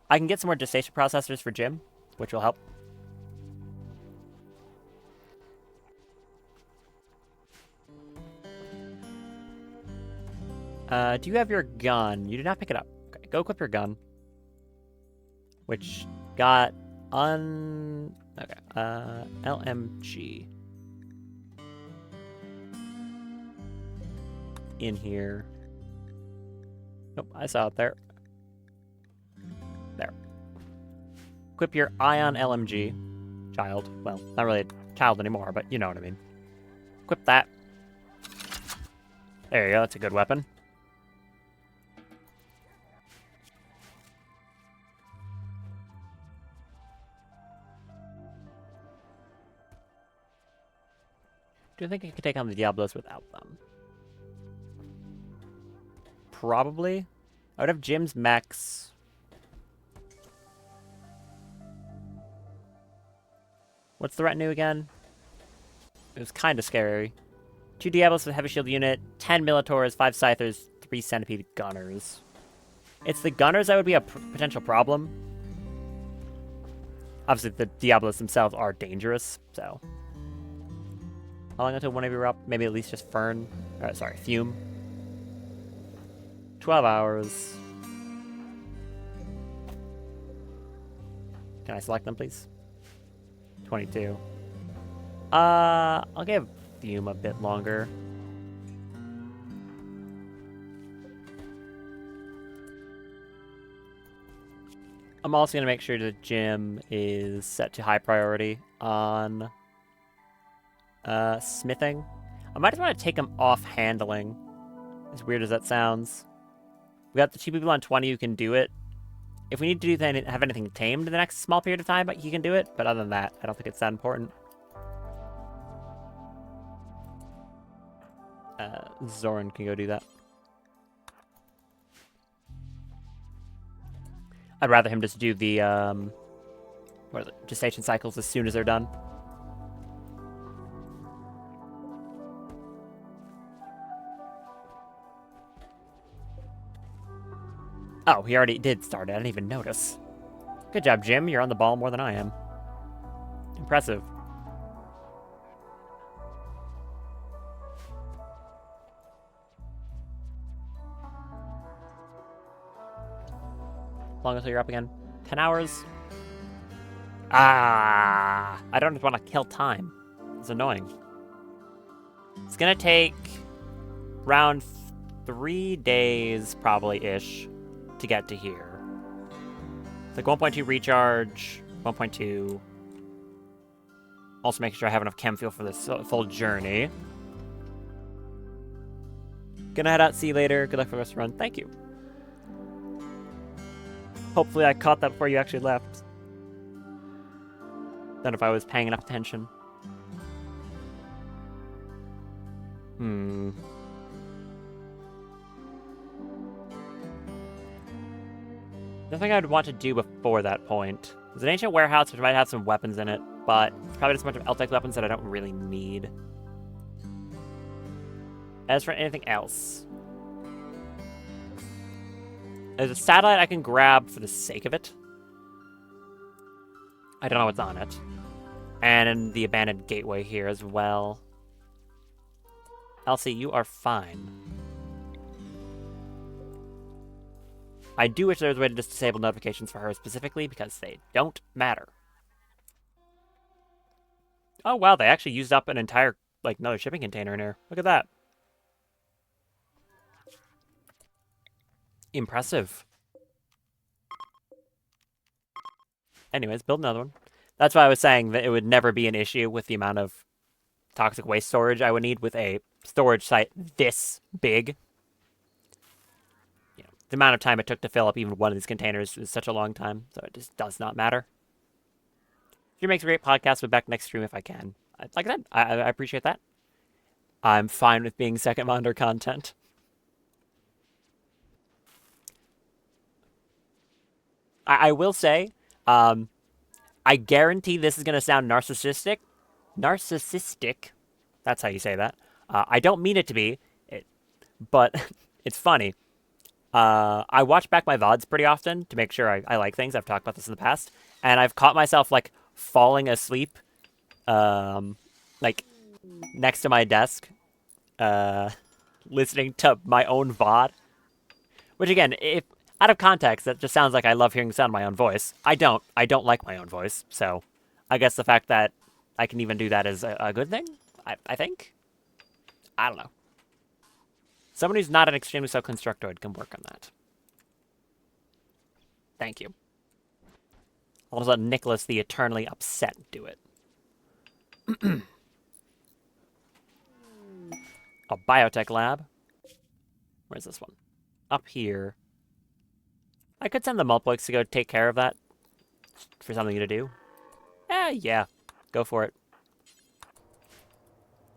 I can get some more gestation processors for Jim, which will help. Do you have your gun? You did not pick it up. Okay, go equip your gun. Which got okay, LMG. In here. Nope, I saw it there. There. Equip your Ion LMG. Child. Well, not really a child anymore, but you know what I mean. Equip that. There you go, that's a good weapon. Do you think I could take on the Diablos without them? Probably. I would have Jim's mechs. What's the retinue again? It was kind of scary. 2 Diablos with heavy shield unit, 10 Militaurs, 5 Scythers, 3 Centipede Gunners. It's the Gunners that would be a potential problem. Obviously, the Diablos themselves are dangerous, so... How long until one of you are up? Maybe at least just Fern. Sorry, Fume. 12 hours. Can I select them, please? 22. I'll give Fume a bit longer. I'm also going to make sure the gym is set to high priority on smithing. I might just want to take him off handling. As weird as that sounds. We got the 2 people on 20 who can do it. If we need to have anything tamed in the next small period of time, he can do it. But other than that, I don't think it's that important. Zoran can go do that. I'd rather him just do the what is it? Gestation cycles as soon as they're done. Oh, he already did start it. I didn't even notice. Good job, Jim. You're on the ball more than I am. Impressive. How long until you're up again? 10 hours? Ah! I don't just want to kill time. It's annoying. It's gonna take around 3 days, probably-ish, to get to here. It's like 1.2 recharge, 1.2. Also making sure I have enough chem fuel for this full journey. Gonna head out, see you later. Good luck for the rest of the run. Thank you. Hopefully I caught that before you actually left. Then if I was paying enough attention. Nothing I'd want to do before that point. There's an ancient warehouse which might have some weapons in it, but it's probably just a bunch of Eltec weapons that I don't really need. As for anything else, there's a satellite I can grab for the sake of it. I don't know what's on it. And the abandoned gateway here as well. Elsie, you are fine. I do wish there was a way to just disable notifications for her specifically, because they don't matter. Oh wow, they actually used up an entire, like, another shipping container in here. Look at that. Impressive. Anyways, build another one. That's why I was saying that it would never be an issue with the amount of toxic waste storage I would need with a storage site this big. You know, the amount of time it took to fill up even one of these containers is such a long time, so it just does not matter. She makes a great podcast. We'll be back next stream if I can. Like I said, I appreciate that. I'm fine with being second monitor content. I will say, I guarantee this is going to sound narcissistic. Narcissistic. That's how you say that. I don't mean it to be, but it's funny. I watch back my VODs pretty often to make sure I like things. I've talked about this in the past. And I've caught myself, like, falling asleep, like, next to my desk, listening to my own VOD. Which, again, if out of context, that just sounds like I love hearing the sound of my own voice. I don't like my own voice, so I guess the fact that I can even do that is a good thing, I think? I don't know. Someone who's not an extremely slow constructoid can work on that. Thank you. I'll just let Nicholas the eternally upset do it. A biotech lab. Where's this one? Up here. I could send the Multiplex to go take care of that for something to do. Yeah. Go for it.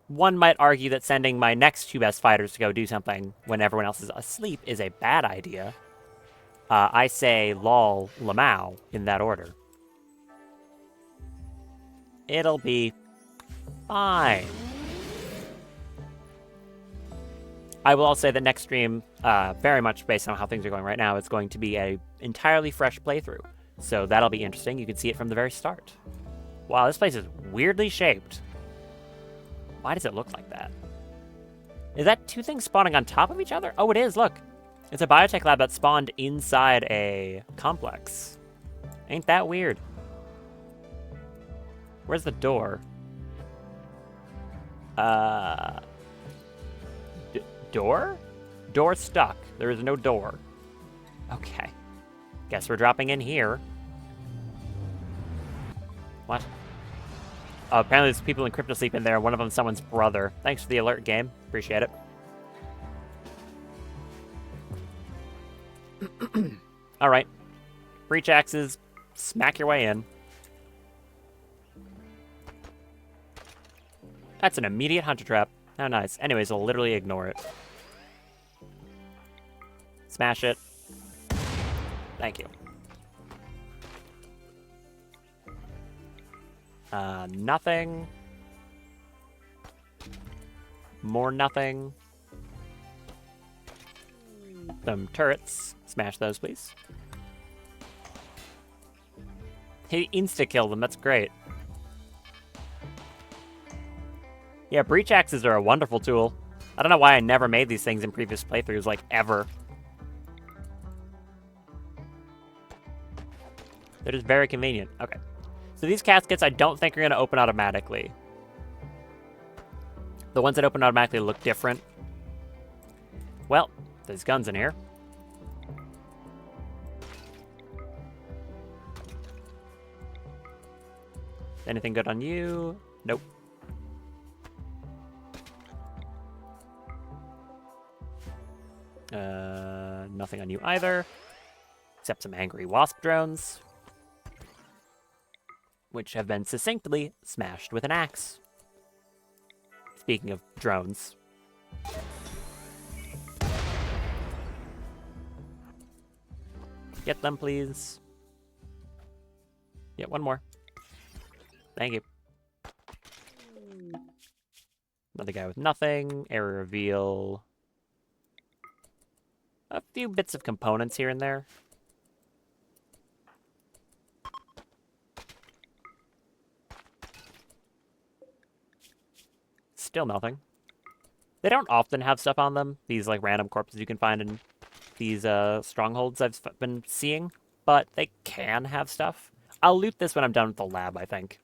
One might argue that sending my next 2 best fighters to go do something when everyone else is asleep is a bad idea. I say lol, lamau in that order. It'll be fine. I will also say that next stream, very much based on how things are going right now, it's going to be a entirely fresh playthrough. So that'll be interesting. You can see it from the very start. Wow, this place is weirdly shaped. Why does it look like that? Is that two things spawning on top of each other? Oh, it is, look. It's a biotech lab that spawned inside a complex. Ain't that weird? Where's the door? Door? Door stuck. There is no door. Okay. Guess we're dropping in here. What? Oh, apparently there's people in Crypto Sleep in there. One of them's someone's brother. Thanks for the alert, game. Appreciate it. Alright. Breach axes. Smack your way in. That's an immediate hunter trap. How nice. Anyways, I'll literally ignore it. Smash it. Thank you. Nothing. More nothing. Some turrets. Smash those, please. He insta-killed them. That's great. Yeah, breach axes are a wonderful tool. I don't know why I never made these things in previous playthroughs, like, ever. They're just very convenient. Okay. So these caskets I don't think are going to open automatically. The ones that open automatically look different. Well, there's guns in here. Anything good on you? Nope. Nothing on you either. Except some angry wasp drones. Which have been succinctly smashed with an axe. Speaking of drones. Get them, please. Yeah, one more. Thank you. Another guy with nothing. Area reveal. A few bits of components here and there. Still nothing. They don't often have stuff on them. These like random corpses you can find in these strongholds I've been seeing. But they can have stuff. I'll loot this when I'm done with the lab, I think.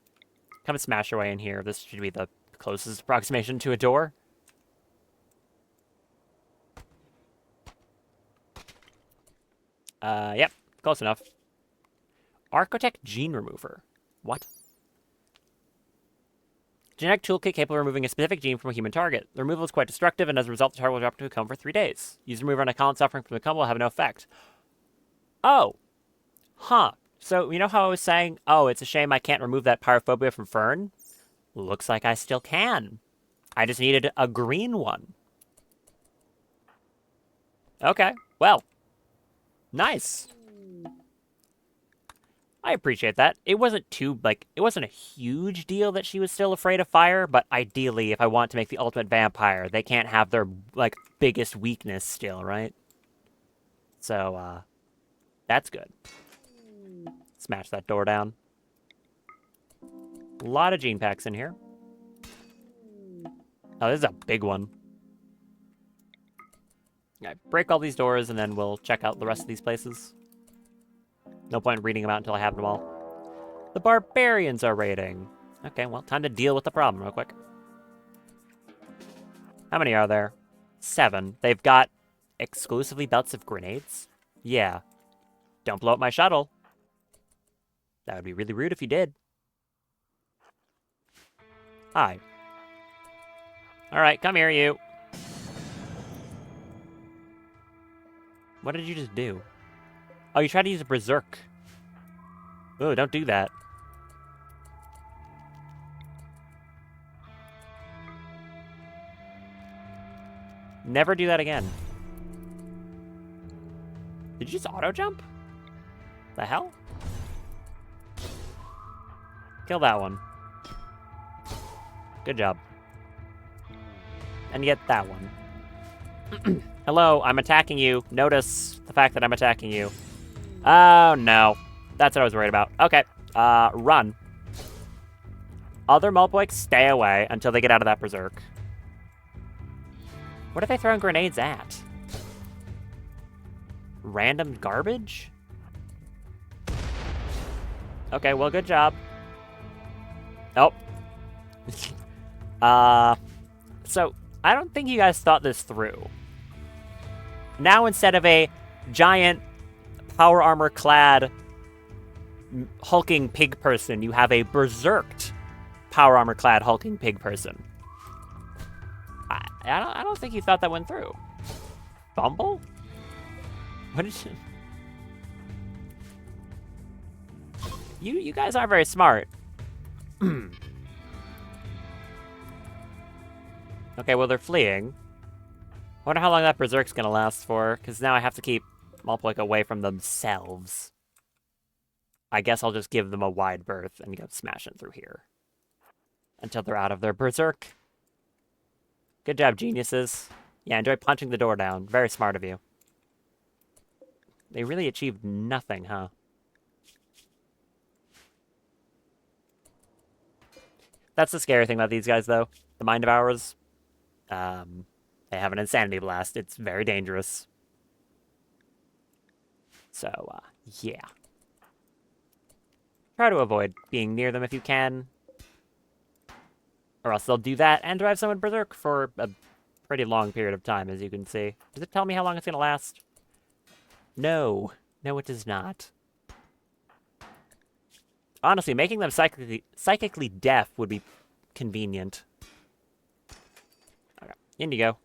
Come and smash your way in here. This should be the closest approximation to a door. Yep, close enough. Architect gene remover. What? Genetic toolkit capable of removing a specific gene from a human target. The removal is quite destructive, and as a result, the target will drop into a coma for 3 days. Use the remover on a colony suffering from the coma will have no effect. Oh. Huh. So, you know how I was saying, oh, it's a shame I can't remove that pyrophobia from Fern? Looks like I still can. I just needed a green one. Okay, well. Nice. I appreciate that. It wasn't too, like, it wasn't a huge deal that she was still afraid of fire, but ideally, if I want to make the ultimate vampire, they can't have their, like, biggest weakness still, right? So, that's good. Smash that door down. A lot of gene packs in here. Oh, this is a big one. Alright, break all these doors, and then we'll check out the rest of these places. No point in reading them out until I have them all. The barbarians are raiding. Okay, well, time to deal with the problem real quick. How many are there? 7. They've got exclusively belts of grenades? Yeah. Don't blow up my shuttle. That would be really rude if you did. Hi. Alright, come here, you. What did you just do? Oh, you tried to use a berserk. Oh, don't do that. Never do that again. Did you just auto jump? The hell? Kill that one. Good job. And get that one. Hello, I'm attacking you. Notice the fact that I'm attacking you. Oh, no. That's what I was worried about. Okay. Run. Other Mulpoiks, stay away until they get out of that berserk. What are they throwing grenades at? Random garbage? Okay, well, good job. Oh. So, I don't think you guys thought this through. Now, instead of a giant power armor clad hulking pig person, you have a berserked power armor clad hulking pig person. I don't think you thought that went through. Fumble? What did you guys aren't very smart. Okay, well, they're fleeing. I wonder how long that berserk's gonna last for, because now I have to keep Mulpoik away from themselves. I guess I'll just give them a wide berth and go smashing through here. Until they're out of their berserk. Good job, geniuses. Yeah, enjoy punching the door down. Very smart of you. They really achieved nothing, huh? That's the scary thing about these guys, though. The Mind Devourers. They have an Insanity Blast. It's very dangerous. So, yeah. Try to avoid being near them if you can. Or else they'll do that and drive someone berserk for a pretty long period of time, as you can see. Does it tell me how long it's going to last? No. No, it does not. Honestly, making them psychically deaf would be convenient. Okay, in you go.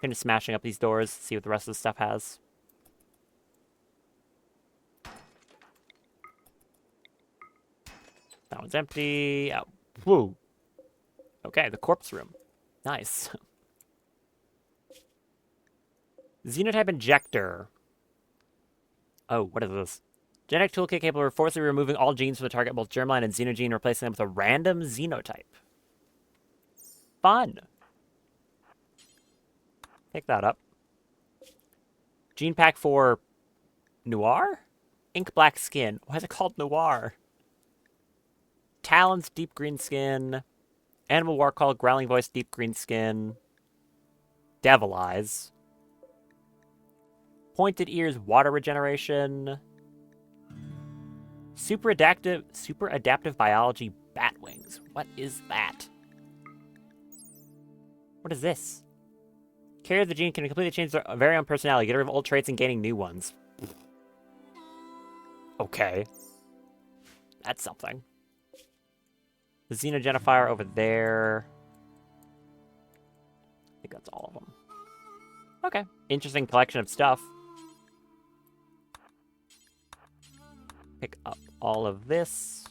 Finish smashing up these doors, see what the rest of the stuff has. That one's empty. Oh, whoa. Okay, the corpse room. Nice. Xenotype injector. Oh, what is this? Genetic toolkit capable of forcibly removing all genes from the target, both germline and xenogene, replacing them with a random xenotype. Fun. Pick that up. Gene pack for Noir? Ink black skin. Why is it called Noir? Talons, deep green skin. Animal war call, growling voice, deep green skin. Devil eyes. Pointed ears, water regeneration. Super adaptive biology, bat wings. What is that? What is this? Carrier of the gene can completely change their very own personality, get rid of old traits and gaining new ones. Okay. That's something. The Xenogenifier over there. I think that's all of them. Okay. Interesting collection of stuff. Pick up all of this.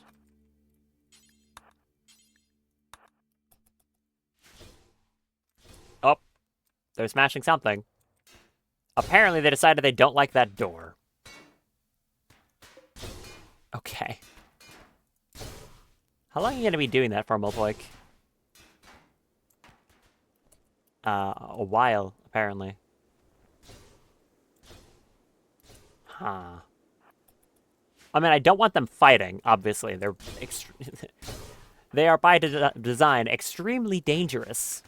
Oh. They're smashing something. Apparently they decided they don't like that door. Okay. How long are you going to be doing that for, Mulpoik? A while, apparently. Huh. I mean, I don't want them fighting, obviously. They're they are, by design, extremely dangerous.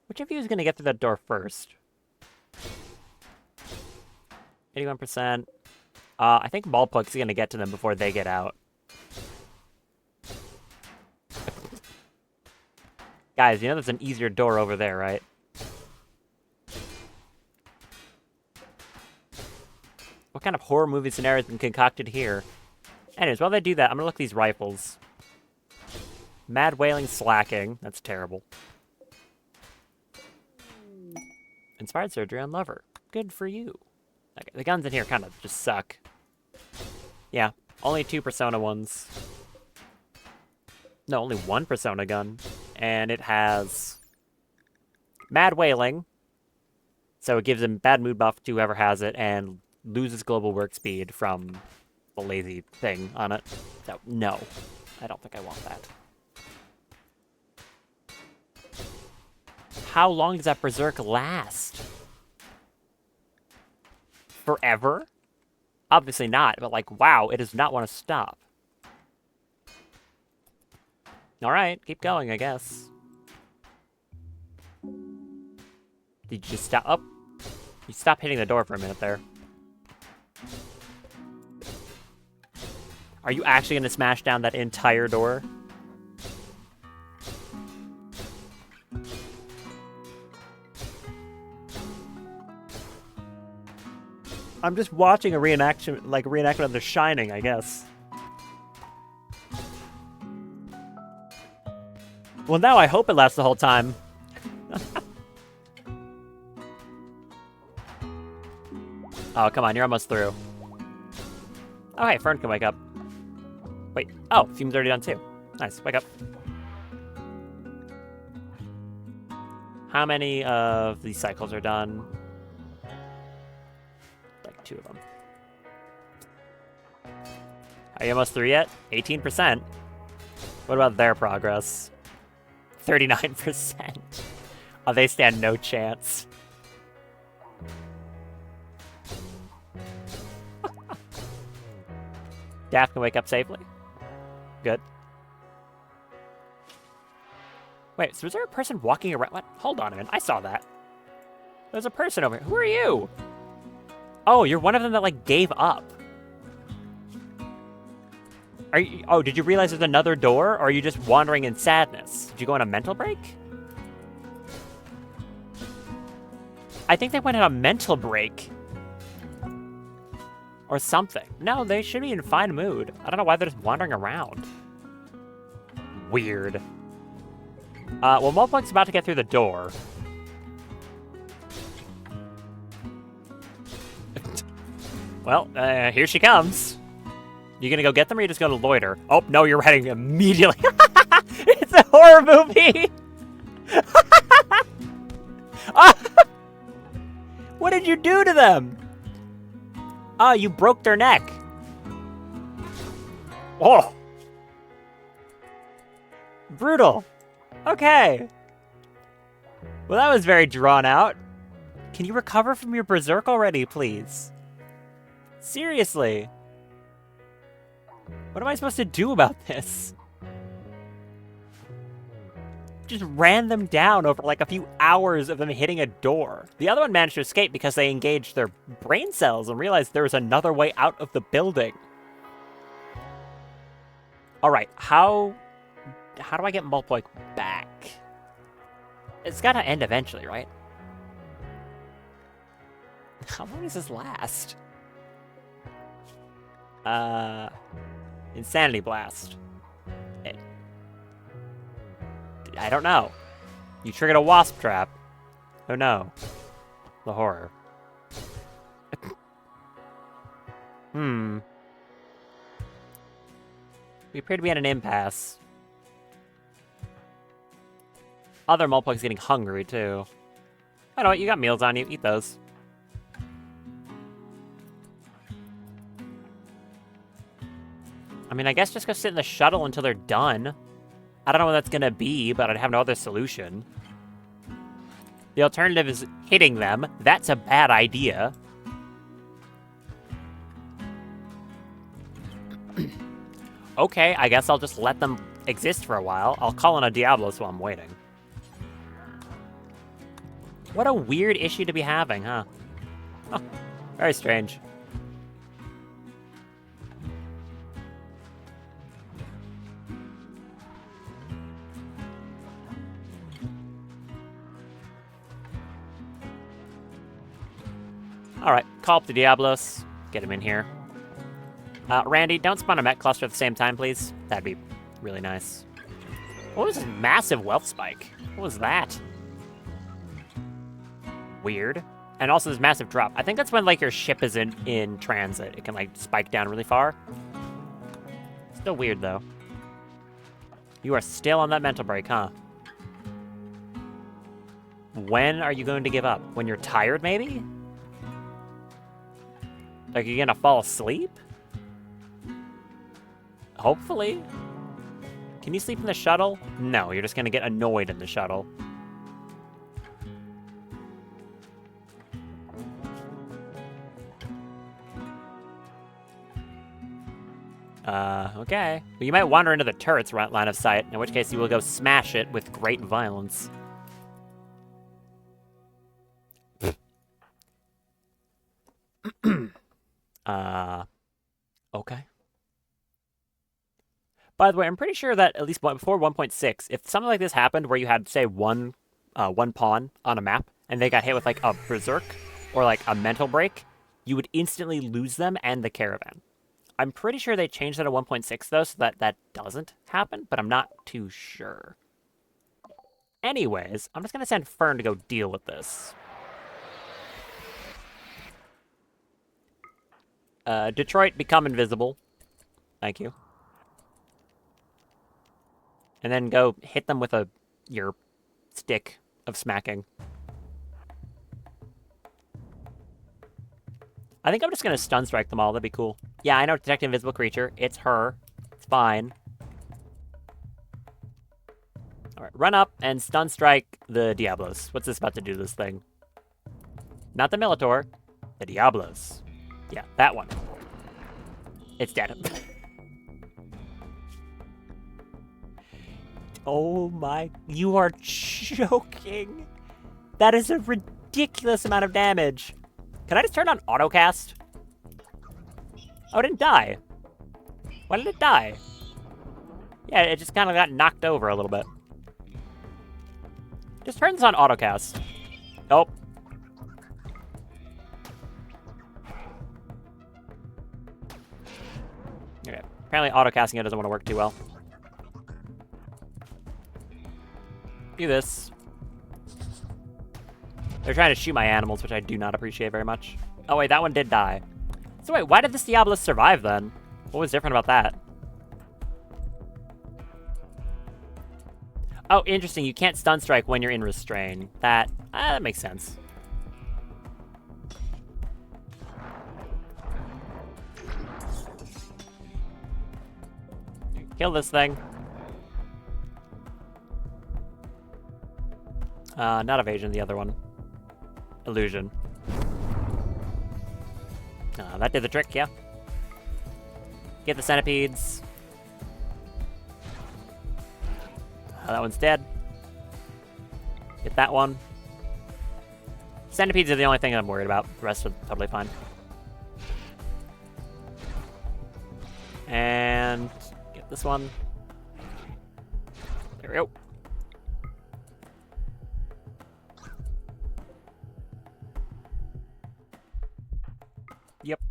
Which of you is going to get through that door first? 81%. I think Mulpoik's going to get to them before they get out. Guys, you know there's an easier door over there, right? What kind of horror movie scenario has been concocted here? Anyways, while they do that, I'm gonna look at these rifles. Mad wailing slacking. That's terrible. Inspired surgery on lover. Good for you. Okay, the guns in here kind of just suck. Yeah, only 2 Persona ones. No, only 1 Persona gun. And it has Mad Wailing. So it gives him bad mood buff to whoever has it and loses global work speed from the lazy thing on it. So, no. I don't think I want that. How long does that Berserk last? Forever? Obviously not, but like, wow, it does not want to stop. Alright, keep going, I guess. Did you just stop? Oh, you stopped hitting the door for a minute there. Are you actually gonna smash down that entire door? I'm just watching a reenactment of The Shining, I guess. Well, now I hope it lasts the whole time. Oh, come on, you're almost through. Oh, hey, Fern can wake up. Wait, oh, Fume's already done too. Nice, wake up. How many of these cycles are done? Like 2 of them. Are you almost through yet? 18%. What about their progress? 39%. Oh, they stand no chance. Daff can wake up safely. Good. Wait, so is there a person walking around? What? Hold on a minute. I saw that. There's a person over here. Who are you? Oh, you're one of them that, like, gave up. Are you? Oh, did you realize there's another door, or are you just wandering in sadness? Did you go on a mental break? I think they went on a mental break. Or something. No, they should be in fine mood. I don't know why they're just wandering around. Weird. Well, Moltbug's about to get through the door. Well, here she comes. You gonna go get them, or you just gonna loiter? Oh, no, you're heading immediately. It's a horror movie! What did you do to them? Oh, you broke their neck. Oh. Brutal. Okay. Well, that was very drawn out. Can you recover from your berserk already, please? Seriously. What am I supposed to do about this? Just ran them down over like a few hours of them hitting a door. The other one managed to escape because they engaged their brain cells and realized there was another way out of the building. All right, how do I get Moltbug back? It's gotta end eventually, right? How long does this last? Insanity Blast. I don't know. You triggered a wasp trap. Oh no. The horror. We appear to be at an impasse. Other Moltbug's getting hungry, too. I know what, you got meals on you. Eat those. I mean, I guess just go sit in the shuttle until they're done. I don't know what that's gonna be, but I'd have no other solution. The alternative is hitting them. That's a bad idea. Okay, I guess I'll just let them exist for a while. I'll call in a Diablos while I'm waiting. What a weird issue to be having, huh? Oh, very strange. Alright, call up the Diablos. Get him in here. Randy, don't spawn a mech cluster at the same time, please. That'd be really nice. What was this massive wealth spike? What was that? Weird. And also this massive drop. I think that's when, like, your ship is in transit. It can, like, spike down really far. Still weird, though. You are still on that mental break, huh? When are you going to give up? When you're tired, maybe? Like, are you gonna fall asleep? Hopefully. Can you sleep in the shuttle? No, you're just gonna get annoyed in the shuttle. Okay. Well, you might wander into the turret's line of sight, in which case you will go smash it with great violence. Okay. By the way, I'm pretty sure that at least before 1.6, if something like this happened where you had, say, one pawn on a map, and they got hit with, like, a berserk or, like, a mental break, you would instantly lose them and the caravan. I'm pretty sure they changed that at 1.6, though, so that that doesn't happen, but I'm not too sure. Anyways, I'm just going to send Fern to go deal with this. Detroit, become invisible. Thank you. And then go hit them with your stick of smacking. I think I'm just going to stun strike them all. That'd be cool. Yeah, I know, detect invisible creature. It's her. It's fine. All right, run up and stun strike the Diablos. What's this about to do to this thing? Not the Militor. The Diablos. Yeah, that one. It's dead. Oh my... You are joking. That is a ridiculous amount of damage. Can I just turn on autocast? Oh, it didn't die. Why did it die? Yeah, it just kind of got knocked over a little bit. Just turn this on autocast. Nope. Okay. Apparently autocasting it doesn't want to work too well. Do this. They're trying to shoot my animals, which I do not appreciate very much. Oh, wait, that one did die. So wait, why did this Diablos survive then? What was different about that? Oh, interesting. You can't stun strike when you're in restrain. That makes sense. Kill this thing. Not evasion, the other one. Illusion. That did the trick, yeah. Get the centipedes. That one's dead. Get that one. Centipedes are the only thing I'm worried about. The rest are totally fine. And get this one. There we go. Yep.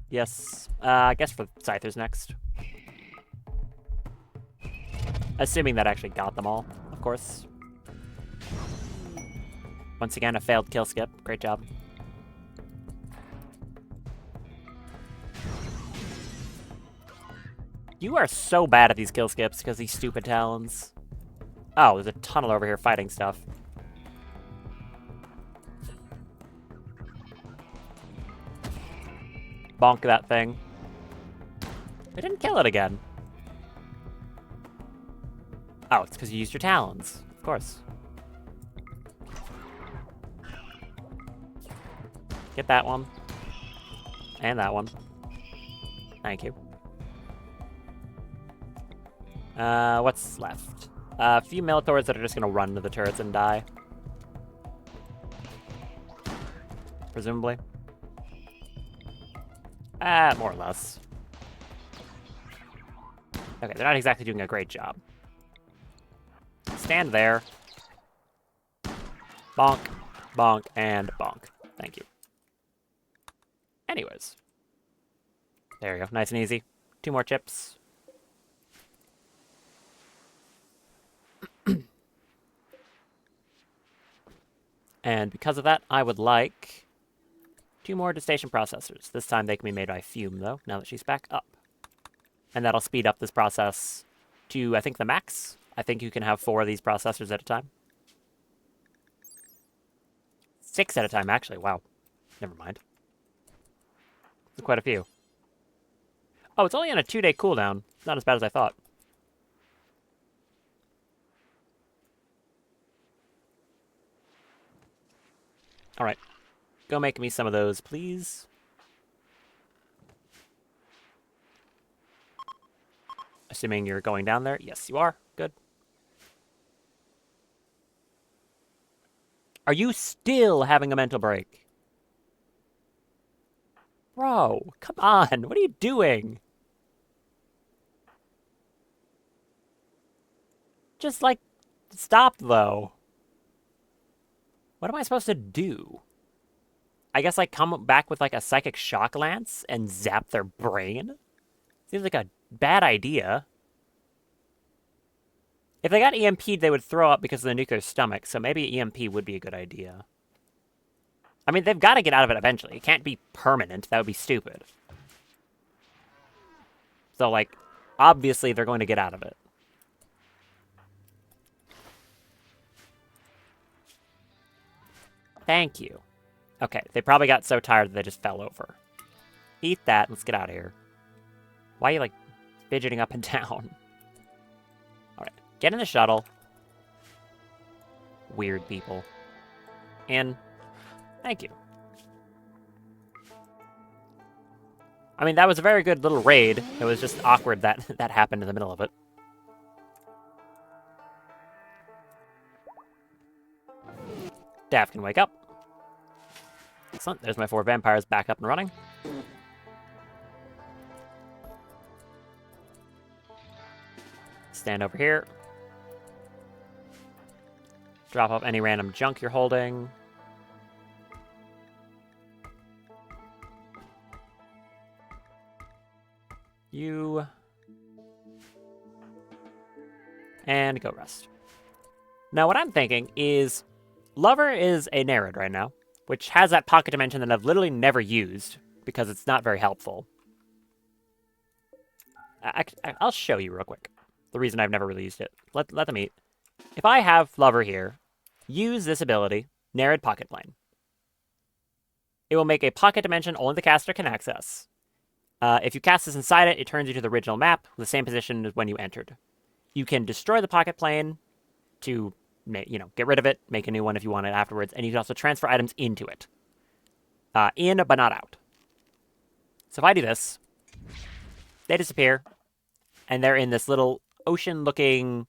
Yes. I guess for Scythers next. Assuming that actually got them all, of course. Once again, a failed kill skip. Great job. You are so bad at these kill skips because these stupid talons. Oh, there's a tunnel over here fighting stuff. Bonk that thing. I didn't kill it again. Oh, it's because you used your talons. Of course. Get that one. And that one. Thank you. What's left? A few Militors that are just gonna run into the turrets and die. Presumably. More or less. Okay, they're not exactly doing a great job. Stand there. Bonk, bonk, and bonk. Thank you. Anyways. There we go. Nice and easy. 2 more chips. And because of that, I would like 2 more Destation processors. This time they can be made by Fume, though, now that she's back up. And that'll speed up this process to, I think, the max. I think you can have 4 of these processors at a time. 6 at a time, actually. Wow. Never mind. That's quite a few. Oh, it's only on a 2-day cooldown. Not as bad as I thought. Alright. Go make me some of those, please. Assuming you're going down there. Yes, you are. Good. Are you still having a mental break? Bro, come on. What are you doing? Just, like, stop, though. What am I supposed to do? I guess, like, come back with, like, a psychic shock lance and zap their brain? Seems like a bad idea. If they got EMP'd, they would throw up because of the nuclear stomach, so maybe EMP would be a good idea. I mean, they've got to get out of it eventually. It can't be permanent. That would be stupid. So, like, obviously they're going to get out of it. Thank you. Okay, they probably got so tired that they just fell over. Eat that. Let's get out of here. Why are you, like, fidgeting up and down? Alright, get in the shuttle. Weird people. In. Thank you. I mean, that was a very good little raid. It was just awkward that that happened in the middle of it. Daff can wake up. Excellent. There's my 4 vampires back up and running. Stand over here. Drop off any random junk you're holding. You. And go rest. Now, what I'm thinking is Lover is a Nereid right now, which has that pocket dimension that I've literally never used because it's not very helpful. I'll show you real quick the reason I've never really used it. Let them eat. If I have Lover here, use this ability, Nereid Pocket Plane. It will make a pocket dimension only the caster can access. If you cast this inside it, it turns you to the original map, the same position as when you entered. You can destroy the pocket plane to, get rid of it, make a new one if you want it afterwards, and you can also transfer items into it. In, but not out. So if I do this, they disappear, and they're in this little ocean-looking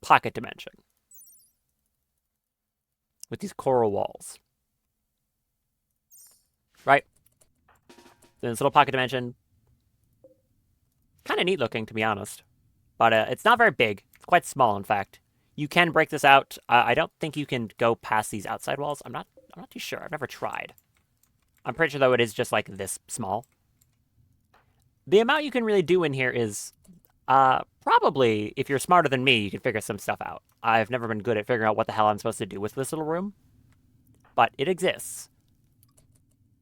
pocket dimension with these coral walls. Right? In this little pocket dimension. Kind of neat looking, to be honest. But it's not very big. It's quite small, in fact. You can break this out. I don't think you can go past these outside walls. I'm not too sure. I've never tried. I'm pretty sure, though, it is just like this small. The amount you can really do in here is probably, if you're smarter than me, you can figure some stuff out. I've never been good at figuring out what the hell I'm supposed to do with this little room. But it exists.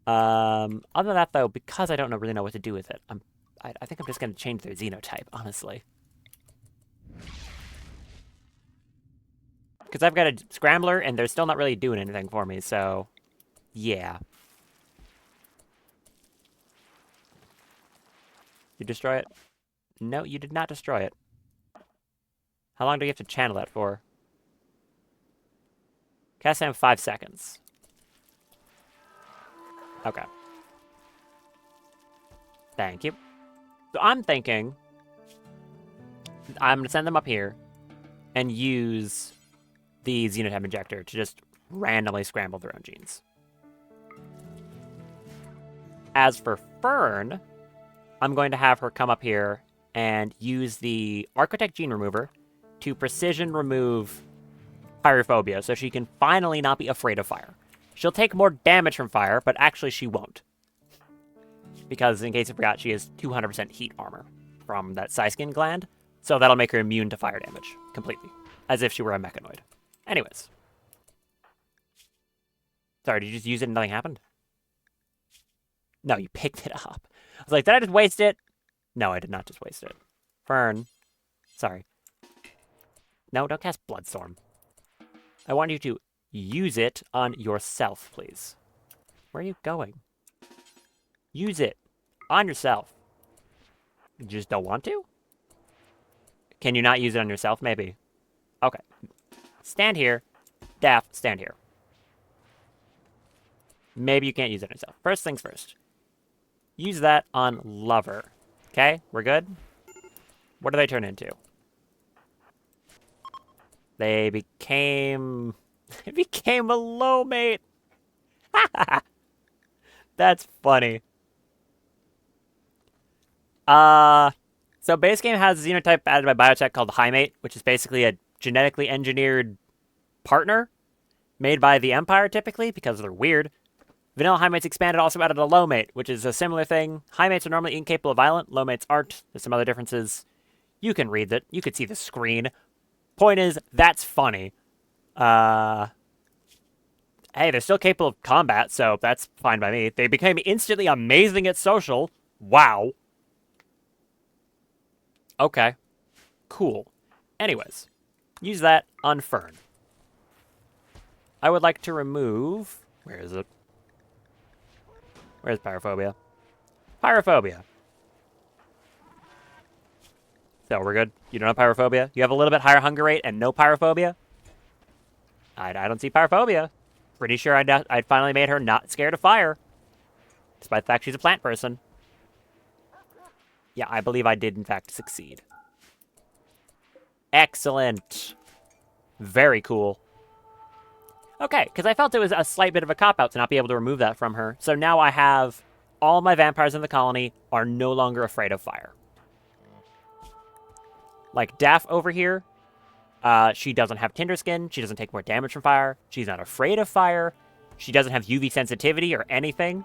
Other than that, though, because I don't really know what to do with it, I think I'm just going to change their xenotype, honestly. Because I've got a Scrambler, and they're still not really doing anything for me, so... yeah. You destroy it? No, you did not destroy it. How long do you have to channel that for? Cast time 5 seconds. Okay. Thank you. So I'm thinking I'm going to send them up here and use the Xenotype Injector to just randomly scramble their own genes. As for Fern, I'm going to have her come up here and use the Architect Gene Remover to precision remove pyrophobia so she can finally not be afraid of fire. She'll take more damage from fire, but actually she won't. Because, in case you forgot, she has 200% heat armor from that Siskin gland, so that'll make her immune to fire damage, completely. As if she were a mechanoid. Anyways. Sorry, did you just use it and nothing happened? No, you picked it up. I was like, did I just waste it? No, I did not just waste it. Fern. Sorry. No, don't cast Bloodstorm. I want you to use it on yourself, please. Where are you going? Use it on yourself. You just don't want to? Can you not use it on yourself, maybe? Okay. Stand here. Daff, stand here. Maybe you can't use it on yourself. First things first. Use that on Lover. Okay? We're good? What do they turn into? They became... They became a low mate! That's funny. So base game has a xenotype added by biotech called Himate, which is basically a genetically engineered partner made by the Empire, typically, because they're weird. Vanilla Himates expanded also added a low mate, which is a similar thing. Himates are normally incapable of violent, low mates aren't. There's some other differences. You can read it. You could see the screen. Point is, that's funny. Hey, they're still capable of combat, so that's fine by me. They became instantly amazing at social. Wow. Okay. Cool. Anyways, use that on Fern. I would like to remove... Where is it? Where's Pyrophobia? Pyrophobia. So we're good? You don't have Pyrophobia? You have a little bit higher hunger rate and no Pyrophobia? I don't see Pyrophobia. Pretty sure I'd finally made her not scared of fire. Despite the fact she's a plant person. Yeah, I believe I did in fact succeed. Excellent. Very cool. Okay, because I felt it was a slight bit of a cop-out to not be able to remove that from her. So now I have all my vampires in the colony are no longer afraid of fire. Like Daff over here, she doesn't have Tinder Skin. She doesn't take more damage from fire. She's not afraid of fire. She doesn't have UV sensitivity or anything.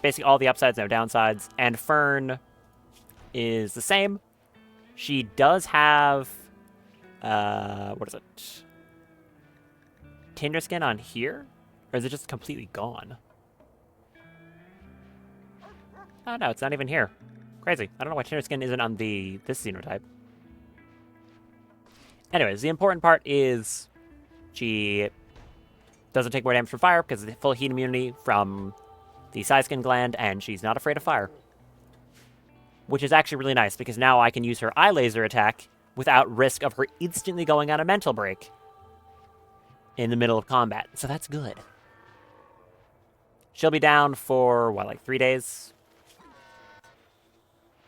Basically all the upsides, no downsides. And Fern is the same. She does have, what is it? Tinder Skin on here? Or is it just completely gone? Oh no, it's not even here. Crazy. I don't know why Tinder Skin isn't on this xenotype. Anyways, the important part is she doesn't take more damage from fire because of the full heat immunity from the side skin gland, and she's not afraid of fire. Which is actually really nice because now I can use her eye laser attack without risk of her instantly going on a mental break in the middle of combat. So that's good. She'll be down for, what, like 3 days?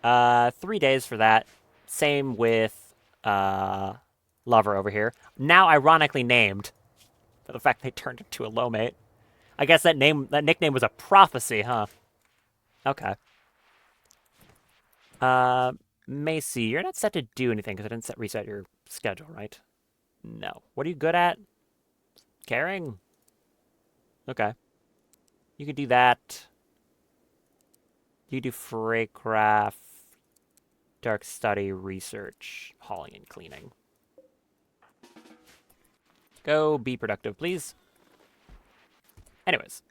3 days for that. Same with Lover over here. Now ironically named for the fact they turned into a low mate. I guess that nickname was a prophecy, huh? Okay. Macy, you're not set to do anything because I didn't reset your schedule, right? No. What are you good at? Caring? Okay. You can do that. You do Freycraft, Dark Study, Research, Hauling, and Cleaning. Go be productive, please. Anyways.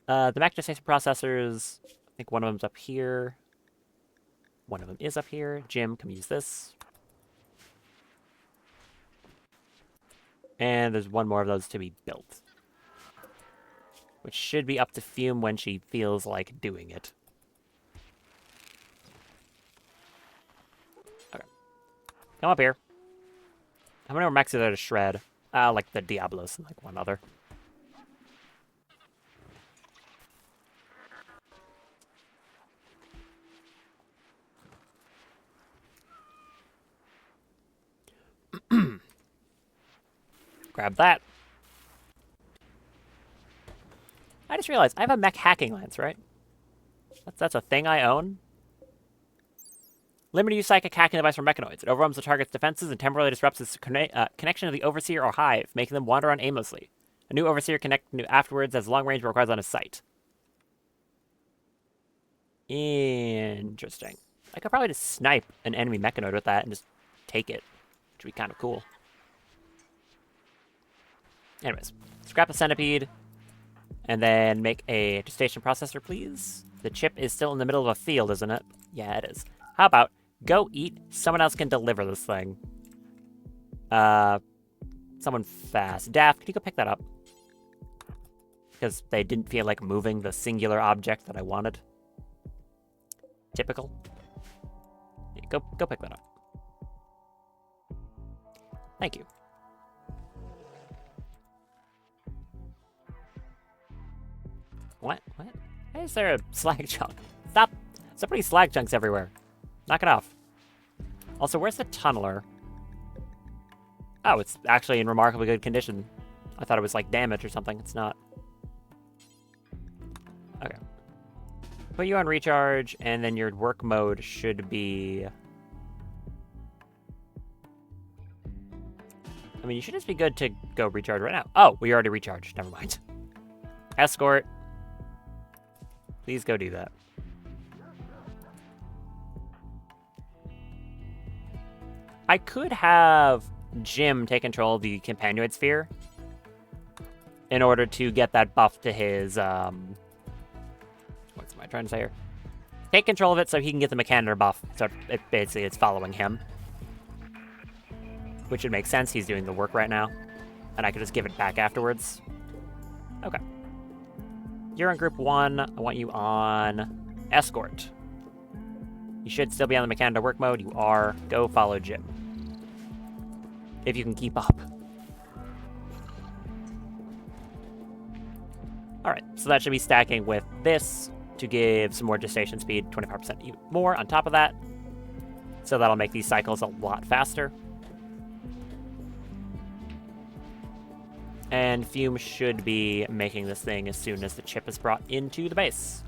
The Mac gestation processors, I think one of them's up here. One of them is up here. Jim, come use this. And there's one more of those to be built. Which should be up to Fume when she feels like doing it. Okay. Come up here. How many more mechs are there to shred? Like the Diablos and like one other. Grab that. I just realized I have a mech hacking lance, right? That's a thing I own. Limited use psychic hacking device for mechanoids. It overwhelms the target's defenses and temporarily disrupts its connection to the Overseer or Hive, making them wander on aimlessly. A new Overseer connected afterwards has long range but requires line of sight. Interesting. I could probably just snipe an enemy mechanoid with that and just take it, which would be kind of cool. Anyways, scrap the centipede, and then make a gestation processor, please. The chip is still in the middle of a field, isn't it? Yeah, it is. How about go eat? Someone else can deliver this thing. Someone fast. Daft, can you go pick that up? Because they didn't feel like moving the singular object that I wanted. Typical. Yeah, go pick that up. Thank you. What? Why is there a slag chunk? Stop! There's so many slag chunks everywhere. Knock it off. Also, where's the tunneler? Oh, it's actually in remarkably good condition. I thought it was like damaged or something. It's not. Okay. Put you on recharge, and then your work mode should be... I mean, you should just be good to go recharge right now. Oh, we already recharged. Never mind. Escort. Please go do that. I could have Jim take control of the Companion Sphere in order to get that buff to his, what's am I trying to say here? Take control of it so he can get the Mechanitor buff, so it basically it's following him. Which would make sense, he's doing the work right now. And I could just give it back afterwards. Okay. You're on group 1, I want you on Escort. You should still be on the Mechanitor work mode, you are. Go follow Jim. If you can keep up. Alright, so that should be stacking with this to give some more gestation speed, 25% even more on top of that. So that'll make these cycles a lot faster. And Fume should be making this thing as soon as the chip is brought into the base.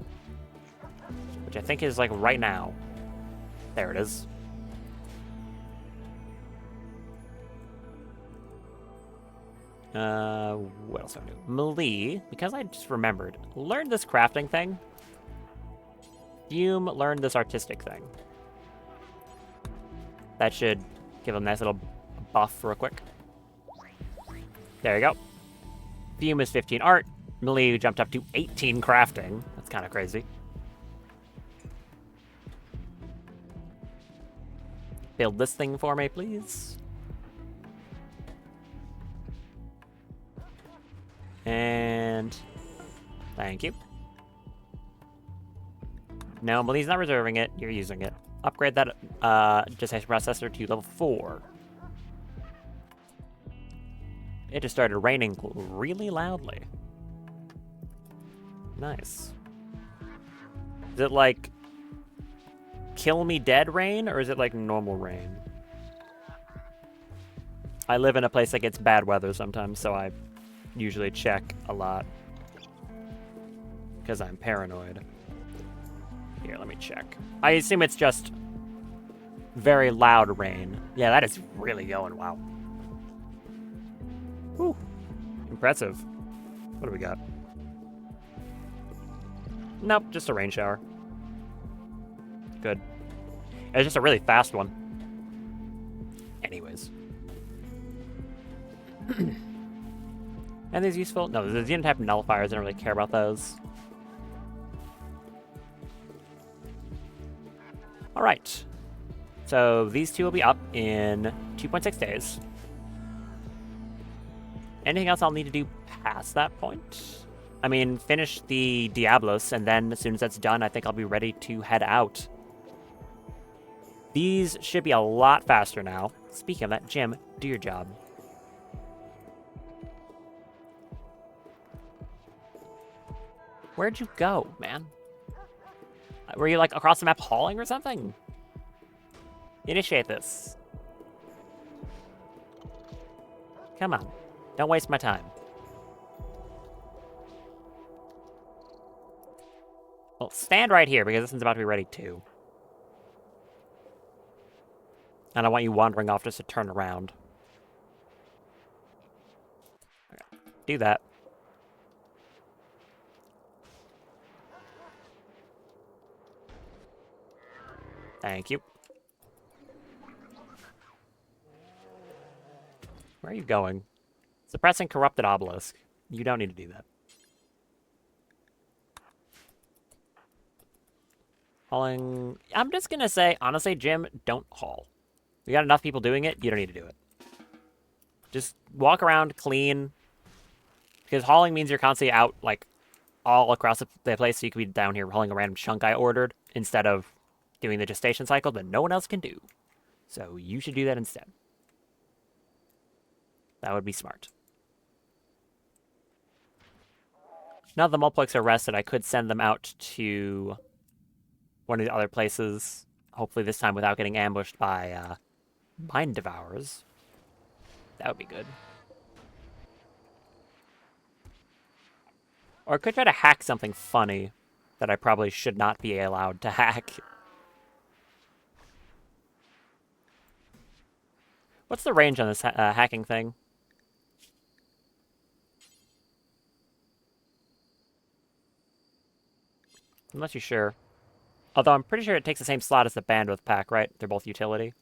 Which I think is like right now. There it is. What else do I do? Melee, because I just remembered, learned this crafting thing. Fume learned this artistic thing. That should give him a nice little buff real quick. There you go. Fume is 15 art. Melee jumped up to 18 crafting. That's kind of crazy. Build this thing for me, please. And thank you. No, Melee's not reserving it. You're using it. Upgrade that gestation processor to level 4. It just started raining really loudly. Nice. Is it like kill me dead rain, or is it like normal rain? I live in a place that gets bad weather sometimes, so I usually check a lot. Because I'm paranoid. Here, let me check. I assume it's just very loud rain. Yeah, that is really going, wow. Whew. Impressive. What do we got? Nope, just a rain shower. Good. It's just a really fast one. Anyways. And these useful? No, the unit type nullifiers, I don't really care about those. Alright. So these two will be up in 2.6 days. Anything else I'll need to do past that point? I mean, finish the Diablos, and then as soon as that's done, I think I'll be ready to head out. These should be a lot faster now. Speaking of that, Jim, do your job. Where'd you go, man? Were you, like, across the map hauling or something? Initiate this. Come on. Don't waste my time. Well, stand right here, because this one's about to be ready, too. And I want you wandering off just to turn around. Okay. Do that. Thank you. Where are you going? Suppressing corrupted obelisk. You don't need to do that. Hauling... I'm just gonna say, honestly, Jim, don't haul. We got enough people doing it, you don't need to do it. Just walk around, clean. Because hauling means you're constantly out, like, all across the place, so you could be down here hauling a random chunk I ordered, instead of doing the gestation cycle that no one else can do. So you should do that instead. That would be smart. Now that the multiplics are rested, I could send them out to one of the other places, Hopefully this time without getting ambushed by Mind Devourers. That would be good. Or I could try to hack something funny that I probably should not be allowed to hack. What's the range on this hacking thing? I'm not too sure. Although I'm pretty sure it takes the same slot as the bandwidth pack, right? They're both utility.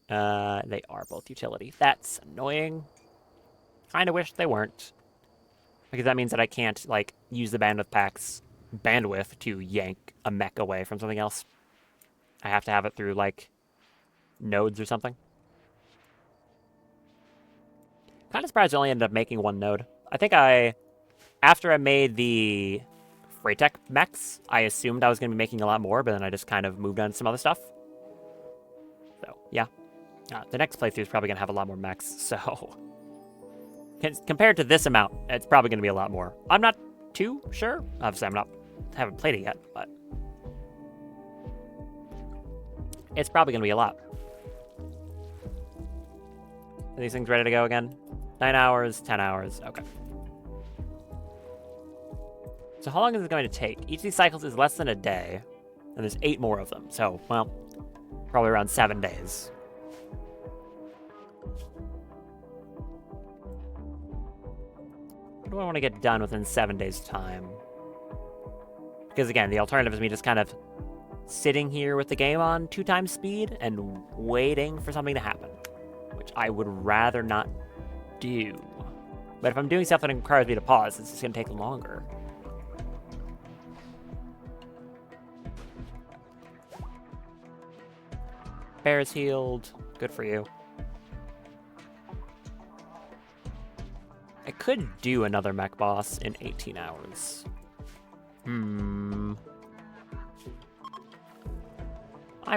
They are both utility. That's annoying. Kinda wish they weren't. Because that means that I can't, like, use the bandwidth pack's bandwidth to yank a mech away from something else. I have to have it through, like, nodes or something. Kind of surprised I only ended up making one node. I think after I made the Freitech mechs, I assumed I was going to be making a lot more, but then I just kind of moved on to some other stuff. So, yeah. The next playthrough is probably going to have a lot more mechs, so... Compared to this amount, it's probably going to be a lot more. I'm not too sure. Obviously, haven't played it yet, but... it's probably going to be a lot. Are these things ready to go again? 9 hours, 10 hours, okay. So how long is it going to take? Each of these cycles is less than a day, and there's 8 more of them. So, well, probably around 7 days. What do I want to get done within 7 days' time? Because again, the alternative is me just kind of sitting here with the game on 2 times speed and waiting for something to happen, which I would rather not do. But if I'm doing stuff that requires me to pause, it's just going to take longer. Bear's healed. Good for you. I could do another mech boss in 18 hours. I'm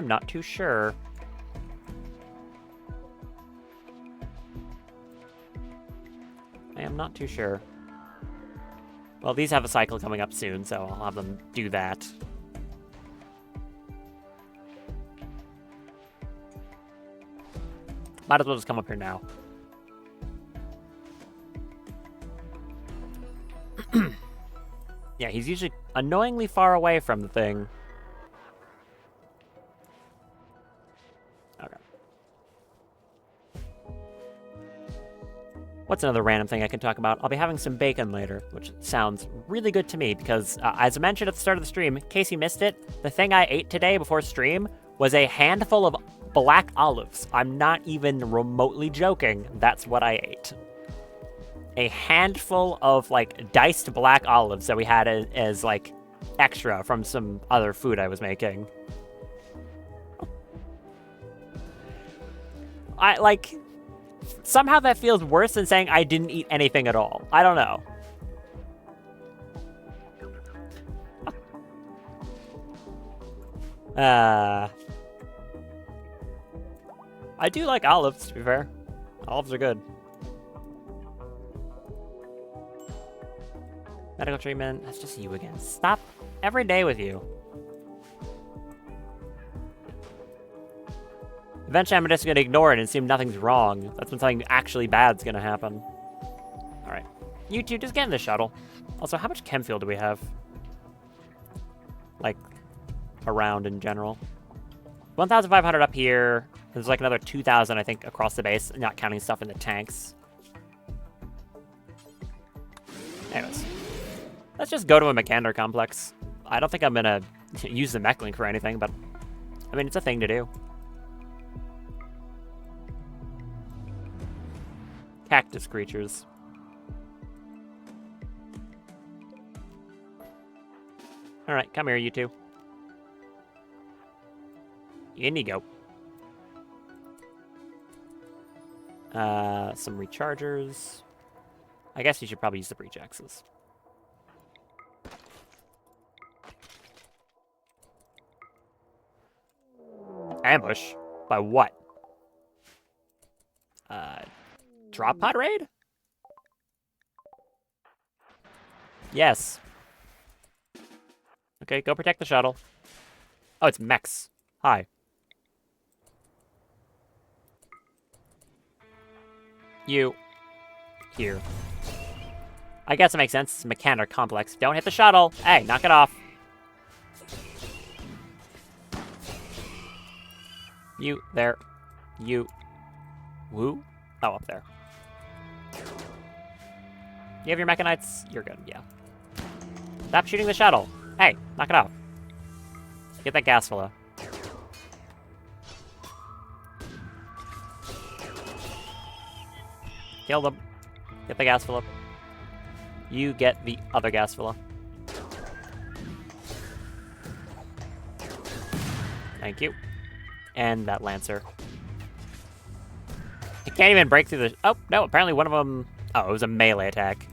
not too sure. I am not too sure. Well, these have a cycle coming up soon, so I'll have them do that. Might as well just come up here now. Yeah, he's usually annoyingly far away from the thing. Okay. What's another random thing I can talk about? I'll be having some bacon later, which sounds really good to me because, as I mentioned at the start of the stream, in case you missed it, the thing I ate today before stream was a handful of black olives. I'm not even remotely joking. That's what I ate. A handful of, like, diced black olives that we had as like, extra from some other food I was making. Somehow that feels worse than saying I didn't eat anything at all. I don't know. I do like olives, to be fair. Olives are good. Medical treatment. That's just you again. Stop every day with you. Eventually, I'm just going to ignore it and assume nothing's wrong. That's when something actually bad's going to happen. Alright. You two, just get in the shuttle. Also, how much chem fuel do we have? Like, around in general. 1,500 up here. There's like another 2,000, I think, across the base, not counting stuff in the tanks. Anyways. Let's just go to a Mechhander complex. I don't think I'm gonna use the mech link for anything, but I mean, it's a thing to do. Cactus creatures. Alright, come here, you two. In you go. Some rechargers. I guess you should probably use the breach axes. Ambush? By what? Drop pod raid? Yes. Okay, go protect the shuttle. Oh, it's mechs. Hi. You. Here. I guess it makes sense. It's a mechanic complex. Don't hit the shuttle. Hey, knock it off. You. There. You. Woo? Oh, up there. You have your mechanites? You're good, yeah. Stop shooting the shuttle. Hey, knock it off. Get that gas full of. Kill them. Get the gas full up. You get the other gas full up. Thank you. And that Lancer. It can't even break through the... Oh, no, apparently one of them... Oh, it was a melee attack.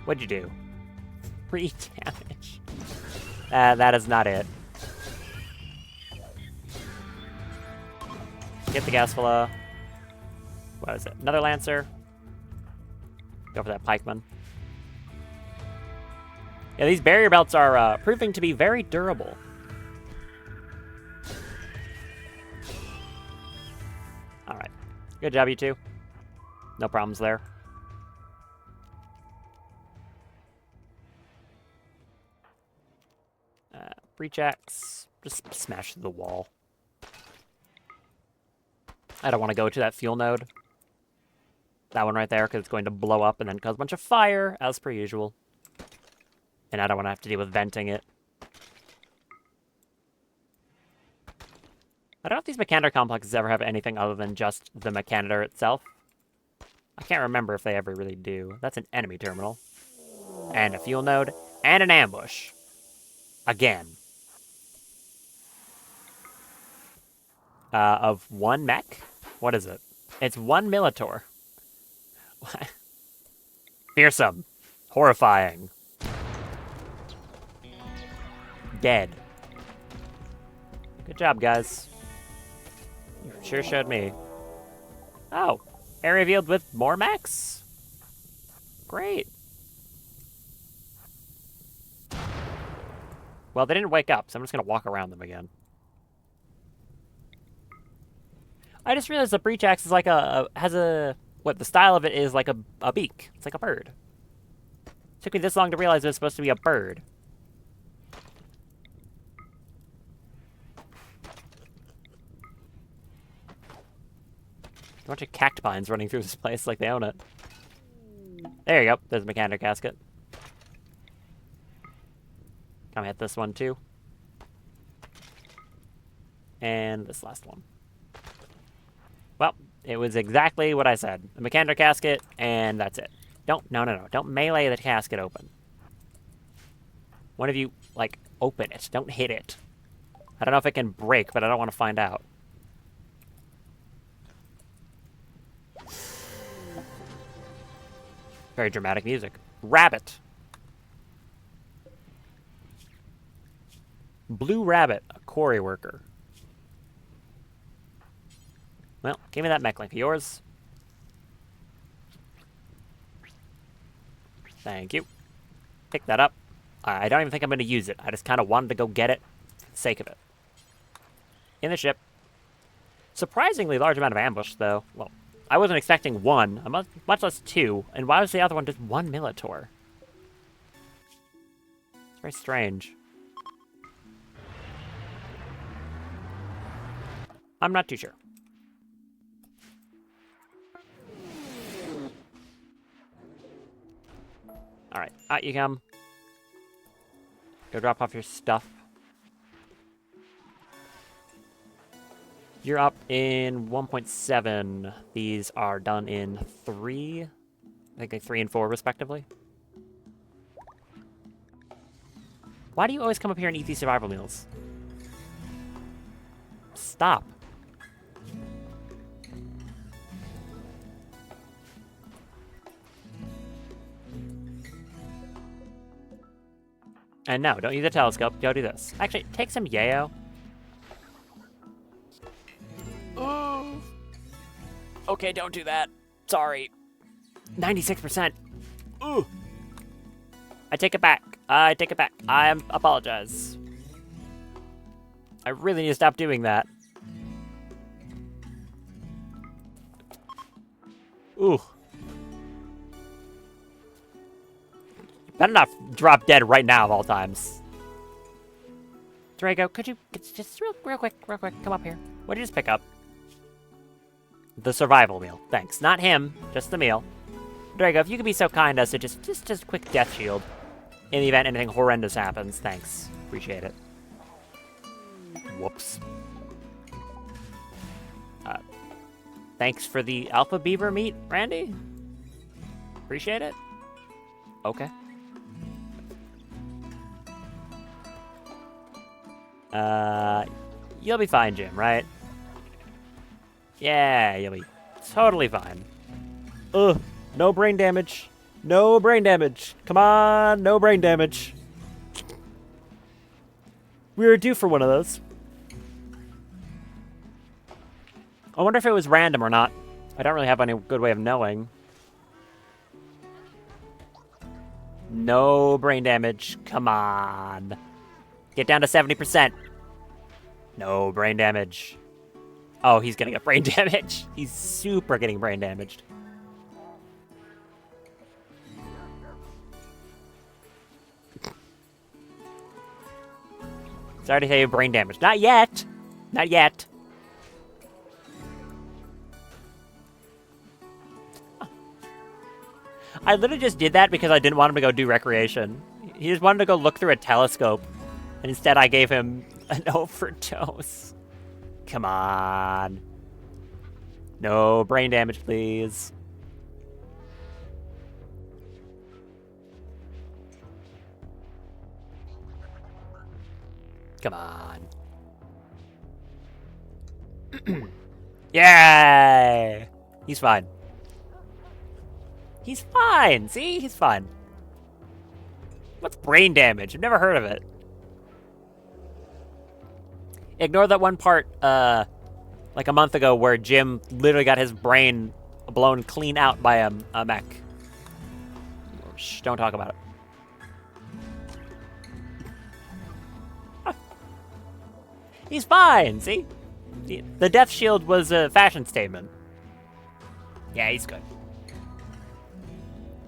What'd you do? 3 damage. That is not it. Get the gas full of... What is it? Another Lancer. Go for that pikeman. Yeah, these barrier belts are proving to be very durable. Alright. Good job, you two. No problems there. Breach axe. Just smash through the wall. I don't want to go to that fuel node. That one right there, because it's going to blow up and then cause a bunch of fire, as per usual. And I don't want to have to deal with venting it. I don't know if these Mechanitor complexes ever have anything other than just the Mechanitor itself. I can't remember if they ever really do. That's an enemy terminal. And a fuel node. And an ambush. Again. Of 1 mech? What is it? It's 1 Militor. Fearsome. Horrifying. Dead. Good job, guys. You sure showed me. Oh. Area revealed with more mechs? Great. Well, they didn't wake up, so I'm just going to walk around them again. I just realized the breach axe is like the style of it is like a beak. It's like a bird. It took me this long to realize it was supposed to be a bird. A bunch of cactipines running through this place like they own it. There you go. There's a mechanic casket. I'm gonna hit this one too. And this last one. Well, it was exactly what I said. A mechanic casket, and that's it. No. Don't melee the casket open. One of you, like, open it. Don't hit it. I don't know if it can break, but I don't want to find out. Very dramatic music. Rabbit. Blue Rabbit, a quarry worker. Well, give me that mech link of yours. Thank you. Pick that up. I don't even think I'm going to use it. I just kind of wanted to go get it for the sake of it. In the ship. Surprisingly large amount of ambush, though. Well, I wasn't expecting 1, much less 2. And why was the other one just 1 Militor? It's very strange. I'm not too sure. Alright, out you come. Go drop off your stuff. You're up in 1.7. These are done in 3. I think like 3 and 4, respectively. Why do you always come up here and eat these survival meals? Stop. And no, don't use the telescope. Go do this. Actually, take some yayo. Oh. Okay, don't do that. Sorry. 96%. Ooh. I take it back. I take it back. I apologize. I really need to stop doing that. Ooh. Better not drop dead right now of all times. Drago, could you just real quick, come up here. What did you just pick up? The survival meal. Thanks. Not him, just the meal. Drago, if you could be so kind as to just quick death shield. In the event anything horrendous happens. Thanks. Appreciate it. Whoops. Thanks for the alpha beaver meat, Randy. Appreciate it. Okay. You'll be fine, Jim, right? Yeah, you'll be totally fine. Ugh, no brain damage. No brain damage. Come on, no brain damage. We were due for one of those. I wonder if it was random or not. I don't really have any good way of knowing. No brain damage. Come on. Get down to 70%. No brain damage. Oh, he's gonna get brain damage. He's super getting brain damaged. Sorry to tell you, brain damage. Not yet. Not yet. I literally just did that because I didn't want him to go do recreation. He just wanted to go look through a telescope. And instead I gave him an overdose. Come on. No brain damage, please. Come on. Yay! He's fine. He's fine. See? He's fine. What's brain damage? I've never heard of it. Ignore that one part, like a month ago where Jim literally got his brain blown clean out by a mech. Shh, don't talk about it. He's fine, see? The death shield was a fashion statement. Yeah, he's good.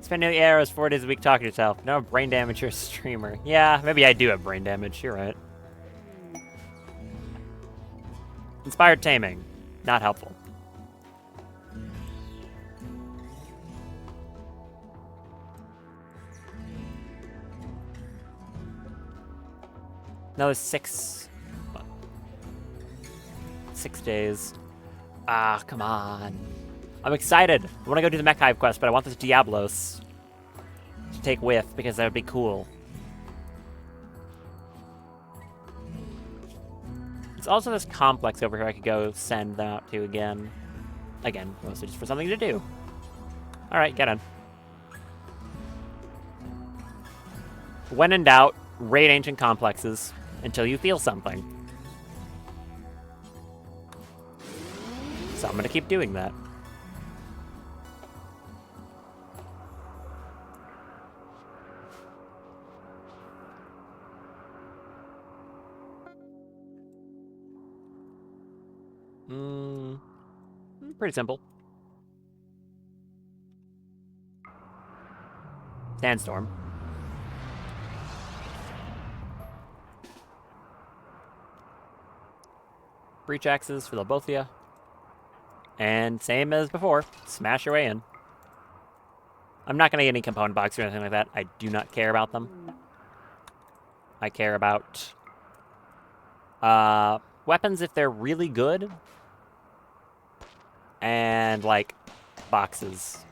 Spend nearly arrows 4 days a week talking to yourself. No brain damage, you're a streamer. Yeah, maybe I do have brain damage, you're right. Inspired taming. Not helpful. Another 6 days. Ah, come on. I'm excited. I want to go do the Mechhive quest, but I want this Diablos to take with because that would be cool. There's also this complex over here I could go send them out to again. Again, mostly just for something to do. Alright, get in. When in doubt, raid ancient complexes until you feel something. So I'm gonna keep doing that. Pretty simple. Sandstorm. Breach axes for the both of you. And same as before, smash your way in. I'm not going to get any component box or anything like that. I do not care about them. I care about weapons if they're really good. And, like, boxes.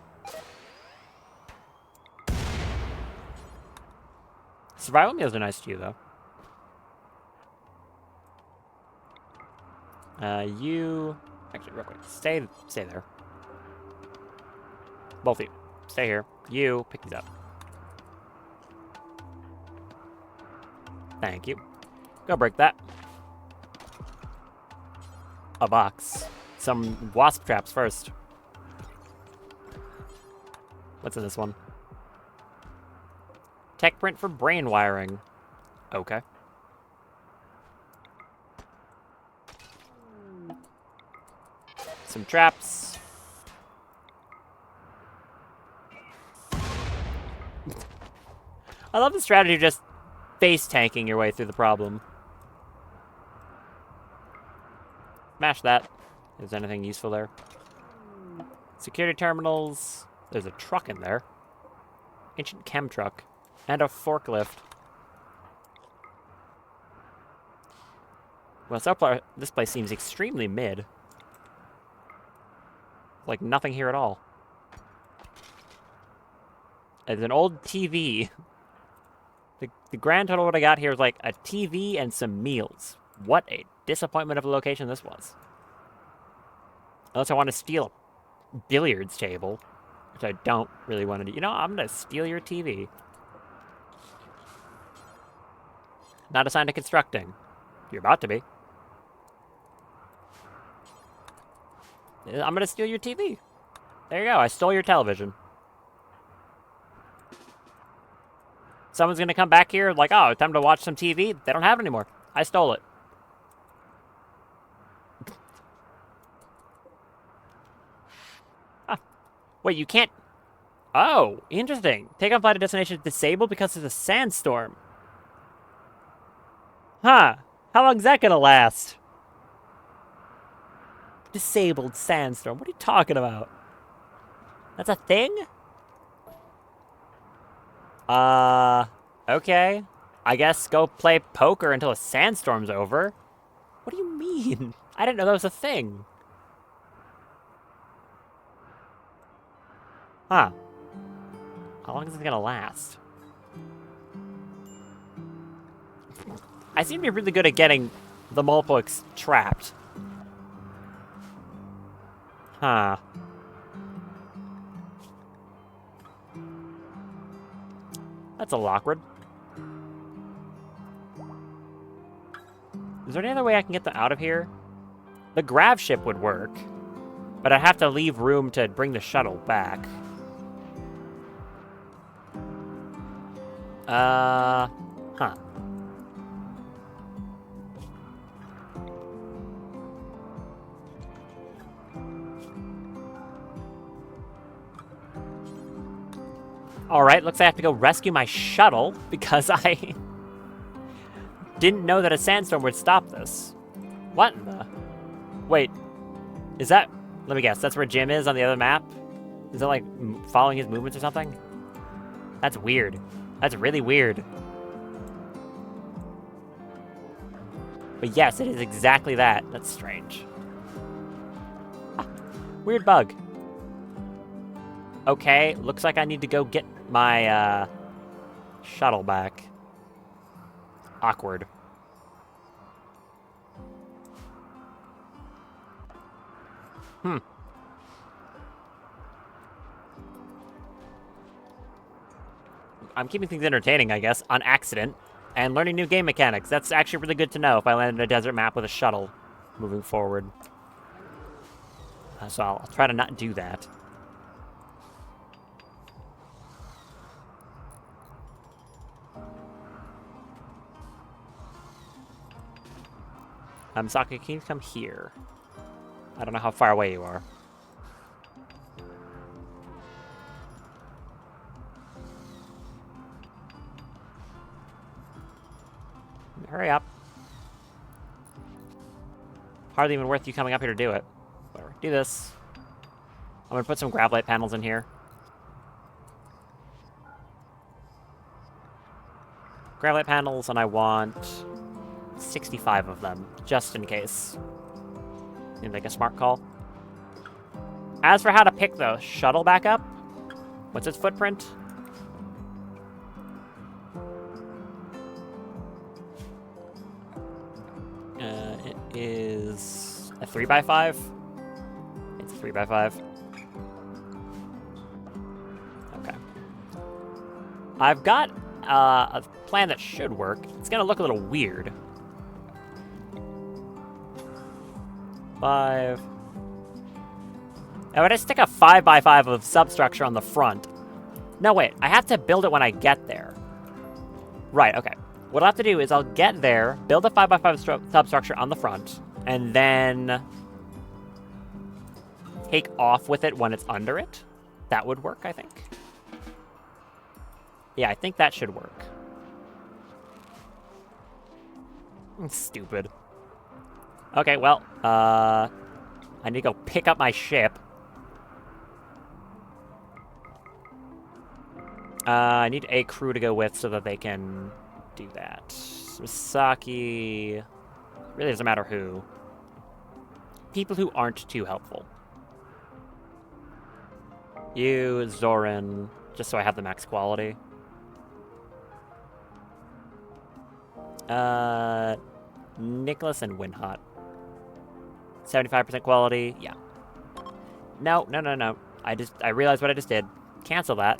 Survival meals are nice to you, though. You... Actually, real quick. Stay there. Both of you. Stay here. You, pick these up. Thank you. Go break that. A box. Some wasp traps first. What's in this one? Tech print for brain wiring. Okay. some traps. I love the strategy of just face tanking your way through the problem. Smash that. Is anything useful there? Security terminals. There's a truck in there. Ancient chem truck. And a forklift. Well, so far, this place seems extremely mid. Like nothing here at all. There's an old TV. The grand total of what I got here is like a TV and some meals. What a disappointment of a location this was. Unless I want to steal a billiards table, which I don't really want to do. You know, I'm going to steal your TV. Not assigned to constructing. You're about to be. I'm going to steal your TV. There you go. I stole your television. Someone's going to come back here like, oh, time to watch some TV. They don't have it anymore. I stole it. Wait, you can't... Oh, interesting. Take on flight to destination disabled because of the sandstorm. Huh. How long's that gonna last? Disabled sandstorm. What are you talking about? That's a thing? Okay. I guess go play poker until a sandstorm's over. What do you mean? I didn't know that was a thing. Huh. How long is it gonna last? I seem to be really good at getting the multiplex trapped. Huh. That's a little awkward. Is there any other way I can get them out of here? The grav ship would work, but I'd have to leave room to bring the shuttle back. Huh. Alright, looks like I have to go rescue my shuttle because I didn't know that a sandstorm would stop this. What in the... Wait, is that... Let me guess, that's where Jim is on the other map? Is it like following his movements or something? That's weird. That's really weird. But yes, it is exactly that. That's strange. Ah, weird bug. Okay, looks like I need to go get my, shuttle back. Awkward. I'm keeping things entertaining, I guess, on accident, and learning new game mechanics. That's actually really good to know if I land in a desert map with a shuttle moving forward. So I'll try to not do that. Saka, can you come here? I don't know how far away you are. Hurry up. Hardly even worth you coming up here to do it. Whatever. Do this. I'm gonna put some grav light panels in here. Grav light panels, and I want 65 of them, just in case. Need to make a smart call. As for how to pick the shuttle back up, what's its footprint? It is a 3x5. It's a 3x5. Okay. I've got a plan that should work. It's gonna look a little weird. 5. Now, would I stick a 5x5 of substructure on the front? No, wait. I have to build it when I get there. Right, okay. What I'll have to do is I'll get there, build a 5x5 substructure on the front, and then take off with it when it's under it. That would work, I think. Yeah, I think that should work. Stupid. Okay, well, I need to go pick up my ship. I need a crew to go with so that they can do that. Misaki... Really doesn't matter who. People who aren't too helpful. You, Zoran, just so I have the max quality. Nicholas and Winhot. 75% quality, yeah. No. I realized what I just did. Cancel that.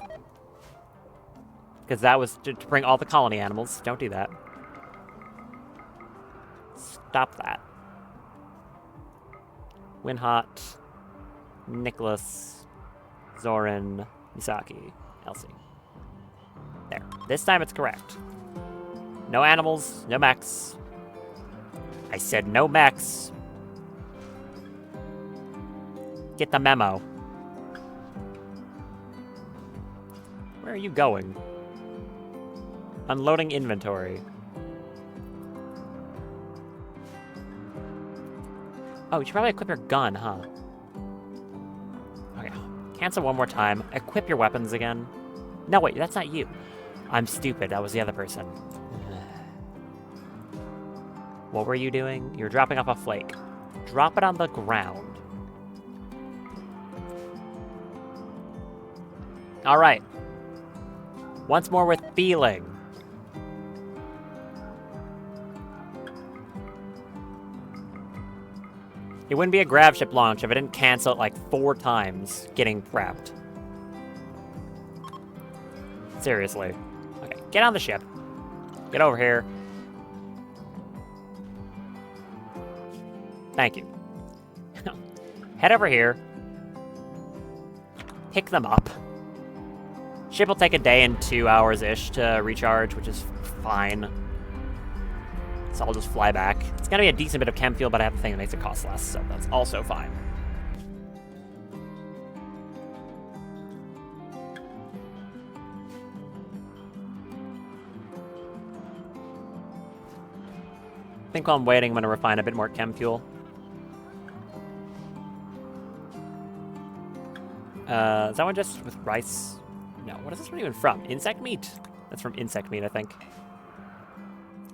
Because that was to bring all the colony animals. Don't do that. Stop that. Winhot, Nicholas, Zoran, Misaki, Elsie. There. This time it's correct. No animals, no mechs. I said no mechs. Get the memo. Where are you going? Unloading inventory. Oh, you should probably equip your gun, huh? Okay, cancel one more time. Equip your weapons again. No, wait, that's not you. I'm stupid, that was the other person. What were you doing? You were dropping off a flake. Drop it on the ground. Alright. Once more with feeling. It wouldn't be a grav ship launch if I didn't cancel it like 4 times getting prepped. Seriously. Okay, get on the ship. Get over here. Thank you. Head over here. Pick them up. Ship will take a day and 2 hours-ish to recharge, which is fine. So I'll just fly back. It's gonna be a decent bit of chem fuel, but I have the thing that makes it cost less, so that's also fine. I think while I'm waiting, I'm gonna refine a bit more chem fuel. Is that one just with rice? No, what is this one even from? Insect meat? That's from insect meat, I think.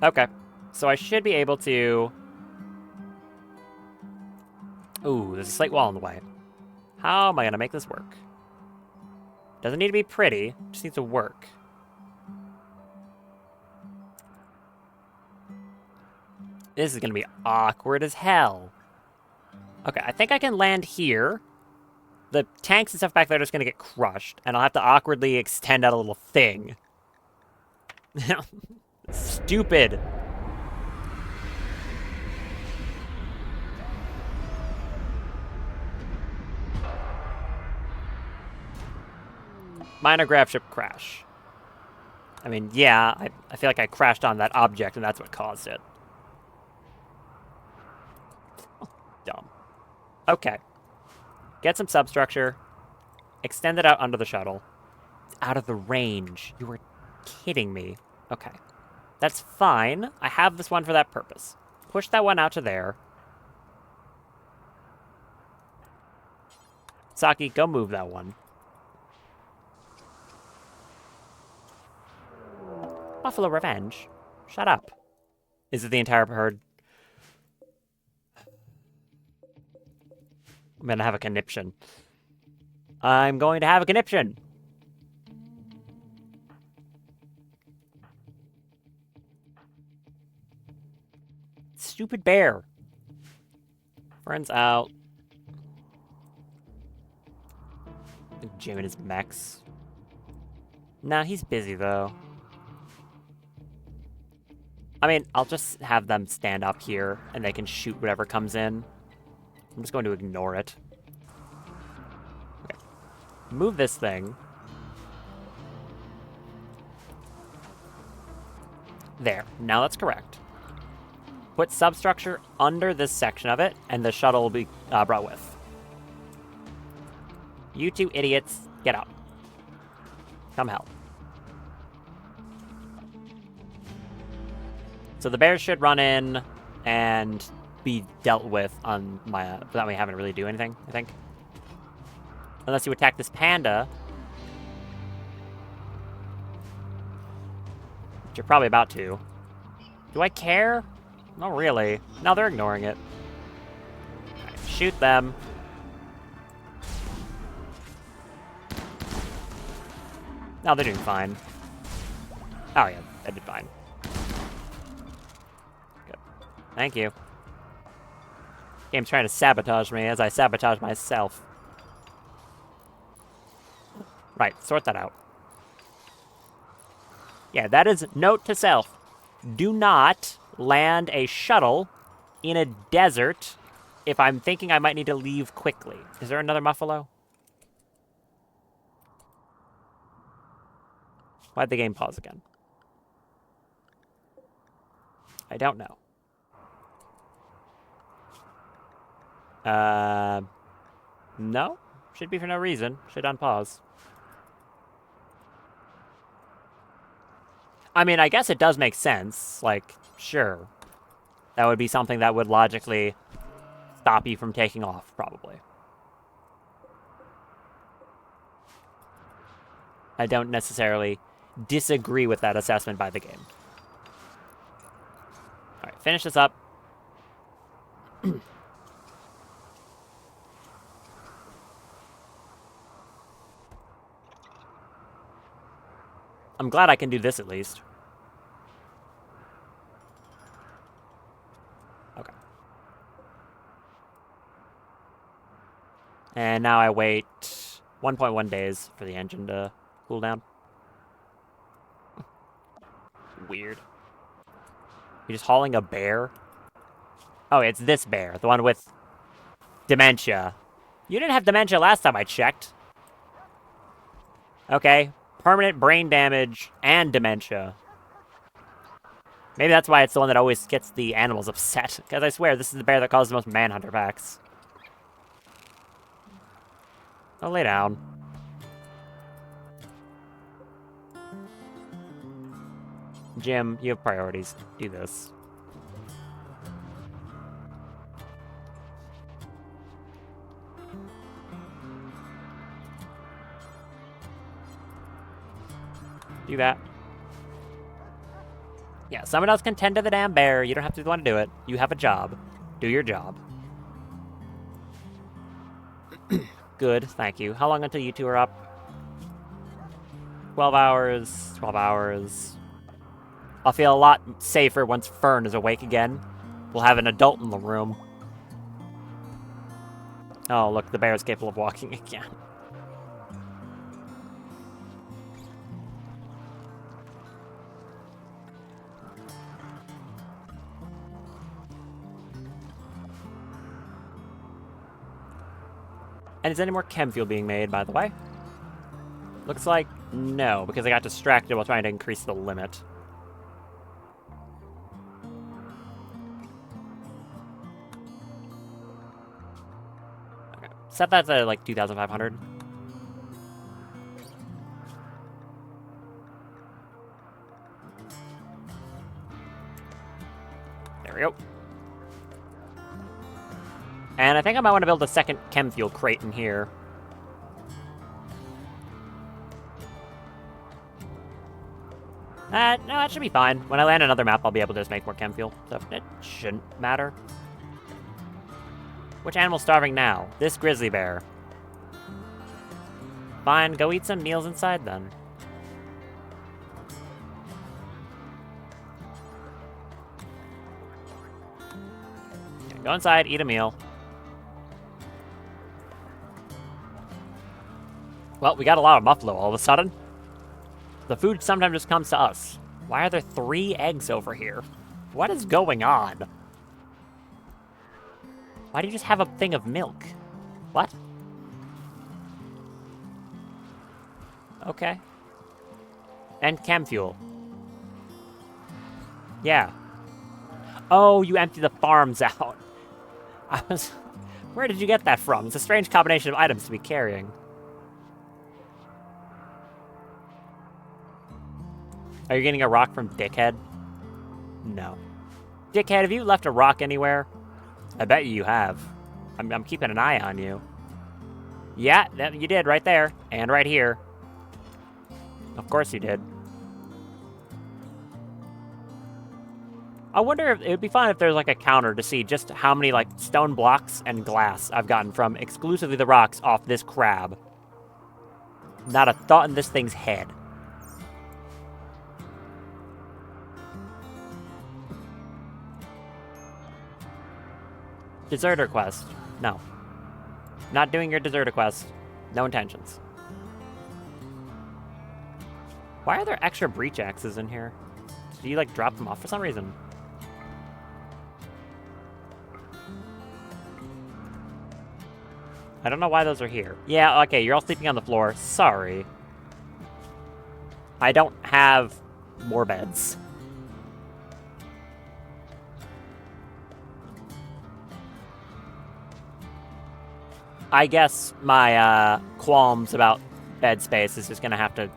Okay. So I should be able to... Ooh, there's a slate wall in the way. How am I going to make this work? Doesn't need to be pretty, just needs to work. This is going to be awkward as hell. Okay, I think I can land here. The tanks and stuff back there are just going to get crushed, and I'll have to awkwardly extend out a little thing. Stupid. Minor grav ship crash. I mean, yeah, I feel like I crashed on that object, and that's what caused it. Oh, dumb. Okay. Get some substructure. Extend it out under the shuttle. It's out of the range. You were kidding me. Okay. That's fine. I have this one for that purpose. Push that one out to there. Saki, go move that one. Buffalo Revenge? Shut up. Is it the entire herd? I'm gonna have a conniption. I'm going to have a conniption. Stupid bear. Friends out. I think Jim and his mechs. Nah, he's busy though. I mean, I'll just have them stand up here, and they can shoot whatever comes in. I'm just going to ignore it. Okay. Move this thing. There. Now that's correct. Put substructure under this section of it, and the shuttle will be brought with. You two idiots, get out. Come help. So the bears should run in and be dealt with on my, without me having to really do anything, I think. Unless you attack this panda. Which you're probably about to. Do I care? Not really. No, they're ignoring it. Right, shoot them. No, they're doing fine. Oh yeah, they did fine. Good. Thank you. Game's trying to sabotage me as I sabotage myself. Right, sort that out. Yeah, that is note to self. Do not land a shuttle in a desert if I'm thinking I might need to leave quickly. Is there another Muffalo? Why'd the game pause again? I don't know. No? Should be for no reason. Should unpause. I mean, I guess it does make sense. Like, sure. That would be something that would logically stop you from taking off, probably. I don't necessarily disagree with that assessment by the game. Alright, finish this up. I'm glad I can do this at least. Okay. And now I wait 1.1 days for the engine to cool down. Weird. You're just hauling a bear? Oh, it's this bear, the one with dementia. You didn't have dementia last time I checked. Okay. Permanent brain damage and dementia. Maybe that's why it's the one that always gets the animals upset. Because I swear, this is the bear that causes the most manhunter packs. Oh, lay down. Jim, you have priorities. Do this. Do that. Yeah, someone else can tend to the damn bear. You don't have to want to do it. You have a job. Do your job. Good, thank you. How long until you two are up? 12 hours. 12 hours. I'll feel a lot safer once Fern is awake again. We'll have an adult in the room. Oh, look, the bear is capable of walking again. And is any more chem fuel being made, by the way? Looks like no, because I got distracted while trying to increase the limit. Okay, set that to like 2,500. There we go. And I think I might want to build a second chem fuel crate in here. No, that should be fine. When I land another map, I'll be able to just make more chem fuel, so it shouldn't matter. Which animal's starving now? This grizzly bear. Fine, go eat some meals inside then. Okay, go inside, eat a meal. Well, we got a lot of muffalo all of a sudden. The food sometimes just comes to us. Why are there 3 eggs over here? What is going on? Why do you just have a thing of milk? What? Okay. And chem fuel. Yeah. Oh, you empty the farms out. Where did you get that from? It's a strange combination of items to be carrying. Are you getting a rock from Dickhead? No. Dickhead, have you left a rock anywhere? I bet you have. I'm keeping an eye on you. Yeah, you did right there. And right here. Of course you did. I wonder if it would be fun if there's like a counter to see just how many like stone blocks and glass I've gotten from exclusively the rocks off this crab. Not a thought in this thing's head. Deserter quest. No. Not doing your deserter quest. No intentions. Why are there extra breach axes in here? Did you like drop them off for some reason? I don't know why those are here. Yeah, okay, you're all sleeping on the floor. Sorry. I don't have more beds. I guess my qualms about bed space is just gonna have to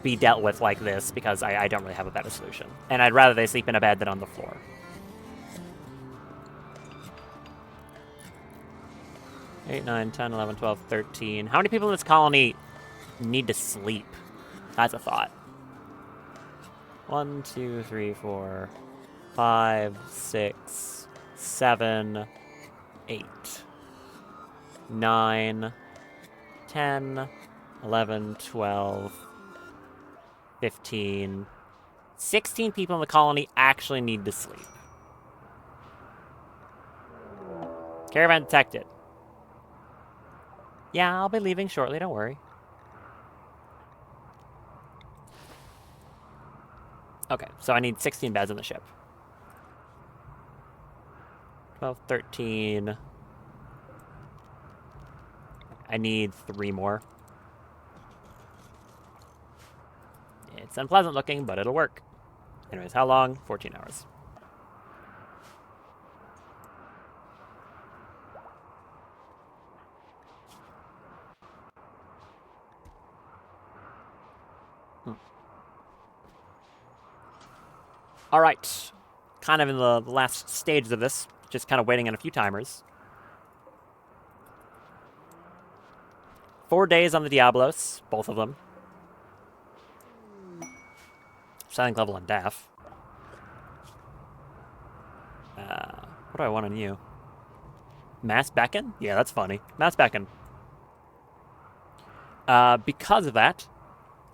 be dealt with like this because I don't really have a better solution. And I'd rather they sleep in a bed than on the floor. Eight, 9, 10, 11, 12, 13. How many people in this colony need to sleep? That's a thought. 1, 2, 3, 4, 5, 6, 7, 8, 9, 10, 11, 12, 15. 16 people in the colony actually need to sleep. Caravan detected. Yeah, I'll be leaving shortly, don't worry. Okay, so I need 16 beds on the ship. 12, 13. I need 3 more. It's unpleasant looking, but it'll work. Anyways, how long? 14 hours. All right. Kind of in the last stages of this, just kind of waiting on a few timers. 4 days on the Diablos, both of them. Selling level on Daff. What do I want on you? Mass Beckon? Yeah, that's funny. Mass Beckon. Because of that,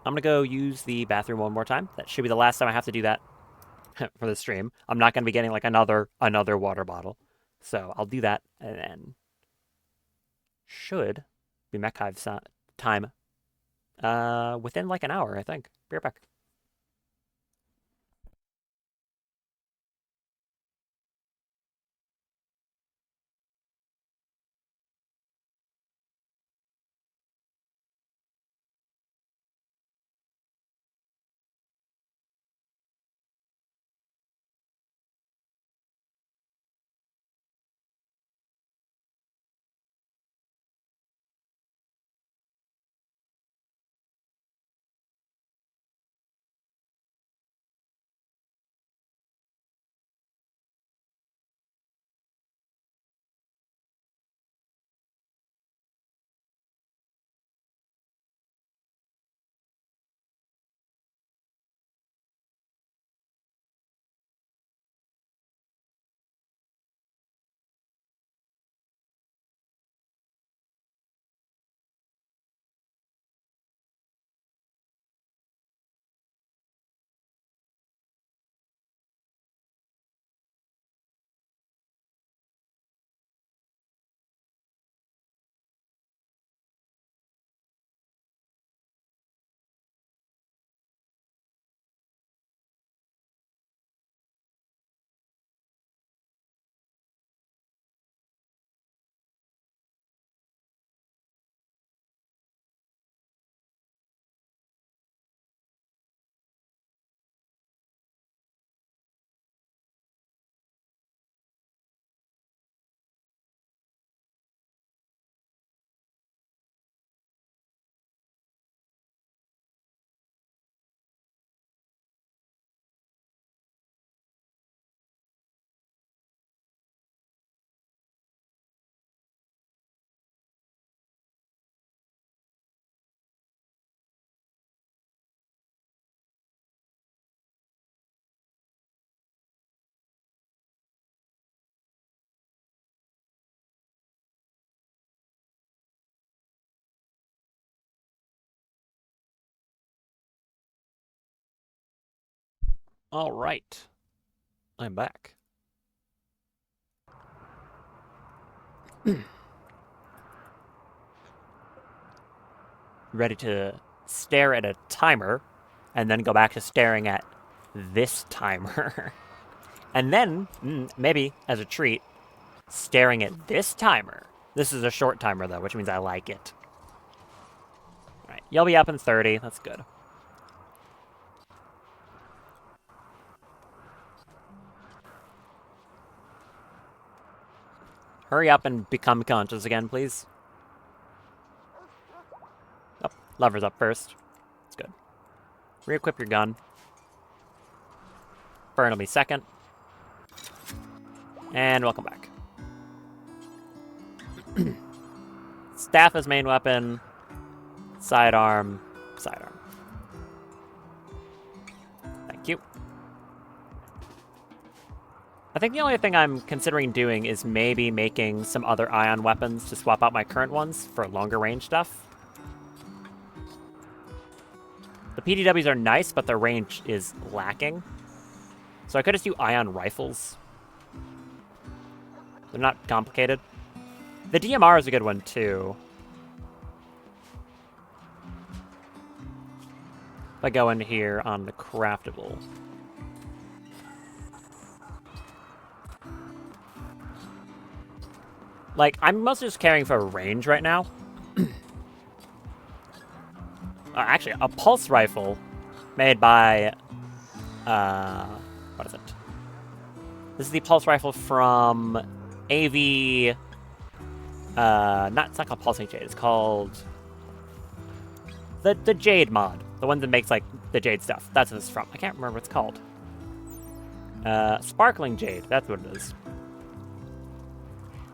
I'm going to go use the bathroom one more time. That should be the last time I have to do that for the stream. I'm not going to be getting like another water bottle. So I'll do that and then should be Mechhive's time. Within like an hour, I think. Be right back. All right. I'm back. Ready to stare at a timer and then go back to staring at this timer. And then, maybe as a treat, staring at this timer. This is a short timer, though, which means I like it. All right, you'll be up in 30. That's good. Hurry up and become conscious again, please. Oh, lever's up first. That's good. Re-equip your gun. Burn will be second. And welcome back. Staff is main weapon. Sidearm. Sidearm. Thank you. I think the only thing I'm considering doing is maybe making some other ion weapons to swap out my current ones for longer range stuff. The PDWs are nice, but their range is lacking. So I could just do ion rifles. They're not complicated. The DMR is a good one, too. If I go in here on the craftable. Like, I'm mostly just carrying for range right now. Actually, a pulse rifle made by, what is it? This is the pulse rifle from AV, it's not called Pulsing Jade, it's called the Jade mod. The one that makes, like, the Jade stuff. That's what it's from. I can't remember what it's called. Sparkling Jade, that's what it is.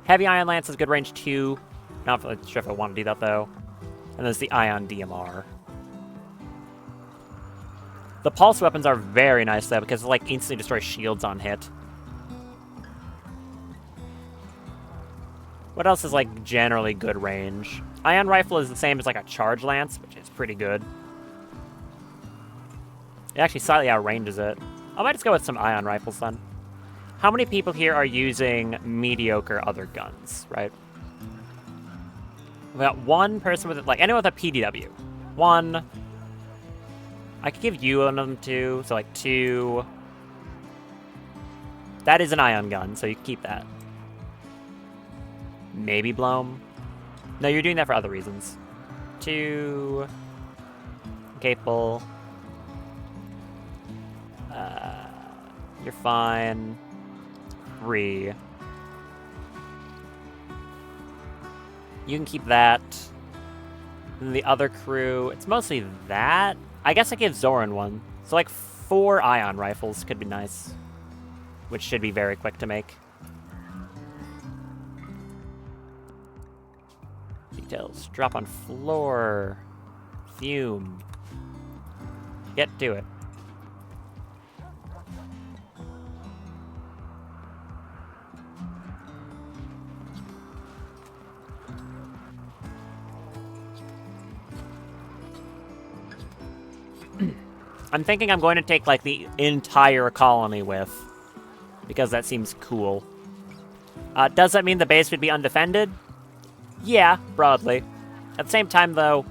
Heavy Ion Lance is good range too. Not really sure if I want to do that, though. And there's the Ion DMR. The pulse weapons are very nice, though, because it, like, instantly destroys shields on hit. What else is, like, generally good range? Ion Rifle is the same as, like, a Charge Lance, which is pretty good. It actually slightly outranges it. I might just go with some Ion Rifles, then. How many people here are using mediocre other guns, right? We got one person with, like, anyone with a PDW. One. I could give you one of them, too. So, like, 2. That is an ion gun, so you can keep that. Maybe Bloam. No, you're doing that for other reasons. 2. Capable. You're fine. 3. You can keep that. And the other crew, it's mostly that. I guess I give Zoran one. So, like, 4 ion rifles could be nice. Which should be very quick to make. Details. Drop on floor. Fume. Get to it. I'm thinking I'm going to take, like, the entire colony with, because that seems cool. Does that mean the base would be undefended? Yeah, broadly. At the same time, though,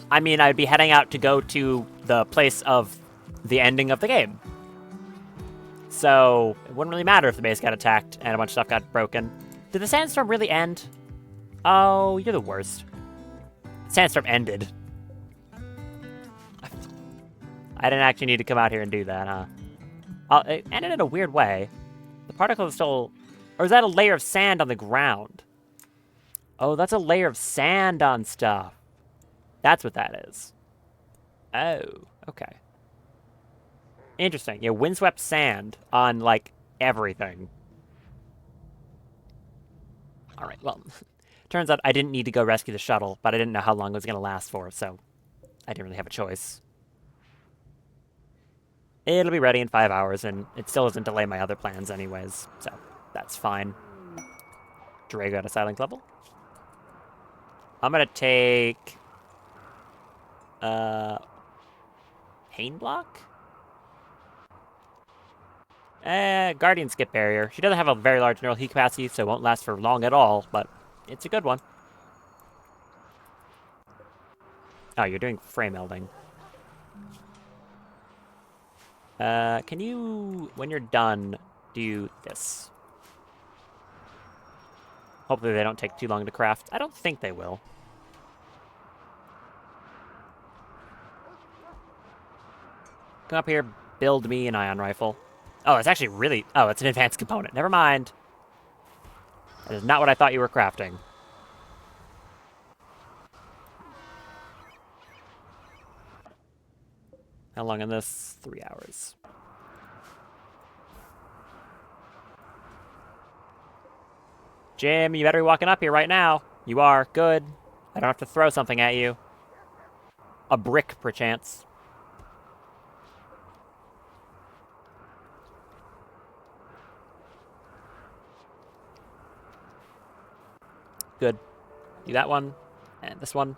I mean, I'd be heading out to go to the place of the ending of the game. So, it wouldn't really matter if the base got attacked and a bunch of stuff got broken. Did the sandstorm really end? Oh, you're the worst. Sandstorm ended. I didn't actually need to come out here and do that, huh? It ended in a weird way. The particle is still... Or is that a layer of sand on the ground? Oh, that's a layer of sand on stuff. That's what that is. Oh, okay. Interesting. Yeah, windswept sand on, like, everything. Alright, well, turns out I didn't need to go rescue the shuttle, but I didn't know how long it was going to last for, so I didn't really have a choice. It'll be ready in 5 hours, and it still doesn't delay my other plans anyways, so that's fine. Drago at a silent level. I'm gonna take... Pain Block? Guardian skip barrier. She doesn't have a very large neural heat capacity, so it won't last for long at all, but it's a good one. Oh, you're doing frame melding. Can you, when you're done, do this? Hopefully they don't take too long to craft. I don't think they will. Come up here, build me an ion rifle. Oh, it's actually really... Oh, it's an advanced component. Never mind. That is not what I thought you were crafting. How long in this? 3 hours. Jim, you better be walking up here right now. You are. Good. I don't have to throw something at you. A brick, perchance. Good. Do that one. And this one.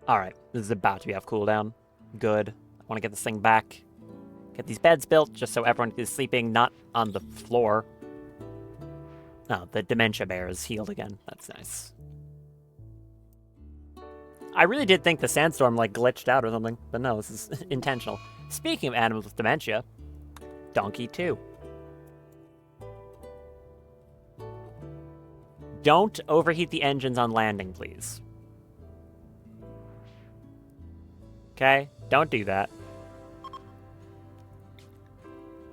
Alright, this is about to be off cooldown. Good. I want to get this thing back. Get these beds built just so everyone is sleeping not on the floor. Oh, the dementia bear is healed again. That's nice. I really did think the sandstorm, like, glitched out or something. But no, this is intentional. Speaking of animals with dementia, Donkey 2. Don't overheat the engines on landing, please. Okay? Don't do that.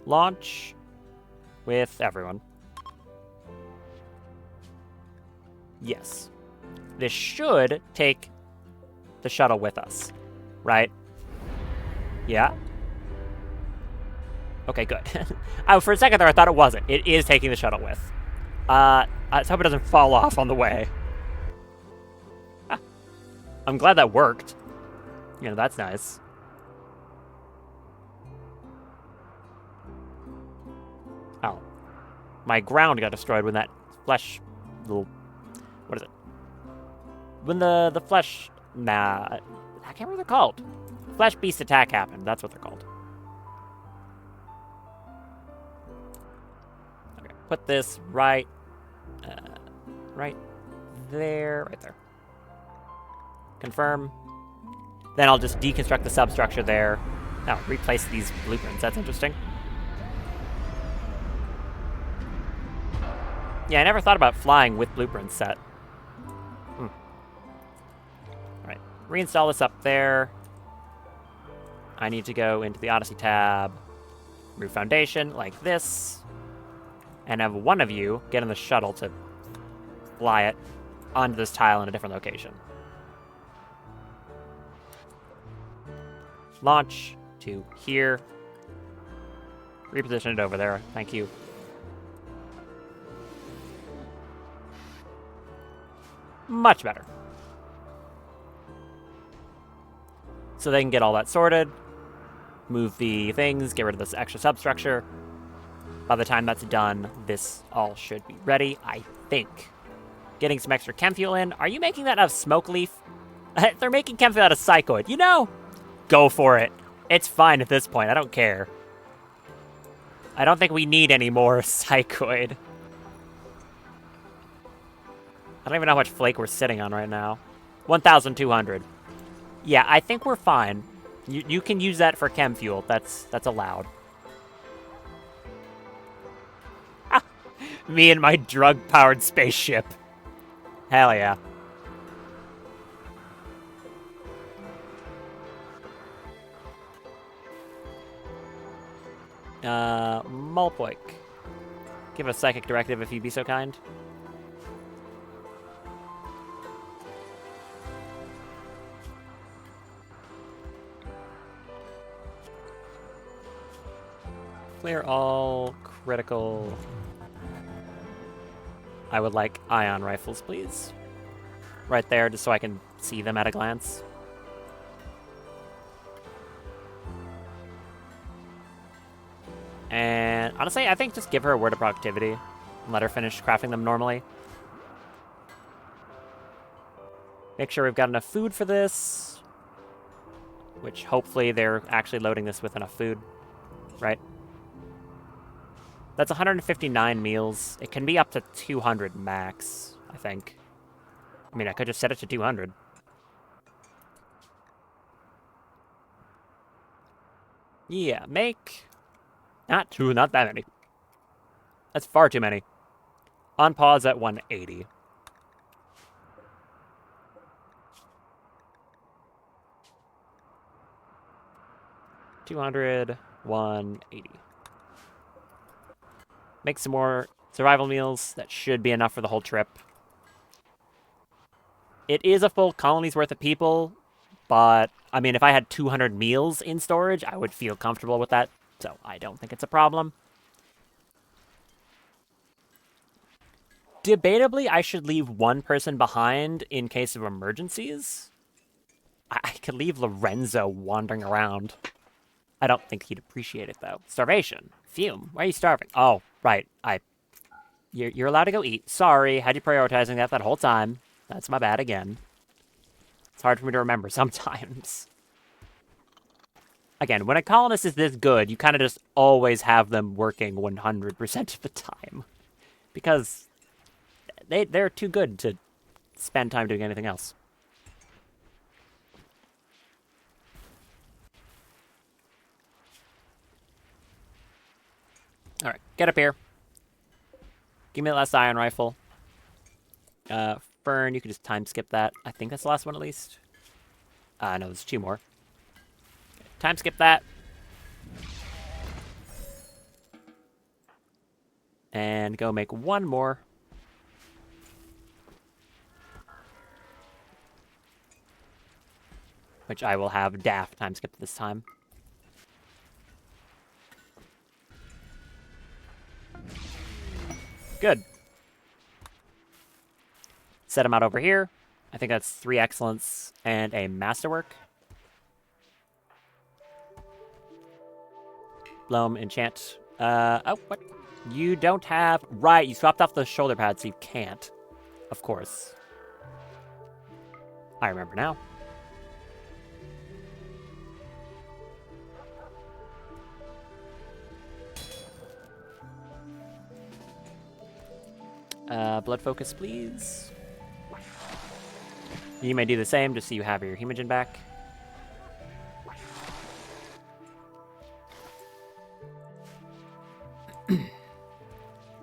Launch with everyone. Yes. This should take the shuttle with us, right? Yeah? Okay, good. For a second there, I thought it wasn't. It is taking the shuttle with. Let's hope it doesn't fall off on the way. Ah, I'm glad that worked. You know, that's nice. Oh. My ground got destroyed when that flesh... little... What is it? When the flesh... Nah... I can't remember what they're called. Flesh beast attack happened. That's what they're called. Okay. Put this right... right there. Right there. Confirm. Then I'll just deconstruct the substructure there. Oh, replace these blueprints. That's interesting. Yeah, I never thought about flying with blueprints set. Alright, reinstall this up there. I need to go into the Odyssey tab, remove foundation, like this, and have one of you get in the shuttle to fly it onto this tile in a different location. Launch to here. Reposition it over there. Thank you. Much better. So they can get all that sorted. Move the things, get rid of this extra substructure. By the time that's done, this all should be ready, I think. Getting some extra chem fuel in. Are you making that out of smoke leaf? They're making chem fuel out of psychoid. You know? Go for it. It's fine at this point. I don't care. I don't think we need any more psychoid. I don't even know how much flake we're sitting on right now. 1,200. Yeah, I think we're fine. You can use that for chem fuel. That's allowed. Me and my drug-powered spaceship. Hell yeah. Mulpoik. Give a psychic directive if you'd be so kind. Clear all critical. I would like ion rifles, please. Right there, just so I can see them at a glance. And honestly, I think just give her a word of productivity and let her finish crafting them normally. Make sure we've got enough food for this, which hopefully they're actually loading this with enough food, right? That's 159 meals. It can be up to 200 max, I think. I mean, I could just set it to 200. Yeah, make... Not that many. That's far too many. On pause at 180. $200, 180. Make some more survival meals. That should be enough for the whole trip. It is a full colony's worth of people, but, I mean, if I had 200 meals in storage, I would feel comfortable with that, so I don't think it's a problem. Debatably, I should leave one person behind in case of emergencies. I could leave Lorenzo wandering around. I don't think he'd appreciate it, though. Starvation. Fume. Why are you starving? Oh, right. You're allowed to go eat. Sorry, had you prioritizing that whole time. That's my bad again. It's hard for me to remember sometimes. Again, when a colonist is this good, you kind of just always have them working 100% of the time. Because they're too good to spend time doing anything else. Alright, get up here. Give me the last iron rifle. Fern, you can just time skip that. I think that's the last one at least. No, there's 2 more. Okay, time skip that. And go make 1 more. Which I will have daft time skip this time. Good. Set them out over here. I think that's 3 excellence and a masterwork. Loam, enchant. Oh, what? You don't have... Right, you swapped off the shoulder pad, so you can't. Of course. I remember now. Blood focus, please. You may do the same, just so you have your hemogen back.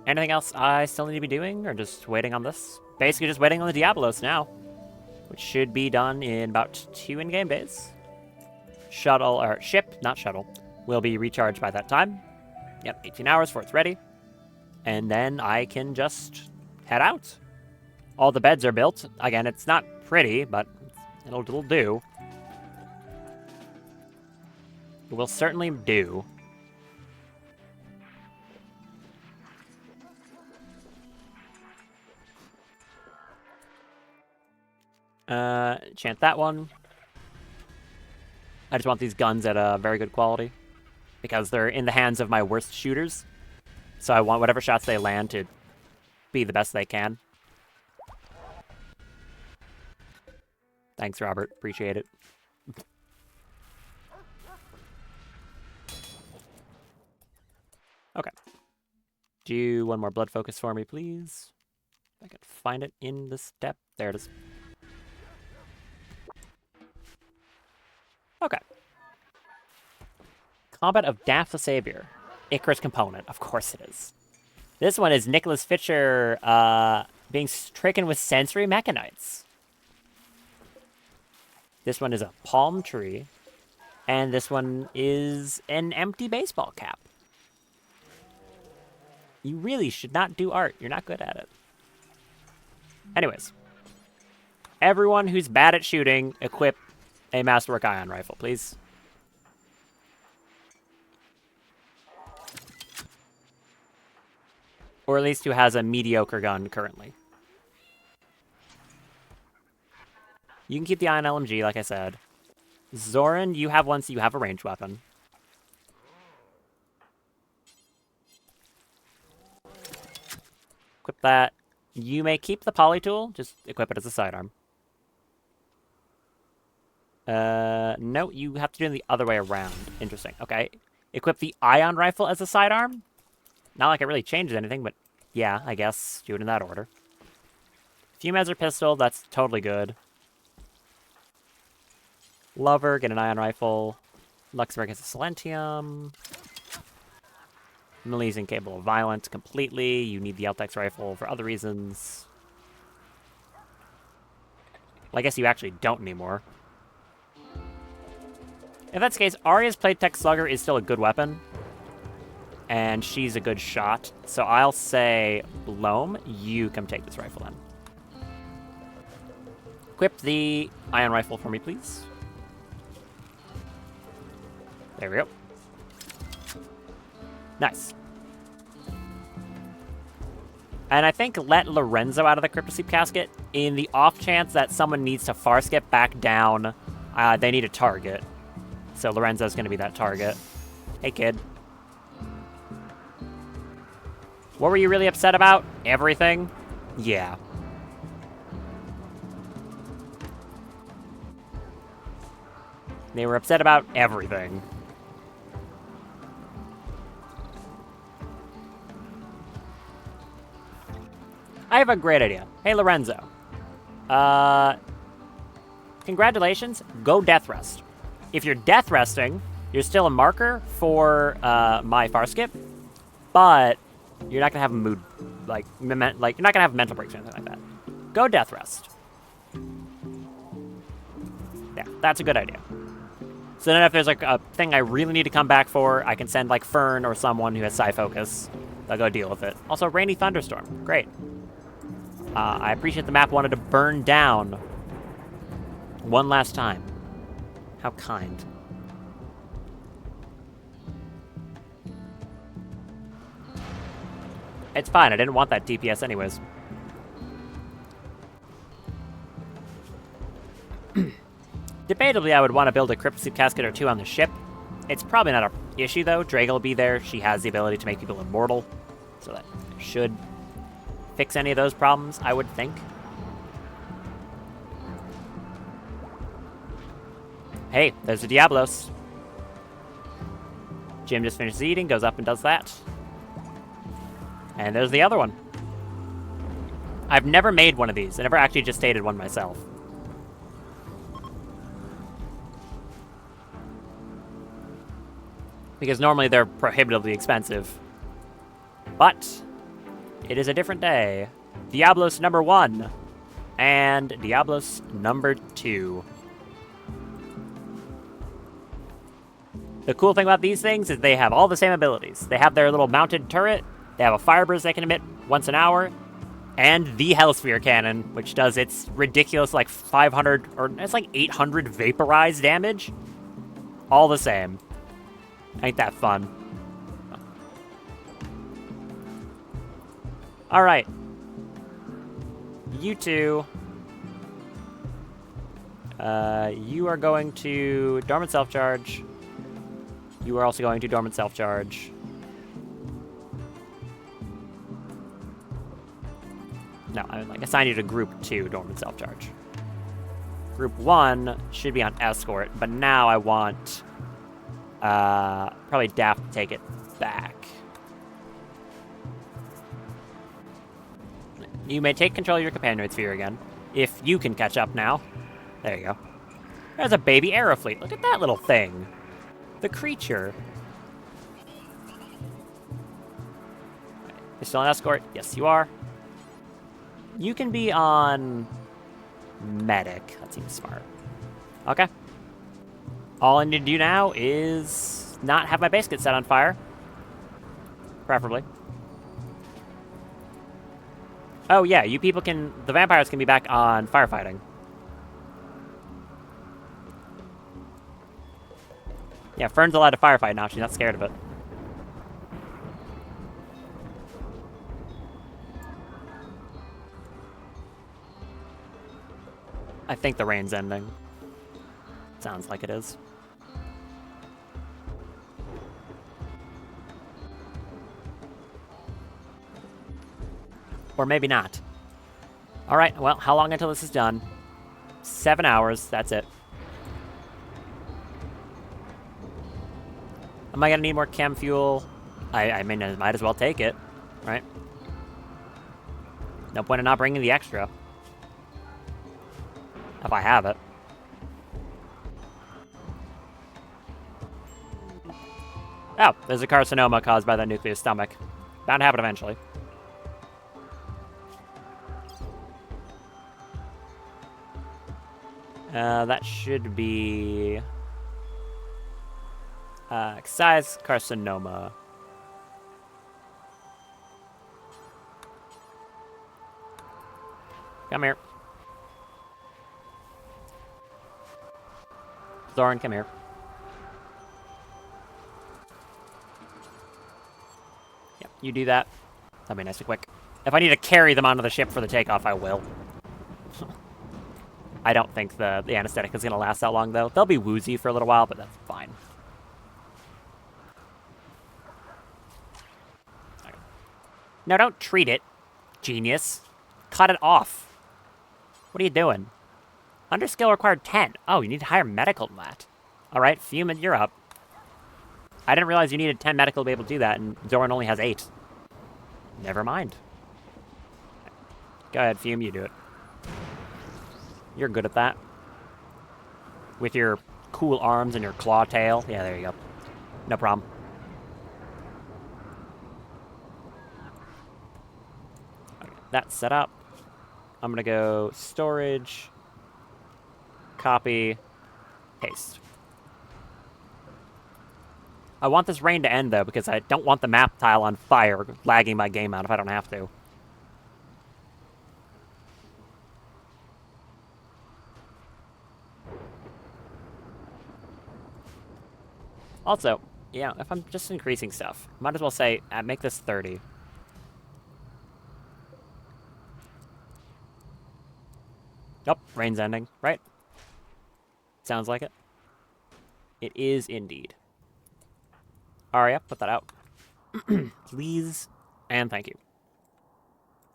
Anything else I still need to be doing, or just waiting on this? Basically just waiting on the Diablos now, which should be done in about 2 in-game days. Shuttle, or ship, not shuttle, will be recharged by that time. Yep, 18 hours before it's ready. And then I can just head out. All the beds are built. Again, it's not pretty, but it'll do. It will certainly do. Enchant that one. I just want these guns at a very good quality, because they're in the hands of my worst shooters. So I want whatever shots they land to be the best they can. Thanks, Robert. Appreciate it. Okay. Do 1 more blood focus for me, please. If I can find it in the step. There it is. Okay. Combat of Daft the Savior. Icarus component. Of course it is. This one is Nicholas Fisher being stricken with sensory mechanites. This one is a palm tree. And this one is an empty baseball cap. You really should not do art. You're not good at it. Anyways. Everyone who's bad at shooting, equip a Masterwork Ion Rifle, please. Or at least who has a mediocre gun currently. You can keep the Ion LMG, like I said. Zoran, you have one, so you have a ranged weapon. that. You may keep the poly tool, just equip it as a sidearm. No, you have to do it the other way around. Interesting. Okay. Equip the ion rifle as a sidearm? Not like it really changes anything, but yeah, I guess. Do it in that order. Fumizer pistol, that's totally good. Lover, get an ion rifle. Luxembourg gets a Silentium. Millie's incapable of violence completely. You need the Altex rifle for other reasons. Well, I guess you actually don't anymore. If that's the case, Arya's Playtech Slugger is still a good weapon. And she's a good shot. So I'll say, Loam, you come take this rifle then. Equip the ion rifle for me, please. There we go. Nice. And I think let Lorenzo out of the Cryptosleep casket. In the off chance that someone needs to far skip back down, they need a target. So Lorenzo's going to be that target. Hey, kid. What were you really upset about? Everything? Yeah. They were upset about everything. I have a great idea. Hey, Lorenzo. Congratulations. Go death rest. If you're death resting, you're still a marker for my far skip, but you're not gonna have a mood, like you're not gonna have mental breaks or anything like that. Go death rest. Yeah, that's a good idea. So then if there's like a thing I really need to come back for, I can send like Fern or someone who has Psi Focus. They'll go deal with it. Also, Rainy Thunderstorm. Great. I appreciate the map wanted to burn down one last time. How kind. It's fine, I didn't want that DPS anyways. Debatably, I would want to build a Cryptosleep casket or two on the ship. It's probably not an issue, though. Draga will be there. She has the ability to make people immortal, so that should fix any of those problems, I would think. Hey, there's the Diablos. Jim just finishes eating, goes up and does that. And there's the other one. I've never made one of these. I never actually just stated one myself. Because normally they're prohibitively expensive. But it is a different day. Diablos number 1 and Diablos number 2. The cool thing about these things is they have all the same abilities. They have their little mounted turret, they have a fire burst they can emit once an hour, and the Hellsphere cannon, which does its ridiculous like 500 or it's like 800 vaporized damage. All the same. Ain't that fun? Alright. You two. You are going to Dormant Self-Charge. You are also going to Dormant Self-Charge. No, I mean, like, assign you to Group 2 Dormant Self-Charge. Group 1 should be on Escort, but now I want... probably Daft to take it back. You may take control of your Companion Sphere again, if you can catch up now. There you go. There's a baby Aerofleet. Look at that little thing. The creature. You're still on Escort? Yes, you are. You can be on Medic. That seems smart. Okay. All I need to do now is not have my base get set on fire. Preferably. Oh yeah, you people can... The vampires can be back on firefighting. Yeah, Fern's allowed to firefight now. She's not scared of it. I think the rain's ending. Sounds like it is. Or maybe not. Alright, well, how long until this is done? 7 hours, that's it. Am I gonna need more chem fuel? I mean, I might as well take it, right? No point in not bringing the extra. If I have it. Oh, there's a carcinoma caused by the nuclear stomach. Bound to happen eventually. That should be... size carcinoma. Come here. Thorin, come here. Yep, you do that. That'd be nice and quick. If I need to carry them onto the ship for the takeoff, I will. I don't think the anesthetic is going to last that long, though. They'll be woozy for a little while, but that's fine. Okay. No, don't treat it, genius. Cut it off. What are you doing? Underskill required 10. Oh, you need higher medical than that. All right, Fume, you're up. I didn't realize you needed 10 medical to be able to do that, and Zoran only has 8. Never mind. Go ahead, Fume, you do it. You're good at that. With your cool arms and your claw tail. Yeah, there you go. No problem. Okay, that's set up. I'm gonna go storage, copy, paste. I want this rain to end, though, because I don't want the map tile on fire, lagging my game out if I don't have to. Also, yeah, if I'm just increasing stuff, might as well say, make this 30. Nope, rain's ending, right? Sounds like it. It is indeed. Aria, put that out. Please, and thank you.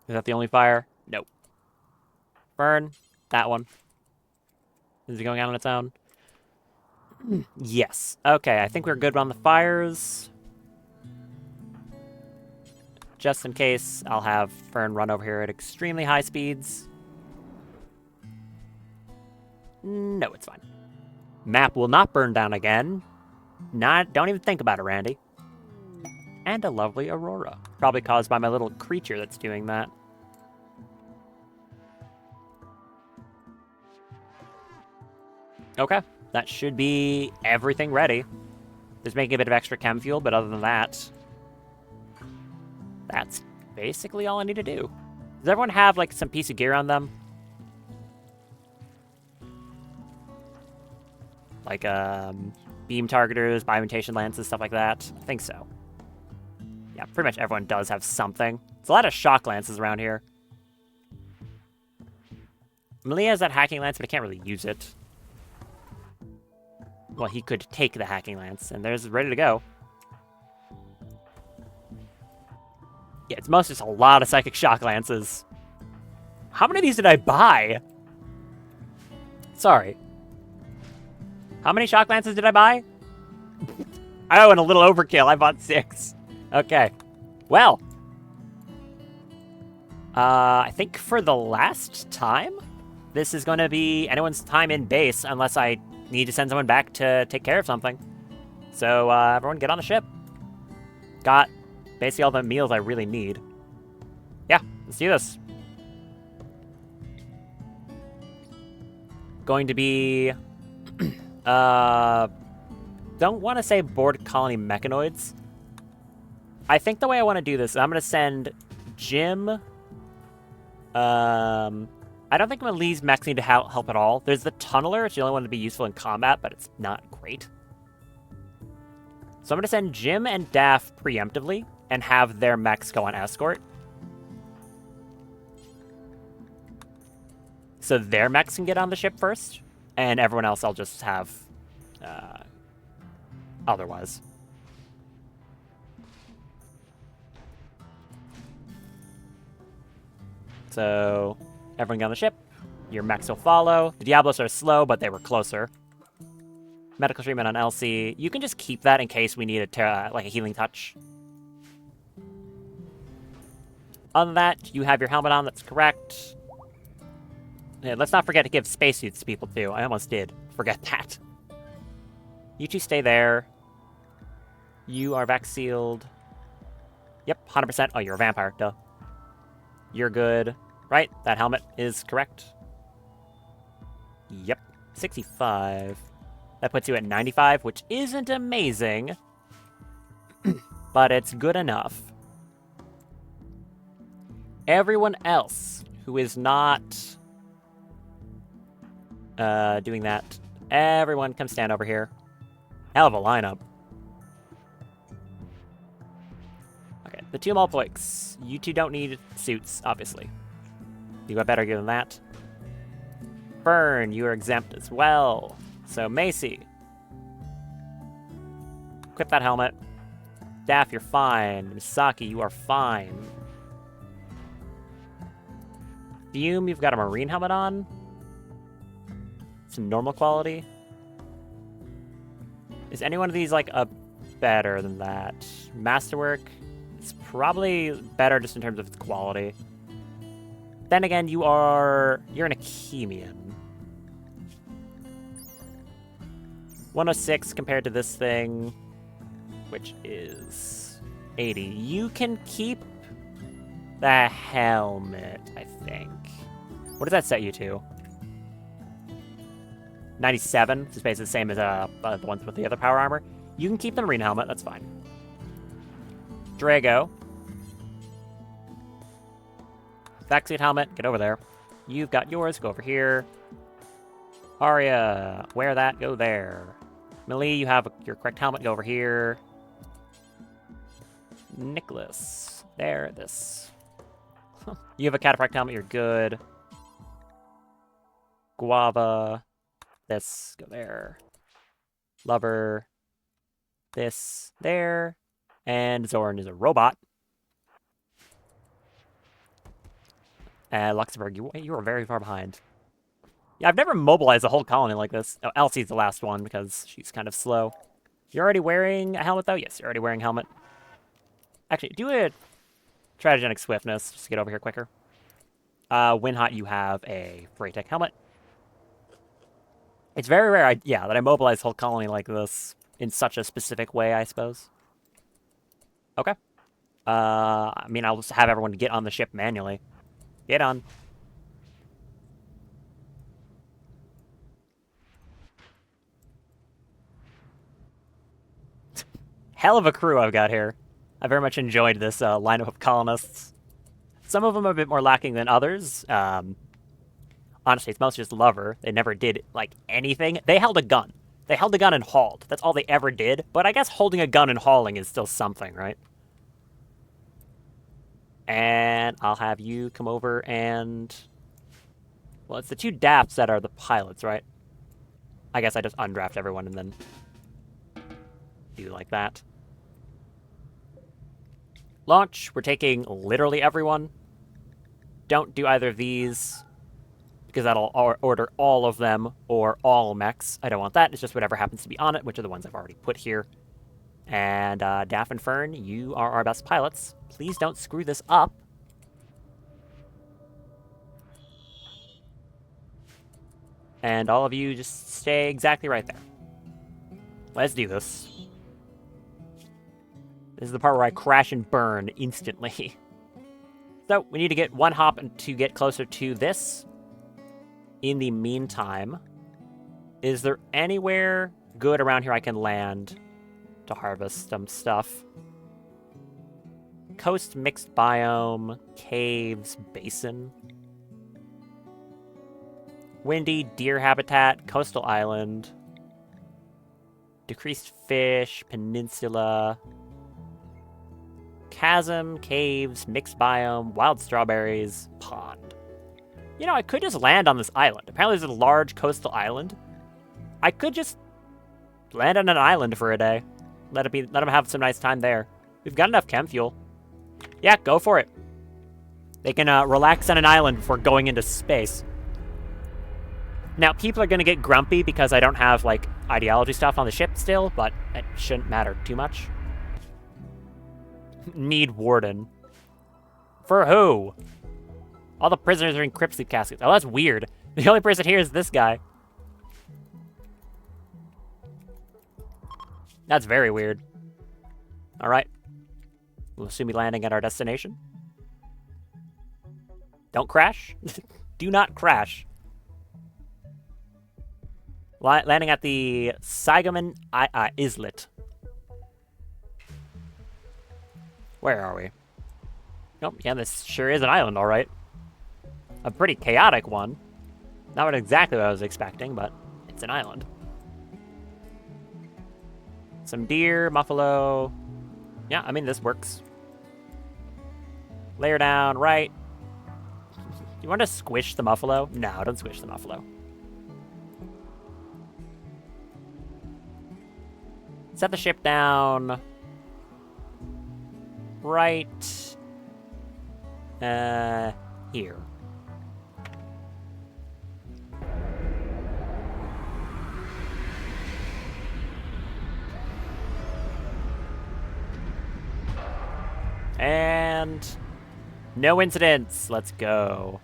Is that the only fire? Nope. Burn, that one. Is it going out on its own? Yes. Okay, I think we're good on the fires. Just in case, I'll have Fern run over here at extremely high speeds. No, it's fine. Map will not burn down again. Don't even think about it, Randy. And a lovely aurora. Probably caused by my little creature that's doing that. Okay, that should be everything ready. Just making a bit of extra chem fuel, but other than that, that's basically all I need to do. Does everyone have, like, some piece of gear on them? Like, beam targeters, biomutation lances, stuff like that? I think so. Yeah, pretty much everyone does have something. There's a lot of shock lances around here. Malia has that hacking lance, but I can't really use it. Well, he could take the hacking lance, and there's ready to go. Yeah, it's mostly just a lot of psychic shock lances. How many of these did I buy? Sorry. How many shock lances did I buy? Oh, and a little overkill. I bought 6. Okay. Well. I think for the last time, this is going to be anyone's time in base unless I need to send someone back to take care of something. So, everyone get on the ship. Got basically all the meals I really need. Yeah, let's do this. Going to be... don't want to say board colony mechanoids. I think the way I want to do this is I'm going to send Jim... I don't think Malee's mechs need to help at all. There's the Tunneler. It's the only one to be useful in combat, but it's not great. So I'm going to send Jim and Daff preemptively and have their mechs go on escort. So their mechs can get on the ship first, and everyone else I'll just have otherwise. So, everyone get on the ship. Your mechs will follow. The Diablos are slow, but they were closer. Medical treatment on Elsie. You can just keep that in case we need like a healing touch. Other than that, you have your helmet on. That's correct. Yeah, let's not forget to give spacesuits to people, too. I almost did forget that. You two stay there. You are vac-sealed. Yep, 100%. Oh, you're a vampire. Duh. You're good. Right, that helmet is correct. Yep, 65. That puts you at 95, which isn't amazing. But it's good enough. Everyone else who is not doing that, everyone come stand over here. Hell of a lineup. Okay, the two Malpoiks. You two don't need suits, obviously. You got better gear than that. Fern, you are exempt as well. So, Macy. Equip that helmet. Daff, you're fine. Misaki, you are fine. Fume, you've got a marine helmet on. Some normal quality. Is any one of these, like, a better than that? Masterwork, it's probably better just in terms of its quality. Then again, you're an Achemian. 106 compared to this thing, which is 80. You can keep the helmet, I think. What does that set you to? 97, which is basically the same as the ones with the other power armor. You can keep the marine helmet, that's fine. Drago. Vac-suit helmet, get over there. You've got yours, go over here. Arya, wear that, go there. Melee, you have your correct helmet, go over here. Nicholas, there, this. You have a cataphract helmet, you're good. Guava, this, go there. Lover, this, there. And Zorn is a robot. Luxembourg, you are very far behind. Yeah, I've never mobilized a whole colony like this. Oh, Elsie's the last one because she's kind of slow. You're already wearing a helmet, though? Yes, you're already wearing a helmet. Actually, do a Strategenic Swiftness, just to get over here quicker. Winhot, you have a Freitech helmet. It's very rare, that I mobilize a whole colony like this in such a specific way, I suppose. Okay. I mean, I'll just have everyone get on the ship manually. Get on. Hell of a crew I've got here. I very much enjoyed this lineup of colonists. Some of them are a bit more lacking than others. Honestly, it's mostly just Lover. They never did, like, anything. They held a gun. They held a gun and hauled. That's all they ever did. But I guess holding a gun and hauling is still something, right? And I'll have you come over and... Well, it's the two Dafts that are the pilots, right? I guess I just undraft everyone and then do like that. Launch. We're taking literally everyone. Don't do either of these, because that'll order all of them or all mechs. I don't want that. It's just whatever happens to be on it, which are the ones I've already put here. And Daff and Fern, you are our best pilots. Please don't screw this up. And all of you just stay exactly right there. Let's do this. This is the part where I crash and burn instantly. So, we need to get one hop to get closer to this. In the meantime, is there anywhere good around here I can land to harvest some stuff? Coast mixed biome, caves, basin. Windy, deer habitat, coastal island. Decreased fish, peninsula. Chasm, caves, mixed biome, wild strawberries, pond. You know, I could just land on this island. Apparently there's a large coastal island. I could just land on an island for a day. Let them have some nice time there. We've got enough chem fuel. Yeah, go for it. They can relax on an island before going into space. Now, people are going to get grumpy because I don't have, like, ideology stuff on the ship still, but it shouldn't matter too much. Need warden. For who? All the prisoners are in crypt sleep caskets. Oh, that's weird. The only person here is this guy. That's very weird. Alright. We'll soon be landing at our destination. Don't crash. Do not crash. Landing at the Saigaman Islet. Where are we? Oh, yeah, this sure is an island, all right. A pretty chaotic one. Not exactly what I was expecting, but it's an island. Some deer, buffalo. Yeah, I mean, this works. Layer down, right. You want to squish the buffalo? No, don't squish the buffalo. Set the ship down right here. And no incidents. Let's go.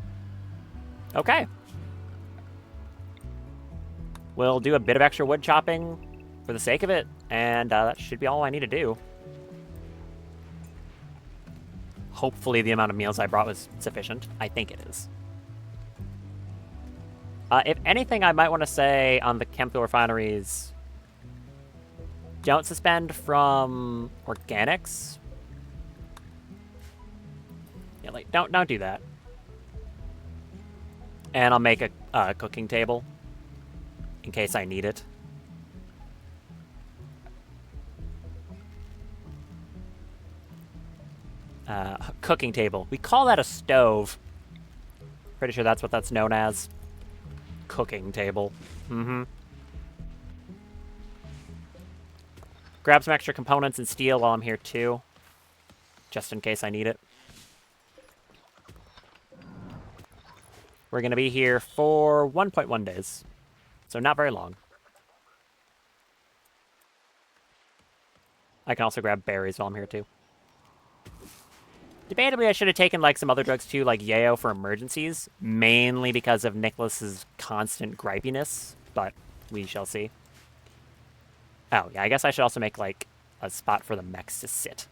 Okay. We'll do a bit of extra wood chopping for the sake of it, and that should be all I need to do. Hopefully the amount of meals I brought was sufficient. I think it is. If anything, I might want to say on the chemical refineries, don't suspend from organics. Yeah, like don't do that. And I'll make a cooking table in case I need it. Cooking table. We call that a stove. Pretty sure that's what that's known as. Cooking table. Mm-hmm. Grab some extra components and steel while I'm here too. Just in case I need it. We're going to be here for 1.1 days. So not very long. I can also grab berries while I'm here too. Debatably, I should have taken like some other drugs too, like yayo for emergencies, mainly because of Nicholas's constant gripiness, but we shall see. Oh, yeah, I guess I should also make like a spot for the mechs to sit.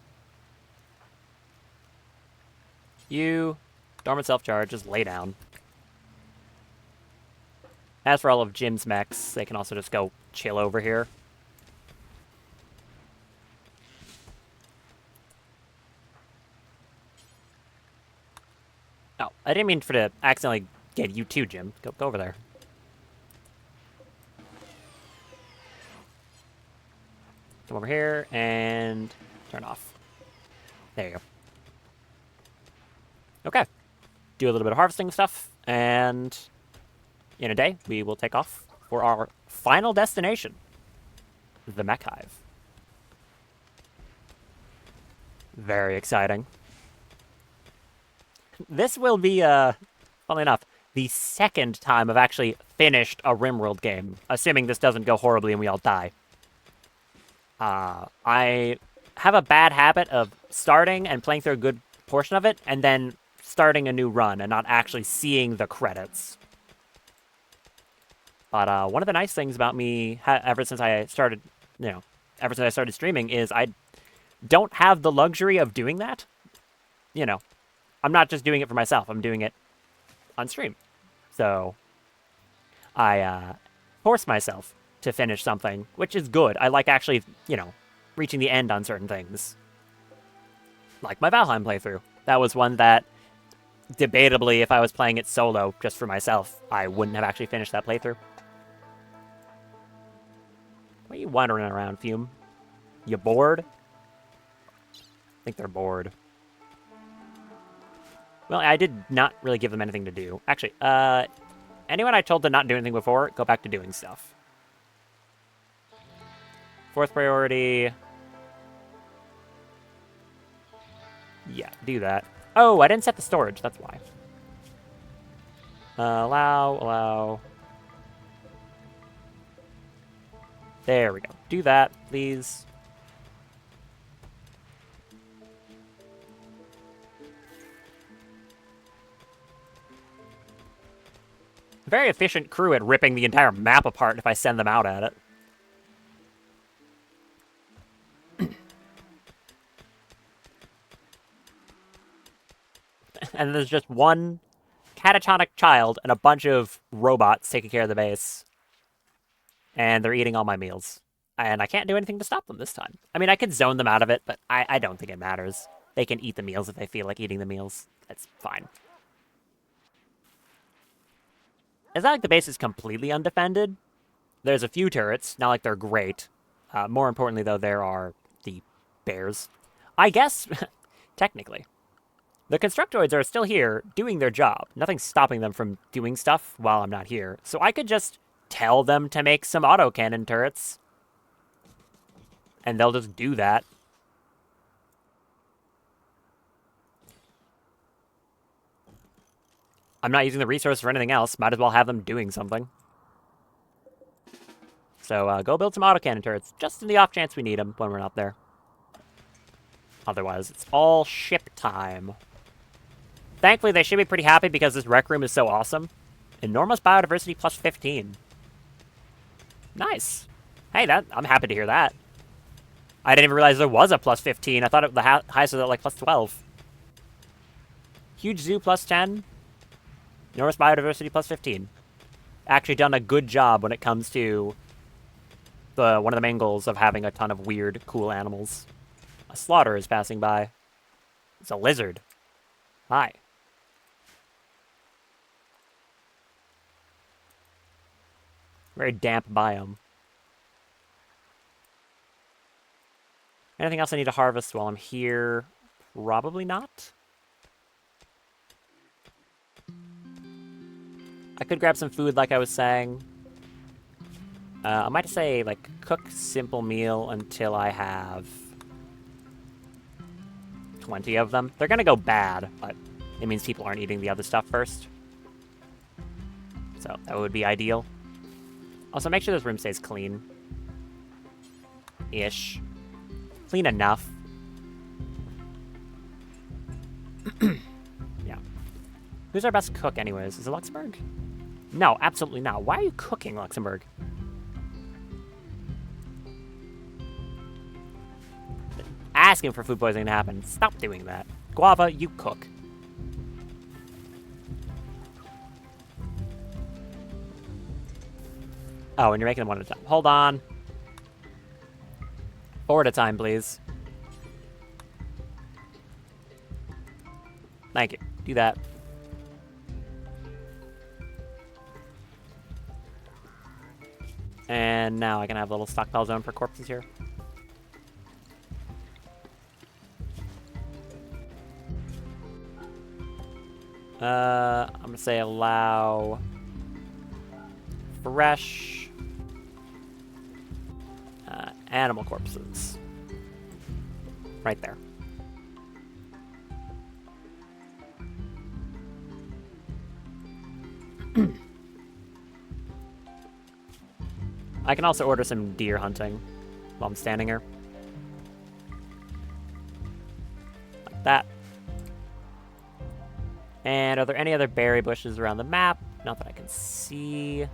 You, dormant self-charge, just lay down. As for all of Jim's mechs, they can also just go chill over here. Oh, I didn't mean to accidentally get you too, Jim. Go over there. Come over here and turn off. There you go. Okay. Do a little bit of harvesting stuff, and in a day, we will take off for our final destination, the Mechhive. Very exciting. This will be, funnily enough, the second time I've actually finished a Rimworld game, assuming this doesn't go horribly and we all die. I have a bad habit of starting and playing through a good portion of it, and then starting a new run and not actually seeing the credits. But one of the nice things about me, ever since I started streaming, is I don't have the luxury of doing that. You know, I'm not just doing it for myself. I'm doing it on stream. So I force myself to finish something, which is good. I like actually, reaching the end on certain things. Like my Valheim playthrough. That was one that, debatably, if I was playing it solo, just for myself, I wouldn't have actually finished that playthrough. Why are you wandering around, Fume? You bored? I think they're bored. Well, I did not really give them anything to do. Actually, anyone I told to not do anything before, go back to doing stuff. Fourth priority. Yeah, do that. Oh, I didn't set the storage, that's why. Allow. There we go. Do that, please. Very efficient crew at ripping the entire map apart if I send them out at it. And there's just one catatonic child and a bunch of robots taking care of the base. And they're eating all my meals. And I can't do anything to stop them this time. I mean, I could zone them out of it, but I don't think it matters. They can eat the meals if they feel like eating the meals. That's fine. It's not like the base is completely undefended. There's a few turrets, not like they're great. More importantly, though, there are the bears. I guess, technically. The Constructoids are still here, doing their job. Nothing's stopping them from doing stuff while I'm not here. So I could just tell them to make some autocannon turrets. And they'll just do that. I'm not using the resource for anything else. Might as well have them doing something. So go build some autocannon turrets, just in the off chance we need them when we're not there. Otherwise, it's all ship time. Thankfully, they should be pretty happy because this rec room is so awesome. Enormous biodiversity plus 15. Nice. Hey, I'm happy to hear that. I didn't even realize there was a plus 15. I thought the highest was at like plus 12. Huge zoo plus 10. Enormous biodiversity plus 15. Actually done a good job when it comes to one of the main goals of having a ton of weird, cool animals. A slaughter is passing by. It's a lizard. Hi. Very damp biome. Anything else I need to harvest while I'm here? Probably not. I could grab some food like I was saying. I might say, like, cook simple meal until I have 20 of them. They're gonna go bad, but it means people aren't eating the other stuff first. So that would be ideal. Also, make sure this room stays clean. Ish. Clean enough. Yeah. Who's our best cook anyways? Is it Luxembourg? No, absolutely not. Why are you cooking, Luxembourg? Asking for food poisoning to happen. Stop doing that. Guava, you cook. Oh, and you're making them one at a time. Hold on. 4 at a time, please. Thank you. Do that. And now I can have a little stockpile zone for corpses here. I'm gonna say allow fresh animal corpses. Right there. I can also order some deer hunting while I'm standing here. Like that. And are there any other berry bushes around the map? Not that I can see.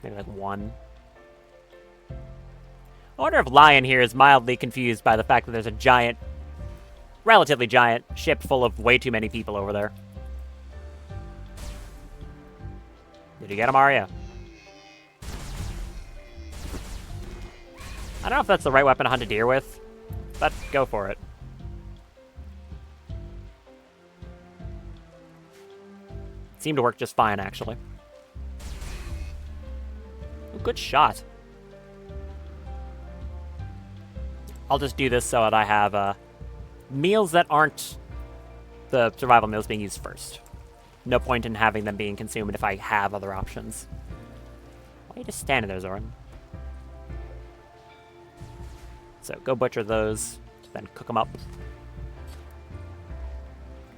Maybe like one. I wonder if Lion here is mildly confused by the fact that there's a giant, relatively giant, ship full of way too many people over there. Did you get him, Arya? I don't know if that's the right weapon to hunt a deer with, but go for it. Seemed to work just fine, actually. Ooh, good shot. I'll just do this so that I have meals that aren't the survival meals being used first. No point in having them being consumed if I have other options. Why are you just standing there, Zoran? So go butcher those, then cook them up.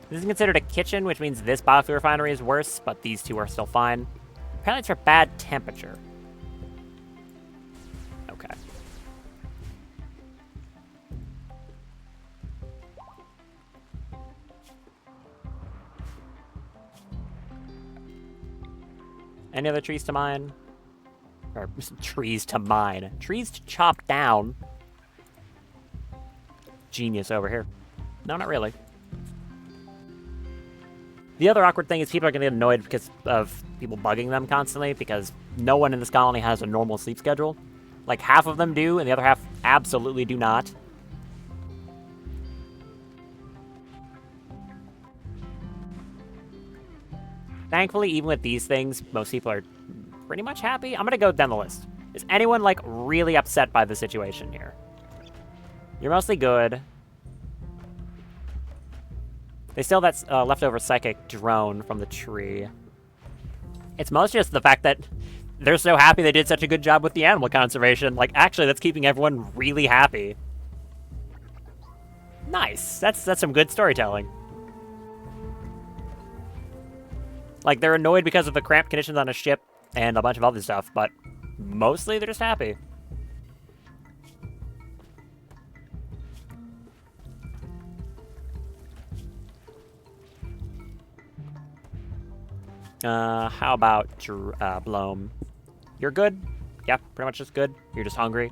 This is considered a kitchen, which means this biofuel refinery is worse, but these two are still fine. Apparently it's for bad temperature. Okay. Any other trees to mine? Or trees to mine. Trees to chop down. Genius over here. No, not really. The other awkward thing is people are going to get annoyed because of people bugging them constantly, because no one in this colony has a normal sleep schedule. Like, half of them do, and the other half absolutely do not. Thankfully, even with these things, most people are pretty much happy. I'm going to go down the list. Is anyone, like, really upset by the situation here? You're mostly good. They still have that leftover psychic drone from the tree. It's mostly just the fact that they're so happy they did such a good job with the animal conservation. Like, actually, that's keeping everyone really happy. Nice. That's some good storytelling. Like, they're annoyed because of the cramped conditions on a ship and a bunch of other stuff, but mostly they're just happy. How about Bloom? You're good? Yeah, pretty much just good. You're just hungry.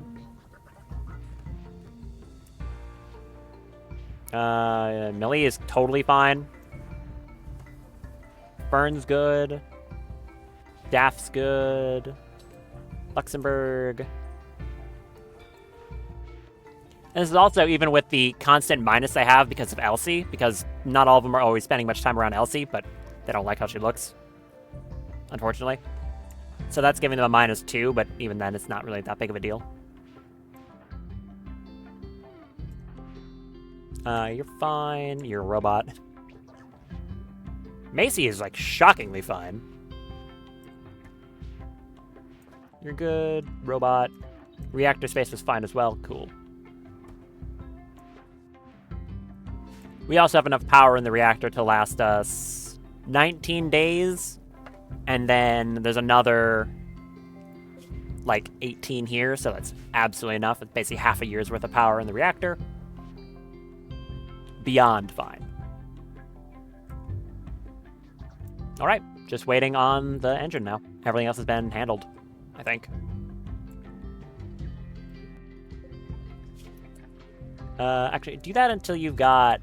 Millie is totally fine. Fern's good. Daph's good. Luxembourg. And this is also even with the constant minus I have because of Elsie, because not all of them are always spending much time around Elsie, but they don't like how she looks, unfortunately. So that's giving them a -2, but even then it's not really that big of a deal. You're fine. You're a robot. Macy is, like, shockingly fine. You're good. Robot. Reactor space was fine as well. Cool. We also have enough power in the reactor to last us 19 days. And then there's another, like, 18 here, so that's absolutely enough. It's basically half a year's worth of power in the reactor. Beyond fine. Alright, just waiting on the engine now. Everything else has been handled, I think. Actually, do that until you've got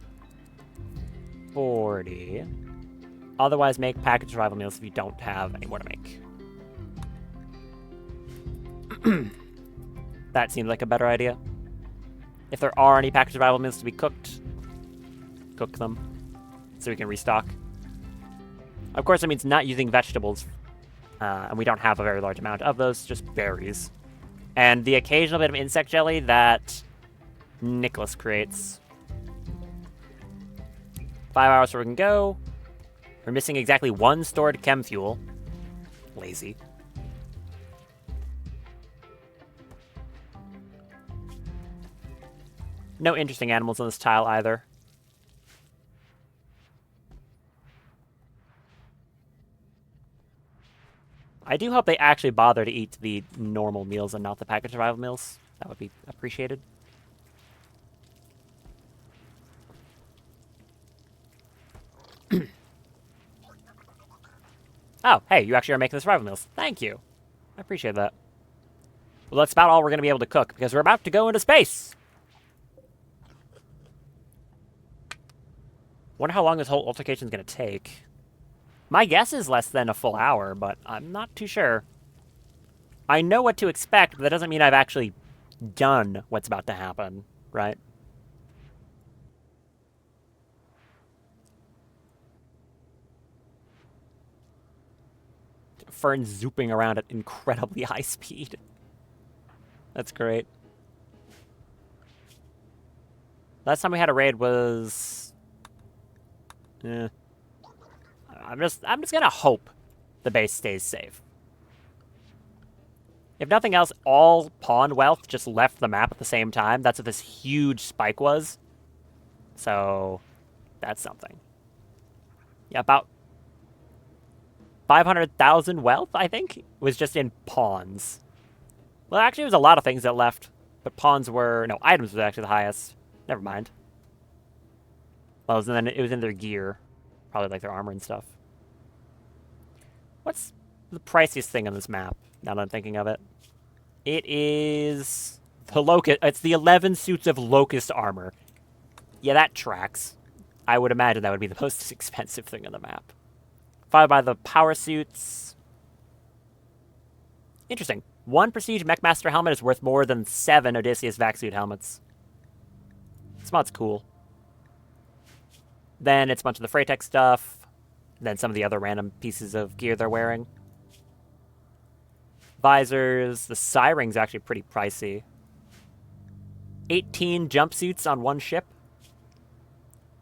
40. Otherwise, make packaged survival meals if you don't have any more to make. That seems like a better idea. If there are any packaged survival meals to be cooked, cook them so we can restock. Of course, it means not using vegetables, and we don't have a very large amount of those, just berries. And the occasional bit of insect jelly that Nicholas creates. 5 hours so we can go. We're missing exactly 1 stored chem fuel. Lazy. No interesting animals on this tile either. I do hope they actually bother to eat the normal meals and not the packaged survival meals. That would be appreciated. Oh, hey, you actually are making the survival meals. Thank you. I appreciate that. Well, that's about all we're going to be able to cook, because we're about to go into space! Wonder how long this whole altercation is going to take. My guess is less than a full hour, but I'm not too sure. I know what to expect, but that doesn't mean I've actually done what's about to happen, right? Fern's zooping around at incredibly high speed. That's great. Last time we had a raid was... I'm just gonna hope the base stays safe. If nothing else, all pawn wealth just left the map at the same time. That's what this huge spike was. So, that's something. Yeah, about 500,000 wealth, I think, was just in pawns. Well, actually, it was a lot of things that left, but pawns were... No, items was actually the highest. Never mind. Well, it was in their gear. Probably like their armor and stuff. What's the priciest thing on this map, now that I'm thinking of it? It is... the Locust... It's the 11 suits of Locust armor. Yeah, that tracks. I would imagine that would be the most expensive thing on the map. Followed by the power suits. Interesting. 1 Prestige Mechmaster helmet is worth more than 7 Odysseus vac suit helmets. This mod's cool. Then it's a bunch of the Freitech stuff. Then some of the other random pieces of gear they're wearing. Visors. The Psyring's actually pretty pricey. 18 jumpsuits on 1 ship.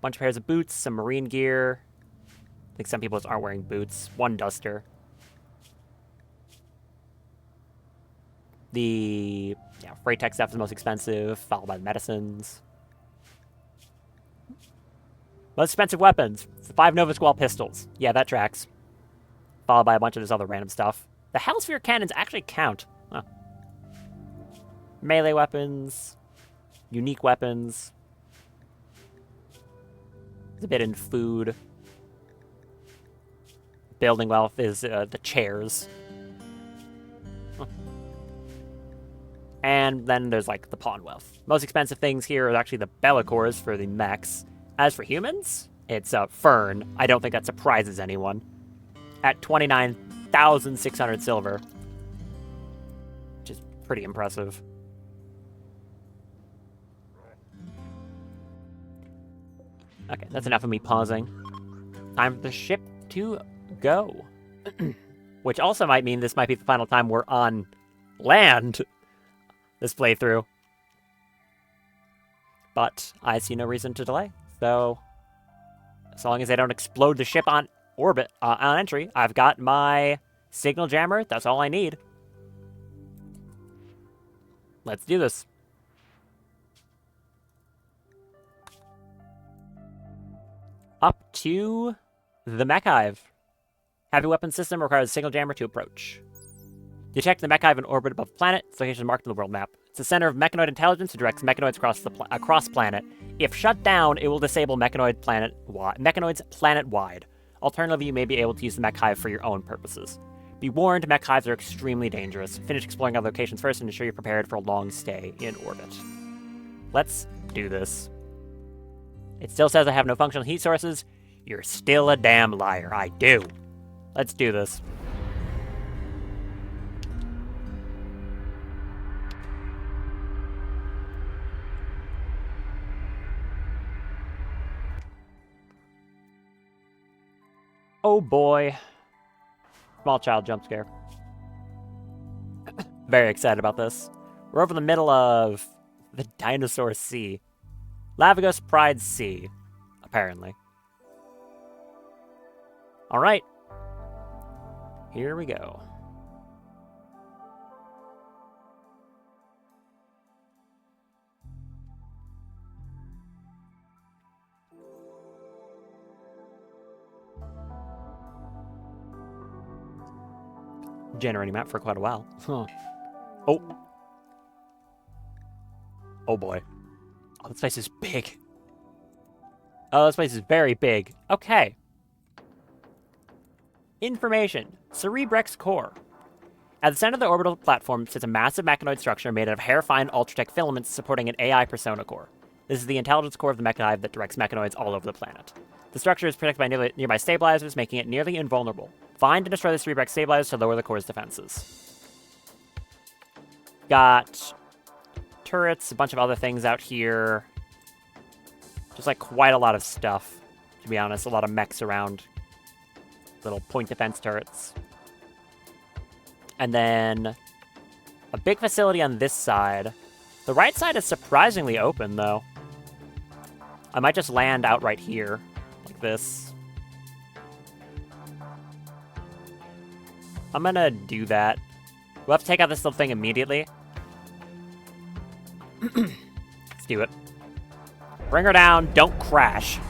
Bunch of pairs of boots, some marine gear. I think some people just aren't wearing boots. 1 duster. The Freitech stuff is the most expensive, followed by the medicines. Most expensive weapons. It's the 5 Nova Squall pistols. Yeah, that tracks. Followed by a bunch of this other random stuff. The Hellsphere cannons actually count. Huh. Melee weapons. Unique weapons. There's a bit in food. Building wealth is the chairs. Huh. And then there's, like, the pawn wealth. Most expensive things here are actually the Bellicores for the mechs. As for humans, it's Fern. I don't think that surprises anyone. At 29,600 silver. Which is pretty impressive. Okay, that's enough of me pausing. Time for the ship to go. Which also might mean this might be the final time we're on land this playthrough. But I see no reason to delay. So, as long as they don't explode the ship on orbit, on entry, I've got my signal jammer. That's all I need. Let's do this. Up to the Mechhive. Heavy weapon system requires a signal jammer to approach. Detect the Mechhive in orbit above the planet. Its location is marked in the world map. It's the center of mechanoid intelligence. It directs mechanoids across planet. If shut down, it will disable mechanoids planet-wide. Alternatively, you may be able to use the Mechhive for your own purposes. Be warned, Mechhives are extremely dangerous. Finish exploring other locations first and ensure you're prepared for a long stay in orbit. Let's do this. It still says I have no functional heat sources. You're still a damn liar. I do. Let's do this. Oh boy. Small child jump scare. Very excited about this. We're over the middle of the Dinosaur Sea. Lavagos Pride Sea, apparently. Alright. Here we go. Generating map for quite a while. Huh. Oh. Oh boy. Oh, this place is big. Oh, this place is very big. Okay. Information. Cerebrex core. At the center of the orbital platform sits a massive mechanoid structure made out of hair-fine Ultratech filaments supporting an AI persona core. This is the intelligence core of the Mechhive that directs mechanoids all over the planet. The structure is protected by nearby stabilizers, making it nearly invulnerable. Find and destroy the Cerebrex stabilizers to lower the core's defenses. Got turrets, a bunch of other things out here. Just like quite a lot of stuff, to be honest. A lot of mechs around. Little point defense turrets. And then a big facility on this side. The right side is surprisingly open, though. I might just land out right here, like this. I'm gonna do that. We'll have to take out this little thing immediately. Let's do it. Bring her down, don't crash.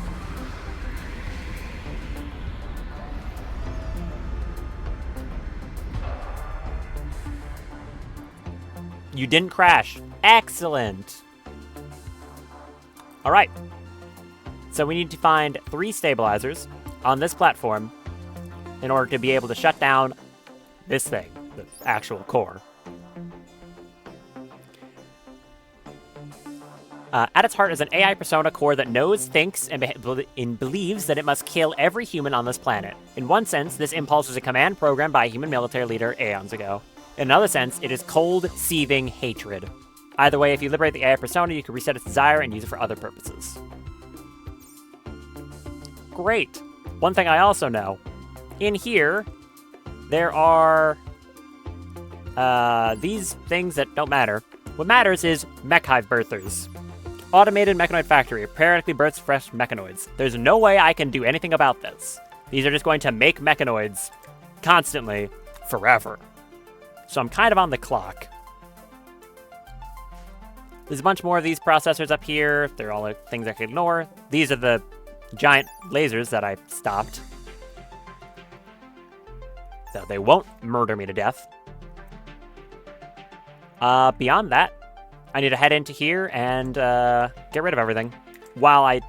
You didn't crash. Excellent. All right. So we need to find 3 stabilizers on this platform in order to be able to shut down this thing, the actual core. At its heart is an AI persona core that knows, thinks, and believes that it must kill every human on this planet. In one sense, this impulse was a command programmed by a human military leader aeons ago. In another sense, it is cold, seething hatred. Either way, if you liberate the AI persona, you can reset its desire and use it for other purposes. Great. One thing I also know. In here, there are these things that don't matter. What matters is Mechhive birthers. Automated mechanoid factory periodically births fresh mechanoids. There's no way I can do anything about this. These are just going to make mechanoids constantly, forever. So I'm kind of on the clock. There's a bunch more of these processors up here. They're all things I can ignore. These are the giant lasers that I stopped. So they won't murder me to death. Beyond that, I need to head into here and get rid of everything. While I,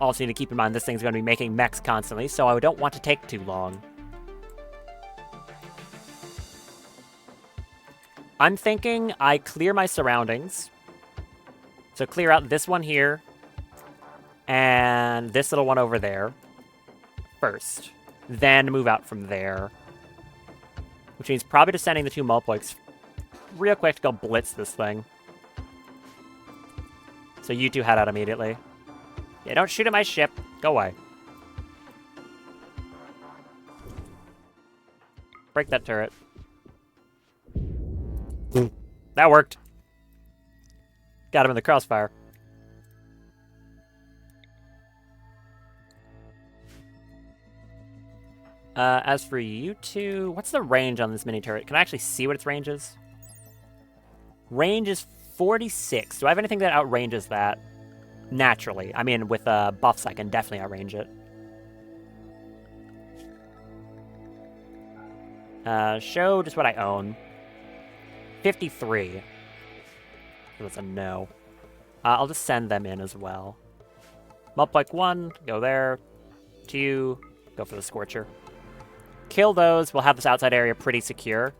also need to keep in mind this thing's going to be making mechs constantly, so I don't want to take too long. I'm thinking I clear my surroundings. So clear out this one here, and this little one over there first. Then move out from there. Which means probably just sending the 2 Mulpoiks real quick to go blitz this thing. So you 2 head out immediately. Yeah, don't shoot at my ship. Go away. Break that turret. That worked. Got him in the crossfire. As for you 2, what's the range on this mini turret? Can I actually see what its range is? Range is 46. Do I have anything that outranges that? Naturally. I mean, with buffs, I can definitely outrange it. Show just what I own. 53. That's a no. I'll just send them in as well. Mulpoik 1, go there. 2, go for the Scorcher. Kill those. We'll have this outside area pretty secure.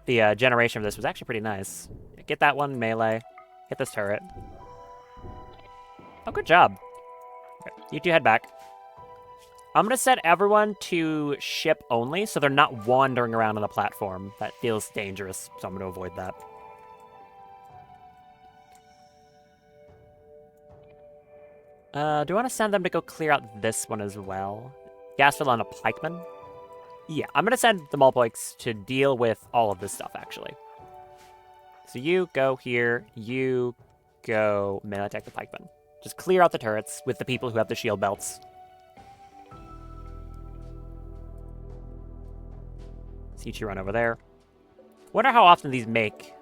The generation of this was actually pretty nice. Get that one, melee. Hit this turret. Oh, good job. Okay, you 2 head back. I'm going to set everyone to ship only, so they're not wandering around on the platform. That feels dangerous, so I'm going to avoid that. Do I want to send them to go clear out this one as well? Gasfil on a pikeman? Yeah, I'm going to send the Mulpoiks to deal with all of this stuff, actually. So you go here, you go melee attack the pikeman. Just clear out the turrets with the people who have the shield belts. So you 2 run over there. Wonder how often these make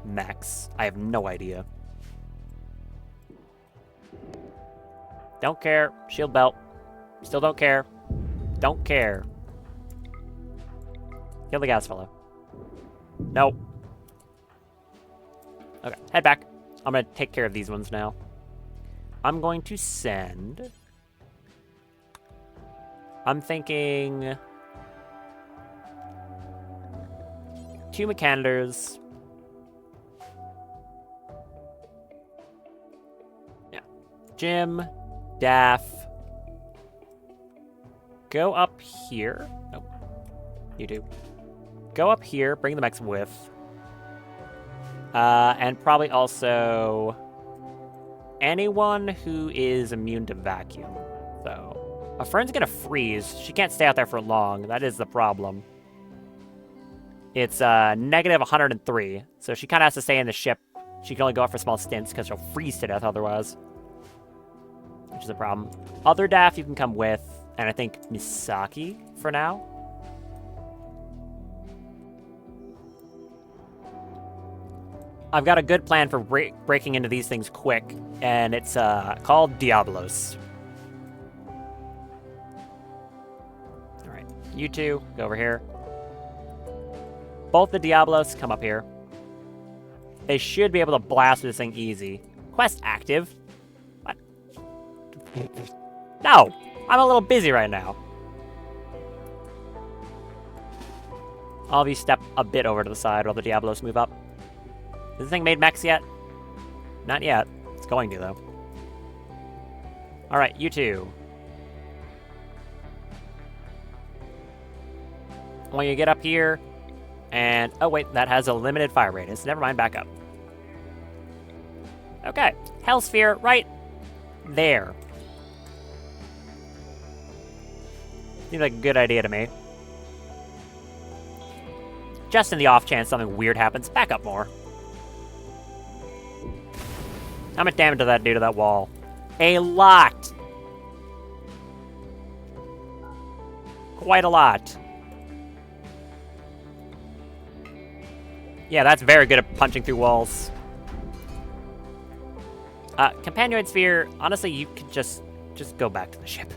mechs. I have no idea. Don't care. Shield belt. Still don't care. Don't care. Kill the gas fellow. Nope. Okay, head back. I'm going to take care of these ones now. I'm going to send... I'm thinking... 2 Mechanitors. Yeah. Jim, Daff. Go up here. Oh, you do. Go up here, bring the mechs with. And probably also anyone who is immune to vacuum. So, a friend's gonna freeze. She can't stay out there for long. That is the problem. It's negative 103, so she kind of has to stay in the ship. She can only go out for small stints because she'll freeze to death otherwise. Which is a problem. Other Daff you can come with, and I think Misaki for now. I've got a good plan for breaking into these things quick, and it's called Diablos. Alright, you 2, go over here. both the Diablos come up here. They should be able to blast this thing easy. Quest active? What? No! I'm a little busy right now. All of you step a bit over to the side while the Diablos move up. Has this thing made mechs yet? Not yet. It's going to, though. Alright, you two. When you get up here, and... oh, wait, that has a limited fire radius. Never mind, back up. Okay. Hellsphere right there. Seems like a good idea to me. Just in the off chance something weird happens, back up more. How much damage did that do to that wall? A lot! Quite a lot. Yeah, that's very good at punching through walls. Companion Sphere, honestly, you could just go back to the ship.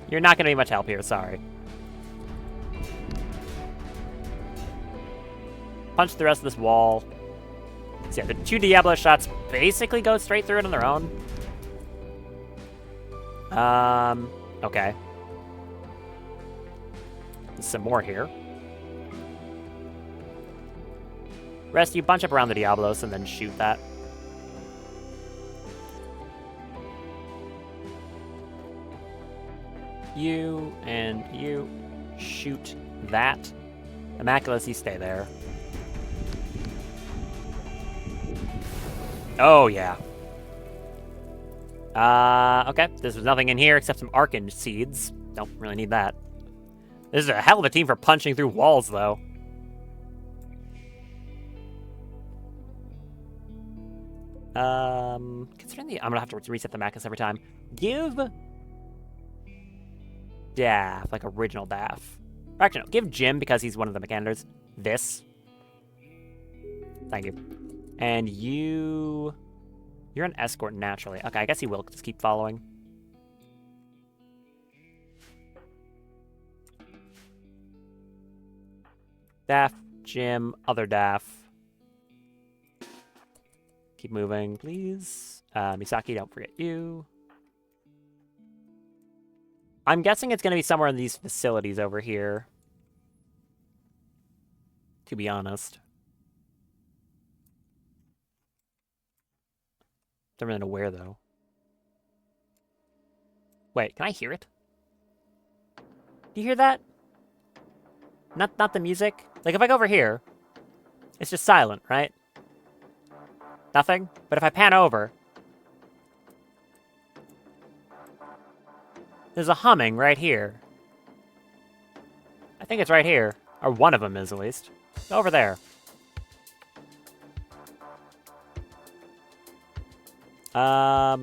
You're not going to be much help here, sorry. Punch the rest of this wall. So yeah, the 2 Diablo shots basically go straight through it on their own. Okay. There's some more here. Rest, you bunch up around the Diablos and then shoot that. You and you shoot that. Immaculous, you stay there. Oh, yeah. Okay. There's nothing in here except some Arcane seeds. Don't really need that. This is a hell of a team for punching through walls, though. Considering I'm gonna have to reset the Macus every time. Give Daff, like original Daff. Or actually, no, give Jim, because he's one of the mechaners, this. Thank you. And you're an escort naturally. Okay, I guess he will just keep following. Daff, Jim, other Daff. Keep moving, please. Misaki, don't forget you. I'm guessing it's going to be somewhere in these facilities over here. To be honest. Don't really know where, though. Wait, can I hear it? Do you hear that? Not the music? Like, if I go over here, it's just silent, right? Nothing? But if I pan over, there's a humming right here. I think it's right here. Or one of them is, at least. Over there.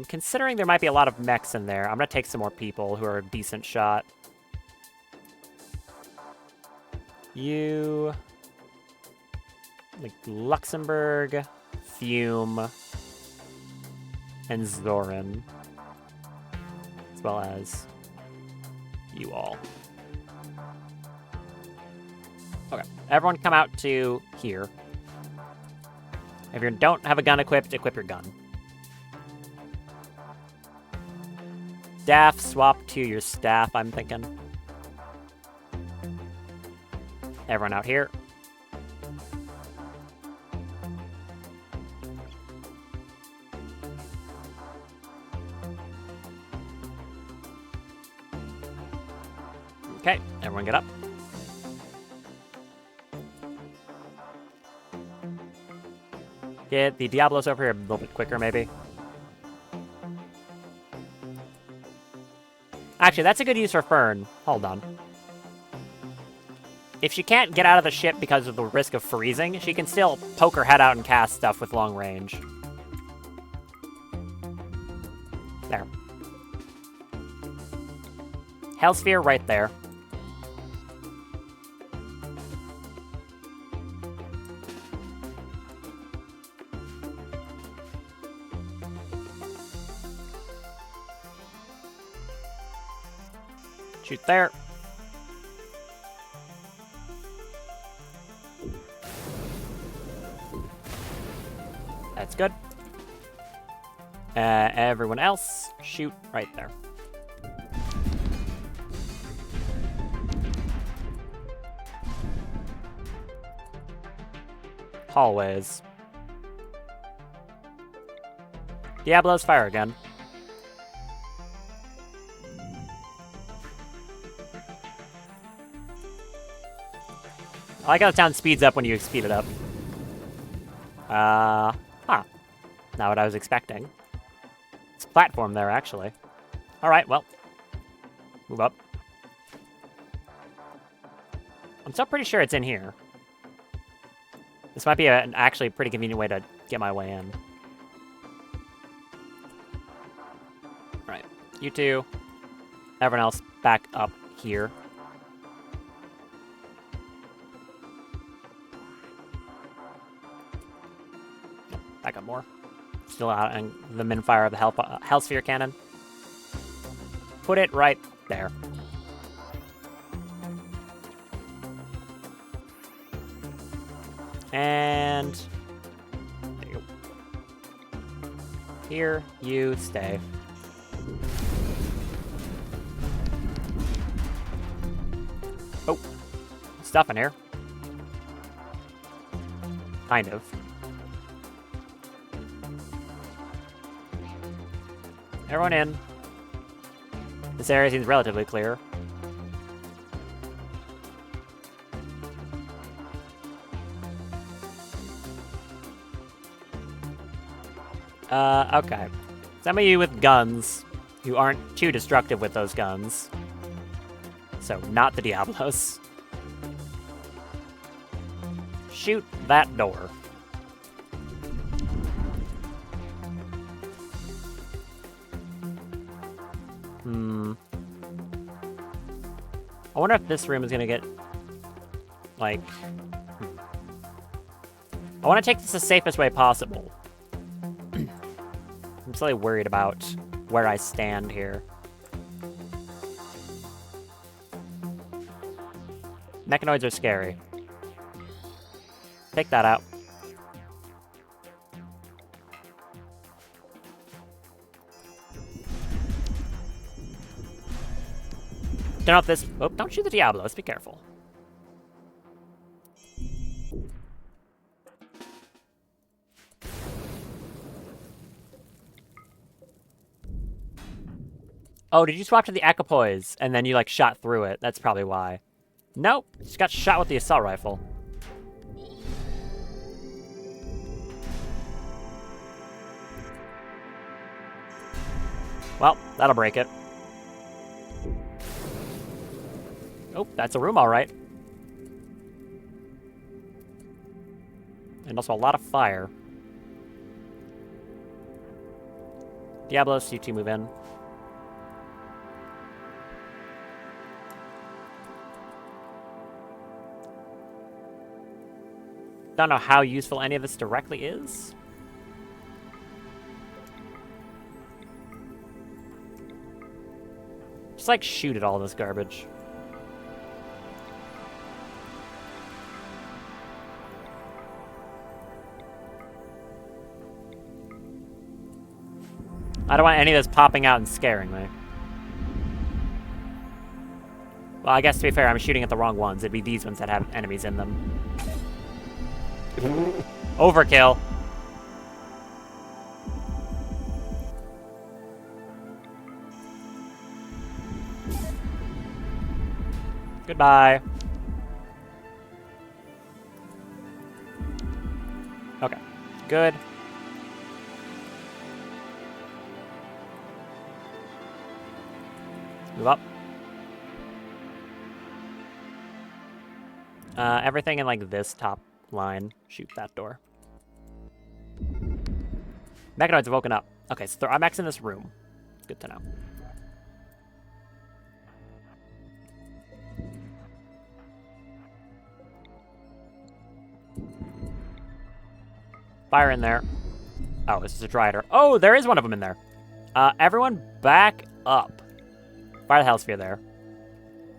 Considering there might be a lot of mechs in there, I'm gonna take some more people who are a decent shot. You... like, Luxembourg, Fume, and Zorin. As well as you all. Okay, everyone come out to here. If you don't have a gun equipped, equip your gun. Staff, swap to your staff, I'm thinking. Everyone out here. Okay, everyone get up. Get the Diablos over here a little bit quicker, maybe. Actually, that's a good use for Fern. Hold on. If she can't get out of the ship because of the risk of freezing, she can still poke her head out and cast stuff with long range. There. Hellsphere right there. Shoot there. good. Everyone else, shoot right there. Hallways. Diablos, fire again. I like how the town speeds up when you speed it up. Huh. Not what I was expecting. It's a platform there, actually. Alright, well. Move up. I'm still pretty sure it's in here. This might be an actually pretty convenient way to get my way in. Right. You two. Everyone else back up here. Back up more. Still out in the minfire of the Hellsphere cannon. Put it right there. And there you go. Here you stay. Oh, stuff in here. Kind of. Everyone in. This area seems relatively clear. Okay. Some of you with guns who aren't too destructive with those guns. So, not the Diablos. Shoot that door. I wonder if this room is gonna get, like... I want to take this the safest way possible. I'm slightly worried about where I stand here. Mechanoids are scary. Take that out. Turn off this. Oh, don't shoot the Diablos. Be careful. Oh, did you swap to the Equipoise and then you like shot through it? That's probably why. Nope, just got shot with the assault rifle. Well, that'll break it. Oh, that's a room, all right. And also a lot of fire. Diablos, you two move in. Don't know how useful any of this directly is. Just like shoot at all this garbage. I don't want any of this popping out and scaring me. Well, I guess to be fair, I'm shooting at the wrong ones. It'd be these ones that have enemies in them. Overkill. Goodbye. Okay. Good. Move up. Everything in like this top line. Shoot that door. Mechanoids have woken up. Okay, so I'm X in this room. Good to know. Fire in there. Oh, this is a Drider. Oh, there is one of them in there. Everyone back up. Fire the Hellsphere there.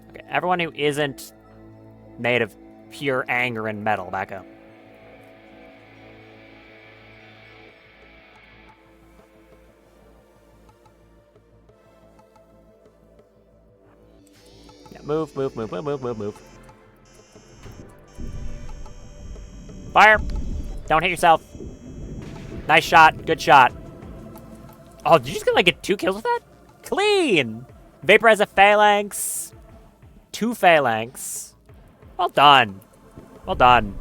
Okay, everyone who isn't made of pure anger and metal, back up. Move, move, move, move, move, move, move. Fire! Don't hit yourself. Nice shot. Good shot. Oh, did you just like get 2 kills with that? Clean! Vaporize a phalanx. 2 phalanx. Well done. Well done.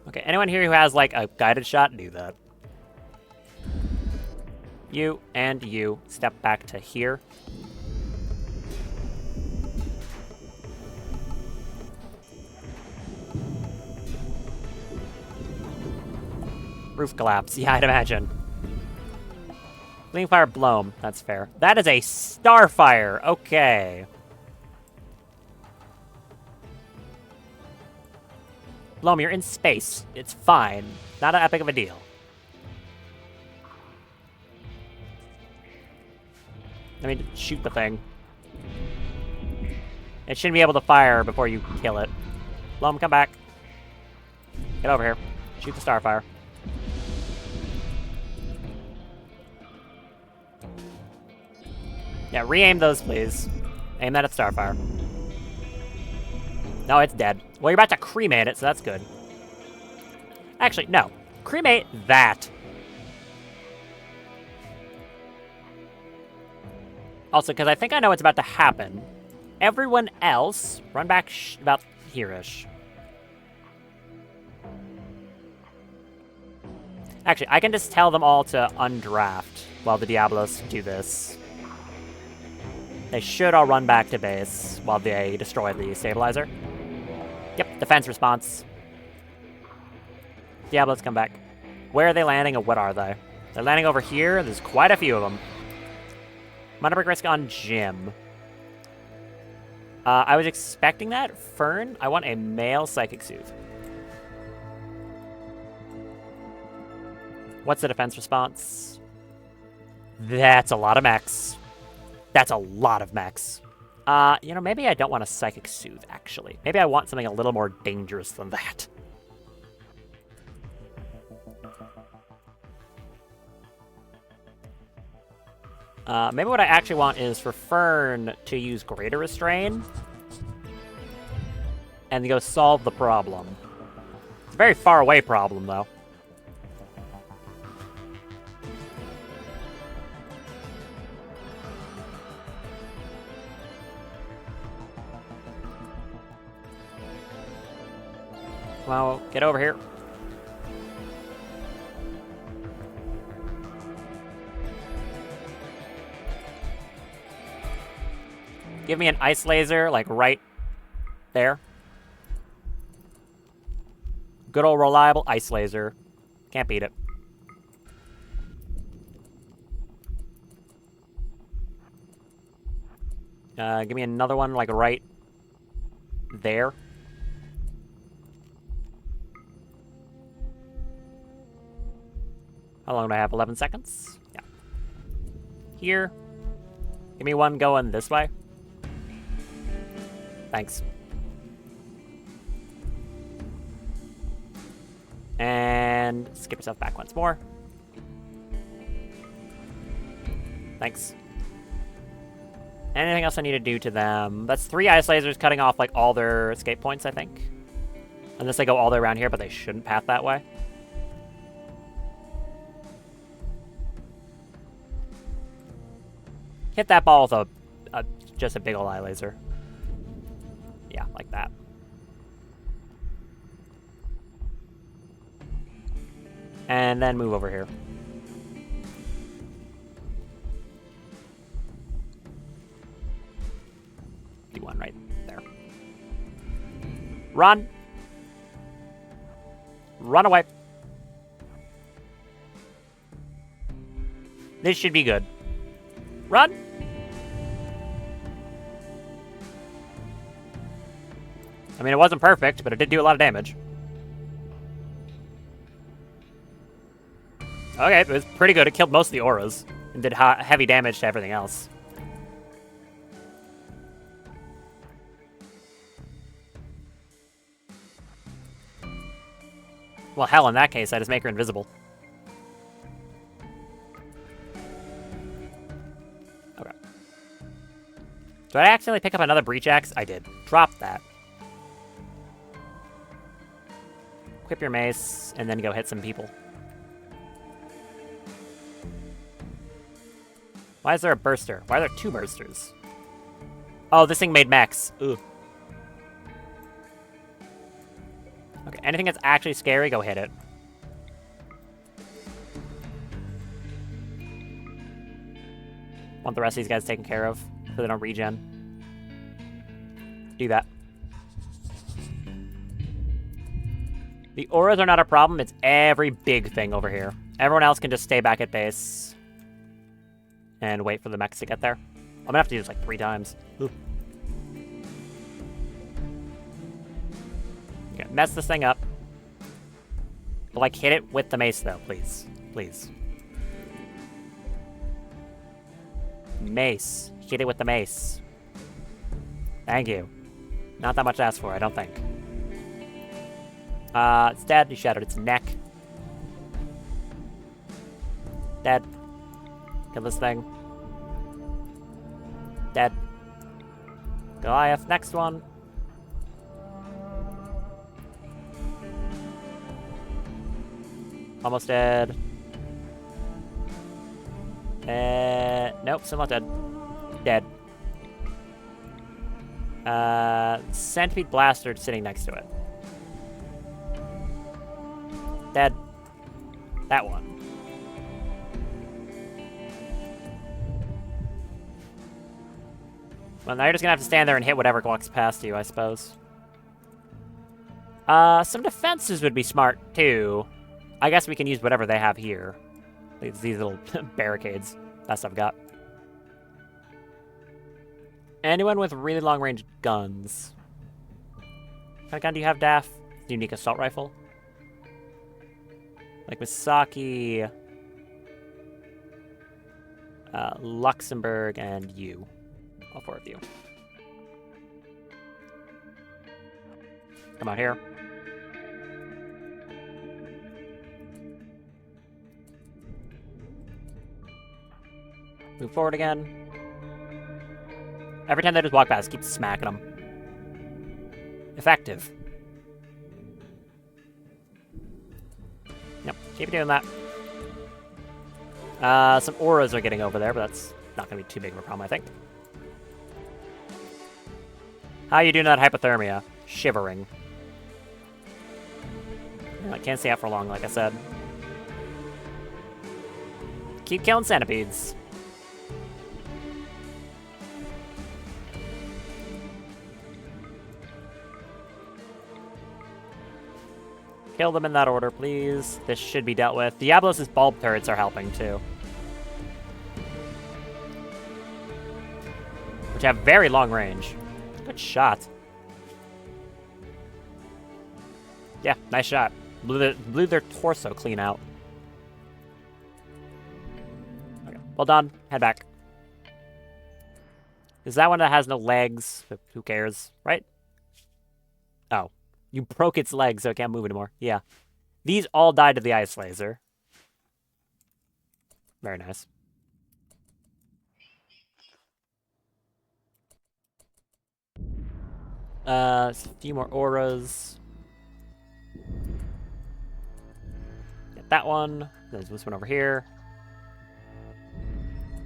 Okay, anyone here who has like a guided shot, do that. You and you step back to here. Roof collapse. Yeah, I'd imagine. Fleeing fire blown. That's fair. That is a starfire. Okay. Bloom, you're in space. It's fine. Not that epic of a deal. I mean, shoot the thing. It shouldn't be able to fire before you kill it. Bloom, come back. Get over here. Shoot the starfire. Yeah, re-aim those, please. Aim that at starfire. No, it's dead. Well, you're about to cremate it, so that's good. Actually, no. Cremate that. Also, because I think I know what's about to happen. Everyone else, run back about here-ish. Actually, I can just tell them all to undraft while the Diablos do this. They should all run back to base while they destroy the stabilizer. Yep, defense response. Diablos, come back. Where are they landing and what are they? They're landing over here. There's quite a few of them. Mana break risk on Jim. I was expecting that. Fern, I want a male Psychic Soothe. What's the defense response? That's a lot of mechs. That's a lot of mechs. You know, maybe I don't want a Psychic Soothe, actually. Maybe I want something a little more dangerous than that. Maybe what I actually want is for Fern to use Greater Restrain and to go solve the problem. It's a very far away problem, though. Well, get over here. Give me an ice laser, like, right there. Good old reliable ice laser. Can't beat it. Give me another one, like, right there. How long do I have? 11 seconds? Yeah. Here. Give me one going this way. Thanks. And skip yourself back once more. Thanks. Anything else I need to do to them? That's 3 ice lasers cutting off like all their escape points, I think. Unless they go all the way around here, but they shouldn't path that way. Hit that ball with just a big ol' eye laser. Yeah, like that. And then move over here. Do one right there. Run! Run away. This should be good. Run! I mean, it wasn't perfect, but it did do a lot of damage. Okay, it was pretty good. It killed most of the auras and did heavy damage to everything else. Well, hell, in that case, I just make her invisible. Did I accidentally pick up another breach axe? I did. Drop that. Equip your mace, and then go hit some people. Why is there a burster? Why are there 2 bursters? Oh, this thing made mechs. Ooh. Okay, anything that's actually scary, go hit it. Want the rest of these guys taken care of so they don't regen. Do that. The auras are not a problem, it's every big thing over here. Everyone else can just stay back at base and wait for the mechs to get there. I'm gonna have to do this like 3 times. Ooh. Okay, mess this thing up. But like hit it with the mace though, please. Please. Mace. Hit it with the mace. Thank you. Not that much to ask for, I don't think. It's dead. You shattered its neck. Dead. Kill this thing. Dead. Goliath. Next one. Almost dead. Nope, still not dead. Dead. Centipede Blaster sitting next to it. Dead. That one. Well, now you're just gonna have to stand there and hit whatever walks past you, I suppose. Some defenses would be smart, too. I guess we can use whatever they have here. These little barricades. That's what I've got. Anyone with really long-range guns? What kind of gun do you have, Daff? Unique assault rifle? Like Misaki, Luxembourg, and you. All 4 of you. Come out here. Move forward again. Every time they just walk past, keep smacking them. Effective. Yep, keep doing that. Some auras are getting over there, but that's not going to be too big of a problem, I think. How you doing that hypothermia? Shivering. Yeah, I can't stay out for long, like I said. Keep killing centipedes. Kill them in that order, please. This should be dealt with. Diablos' bulb turrets are helping, too. Which have very long range. Good shot. Yeah, nice shot. Blew their torso clean out. Okay, well done. Head back. Is that one that has no legs? Who cares, right? Oh. You broke its legs, so it can't move anymore. Yeah. These all died to the ice laser. Very nice. A few more auras. Get that one. There's this one over here.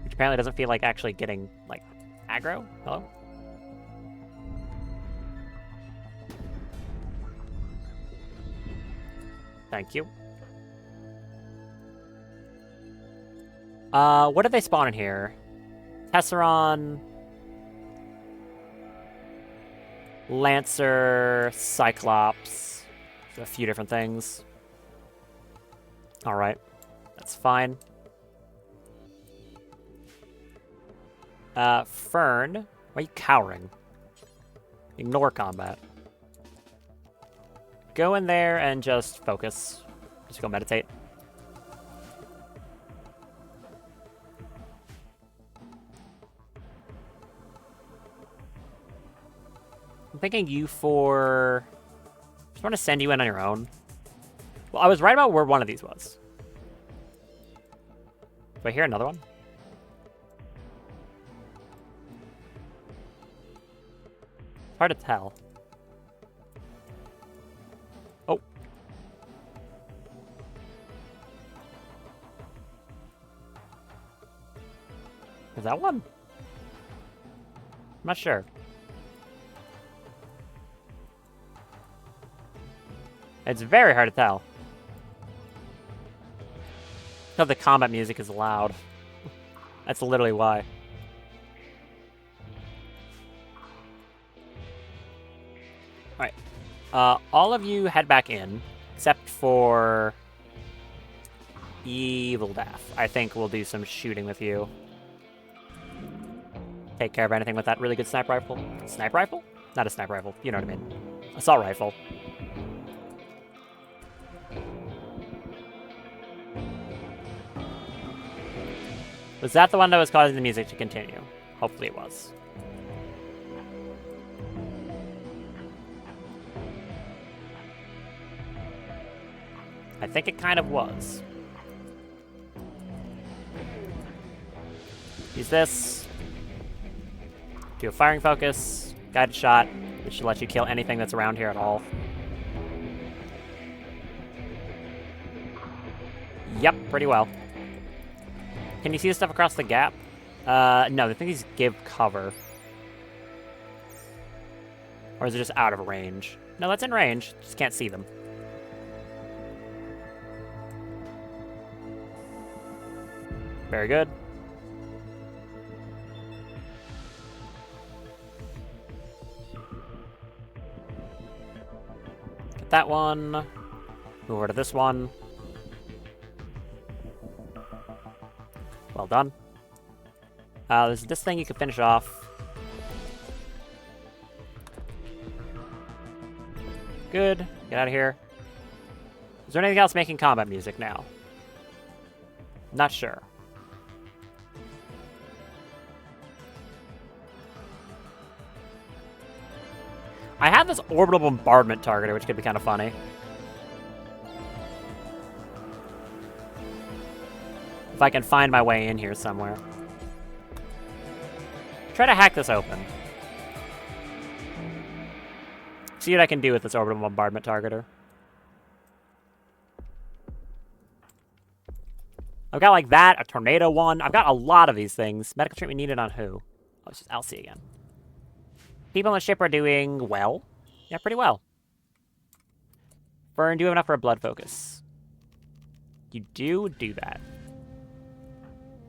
Which apparently doesn't feel like actually getting, like, aggro. Hello? Thank you. What did they spawn in here? Tesseron, Lancer, Cyclops, a few different things. Alright, that's fine. Fern, why are you cowering? Ignore combat. Go in there and just focus. Just go meditate. I'm thinking you for... Just want to send you in on your own. Well, I was right about where one of these was. Do I hear another one? Hard to tell. Oh. Is that one? I'm not sure. It's very hard to tell. Because the combat music is loud. That's literally why. Alright. All of you head back in, except for Evil Daff. I think we'll do some shooting with you. Take care of anything with that really good sniper rifle. Sniper rifle? Not a sniper rifle, you know what I mean. Assault rifle. Was that the one that was causing the music to continue? Hopefully it was. I think it kind of was. Use this. Do a firing focus. Guided shot. Which should let you kill anything that's around here at all. Yep, pretty well. Can you see the stuff across the gap? No, the things give cover. Or is it just out of range? No, that's in range. Just can't see them. Very good. Get that one. Move over to this one. Well done. There's this thing you can finish off. Good. Get out of here. Is there anything else making combat music now? Not sure. I have this orbital bombardment targeter, which could be kind of funny. If I can find my way in here somewhere. Try to hack this open. See what I can do with this orbital bombardment targeter. I've got like that, a tornado one. I've got a lot of these things. Medical treatment needed on who? Oh, it's just Elsie again. People on the ship are doing well. Yeah, pretty well. Fern, do you have enough for a blood focus? You do that.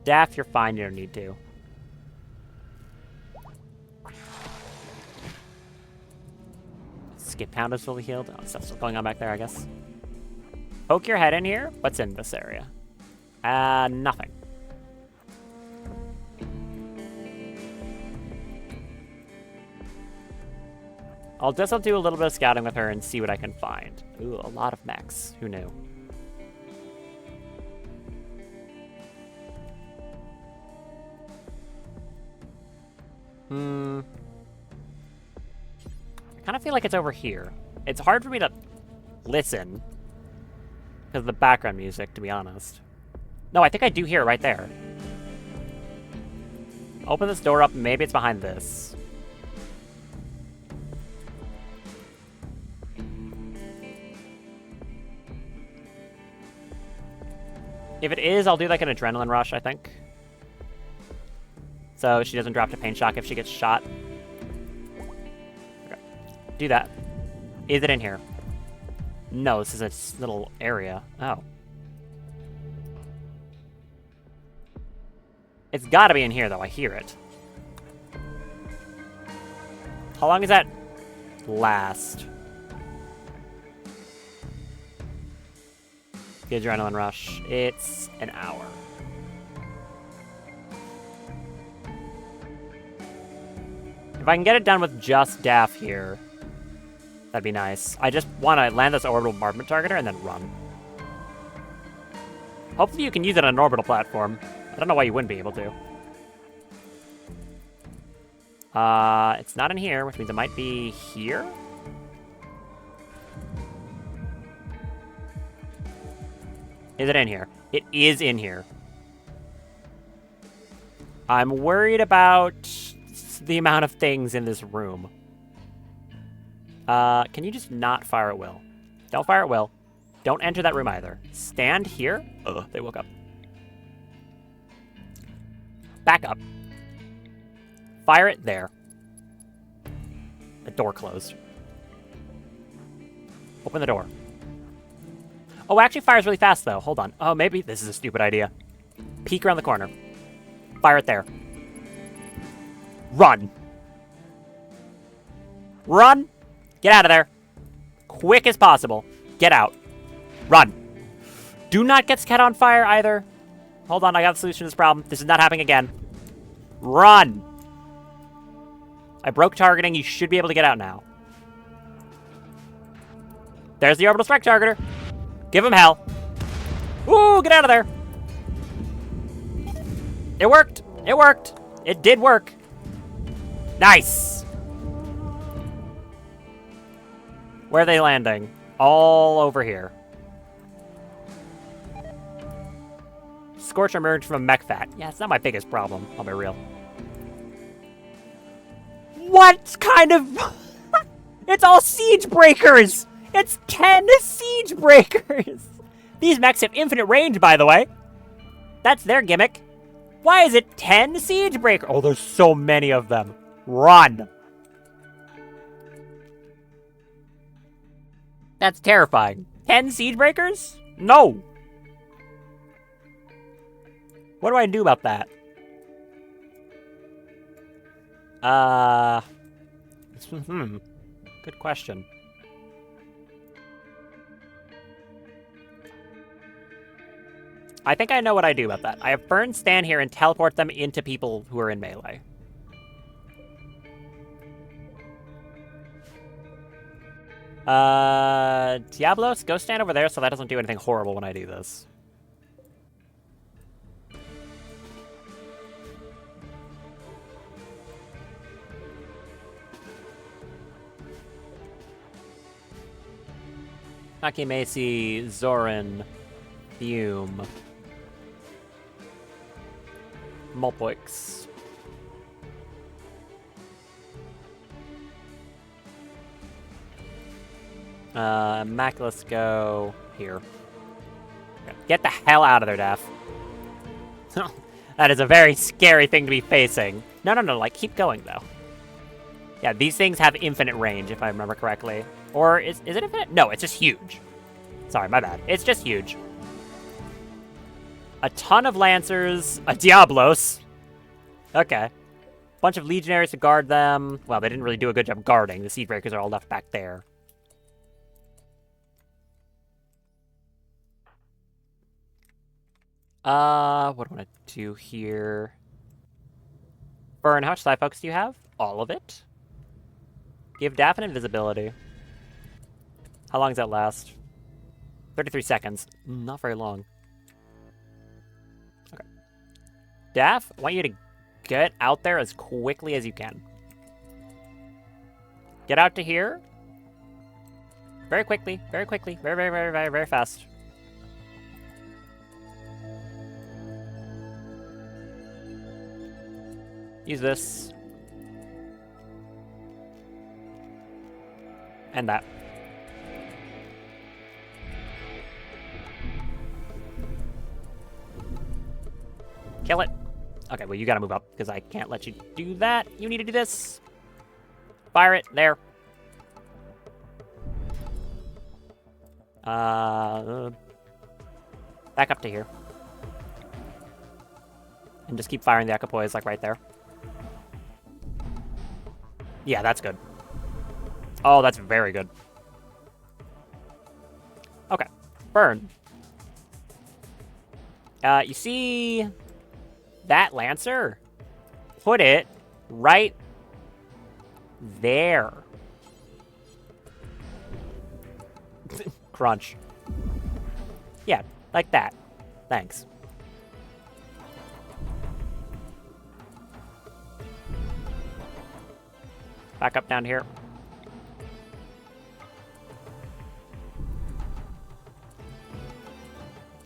Daff, you're fine, you don't need to. Skip pound is fully healed. Oh, stuff's still going on back there, I guess. Poke your head in here. What's in this area? Nothing. I'll just do a little bit of scouting with her and see what I can find. Ooh, a lot of mechs. Who knew? I kind of feel like it's over here. It's hard for me to listen because of the background music, to be honest. No, I think I do hear it right there. Open this door up. Maybe it's behind this. If it is, I'll do like an adrenaline rush, I think. So she doesn't drop to pain shock if she gets shot. Okay. Do that. Is it in here? No, this is a little area. Oh. It's gotta be in here, though. I hear it. How long does that last? The adrenaline rush. It's an hour. If I can get it done with just Daff here, that'd be nice. I just want to land this orbital bombardment targeter and then run. Hopefully you can use it on an orbital platform. I don't know why you wouldn't be able to. It's not in here, which means it might be here? Is it in here? It is in here. I'm worried about the amount of things in this room. Can you just not fire at will? Don't fire at will. Don't enter that room either. Stand here. Ugh, they woke up. Back up. Fire it there. The door closed. Open the door. Oh, it actually fires really fast, though. Hold on. Oh, maybe this is a stupid idea. Peek around the corner. Fire it there. Run. Run. Get out of there. Quick as possible. Get out. Run. Do not get Sket on fire either. Hold on, I got the solution to this problem. This is not happening again. Run. I broke targeting. You should be able to get out now. There's the orbital strike targeter. Give him hell. Ooh, get out of there. It worked. It worked. It did work. Nice. Where are they landing? All over here. Scorch emerged from Mechfat. Yeah, it's not my biggest problem. I'll be real. What kind of... It's all siege breakers! It's 10 siege breakers! These mechs have infinite range, by the way. That's their gimmick. Why is it 10 siege breakers? Oh, there's so many of them. Run! That's terrifying. 10 siege breakers? No! What do I do about that? Good question. I think I know what I do about that. I have Burn stand here and teleport them into people who are in melee. Diablos, go stand over there so that doesn't do anything horrible when I do this. Akimesi, Zorin, Fume, Mulpoix. Mac, let's go here. Get the hell out of there, Daff. That is a very scary thing to be facing. No, like, keep going, though. Yeah, these things have infinite range, if I remember correctly. Or is it infinite? No, it's just huge. Sorry, my bad. It's just huge. A ton of Lancers. A Diablos. Okay. Bunch of Legionaries to guard them. Well, they didn't really do a good job guarding. The Siege Breakers are all left back there. What do I want to do here? Burn, how much side focus do you have? All of it? Give Daphne invisibility. How long does that last? 33 seconds. Not very long. Okay. Daff, I want you to get out there as quickly as you can. Get out to here. Very quickly. Very quickly. Very fast. Use this. And that. Kill it. Okay, well, you gotta move up, because I can't let you do that. You need to do this. Fire it. There. Back up to here. And just keep firing the Equipoise, like, right there. Yeah, that's good. Oh, that's very good. Okay. Burn. You see that Lancer? Put it right there. Crunch. Yeah, like that. Thanks. Back up down here.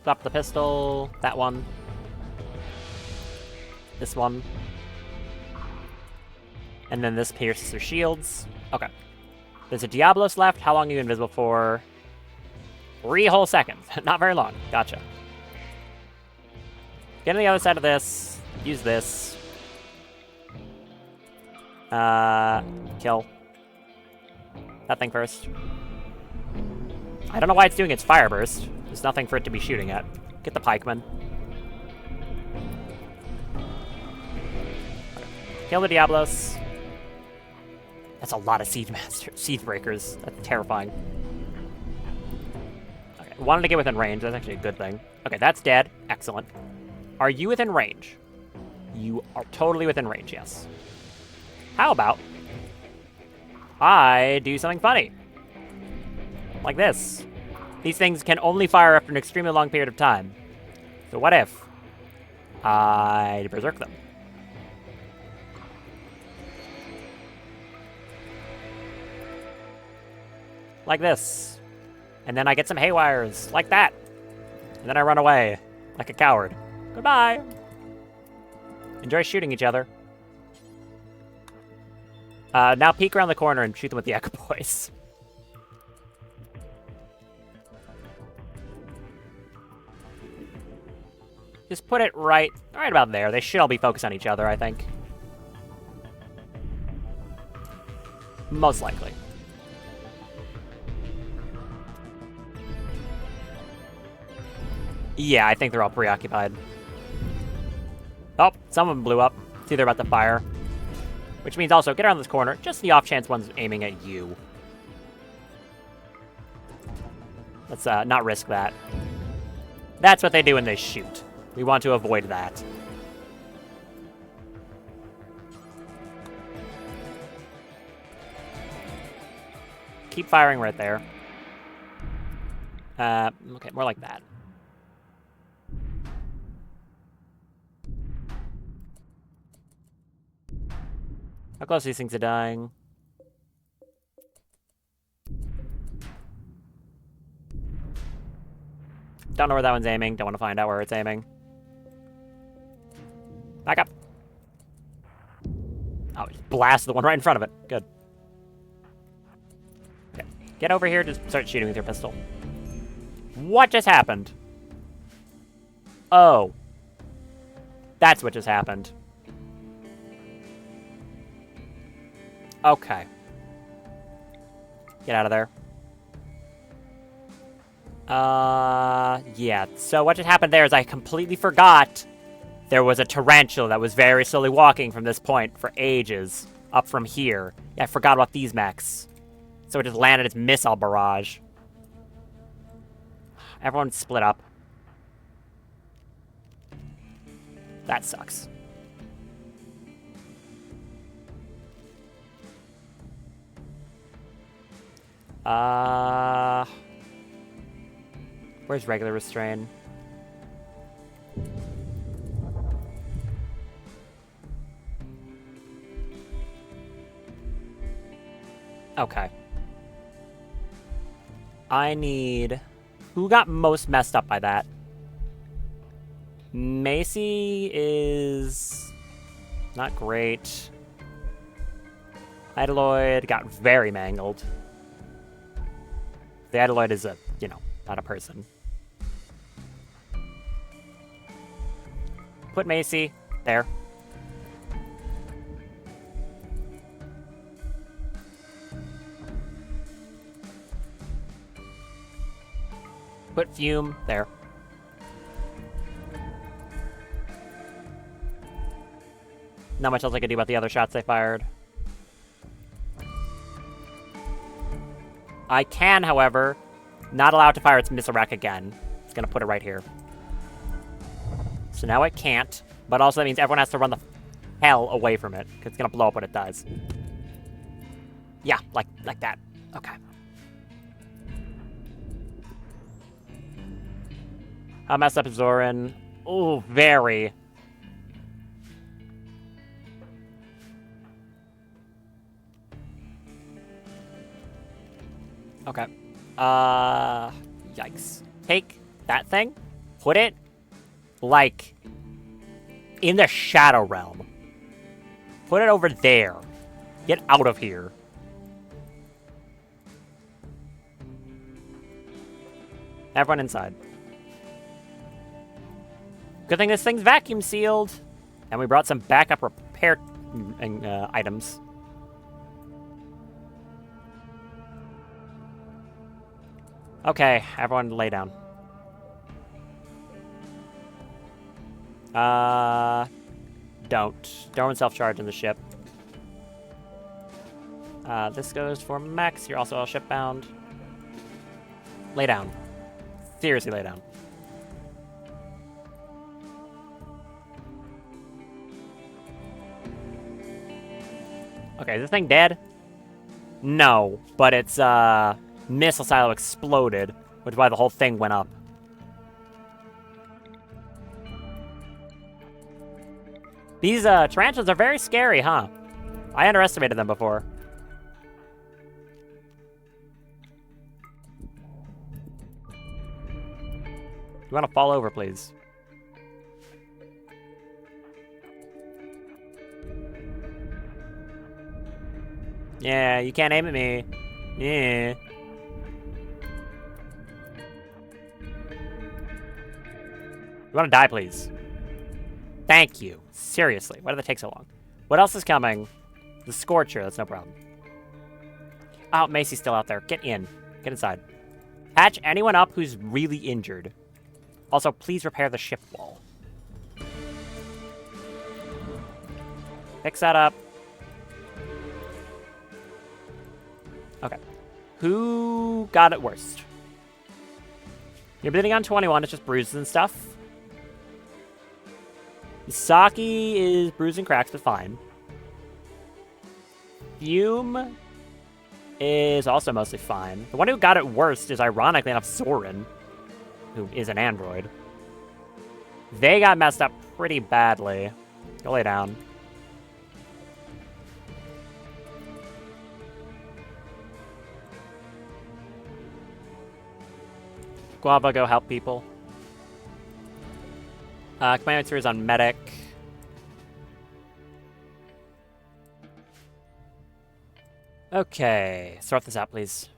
Stop the pistol. That one. This one. And then this pierces their shields. Okay. There's a Diablos left. How long are you invisible for? 3 whole seconds. Not very long. Gotcha. Get on the other side of this. Use this. Kill. That thing first. I don't know why it's doing its fire burst. There's nothing for it to be shooting at. Get the pikeman. Kill the Diablos. That's a lot of siege breakers. That's terrifying. Okay, wanted to get within range. That's actually a good thing. Okay, that's dead. Excellent. Are you within range? You are totally within range, yes. How about I do something funny? Like this. These things can only fire after an extremely long period of time. So what if I berserk them? Like this. And then I get some haywires, like that. And then I run away, like a coward. Goodbye. Enjoy shooting each other. Now peek around the corner and shoot them with the Echo Boys. Just put it right about there. They should all be focused on each other, I think. Most likely. Yeah, I think they're all preoccupied. Oh, some of them blew up. See, they're about to fire. Which means also, get around this corner, just the off chance one's aiming at you. Let's not risk that. That's what they do when they shoot. We want to avoid that. Keep firing right there. Okay, more like that. How close these things are dying? Don't know where that one's aiming. Don't want to find out where it's aiming. Back up. Oh, just blast the one right in front of it. Good. Okay. Get over here. Just start shooting with your pistol. What just happened? Oh. That's what just happened. Okay. Get out of there. Yeah. So what just happened there is I completely forgot there was a tarantula that was very slowly walking from this point for ages up from here. Yeah, I forgot about these mechs. So it just landed its missile barrage. Everyone split up. That sucks. Where's regular restrain? Okay. I need... Who got most messed up by that? Macy is... not great. Idoloid got very mangled. The Idoloid is a, you know, not a person. Put Macy there. Put Fume there. Not much else I could do about the other shots they fired. I can, however, not allow it to fire its missile rack again. It's going to put it right here. So now it can't, but also that means everyone has to run the hell away from it, because it's going to blow up when it does. Yeah, like that. Okay. How messed up is Zoran? Ooh, very. Okay. Yikes. Take that thing, put it, like, in the Shadow Realm. Put it over there. Get out of here. Everyone inside. Good thing this thing's vacuum sealed. And we brought some backup repair items. Okay, everyone lay down. Don't self-charge in the ship. This goes for Max. You're also all shipbound. Lay down. Seriously, lay down. Okay, is this thing dead? No, but its missile silo exploded, which is why the whole thing went up. These tarantulas are very scary, huh? I underestimated them before. You want to fall over, please? Yeah, you can't aim at me. Yeah. You want to die, please? Thank you. Seriously, why did that take so long? What else is coming? The Scorcher, that's no problem. Oh, Macy's still out there. Get in. Get inside. Patch anyone up who's really injured. Also, please repair the ship wall. Fix that up. Okay. Who got it worst? You're bleeding on 21, it's just bruises and stuff. Misaki is bruised and cracks, but fine. Fume is also mostly fine. The one who got it worst is, ironically enough, Zoran, who is an android. They got messed up pretty badly. Go lay down. Guava, go help people. Command answer is on medic. Okay, sort this out, please.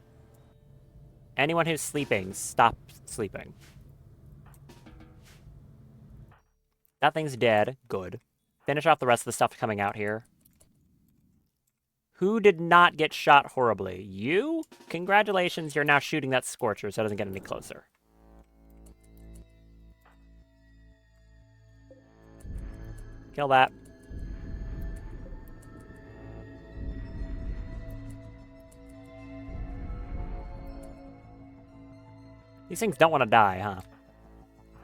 Anyone who's sleeping, stop sleeping. That thing's dead. Good. Finish off the rest of the stuff coming out here. Who did not get shot horribly? You? Congratulations, you're now shooting that Scorcher so it doesn't get any closer. Kill that. These things don't want to die, huh?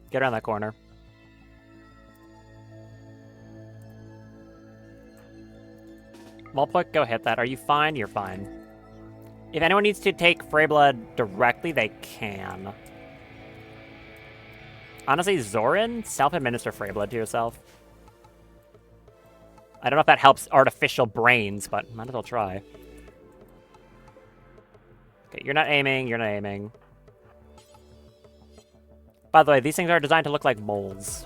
Get around that corner. Mulplic, go hit that. Are you fine? You're fine. If anyone needs to take Freyblood directly, they can. Honestly, Zoran, self-administer Freyblood to yourself. I don't know if that helps artificial brains, but might as well try. Okay, you're not aiming, you're not aiming. By the way, these things are designed to look like moles.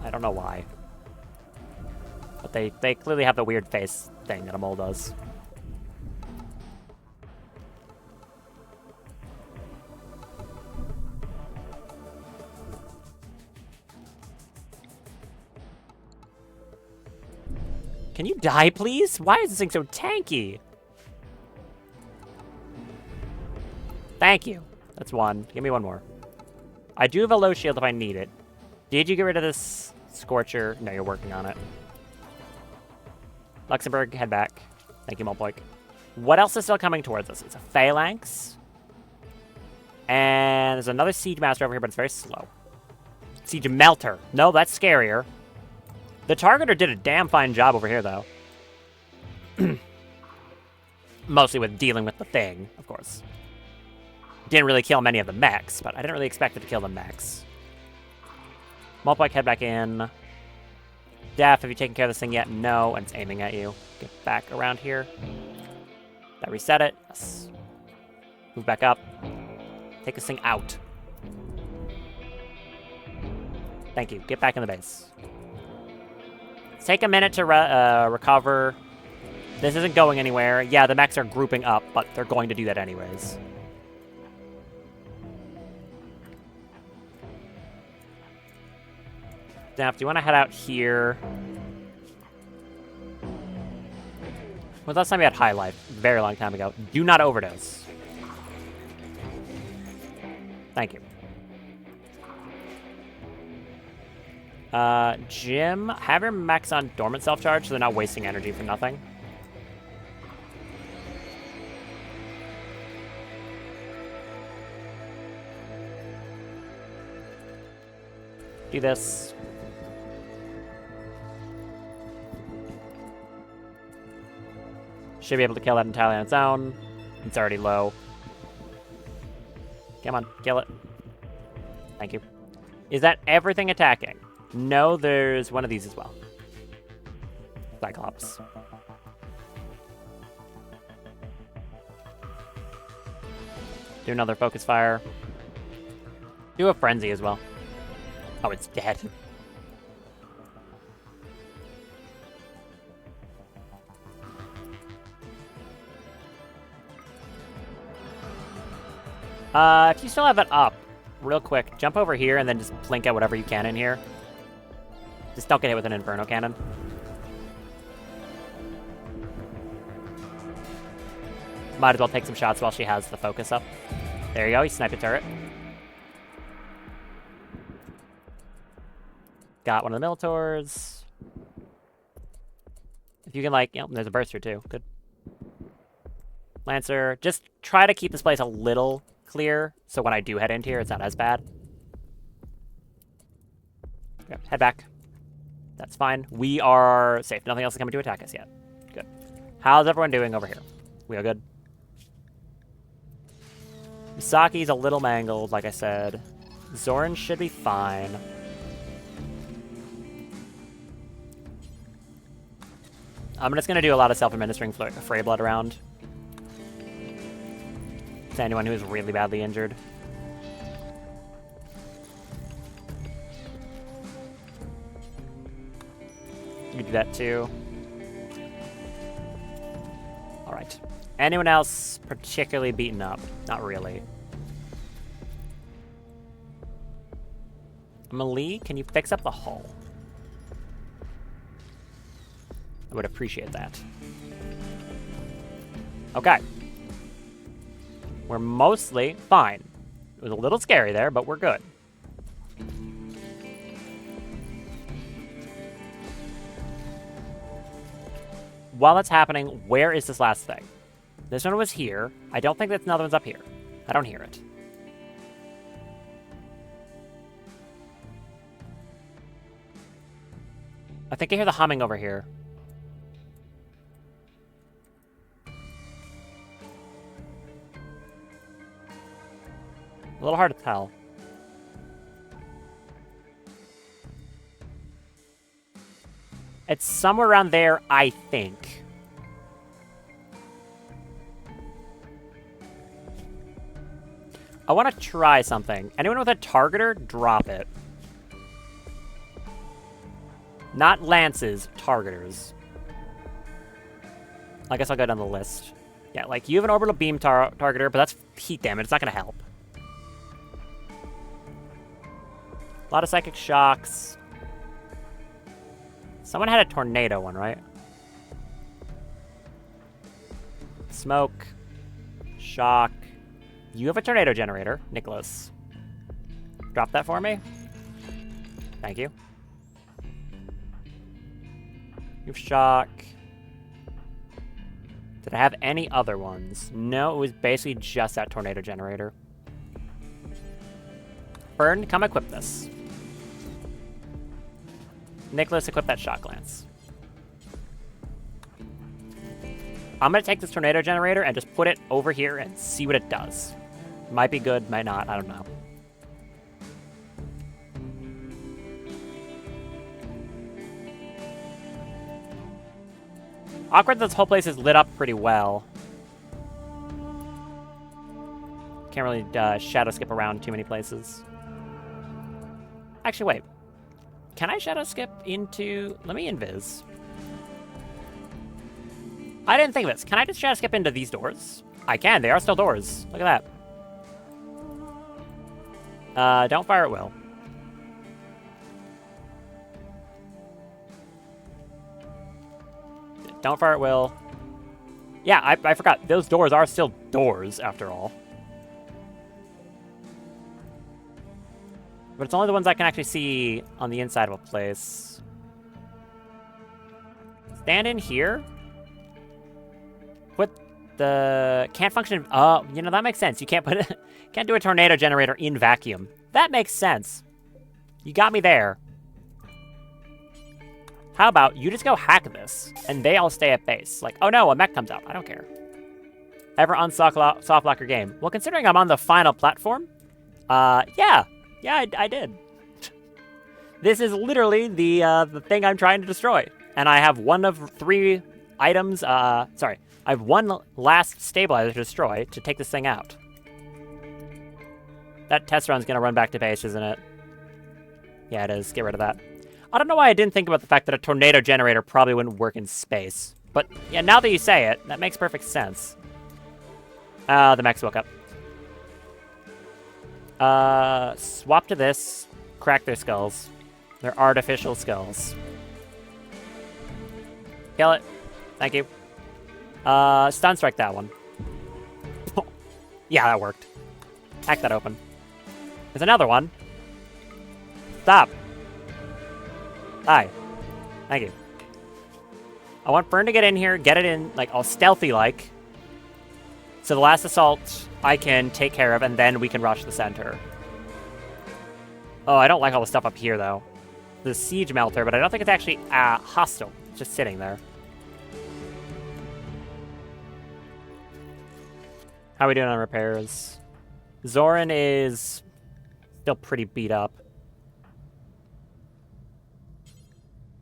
I don't know why. But they clearly have the weird face thing that a mole does. Can you die, please? Why is this thing so tanky? Thank you. That's one. Give me one more. I do have a low shield if I need it. Did you get rid of this Scorcher? No, you're working on it. Luxembourg, head back. Thank you, Mulpoik. What else is still coming towards us? It's a Phalanx. And there's another Siege Master over here, but it's very slow. Siege Melter. No, that's scarier. The Targeter did a damn fine job over here, though. Mostly with dealing with the thing, of course. Didn't really kill many of the mechs, but I didn't really expect it to kill the mechs. Mulpoik, head back in. Daph, have you taken care of this thing yet? No, and it's aiming at you. Get back around here. That reset it. Yes. Move back up. Take this thing out. Thank you. Get back in the base. Let's take a minute to recover. This isn't going anywhere. Yeah, the mechs are grouping up, but they're going to do that anyways. Snap, do you want to head out here? Well, last time we had high life? Very long time ago. Do not overdose. Thank you. Jim, have your mechs on dormant self-charge so they're not wasting energy for nothing. Do this. Should be able to kill that entirely on its own. It's already low. Come on, kill it. Thank you. Is that everything attacking? No, there's one of these as well. Cyclops. Do another focus fire. Do a frenzy as well. Oh, it's dead. If you still have it up, real quick, jump over here and then just blink out whatever you can in here. Just don't get hit with an Inferno Cannon. Might as well take some shots while she has the focus up. There you go, you snipe a turret. Got one of the Minotaurs. If you can, like, you know, there's a Burster too. Good. Lancer. Just try to keep this place a little clear, so when I do head into here, it's not as bad. Okay, head back. That's fine. We are safe. Nothing else is coming to attack us yet. Good. How's everyone doing over here? We are good. Misaki's a little mangled, like I said. Zoran should be fine. I'm just going to do a lot of self-administering Fray Blood around. To anyone who is really badly injured. You do that too. Alright. Anyone else particularly beaten up? Not really. Malie, can you fix up the hull? I would appreciate that. Okay. We're mostly fine. It was a little scary there, but we're good. While that's happening, where is this last thing? This one was here. I don't think that another one's up here. I don't hear it. I think I hear the humming over here. A little hard to tell. It's somewhere around there, I think. I want to try something. Anyone with a targeter, drop it. Not lances, targeters. I guess I'll go down the list. Yeah, like, you have an orbital beam targeter, but that's heat damage. It's not going to help. A lot of psychic shocks. Someone had a tornado one, right? Smoke. Shock. You have a tornado generator, Nicholas. Drop that for me. Thank you. You have shock. Did I have any other ones? No, it was basically just that tornado generator. Fern, come equip this. Nicholas, equip that shock lance. I'm going to take this tornado generator and just put it over here and see what it does. Might be good, might not, I don't know. Awkward that this whole place is lit up pretty well. Can't really shadow skip around too many places. Actually, wait. Can I shadow skip into... Let me invis. I didn't think of this. Can I just shadow skip into these doors? I can. They are still doors. Look at that. Don't fire at will. Don't fire at will. Yeah, I forgot. Those doors are still doors, after all. But it's only the ones I can actually see on the inside of a place. Stand in here? Put the... Can't function... you know, that makes sense. You can't put it... Can't do a tornado generator in vacuum. That makes sense. You got me there. How about you just go hack this, and they all stay at base. Like, oh no, a mech comes out. I don't care. Ever soft lock your game? Well, considering I'm on the final platform, yeah. Yeah, I did. This is literally the thing I'm trying to destroy. And I have one of 3 items, sorry. I have one last stabilizer to destroy to take this thing out. That test run's gonna run back to base, isn't it? Yeah, it is. Get rid of that. I don't know why I didn't think about the fact that a tornado generator probably wouldn't work in space. But, yeah, now that you say it, that makes perfect sense. The mechs woke up. Swap to this. Crack their skulls. They're artificial skulls. Kill it. Thank you. Stun strike that one. Yeah, that worked. Hack that open. There's another one. Stop. Die. Thank you. I want Fern to get in here, get it in, like, all stealthy-like. So the last assault I can take care of, and then we can rush the center. Oh, I don't like all the stuff up here, though. The siege melter, but I don't think it's actually hostile. It's just sitting there. How are we doing on repairs? Zoran is still pretty beat up.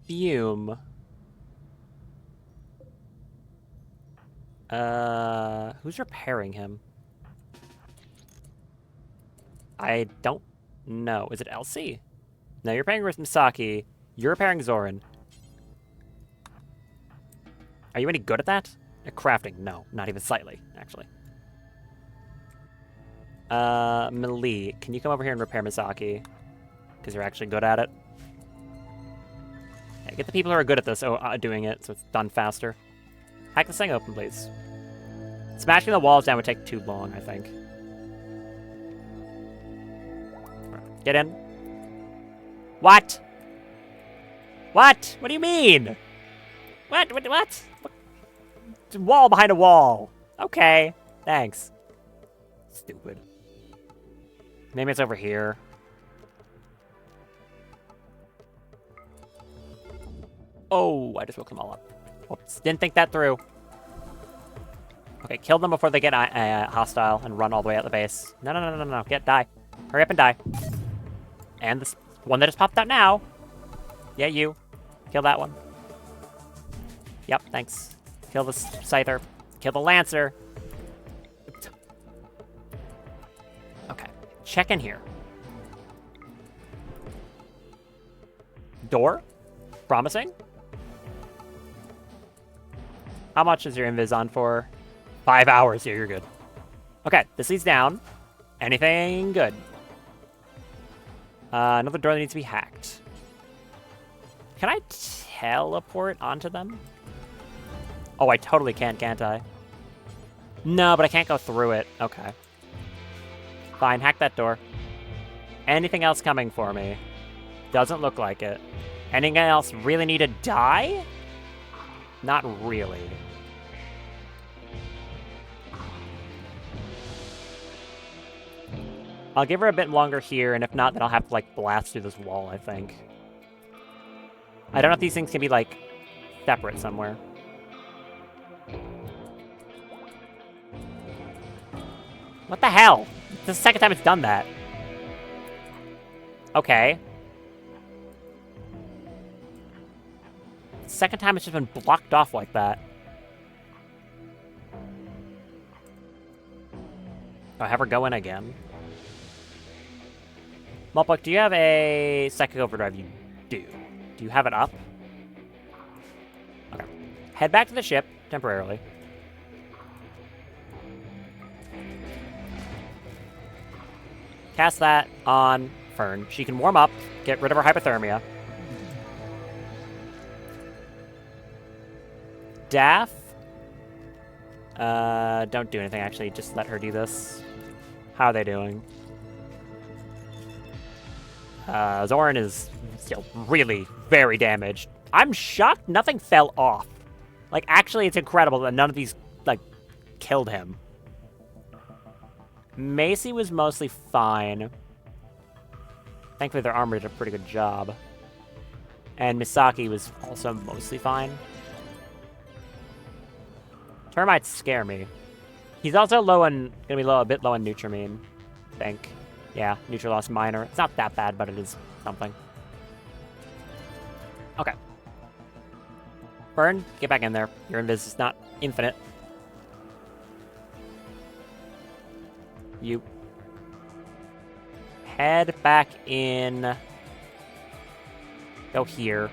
Fume. Who's repairing him? I don't know. Is it Elsie? No, you're repairing Misaki. You're repairing Zoran. Are you any good at that? At crafting? No, not even slightly, actually. Melee, can you come over here and repair Misaki? Because you're actually good at it. Yeah, get the people who are good at this doing it, so it's done faster. Hack this thing open, please. Smashing the walls down would take too long, I think. Get in. What? What? What do you mean? What? What? It's a wall behind a wall. Okay, thanks. Stupid. Maybe it's over here. Oh, I just woke them all up. Whoops, didn't think that through. Okay, kill them before they get hostile and run all the way out the base. No, no, no, no, no, die. Hurry up and die. And this one that just popped out now. Yeah, you. Kill that one. Yep, thanks. Kill the Scyther. Kill the Lancer. Okay, check in here. Door? Promising? How much is your invis on for? 5 hours. Yeah, you're good. Okay, this leads down. Anything good? Another door that needs to be hacked. Can I teleport onto them? Oh, I totally can, can't I? No, but I can't go through it. Okay. Fine, hack that door. Anything else coming for me? Doesn't look like it. Anything else really need to die? Not really. I'll give her a bit longer here, and if not, then I'll have to, like, blast through this wall, I think. I don't know if these things can be, like, separate somewhere. What the hell? It's the second time it's done that. Okay. Second time it's just been blocked off like that. Do I have her go in again? Maltbuck, do you have a Psychic Overdrive? You do. Do you have it up? Okay. Head back to the ship, temporarily. Cast that on Fern. She can warm up, get rid of her hypothermia. Daff. Don't do anything, actually. Just let her do this. How are they doing? Zoran is still really very damaged. I'm shocked nothing fell off. Like, actually, it's incredible that none of these, like, killed him. Macy was mostly fine. Thankfully, their armor did a pretty good job. And Misaki was also mostly fine. Termites scare me. He's also gonna be a bit low on Nutramine, I think. Yeah, neutral loss minor. It's not that bad, but it is something. Okay. Burn, get back in there. Your invis is not infinite. You head back in. Go here.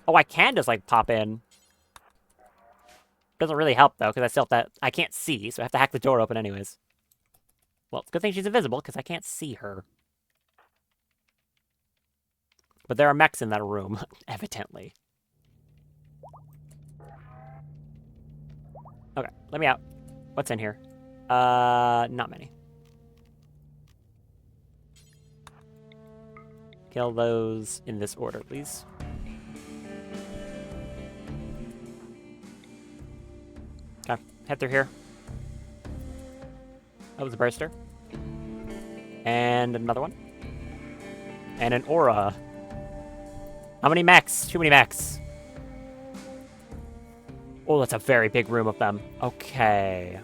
Oh, I can just, like, pop in. Doesn't really help, though, because I still have that. I can't see, so I have to hack the door open anyways. Well, it's a good thing she's invisible, because I can't see her. But there are mechs in that room, evidently. Okay, let me out. What's in here? Not many. Kill those in this order, please. Okay, head through here. That was a burster. And another one. And an aura. How many mechs? Too many mechs. Oh, that's a very big room of them. Okay.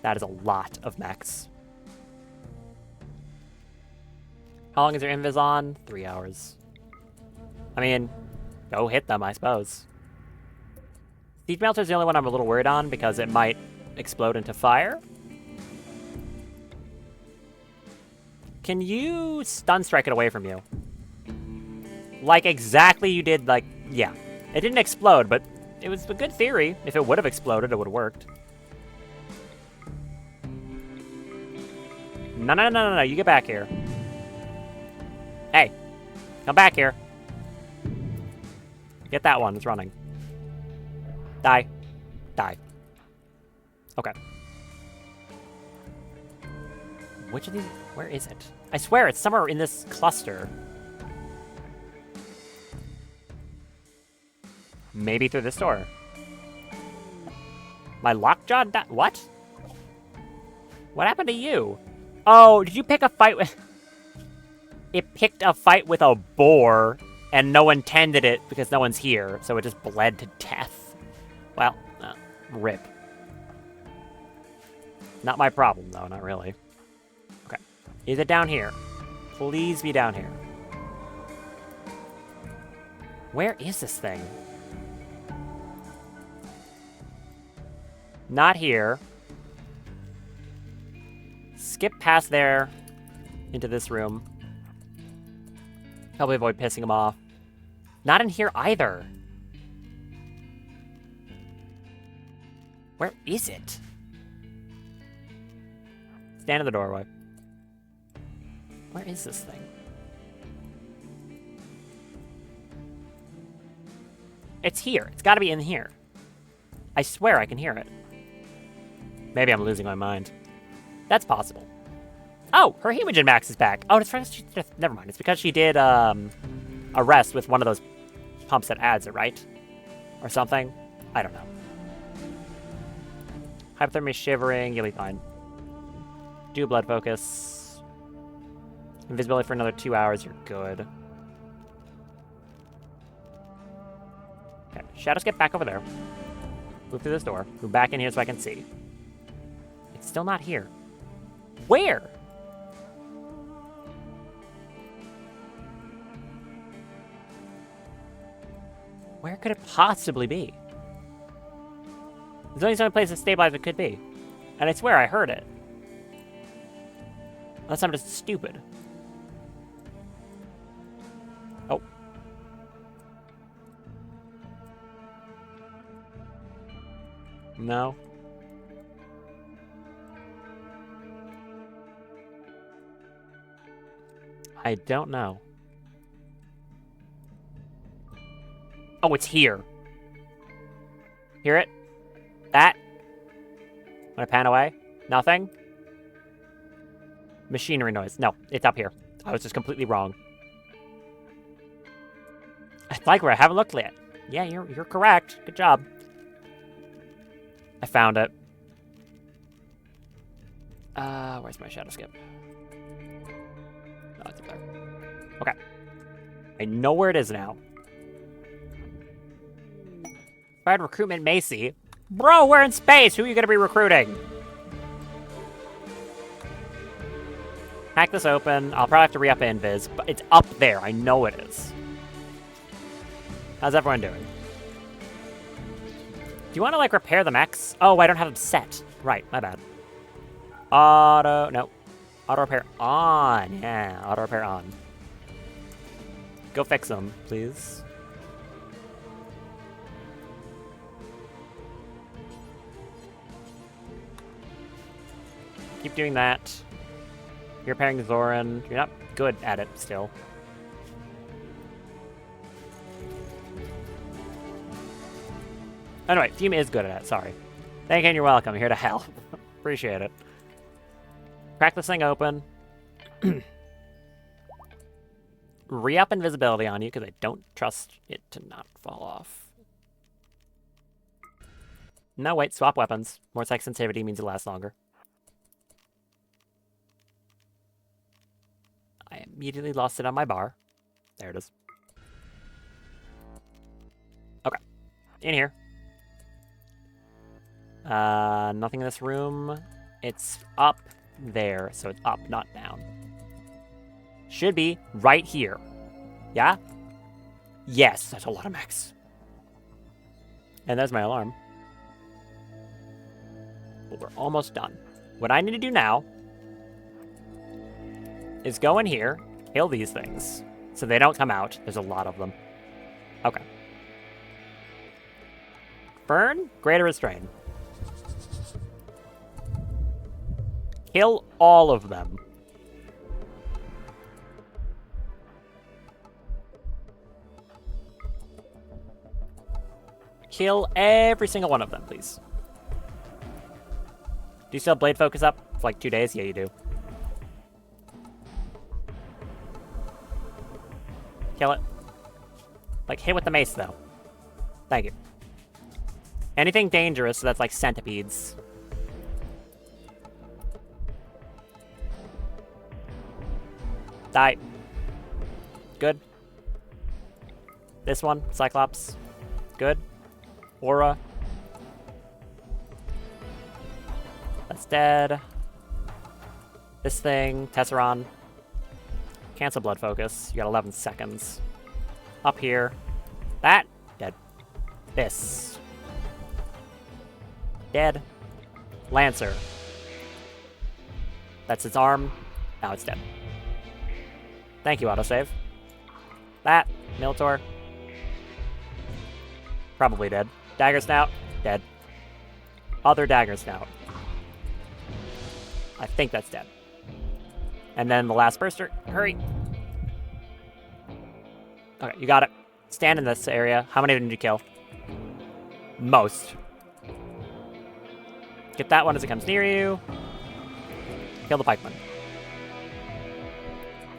That is a lot of mechs. How long is your invis on? 3 hours. I mean, go hit them, I suppose. Siege Melter's the only one I'm a little worried on because it might explode into fire. Can you stun strike it away from you? Like exactly you did, like, yeah. It didn't explode, but it was a good theory. If it would have exploded, it would have worked. No, you get back here. Hey, come back here. Get that one, it's running. Die. Die. Okay. Which of these? Where is it? I swear it's somewhere in this cluster. Maybe through this door. My lockjaw what? What happened to you? Oh, did you pick a fight with... It picked a fight with a boar, and no one tended it because no one's here, so it just bled to death. Well, rip. Not my problem, though, not really. Okay. Is it down here? Please be down here. Where is this thing? Not here. Skip past there into this room. Probably avoid pissing him off. Not in here either. Where is it? Stand in the doorway. Where is this thing? It's here. It's got to be in here. I swear I can hear it. Maybe I'm losing my mind. That's possible. Oh, her Hemogen Max is back. Oh, it's because never mind. It's because she did a rest with one of those pumps that adds it, right? Or something. I don't know. Hypothermia, shivering. You'll be fine. Do blood focus. Invisibility for another 2 hours. You're good. Okay. Shadows, get back over there. Move through this door. Move back in here so I can see. It's still not here. Where? Where could it possibly be? There's only so many places stabilized it could be. And I swear I heard it. Unless I'm just stupid. Oh. No. I don't know. Oh, it's here. Hear it? That? When I pan away? Nothing? Machinery noise. No, it's up here. I was just completely wrong. It's like where I haven't looked yet. Yeah, you're correct. Good job. I found it. Where's my shadow skip? Oh, it's up there. Okay. I know where it is now. Fired recruitment Macy. Bro, we're in space! Who are you gonna be recruiting? Hack this open. I'll probably have to re-up invis, but it's up there. I know it is. How's everyone doing? Do you want to, like, repair the mechs? Oh, I don't have them set. Right, my bad. No. Auto repair on. Yeah, auto repair on. Go fix them, please. Keep doing that. You're repairing Zoran. You're not good at it still. Oh, no, wait. Fume is good at it. Sorry. Thank you and you're welcome. I'm here to help. Appreciate it. Crack this thing open. Re-up invisibility on you, because I don't trust it to not fall off. No, wait. Swap weapons. More sex sensitivity means it lasts longer. I immediately lost it on my bar. There it is. Okay. In here. Nothing in this room. It's up there, so it's up, not down. Should be right here. Yeah? Yes, that's a lot of mechs. And there's my alarm. But we're almost done. What I need to do now is go in here, kill these things, so they don't come out. There's a lot of them. Okay. Burn, greater restrain. Kill all of them. Kill every single one of them, please. Do you still have blade focus up for like 2 days? Yeah, you do. Kill it. Like, hit with the mace, though. Thank you. Anything dangerous, so that's like centipedes. Die. Good. This one, Cyclops. Good. Aura. That's dead. This thing, Tesseron. Cancel blood focus. You got 11 seconds. Up here. That. Dead. This. Dead. Lancer. That's its arm. Now it's dead. Thank you, autosave. That. Minotaur. Probably dead. Dagger Snout. Dead. Other Dagger Snout. I think that's dead. And then the last burster. Hurry. Okay, you got it. Stand in this area. How many did you kill? Most. Get that one as it comes near you. Kill the pikeman.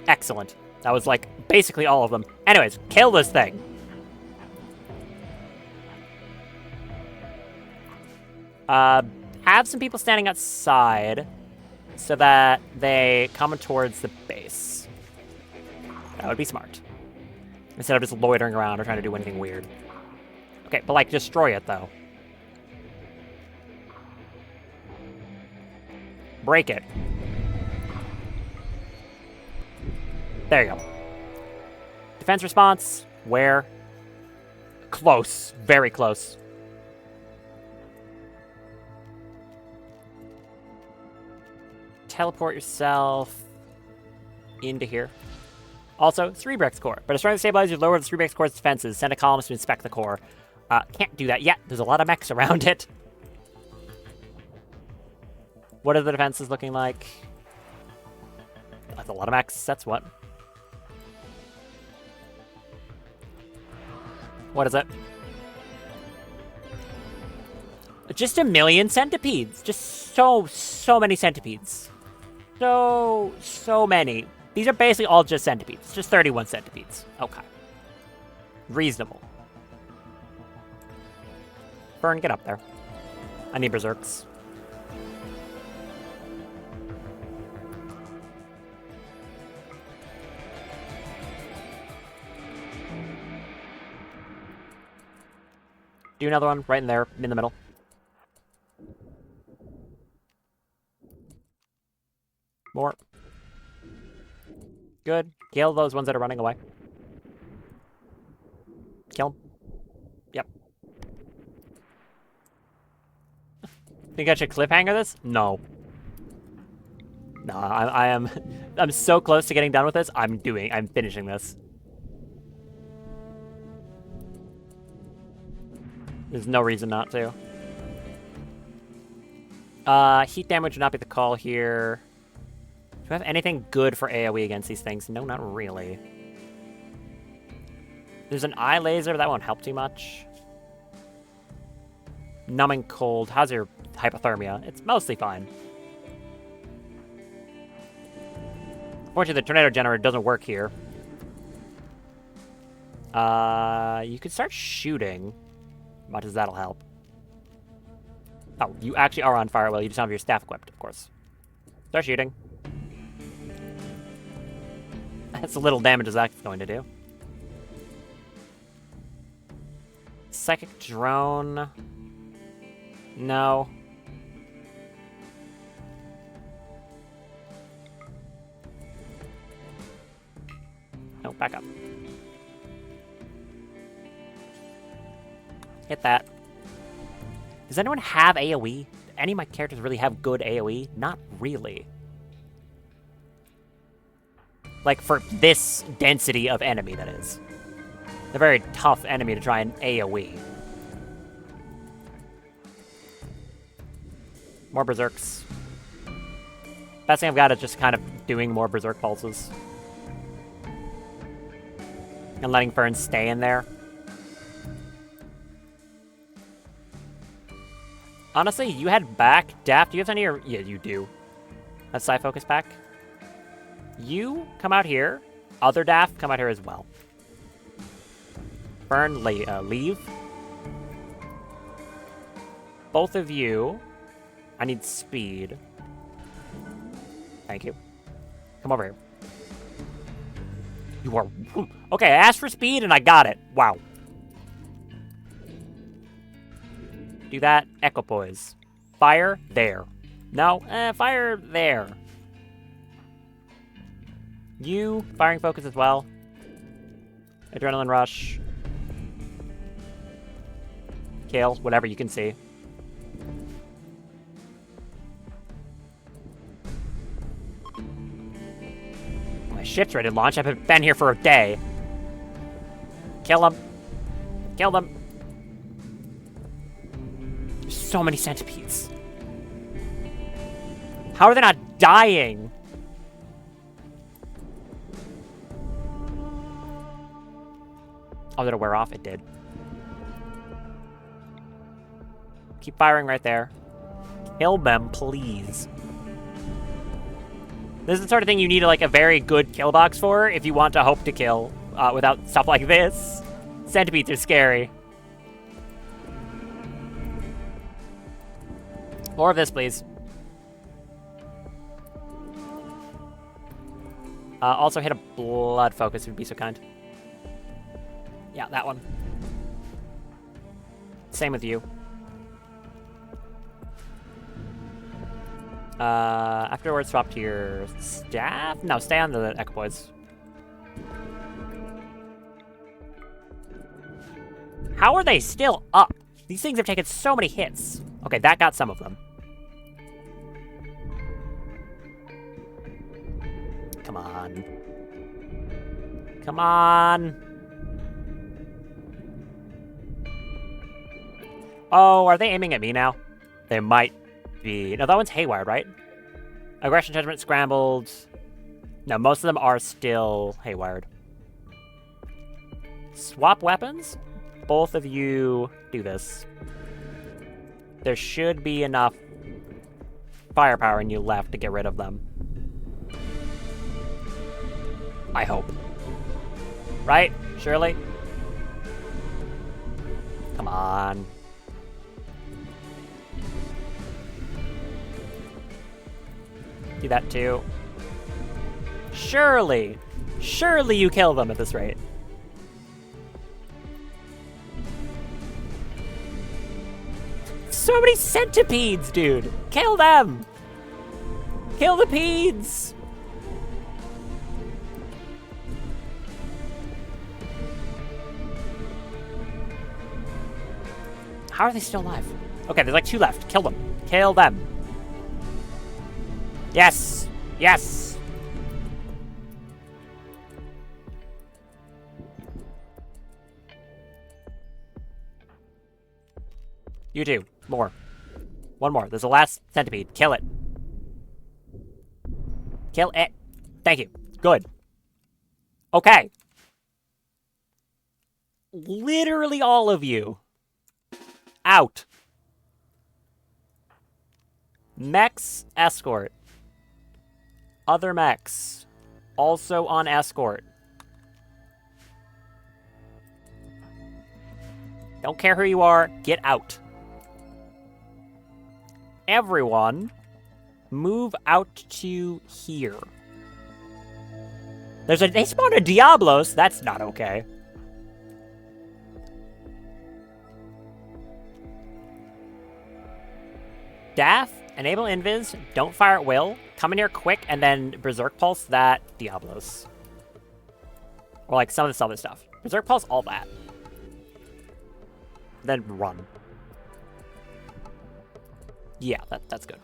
Excellent. That was like basically all of them. Anyways, kill this thing. Have some people standing outside so that they come towards the base. That would be smart. Instead of just loitering around or trying to do anything weird. Okay, but like destroy it though. Break it. There you go. Defense response. Where? Close. Very close. Teleport yourself into here. Also, Cerebrex core. By destroying the stabilizers, lower the Cerebrex core's defenses. Send a columnist to inspect the core. Can't do that yet. There's a lot of mechs around it. What are the defenses looking like? That's a lot of mechs. That's what. What is it? Just a million centipedes. Just so many centipedes. So many. These are basically all just centipedes. Just 31 centipedes. Okay. Reasonable. Fern, get up there. I need berserks. Do another one right in there, in the middle. More. Good. Kill those ones that are running away. Kill them. Yep. Think I should cliffhanger this? No. No, I am... I'm so close to getting done with this. I'm finishing this. There's no reason not to. Heat damage would not be the call here. Do I have anything good for AoE against these things? No, not really. There's an eye laser, but that won't help too much. Numbing cold. How's your hypothermia? It's mostly fine. Unfortunately, the tornado generator doesn't work here. You could start shooting. Much as that'll help. Oh, you actually are on fire. Well, you just don't have your staff equipped, of course. Start shooting. That's a little damage as that's going to do. Psychic drone. No. No, back up. Hit that. Does anyone have AoE? Do any of my characters really have good AoE? Not really. Like, for this density of enemy, that is. It's a very tough enemy to try and AoE. More berserks. Best thing I've got is just kind of doing more berserk pulses. And letting Fern stay in there. Honestly, you head back. Daft, do you have any? Or yeah, you do. That's Psi Focus back. You come out here. Other Daft come out here as well. Fern, leave. Both of you. I need speed. Thank you. Come over here. You are... Okay, I asked for speed and I got it. Wow. Do that. Equipoise. Fire there. No, fire there. You, firing focus as well. Adrenaline rush. Kill, whatever you can see. My ship's ready to launch. I've been here for a day. Kill them. Kill them. There's so many centipedes. How are they not dying? Oh, did it wear off? It did. Keep firing right there. Kill them, please. This is the sort of thing you need like a very good kill box for if you want to hope to kill without stuff like this. Centipedes are scary. More of this, please. Also hit a blood focus if you'd be so kind. Yeah, that one. Same with you. Afterwards, swap to your staff? No, stay on the equipoise. How are they still up? These things have taken so many hits. Okay, that got some of them. Come on. Come on. Oh, are they aiming at me now? They might be. No, that one's haywired, right? Aggression, judgment, scrambled. No, most of them are still haywired. Swap weapons? both of you do this. There should be enough firepower in you left to get rid of them. I hope. Right? Surely? Come on. Do that too. Surely! Surely you kill them at this rate. So many centipedes, dude! Kill them! Kill the peds! How are they still alive? Okay, there's like 2 left. Kill them. Kill them. Yes! Yes! You too. More. One more. There's the last centipede. Kill it. Kill it. Thank you. Good. Okay. Literally all of you. Out. Mechs, escort. Other mechs. Also on escort. Don't care who you are. Get out. Everyone, move out to here. They spawned a Diablos. That's not okay. Daff, enable invis, don't fire at will, come in here quick, and then Berserk Pulse that Diablos. Or like some of this other stuff. Berserk Pulse, all that. Then run. Yeah, that's good.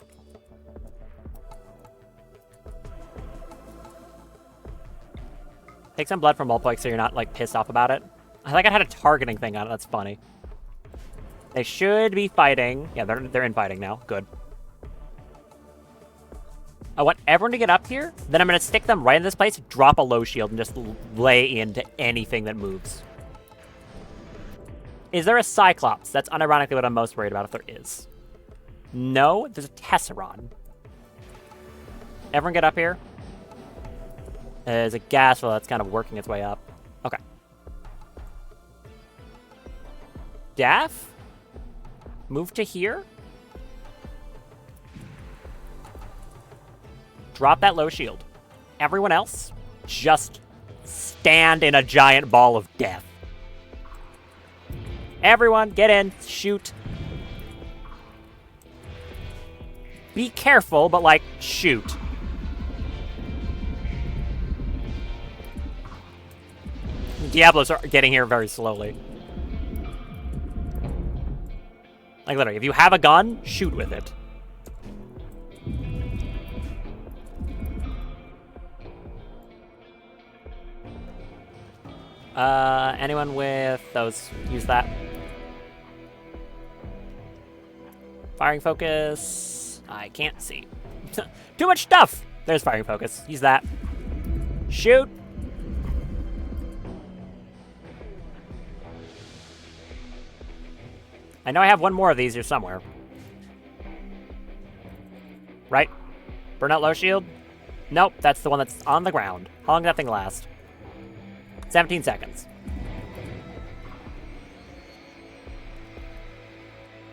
Take some blood from Mulpike so you're not, like, pissed off about it. I think I had a targeting thing on it. That's funny. They should be fighting. Yeah, they're in fighting now. Good. I want everyone to get up here. Then I'm going to stick them right in this place, drop a low shield, and just lay into anything that moves. Is there a Cyclops? That's unironically what I'm most worried about if there is. No, there's a Tesseron. Everyone get up here. There's a gas well that's kind of working its way up. Okay. Daff? Move to here. Drop that low shield. Everyone else, just stand in a giant ball of death. Everyone, get in, shoot. Be careful, but, like, shoot. Diablos are getting here very slowly. Like, literally, if you have a gun, shoot with it. Anyone with those, use that. Firing focus. I can't see. Too much stuff! There's firing focus. Use that. Shoot! I know I have one more of these here somewhere. Right? Burnout low shield? Nope, that's the one that's on the ground. How long did that thing last? 17 seconds.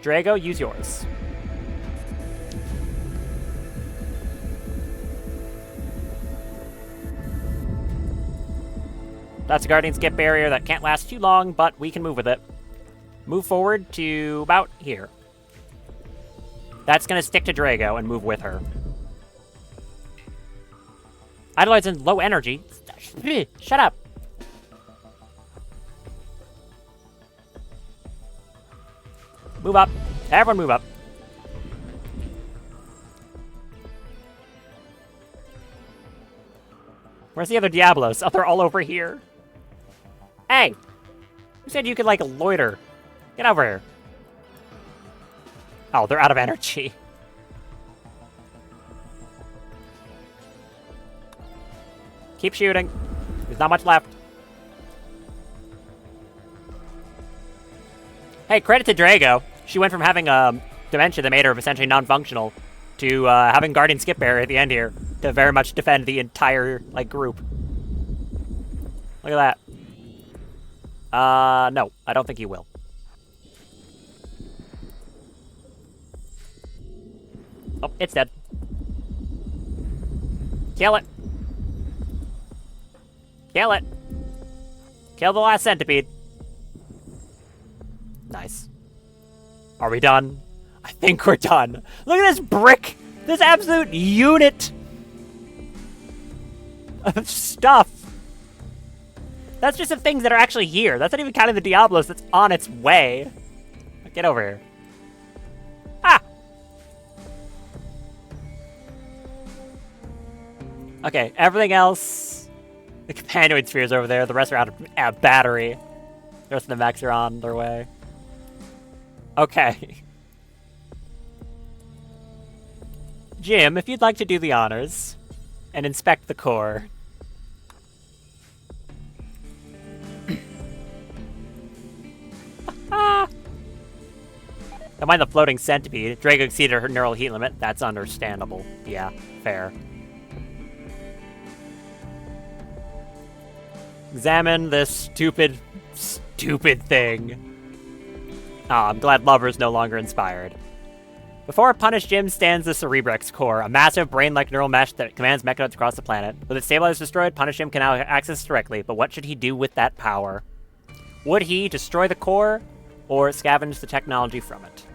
Drago, use yours. That's a Guardian Skip barrier that can't last too long, but we can move with it. Move forward to about here. That's going to stick to Drago and move with her. Idolide's in low energy. Shut up. Move up. Everyone move up. Where's the other Diablos? Oh, they're all over here. Hey! Who said you could, like, loiter? Get over here. Oh, they're out of energy. Keep shooting. There's not much left. Hey, credit to Drago. She went from having dementia that made her essentially non-functional to having Guardian Skip Bear at the end here to very much defend the entire like group. Look at that. No, I don't think he will. Oh, it's dead. Kill it. Kill it. Kill the last centipede. Nice. Are we done? I think we're done. Look at this brick! This absolute unit of stuff. That's just the things that are actually here. That's not even counting the Diablos that's on its way. Get over here. Ah! Okay, everything else. The companion spheres over there. The rest are out of battery. The rest of the mechs are on their way. Okay. Jim, if you'd like to do the honors and inspect the core. Don't mind the floating centipede. Drago exceeded her neural heat limit. That's understandable. Yeah, fair. Examine this stupid thing. Oh, I'm glad Lover's no longer inspired. Before Punish Jim stands the Cerebrex core, a massive brain-like neural mesh that commands mechanoids across the planet. With its stabilizers destroyed, Punish Jim can now access directly, but what should he do with that power? Would he destroy the core, or scavenge the technology from it?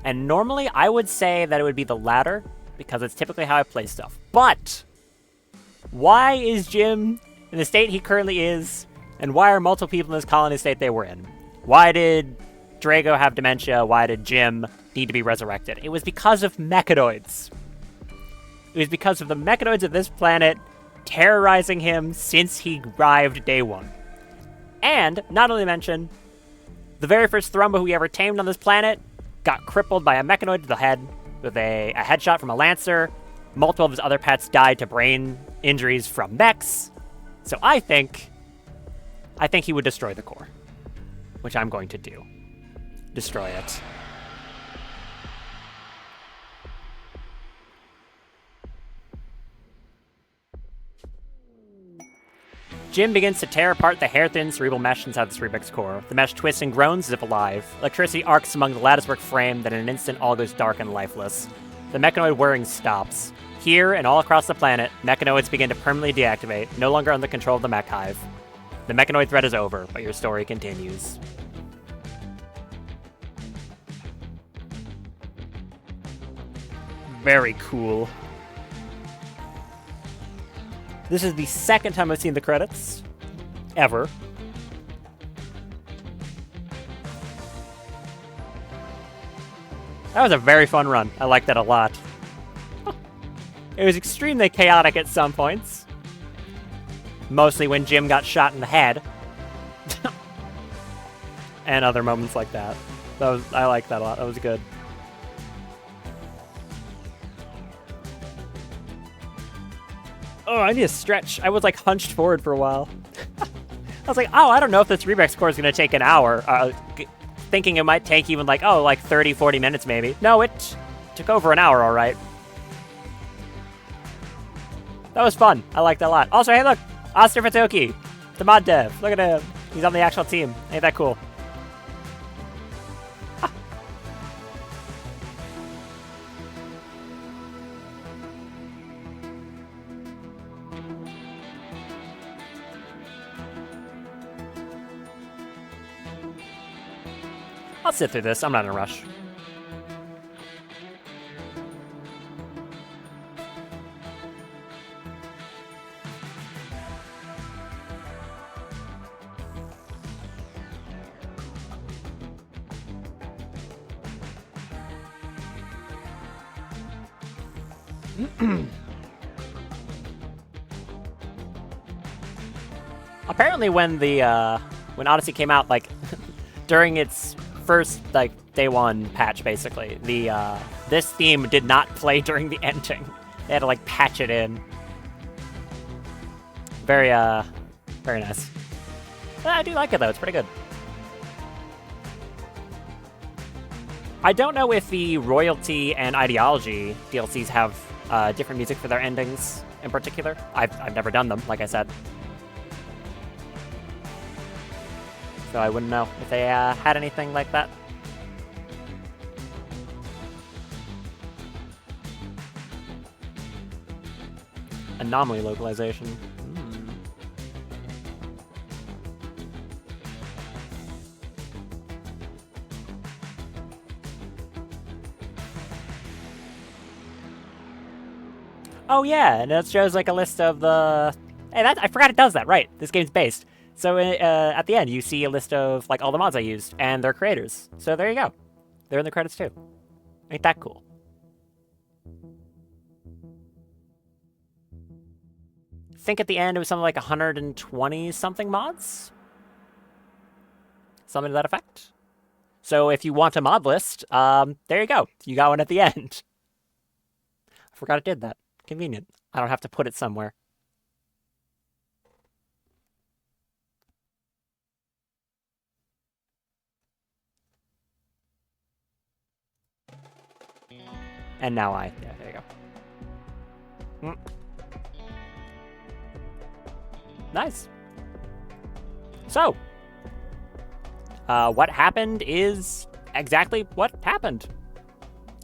And normally, I would say that it would be the latter, because it's typically how I play stuff. But, why is Jim in the state he currently is, and why are multiple people in this colony state they were in? Why did Drago have dementia? Why did Jim need to be resurrected? It was because of mechanoids. It was because of the mechanoids of this planet terrorizing him since he arrived day one. And, not only mention, the very first Thrumba we ever tamed on this planet got crippled by a mechanoid to the head with a headshot from a Lancer. Multiple of his other pets died to brain injuries from mechs. So I think he would destroy the core, which I'm going to do. Destroy it. Jim begins to tear apart the hair-thin cerebral mesh inside the Cerebrex core. The mesh twists and groans as if alive. Electricity arcs among the latticework frame, then in an instant all goes dark and lifeless. The mechanoid whirring stops. Here and all across the planet, mechanoids begin to permanently deactivate, no longer under control of the Mechhive. The mechanoid threat is over, but your story continues. Very cool. This is the second time I've seen the credits. Ever. That was a very fun run. I liked that a lot. It was extremely chaotic at some points. Mostly when Jim got shot in the head. And other moments like that. I liked that a lot. That was good. Oh, I need to stretch. I was like hunched forward for a while. I was like, oh, I don't know if the Cerebrex core is going to take an hour. Thinking it might take even like, 30, 40 minutes maybe. No, it took over an hour, all right. That was fun. I liked that a lot. Also, hey, look, Oster Fatoki, the mod dev. Look at him. He's on the actual team. Ain't that cool? I'll sit through this. I'm not in a rush. Apparently when when Odyssey came out, like, during its first, like, day one patch, basically, this theme did not play during the ending. They had to, like, patch it in. Very nice. I do like it, though. It's pretty good. I don't know if the Royalty and Ideology DLCs have different music for their endings in particular. I've never done them, like I said. So I wouldn't know if they had anything like that. Anomaly localization. Oh yeah, and it shows like a list of the... Hey, I forgot it does that, right. This game's based. So at the end, you see a list of like all the mods I used and their creators. So there you go. They're in the credits too. Ain't that cool? I think at the end it was something like 120 something mods. Something to that effect. So if you want a mod list, there you go. You got one at the end. I forgot it did that. Convenient. I don't have to put it somewhere. And now yeah, there you go. Nice. So, what happened is exactly what happened.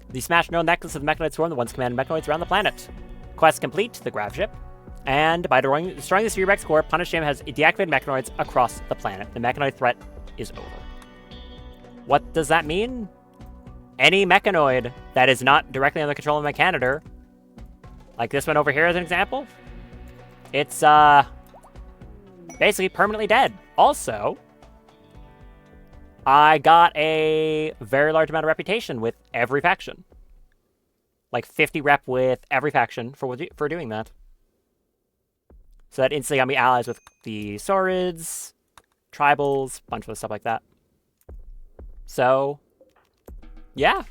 The Smash Neural Necklace of the Mechanoid Swarm that once commanded Mechanoids around the planet. Quest complete, the Grav Ship. And by destroying the Spherebex core, Punish Jam has deactivated Mechanoids across the planet. The Mechanoid threat is over. What does that mean? Any Mechanoid that is not directly under the control of a Mechanitor, like this one over here as an example, it's basically permanently dead. Also, I got a very large amount of reputation with every faction. Like 50 rep with every faction for doing that. So that instantly got me allies with the Saurids, Tribals, a bunch of stuff like that. So, yeah.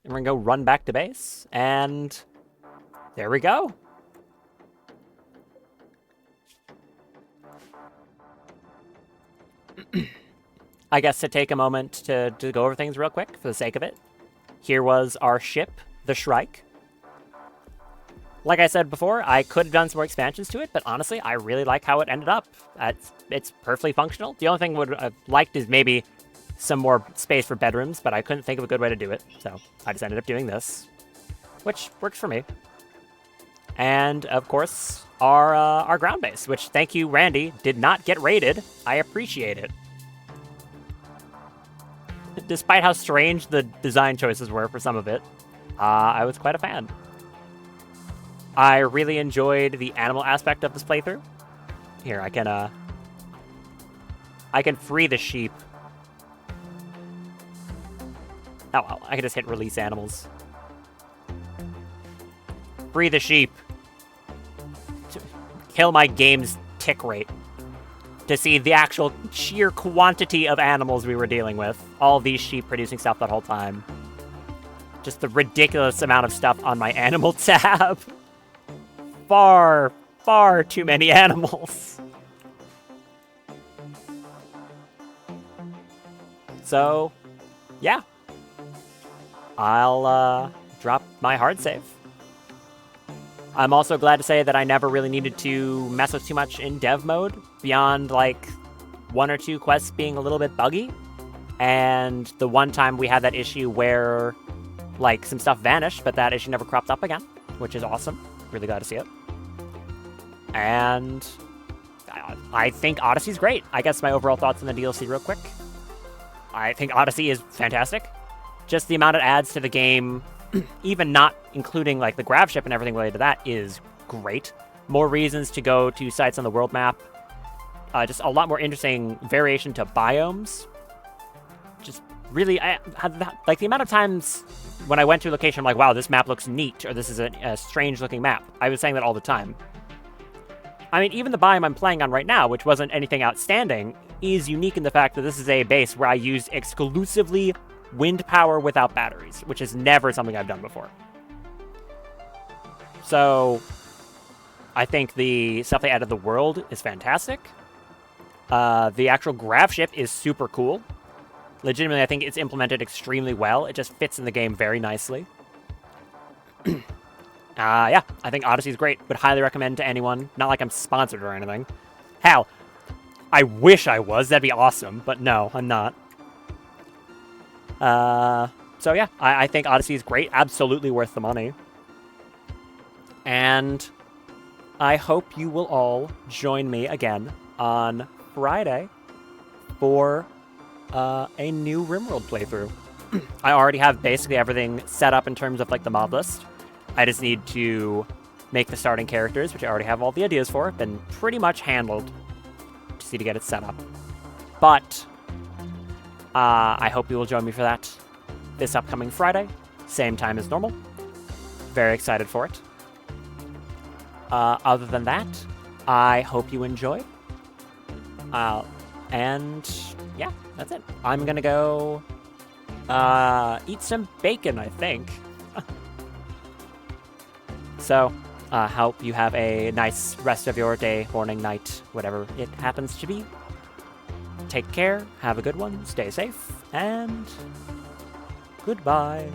And we're gonna go run back to base, and there we go. I guess to take a moment to go over things real quick for the sake of it. Here was our ship, the Shrike. Like I said before, I could have done some more expansions to it, but honestly, I really like how it ended up. It's perfectly functional. The only thing I would have liked is maybe some more space for bedrooms, but I couldn't think of a good way to do it, so I just ended up doing this, which works for me. And, of course, our ground base, which, thank you, Randy, did not get raided. I appreciate it. Despite how strange the design choices were for some of it, I was quite a fan. I really enjoyed the animal aspect of this playthrough. Here, I can free the sheep. Oh well, I can just hit release animals. Free the sheep. To kill my game's tick rate. To see the actual sheer quantity of animals we were dealing with. All these sheep producing stuff that whole time. Just the ridiculous amount of stuff on my animal tab. Far, far too many animals. So, yeah. I'll drop my hard save. I'm also glad to say that I never really needed to mess with too much in dev mode, beyond like 1 or 2 quests being a little bit buggy. And the one time we had that issue where like some stuff vanished, but that issue never cropped up again, which is awesome. Really glad to see it. And I think Odyssey's great. I guess my overall thoughts on the DLC real quick. I think Odyssey is fantastic. Just the amount it adds to the game, even not including like the Grav Ship and everything related to that, is great. More reasons to go to sites on the world map. Just a lot more interesting variation to biomes. Just really, like the amount of times when I went to a location, I'm like, wow, this map looks neat, or this is a strange looking map. I was saying that all the time. I mean, even the biome I'm playing on right now, which wasn't anything outstanding, is unique in the fact that this is a base where I used exclusively wind power without batteries, which is never something I've done before. So, I think the stuff they added to the world is fantastic. The actual Grav Ship is super cool. Legitimately, I think it's implemented extremely well. It just fits in the game very nicely. Yeah, I think Odyssey is great. Would highly recommend to anyone. Not like I'm sponsored or anything. Hell, I wish I was. That'd be awesome. But no, I'm not. So yeah, I think Odyssey is great. Absolutely worth the money. And I hope you will all join me again on Friday for a new Rimworld playthrough. I already have basically everything set up in terms of like the mod list. I just need to make the starting characters, which I already have all the ideas for. Been pretty much handled. Just need to get it set up. But I hope you will join me for that this upcoming Friday, same time as normal. Very excited for it. Other than that, I hope you enjoy. And yeah, that's it. I'm gonna go eat some bacon, I think. So, hope you have a nice rest of your day, morning, night, whatever it happens to be. Take care, have a good one, stay safe, and goodbye.